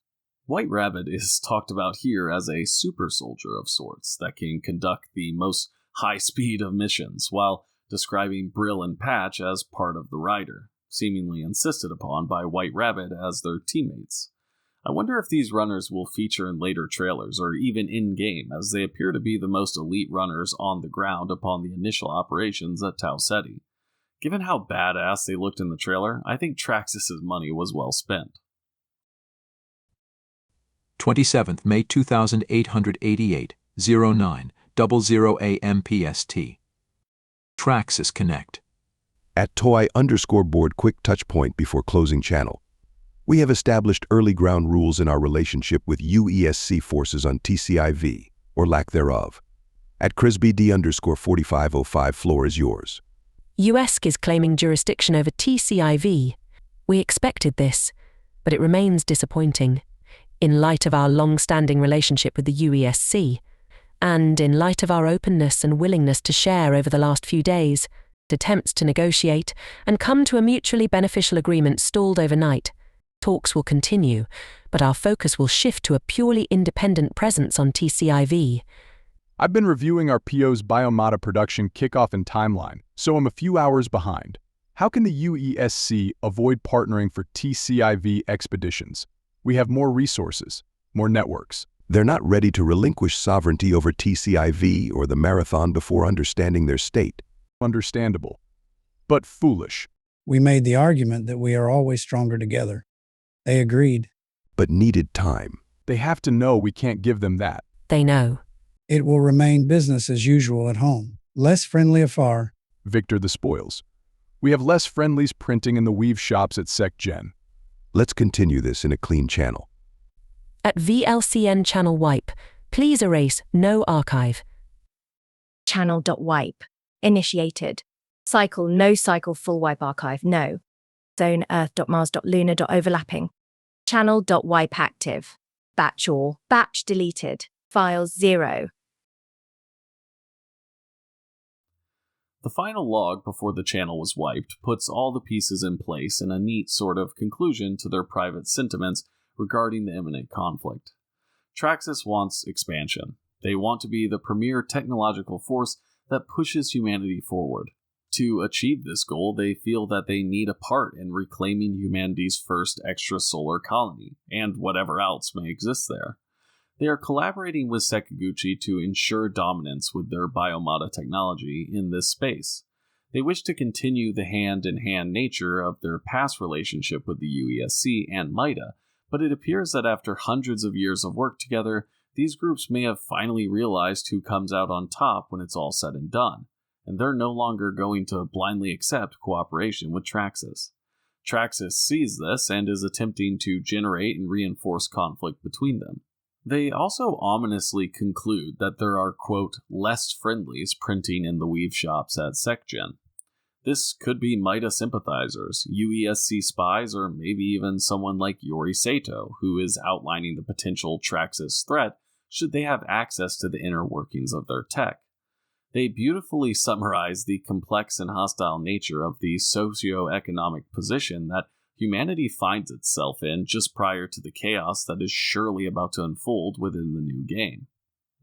White Rabbit is talked about here as a super soldier of sorts that can conduct the most high speed of missions, while describing Brill and Patch as part of the rider, seemingly insisted upon by White Rabbit as their teammates. I wonder if these runners will feature in later trailers or even in-game, as they appear to be the most elite runners on the ground upon the initial operations at Tau Ceti. Given how badass they looked in the trailer, I think Traxus's money was well spent. 27th May 2888, 09:00 a.m. PST. Traxus Connect. At toy_board quick touch point before closing channel. We have established early ground rules in our relationship with UESC forces on TCIV, or lack thereof. At CrisBD_4505 floor is yours. UESC is claiming jurisdiction over TCIV. We expected this, but it remains disappointing. In light of our long-standing relationship with the UESC, and in light of our openness and willingness to share over the last few days, attempts to negotiate and come to a mutually beneficial agreement stalled overnight. Talks will continue, but our focus will shift to a purely independent presence on TCIV. I've been reviewing our PO's biomata production kickoff and timeline, so I'm a few hours behind. How can the UESC avoid partnering for TCIV expeditions? We have more resources, more networks. They're not ready to relinquish sovereignty over TCIV or the marathon before understanding their state. Understandable, but foolish. We made the argument that we are always stronger together. They agreed. But needed time. They have to know we can't give them that. They know. It will remain business as usual at home, less friendly afar. Victor the spoils. We have less friendlies printing in the weave shops at SecGen. Let's continue this in a clean channel. At VLCN channel wipe, please erase no archive. Channel.wipe. Initiated. Cycle no cycle full wipe archive no. ZoneEarth.Mars.Lunar.overlapping. Channel.wipe active. Batch all. Batch deleted. Files 0. The final log before the channel was wiped puts all the pieces in place in a neat sort of conclusion to their private sentiments regarding the imminent conflict. Traxus wants expansion. They want to be the premier technological force that pushes humanity forward. To achieve this goal, they feel that they need a part in reclaiming humanity's first extrasolar colony, and whatever else may exist there. They are collaborating with Sekiguchi to ensure dominance with their biomata technology in this space. They wish to continue the hand-in-hand nature of their past relationship with the UESC and MIDA, But it appears that after hundreds of years of work together, these groups may have finally realized who comes out on top when it's all said and done, and they're no longer going to blindly accept cooperation with Traxus. Traxus sees this and is attempting to generate and reinforce conflict between them. They also ominously conclude that there are, quote, less friendlies printing in the weave shops at SecGen. This could be MIDA sympathizers, UESC spies, or maybe even someone like Yori Sato, who is outlining the potential Traxus threat should they have access to the inner workings of their tech. They beautifully summarize the complex and hostile nature of the socio-economic position that humanity finds itself in just prior to the chaos that is surely about to unfold within the new game.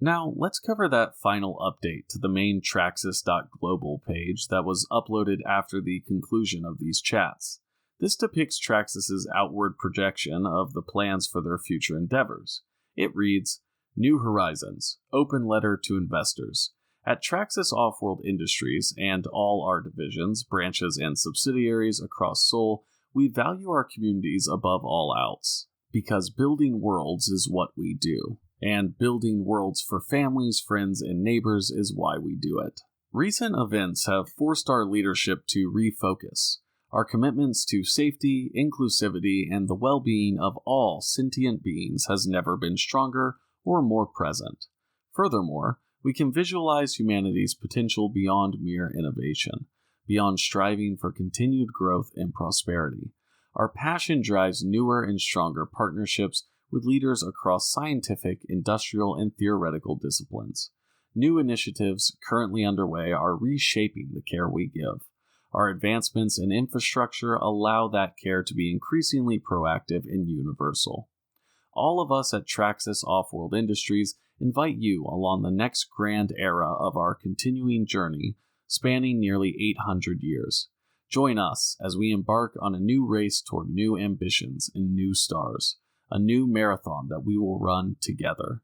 Now, let's cover that final update to the main Traxus.global page that was uploaded after the conclusion of these chats. This depicts Traxus's outward projection of the plans for their future endeavors. It reads, New Horizons, open letter to investors. At Traxus Offworld Industries and all our divisions, branches, and subsidiaries across Seoul, we value our communities above all else, because building worlds is what we do, and building worlds for families, friends, and neighbors is why we do it. Recent events have forced our leadership to refocus. Our commitments to safety, inclusivity, and the well-being of all sentient beings has never been stronger or more present. Furthermore, we can visualize humanity's potential beyond mere innovation, beyond striving for continued growth and prosperity. Our passion drives newer and stronger partnerships with leaders across scientific, industrial, and theoretical disciplines. New initiatives currently underway are reshaping the care we give. Our advancements in infrastructure allow that care to be increasingly proactive and universal. All of us at Traxus Offworld Industries invite you along the next grand era of our continuing journey spanning nearly 800 years. Join us as we embark on a new race toward new ambitions and new stars, a new marathon that we will run together,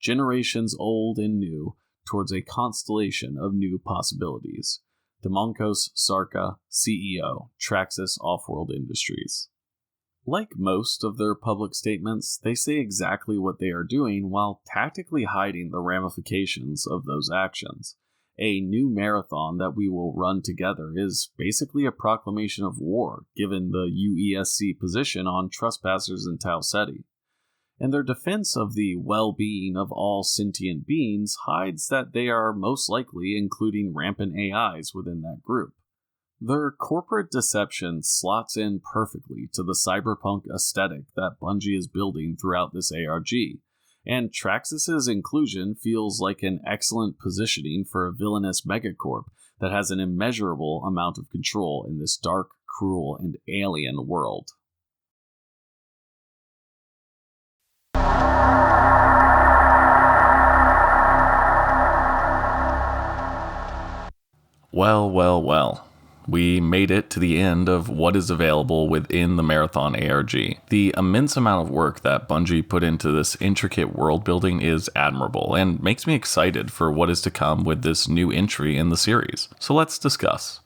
generations old and new, towards a constellation of new possibilities. Dimonkos Sarka, CEO, Traxus Offworld Industries. Like most of their public statements, they say exactly what they are doing while tactically hiding the ramifications of those actions. A new marathon that we will run together is basically a proclamation of war, given the UESC position on trespassers in Tau Ceti. And their defense of the well-being of all sentient beings hides that they are most likely including rampant AIs within that group. Their corporate deception slots in perfectly to the cyberpunk aesthetic that Bungie is building throughout this ARG, and Traxus's inclusion feels like an excellent positioning for a villainous megacorp that has an immeasurable amount of control in this dark, cruel, and alien world. Well. We made it to the end of what is available within the Marathon ARG. The immense amount of work that Bungie put into this intricate world building is admirable and makes me excited for what is to come with this new entry in the series. So let's discuss.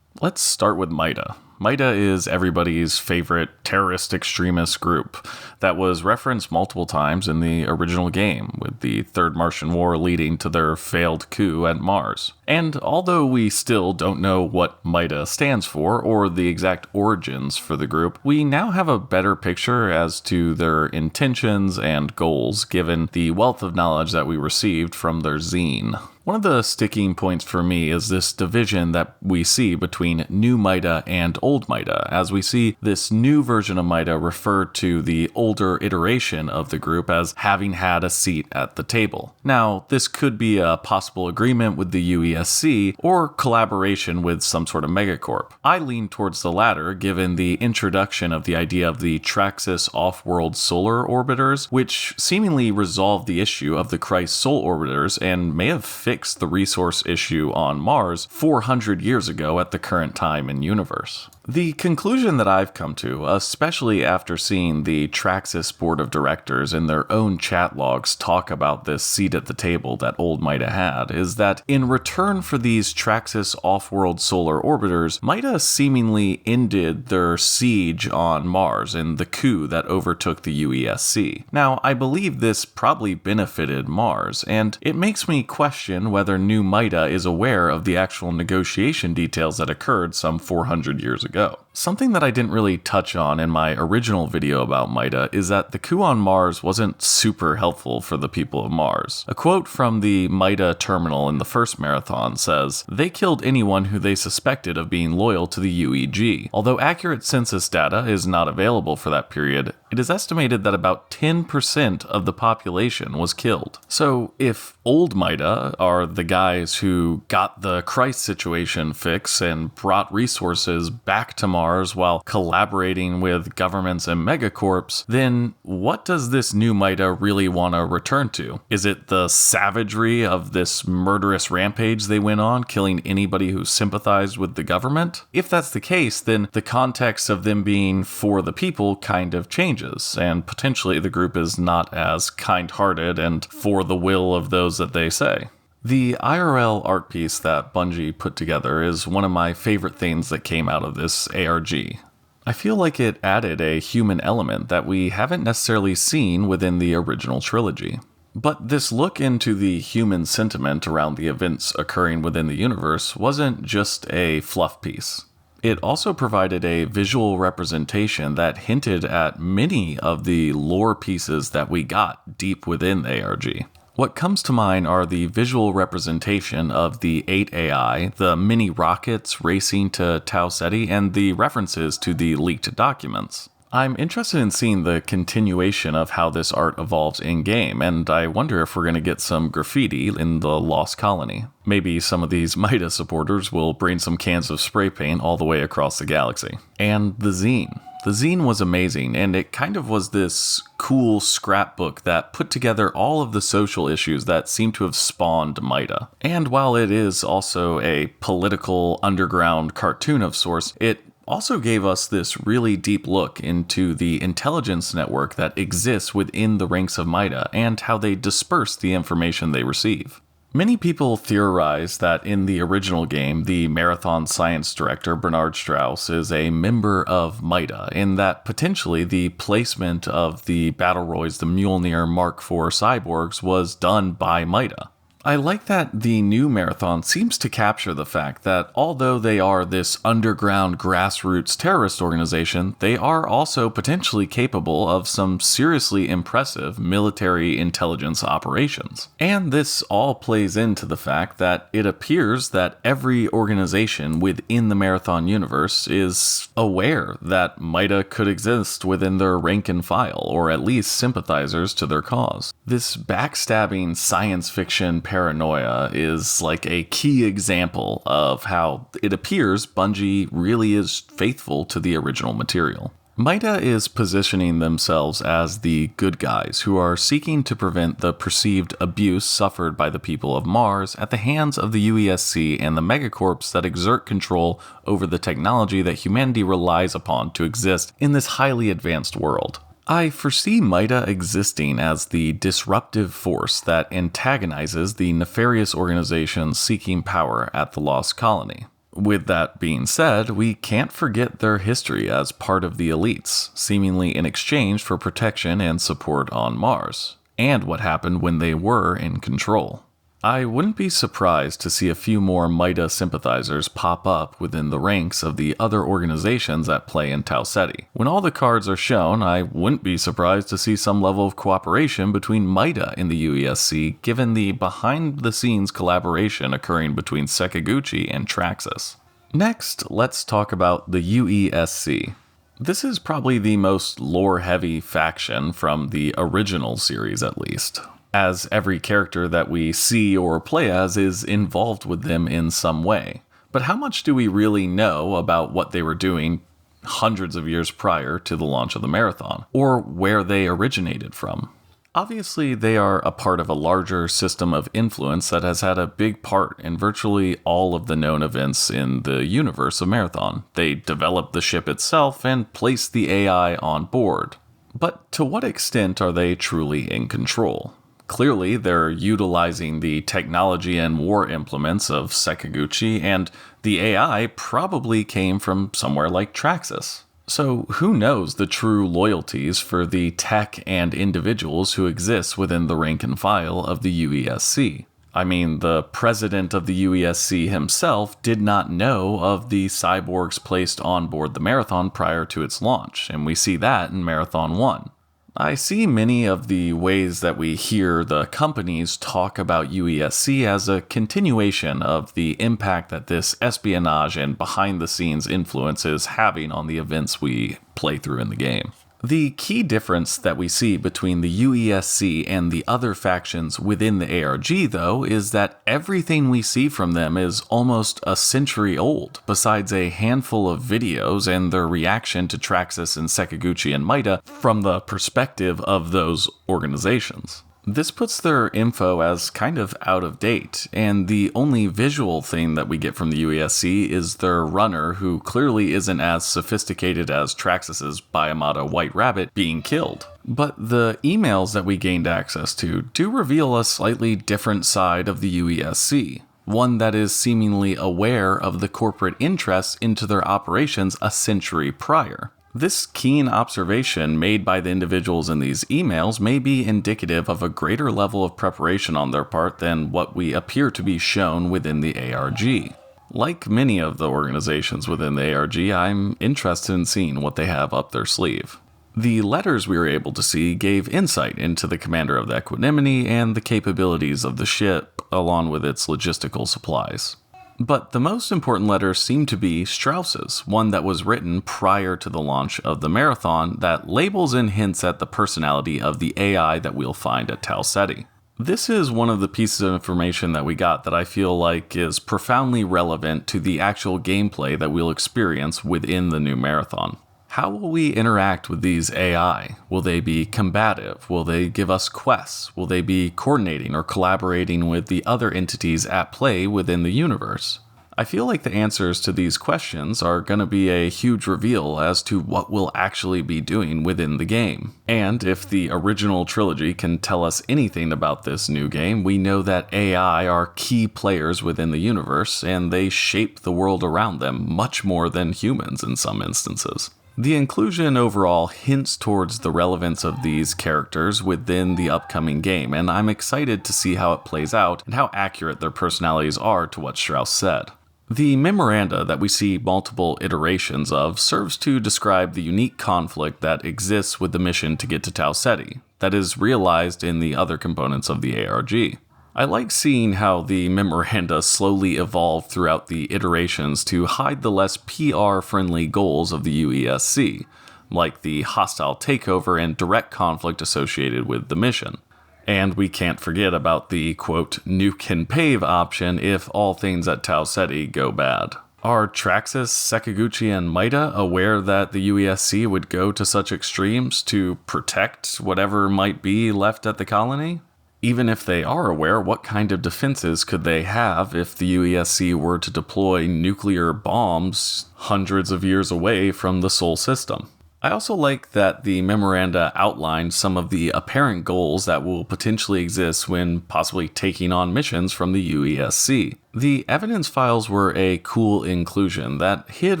Let's start with MIDA. MIDA is everybody's favorite terrorist extremist group that was referenced multiple times in the original game, with the Third Martian War leading to their failed coup at Mars. And although we still don't know what MIDA stands for or the exact origins for the group, we now have a better picture as to their intentions and goals given the wealth of knowledge that we received from their zine. One of the sticking points for me is this division that we see between new MIDA and old MIDA, as we see this new version of MIDA refer to the older iteration of the group as having had a seat at the table. Now, this could be a possible agreement with the UESC or collaboration with some sort of megacorp. I lean towards the latter, given the introduction of the idea of the Traxus off-world solar orbiters, which seemingly resolved the issue of the Christ Soul orbiters and may have fixed the resource issue on Mars 400 years ago at the current time and universe. The conclusion that I've come to, especially after seeing the Traxus board of directors in their own chat logs talk about this seat at the table that old MIDA had, is that in return for these Traxus off-world solar orbiters, MIDA seemingly ended their siege on Mars in the coup that overtook the UESC. Now, I believe this probably benefited Mars, and it makes me question whether new MIDA is aware of the actual negotiation details that occurred some 400 years ago. Something that I didn't really touch on in my original video about MIDA is that the coup on Mars wasn't super helpful for the people of Mars. A quote from the MIDA terminal in the first marathon says, "They killed anyone who they suspected of being loyal to the UEG. Although accurate census data is not available for that period, it is estimated that about 10% of the population was killed." So if old MIDA are the guys who got the Christ situation fixed and brought resources back to Mars while collaborating with governments and megacorps, then what does this new MIDA really want to return to? Is it the savagery of this murderous rampage they went on, killing anybody who sympathized with the government? If that's the case, then the context of them being for the people kind of changes, and potentially the group is not as kind-hearted and for the will of those that they say. The IRL art piece that Bungie put together is one of my favorite things that came out of this ARG. I feel like it added a human element that we haven't necessarily seen within the original trilogy. But this look into the human sentiment around the events occurring within the universe wasn't just a fluff piece. It also provided a visual representation that hinted at many of the lore pieces that we got deep within the ARG. What comes to mind are the visual representation of the 8 AI, the mini rockets racing to Tau Ceti, and the references to the leaked documents. I'm interested in seeing the continuation of how this art evolves in-game, and I wonder if we're going to get some graffiti in the Lost Colony. Maybe some of these MIDA supporters will bring some cans of spray paint all the way across the galaxy. And the zine. The zine was amazing, and it kind of was this cool scrapbook that put together all of the social issues that seem to have spawned MIDA. And while it is also a political underground cartoon of sorts, it also gave us this really deep look into the intelligence network that exists within the ranks of MIDA and how they disperse the information they receive. Many people theorize that in the original game, the Marathon Science Director, Bernard Strauss, is a member of MIDA, in that potentially the placement of the Battleroids, the Mjolnir Mark IV cyborgs, was done by MIDA. I like that the new Marathon seems to capture the fact that although they are this underground grassroots terrorist organization, they are also potentially capable of some seriously impressive military intelligence operations. And this all plays into the fact that it appears that every organization within the Marathon universe is aware that MIDA could exist within their rank and file, or at least sympathizers to their cause. This backstabbing science fiction paranoia is like a key example of how it appears Bungie really is faithful to the original material. MIDA is positioning themselves as the good guys who are seeking to prevent the perceived abuse suffered by the people of Mars at the hands of the UESC and the megacorps that exert control over the technology that humanity relies upon to exist in this highly advanced world. I foresee MIDA existing as the disruptive force that antagonizes the nefarious organizations seeking power at the Lost Colony. With that being said, we can't forget their history as part of the elites, seemingly in exchange for protection and support on Mars, and what happened when they were in control. I wouldn't be surprised to see a few more MIDA sympathizers pop up within the ranks of the other organizations at play in Tau Ceti. When all the cards are shown, I wouldn't be surprised to see some level of cooperation between MIDA and the UESC, given the behind-the-scenes collaboration occurring between Sekiguchi and Traxus. Next, let's talk about the UESC. This is probably the most lore-heavy faction from the original series, at least, as every character that we see or play as is involved with them in some way. But how much do we really know about what they were doing hundreds of years prior to the launch of the Marathon, or where they originated from? Obviously, they are a part of a larger system of influence that has had a big part in virtually all of the known events in the universe of Marathon. They developed the ship itself and placed the AI on board. But to what extent are they truly in control? Clearly, they're utilizing the technology and war implements of Sekiguchi, and the AI probably came from somewhere like Traxus. So who knows the true loyalties for the tech and individuals who exist within the rank and file of the UESC? I mean, the president of the UESC himself did not know of the cyborgs placed on board the Marathon prior to its launch, and we see that in Marathon 1. I see many of the ways that we hear the companies talk about UESC as a continuation of the impact that this espionage and behind-the-scenes influence is having on the events we play through in the game. The key difference that we see between the UESC and the other factions within the ARG, though, is that everything we see from them is almost a century old, besides a handful of videos and their reaction to Traxus and Sekiguchi and MIDA from the perspective of those organizations. This puts their info as kind of out of date, and the only visual thing that we get from the UESC is their runner, who clearly isn't as sophisticated as Traxus's Baiamata White Rabbit, being killed. But the emails that we gained access to do reveal a slightly different side of the UESC, one that is seemingly aware of the corporate interests into their operations a century prior. This keen observation made by the individuals in these emails may be indicative of a greater level of preparation on their part than what we appear to be shown within the ARG. Like many of the organizations within the ARG, I'm interested in seeing what they have up their sleeve. The letters we were able to see gave insight into the commander of the Equanimity and the capabilities of the ship, along with its logistical supplies. But the most important letter seemed to be Strauss's, one that was written prior to the launch of the Marathon that labels and hints at the personality of the AI that we'll find at Tau Ceti. This is one of the pieces of information that we got that I feel like is profoundly relevant to the actual gameplay that we'll experience within the new Marathon. How will we interact with these AI? Will they be combative? Will they give us quests? Will they be coordinating or collaborating with the other entities at play within the universe? I feel like the answers to these questions are going to be a huge reveal as to what we'll actually be doing within the game. And if the original trilogy can tell us anything about this new game, we know that AI are key players within the universe, and they shape the world around them much more than humans in some instances. The inclusion overall hints towards the relevance of these characters within the upcoming game, and I'm excited to see how it plays out and how accurate their personalities are to what Strauss said. The memoranda that we see multiple iterations of serves to describe the unique conflict that exists with the mission to get to Tau Ceti, that is realized in the other components of the ARG. I like seeing how the memoranda slowly evolve throughout the iterations to hide the less PR-friendly goals of the UESC, like the hostile takeover and direct conflict associated with the mission. And we can't forget about the, quote, nuke and pave option if all things at Tau Ceti go bad. Are Traxus, Sekiguchi, and MIDA aware that the UESC would go to such extremes to protect whatever might be left at the colony? Even if they are aware, what kind of defenses could they have if the UESC were to deploy nuclear bombs hundreds of years away from the Sol system? I also like that the memoranda outlined some of the apparent goals that will potentially exist when possibly taking on missions from the UESC. The evidence files were a cool inclusion that hid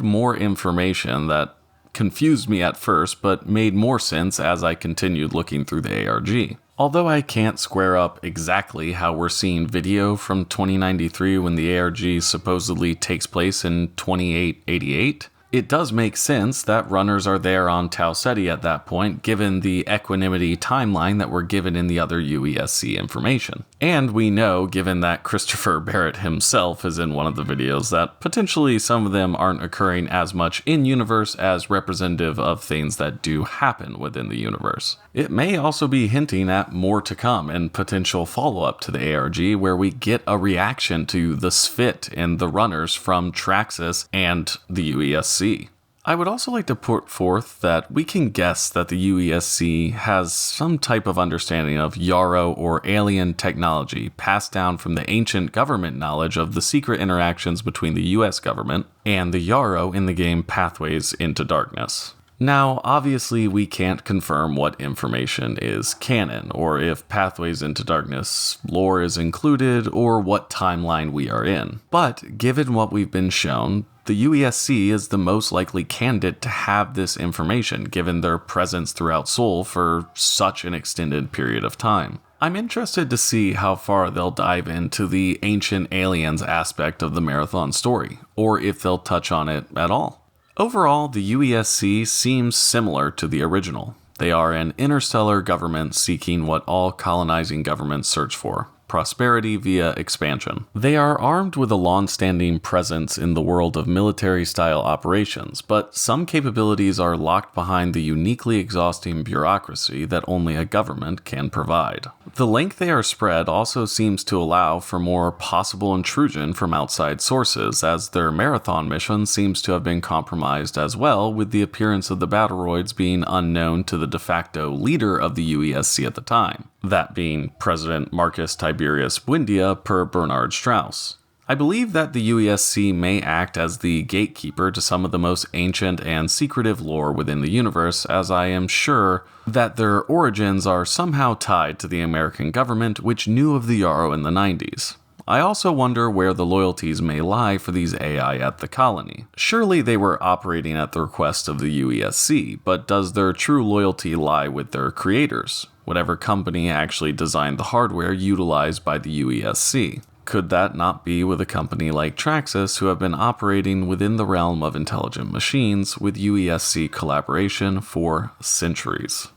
more information that confused me at first, but made more sense as I continued looking through the ARG. Although I can't square up exactly how we're seeing video from 2093 when the ARG supposedly takes place in 2888, it does make sense that runners are there on Tau Ceti at that point, given the equanimity timeline that we're given in the other UESC information. And we know, given that Christopher Barrett himself is in one of the videos, that potentially some of them aren't occurring as much in-universe as representative of things that do happen within the universe. It may also be hinting at more to come and potential follow-up to the ARG, where we get a reaction to the Sphit and the runners from Traxus and the UESC. I would also like to put forth that we can guess that the UESC has some type of understanding of Yarrow or alien technology passed down from the ancient government knowledge of the secret interactions between the US government and the Yarrow in the game Pathways into Darkness. Now, obviously, we can't confirm what information is canon, or if Pathways into Darkness lore is included, or what timeline we are in. But, given what we've been shown, the UESC is the most likely candidate to have this information, given their presence throughout Seoul for such an extended period of time. I'm interested to see how far they'll dive into the ancient aliens aspect of the Marathon story, or if they'll touch on it at all. Overall, the UESC seems similar to the original. They are an interstellar government seeking what all colonizing governments search for: prosperity via expansion. They are armed with a long-standing presence in the world of military-style operations, but some capabilities are locked behind the uniquely exhausting bureaucracy that only a government can provide. The length they are spread also seems to allow for more possible intrusion from outside sources, as their marathon mission seems to have been compromised as well, with the appearance of the Battleroids being unknown to the de facto leader of the UESC at the time, that being President Marcus Tiberius Buendia per Bernard Strauss. I believe that the UESC may act as the gatekeeper to some of the most ancient and secretive lore within the universe, as I am sure that their origins are somehow tied to the American government, which knew of the Yarrow in the 90s. I also wonder where the loyalties may lie for these AI at the colony. Surely they were operating at the request of the UESC, but does their true loyalty lie with their creators, whatever company actually designed the hardware utilized by the UESC? Could that not be with a company like Traxus, who have been operating within the realm of intelligent machines with UESC collaboration for centuries?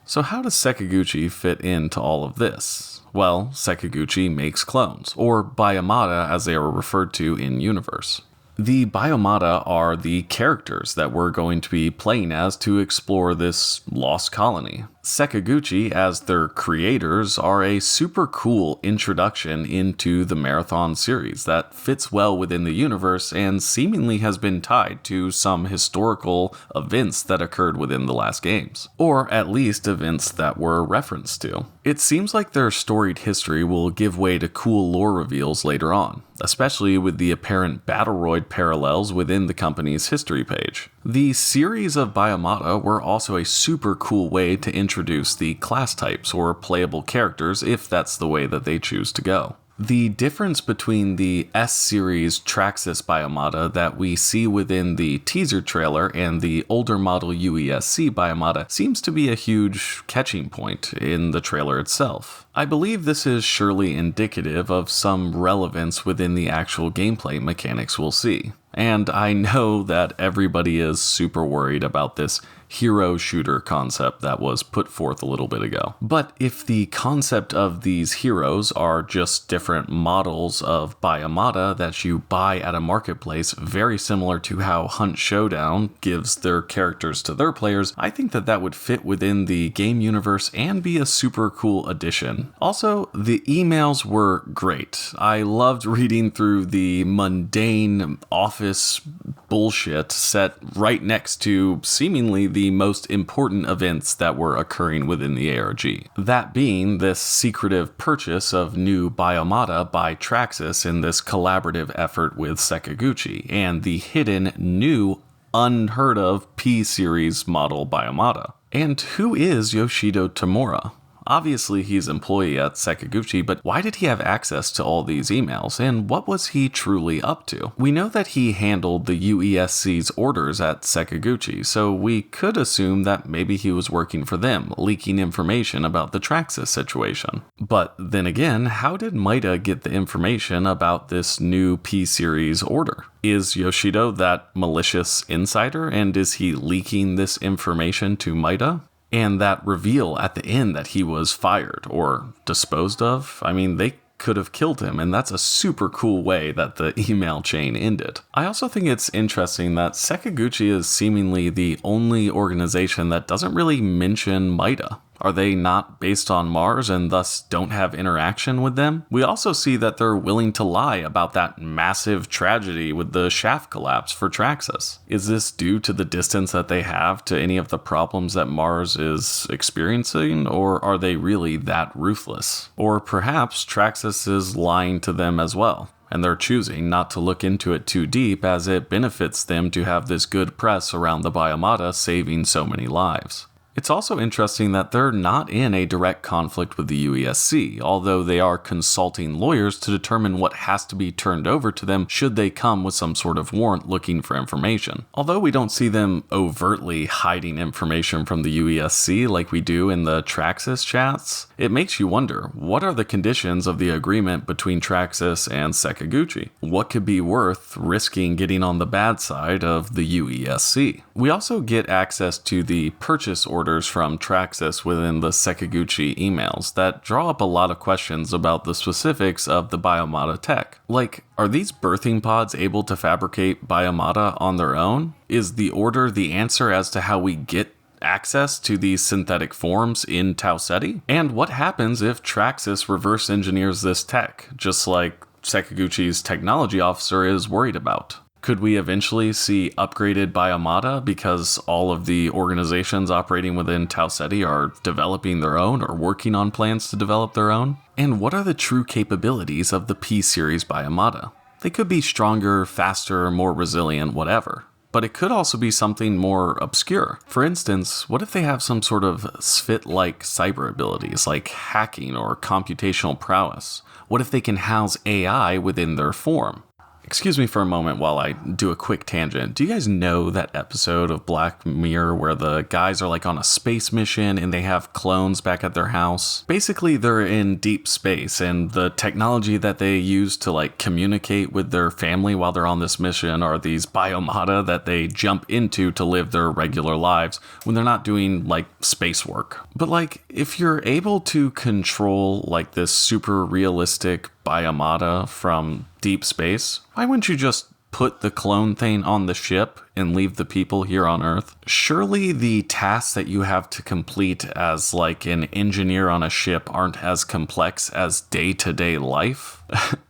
So how does Sekiguchi fit into all of this? Well, Sekiguchi makes clones, or biomata as they are referred to in universe. The biomata are the characters that we're going to be playing as to explore this lost colony. Sekiguchi, as their creators, are a super cool introduction into the Marathon series that fits well within the universe and seemingly has been tied to some historical events that occurred within the last games, or at least events that were referenced to. It seems like their storied history will give way to cool lore reveals later on, especially with the apparent Battleroid parallels within the company's history page. The series of biomata were also a super cool way to introduce the class types or playable characters if that's the way that they choose to go. The difference between the S-series Traxus biomata that we see within the teaser trailer and the older model UESC biomata seems to be a huge catching point in the trailer itself. I believe this is surely indicative of some relevance within the actual gameplay mechanics we'll see. And I know that everybody is super worried about this hero shooter concept that was put forth a little bit ago. But if the concept of these heroes are just different models of biomata that you buy at a marketplace, very similar to how Hunt Showdown gives their characters to their players, I think that that would fit within the game universe and be a super cool addition. Also, the emails were great. I loved reading through the mundane office bullshit set right next to seemingly the most important events that were occurring within the ARG. That being this secretive purchase of new biomata by Traxus in this collaborative effort with Sekiguchi, and the hidden new unheard of P-series model biomata. And who is Yoshido Tamura? Obviously, he's an employee at Sekiguchi, but why did he have access to all these emails, and what was he truly up to? We know that he handled the UESC's orders at Sekiguchi, so we could assume that maybe he was working for them, leaking information about the Traxus situation. But then again, how did MIDA get the information about this new P-series order? Is Yoshido that malicious insider, and is he leaking this information to MIDA? And that reveal at the end that he was fired or disposed of, I mean, they could have killed him, and that's a super cool way that the email chain ended. I also think it's interesting that Sekiguchi is seemingly the only organization that doesn't really mention MIDA. Are they not based on Mars and thus don't have interaction with them? We also see that they're willing to lie about that massive tragedy with the shaft collapse for Traxus. Is this due to the distance that they have to any of the problems that Mars is experiencing, or are they really that ruthless? Or perhaps Traxus is lying to them as well, and they're choosing not to look into it too deep as it benefits them to have this good press around the Biomata saving so many lives. It's also interesting that they're not in a direct conflict with the UESC, although they are consulting lawyers to determine what has to be turned over to them should they come with some sort of warrant looking for information. Although we don't see them overtly hiding information from the UESC like we do in the Traxus chats, it makes you wonder, what are the conditions of the agreement between Traxus and Sekiguchi? What could be worth risking getting on the bad side of the UESC? We also get access to the purchase orders from Traxus within the Sekiguchi emails that draw up a lot of questions about the specifics of the Biomata tech. Like, are these birthing pods able to fabricate Biomata on their own? Is the order the answer as to how we get access to these synthetic forms in Tau Ceti? And what happens if Traxus reverse engineers this tech, just like Sekiguchi's technology officer is worried about? Could we eventually see upgraded Biomata because all of the organizations operating within Tau Ceti are developing their own or working on plans to develop their own? And what are the true capabilities of the P-series Biomata? They could be stronger, faster, more resilient, whatever. But it could also be something more obscure. For instance, what if they have some sort of Sphit-like cyber abilities like hacking or computational prowess? What if they can house AI within their form? Excuse me for a moment while I do a quick tangent. Do you guys know that episode of Black Mirror where the guys are like on a space mission and they have clones back at their house? Basically, they're in deep space, and the technology that they use to like communicate with their family while they're on this mission are these biomata that they jump into to live their regular lives when they're not doing like space work. But like, if you're able to control like this super realistic biomata from deep space, why wouldn't you just put the clone thing on the ship and leave the people here on Earth? Surely the tasks that you have to complete as like an engineer on a ship aren't as complex as day-to-day life?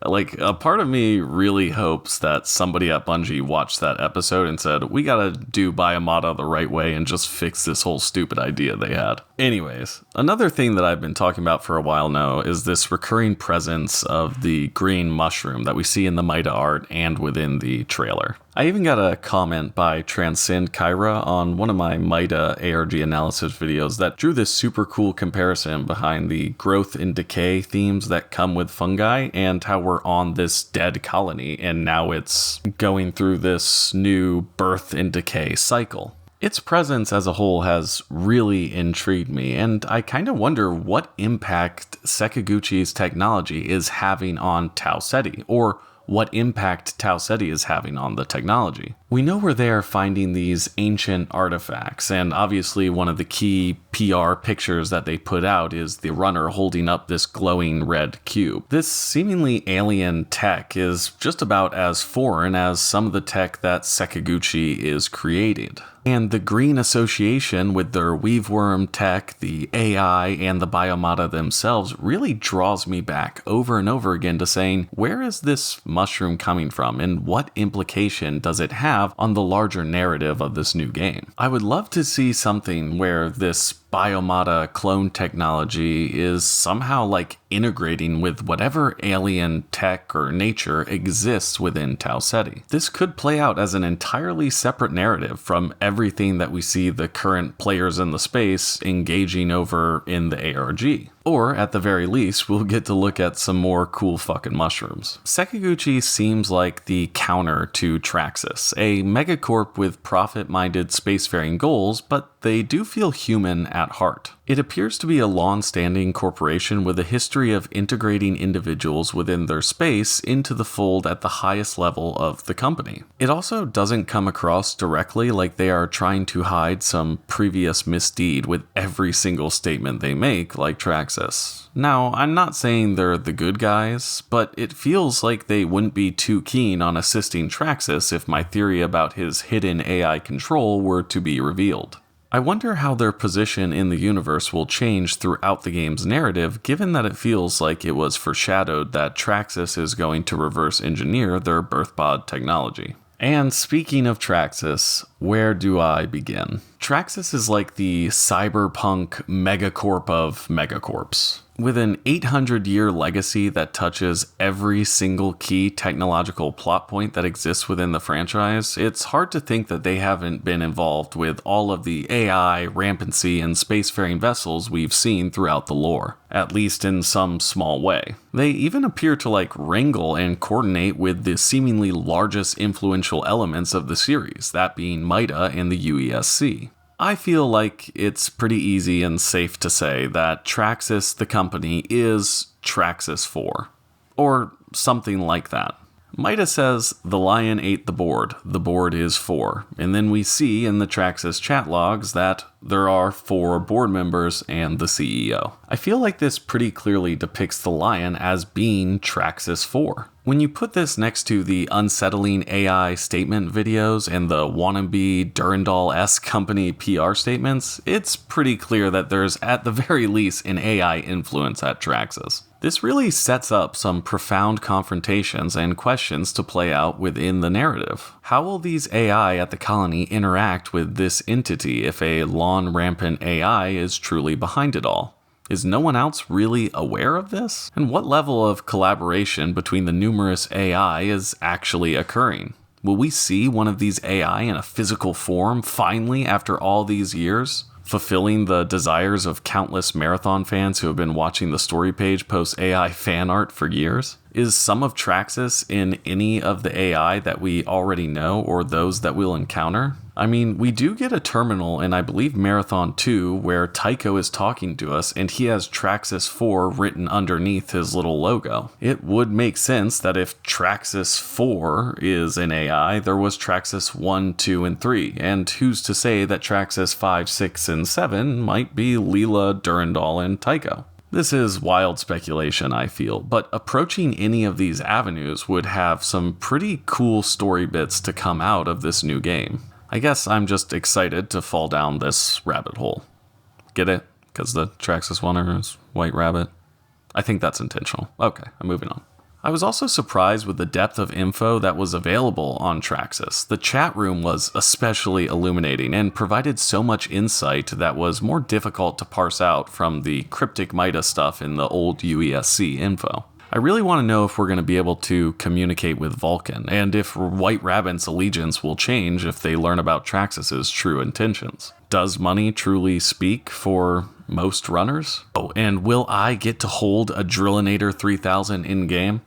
Like, a part of me really hopes that somebody at Bungie watched that episode and said, we gotta do Biomata the right way and just fix this whole stupid idea they had. Anyways, another thing that I've been talking about for a while now is this recurring presence of the green mushroom that we see in the MIDA art and within the trailer. I even got a comment by Transcend Kyra on one of my MIDA ARG analysis videos that drew this super cool comparison behind the growth and decay themes that come with fungi and how we're on this dead colony and now it's going through this new birth and decay cycle. Its presence as a whole has really intrigued me, and I kind of wonder what impact Sekiguchi's technology is having on Tau Ceti, or what impact Tau Ceti is having on the technology. We know we're there finding these ancient artifacts, and obviously one of the key PR pictures that they put out is the runner holding up this glowing red cube. This seemingly alien tech is just about as foreign as some of the tech that Sekiguchi is created. And the green association with their weaveworm tech, the AI, and the biomata themselves really draws me back over and over again to saying, where is this mushroom coming from and what implication does it have on the larger narrative of this new game? I would love to see something where this biomata clone technology is somehow like integrating with whatever alien tech or nature exists within Tau Ceti. This could play out as an entirely separate narrative from everything that we see the current players in the space engaging over in the ARG. Or, at the very least, we'll get to look at some more cool fucking mushrooms. Sekiguchi seems like the counter to Traxus, a megacorp with profit-minded spacefaring goals, but they do feel human at heart. It appears to be a long-standing corporation with a history of integrating individuals within their space into the fold at the highest level of the company. It also doesn't come across directly like they are trying to hide some previous misdeed with every single statement they make, like Traxus. Now, I'm not saying they're the good guys, but it feels like they wouldn't be too keen on assisting Traxus if my theory about his hidden AI control were to be revealed. I wonder how their position in the universe will change throughout the game's narrative, given that it feels like it was foreshadowed that Traxus is going to reverse engineer their birthpod technology. And speaking of Traxus, where do I begin? Traxus is like the cyberpunk megacorp of megacorps. With an 800-year legacy that touches every single key technological plot point that exists within the franchise, it's hard to think that they haven't been involved with all of the AI, rampancy, and spacefaring vessels we've seen throughout the lore, at least in some small way. They even appear to wrangle and coordinate with the seemingly largest influential elements of the series, that being MIDA and the UESC. I feel like it's pretty easy and safe to say that Traxus, the company, is Traxus 4. Or something like that. MIDA says, the lion ate the board is 4. And then we see in the Traxus chat logs that there are 4 board members and the CEO. I feel like this pretty clearly depicts the lion as being Traxus 4. When you put this next to the unsettling AI statement videos and the wannabe Durandal-esque company PR statements, it's pretty clear that there's at the very least an AI influence at Traxus. This really sets up some profound confrontations and questions to play out within the narrative. How will these AI at the colony interact with this entity if a lawn-rampant AI is truly behind it all? Is no one else really aware of this? And what level of collaboration between the numerous AI is actually occurring? Will we see one of these AI in a physical form finally after all these years? Fulfilling the desires of countless Marathon fans who have been watching the story page post AI fan art for years? Is some of Traxus in any of the AI that we already know or those that we'll encounter? I mean, we do get a terminal in, I believe, Marathon 2 where Tycho is talking to us and he has Traxus 4 written underneath his little logo. It would make sense that if Traxus 4 is an AI, there was Traxus 1, 2, and 3, and who's to say that Traxus 5, 6, and 7 might be Leela, Durandal, and Tycho? This is wild speculation, I feel, but approaching any of these avenues would have some pretty cool story bits to come out of this new game. I guess I'm just excited to fall down this rabbit hole. Get it? Because the Traxus Runner is White Rabbit? I think that's intentional. Okay, I'm moving on. I was also surprised with the depth of info that was available on Traxus. The chat room was especially illuminating and provided so much insight that was more difficult to parse out from the cryptic MIDA stuff in the old UESC info. I really want to know if we're going to be able to communicate with Vulcan, and if White Rabbit's allegiance will change if they learn about Traxus's true intentions. Does money truly speak for most runners? Oh, and will I get to hold a Drillinator 3000 in-game?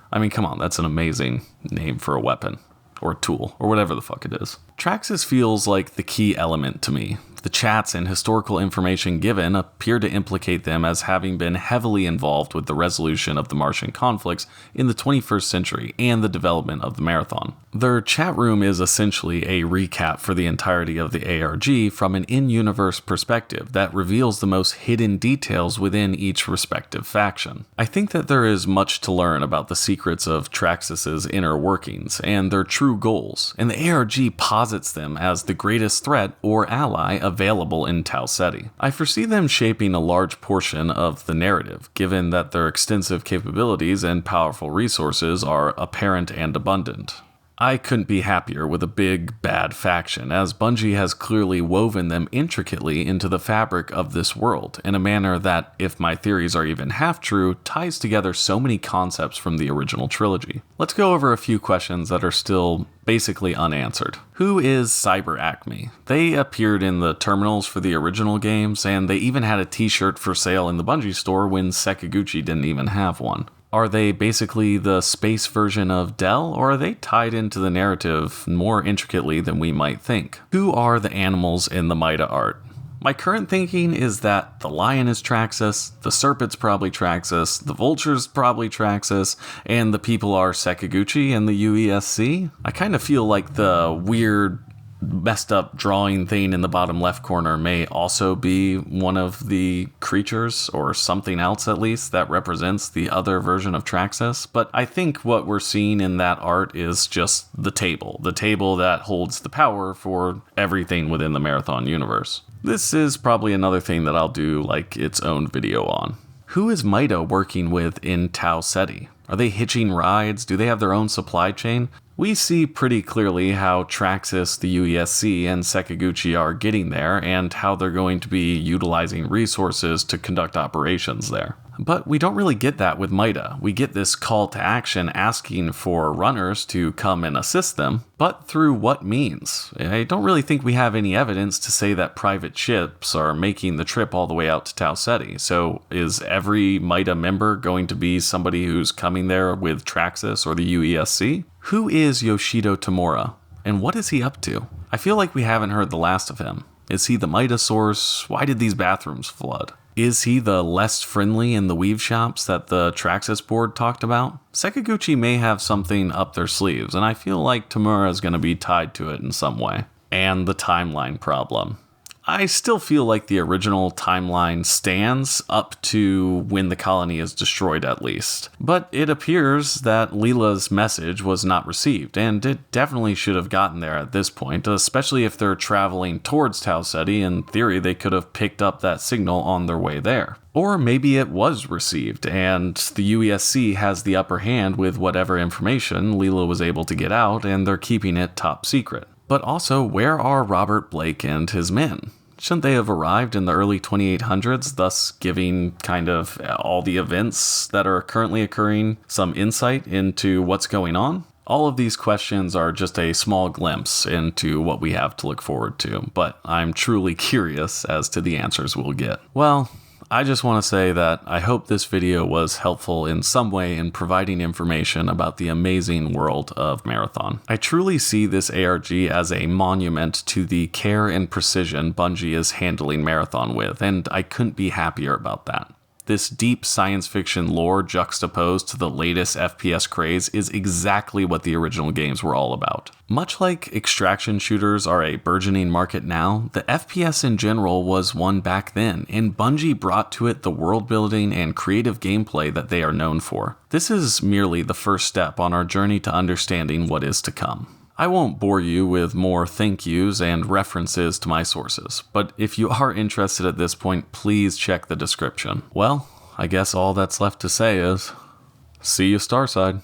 I mean, come on, that's an amazing name for a weapon, or a tool, or whatever the fuck it is. Traxus feels like the key element to me. The chats and historical information given appear to implicate them as having been heavily involved with the resolution of the Martian conflicts in the 21st century and the development of the Marathon. Their chat room is essentially a recap for the entirety of the ARG from an in-universe perspective that reveals the most hidden details within each respective faction. I think that there is much to learn about the secrets of Traxus's inner workings and their true goals, and the ARG posits them as the greatest threat or ally available in Tau Ceti. I foresee them shaping a large portion of the narrative, given that their extensive capabilities and powerful resources are apparent and abundant. I couldn't be happier with a big, bad faction, as Bungie has clearly woven them intricately into the fabric of this world, in a manner that, if my theories are even half true, ties together so many concepts from the original trilogy. Let's go over a few questions that are still basically unanswered. Who is Cyber Acme? They appeared in the terminals for the original games, and they even had a t-shirt for sale in the Bungie store when Sekiguchi didn't even have one. Are they basically the space version of Dell, or are they tied into the narrative more intricately than we might think? Who are the animals in the MIDA art? My current thinking is that the lion is Traxus, the serpent's probably Traxus, the vulture's probably Traxus, and the people are Sekiguchi and the UESC. I kind of feel like the weird messed up drawing thing in the bottom left corner may also be one of the creatures, or something else at least, that represents the other version of Traxus. But I think what we're seeing in that art is just the table that holds the power for everything within the Marathon universe. This is probably another thing that I'll do like its own video on. Who is MIDA working with in Tau Ceti? Are they hitching rides? Do they have their own supply chain? We see pretty clearly how Traxus, the UESC, and Sekiguchi are getting there and how they're going to be utilizing resources to conduct operations there. But we don't really get that with MIDA. We get this call to action asking for runners to come and assist them, but through what means? I don't really think we have any evidence to say that private ships are making the trip all the way out to Tau Ceti. So is every MIDA member going to be somebody who's coming there with Traxus or the UESC? Who is Yoshido Tamura, and what is he up to? I feel like we haven't heard the last of him. Is he the MIDA source? Why did these bathrooms flood? Is he the less friendly in the weave shops that the Traxus board talked about? Sekiguchi may have something up their sleeves, and I feel like Tamura is going to be tied to it in some way. And the timeline problem. I still feel like the original timeline stands up to when the colony is destroyed at least. But it appears that Leela's message was not received, and it definitely should have gotten there at this point, especially if they're traveling towards Tau Ceti. In theory, they could have picked up that signal on their way there. Or maybe it was received, and the UESC has the upper hand with whatever information Leela was able to get out, and they're keeping it top secret. But also, where are Robert Blake and his men? Shouldn't they have arrived in the early 2800s, thus giving kind of all the events that are currently occurring some insight into what's going on? All of these questions are just a small glimpse into what we have to look forward to, but I'm truly curious as to the answers we'll get. Well, I just want to say that I hope this video was helpful in some way in providing information about the amazing world of Marathon. I truly see this ARG as a monument to the care and precision Bungie is handling Marathon with, and I couldn't be happier about that. This deep science fiction lore juxtaposed to the latest FPS craze is exactly what the original games were all about. Much like extraction shooters are a burgeoning market now, the FPS in general was one back then, and Bungie brought to it the world building and creative gameplay that they are known for. This is merely the first step on our journey to understanding what is to come. I won't bore you with more thank yous and references to my sources, but if you are interested at this point, please check the description. Well, I guess all that's left to say is, see you Starside.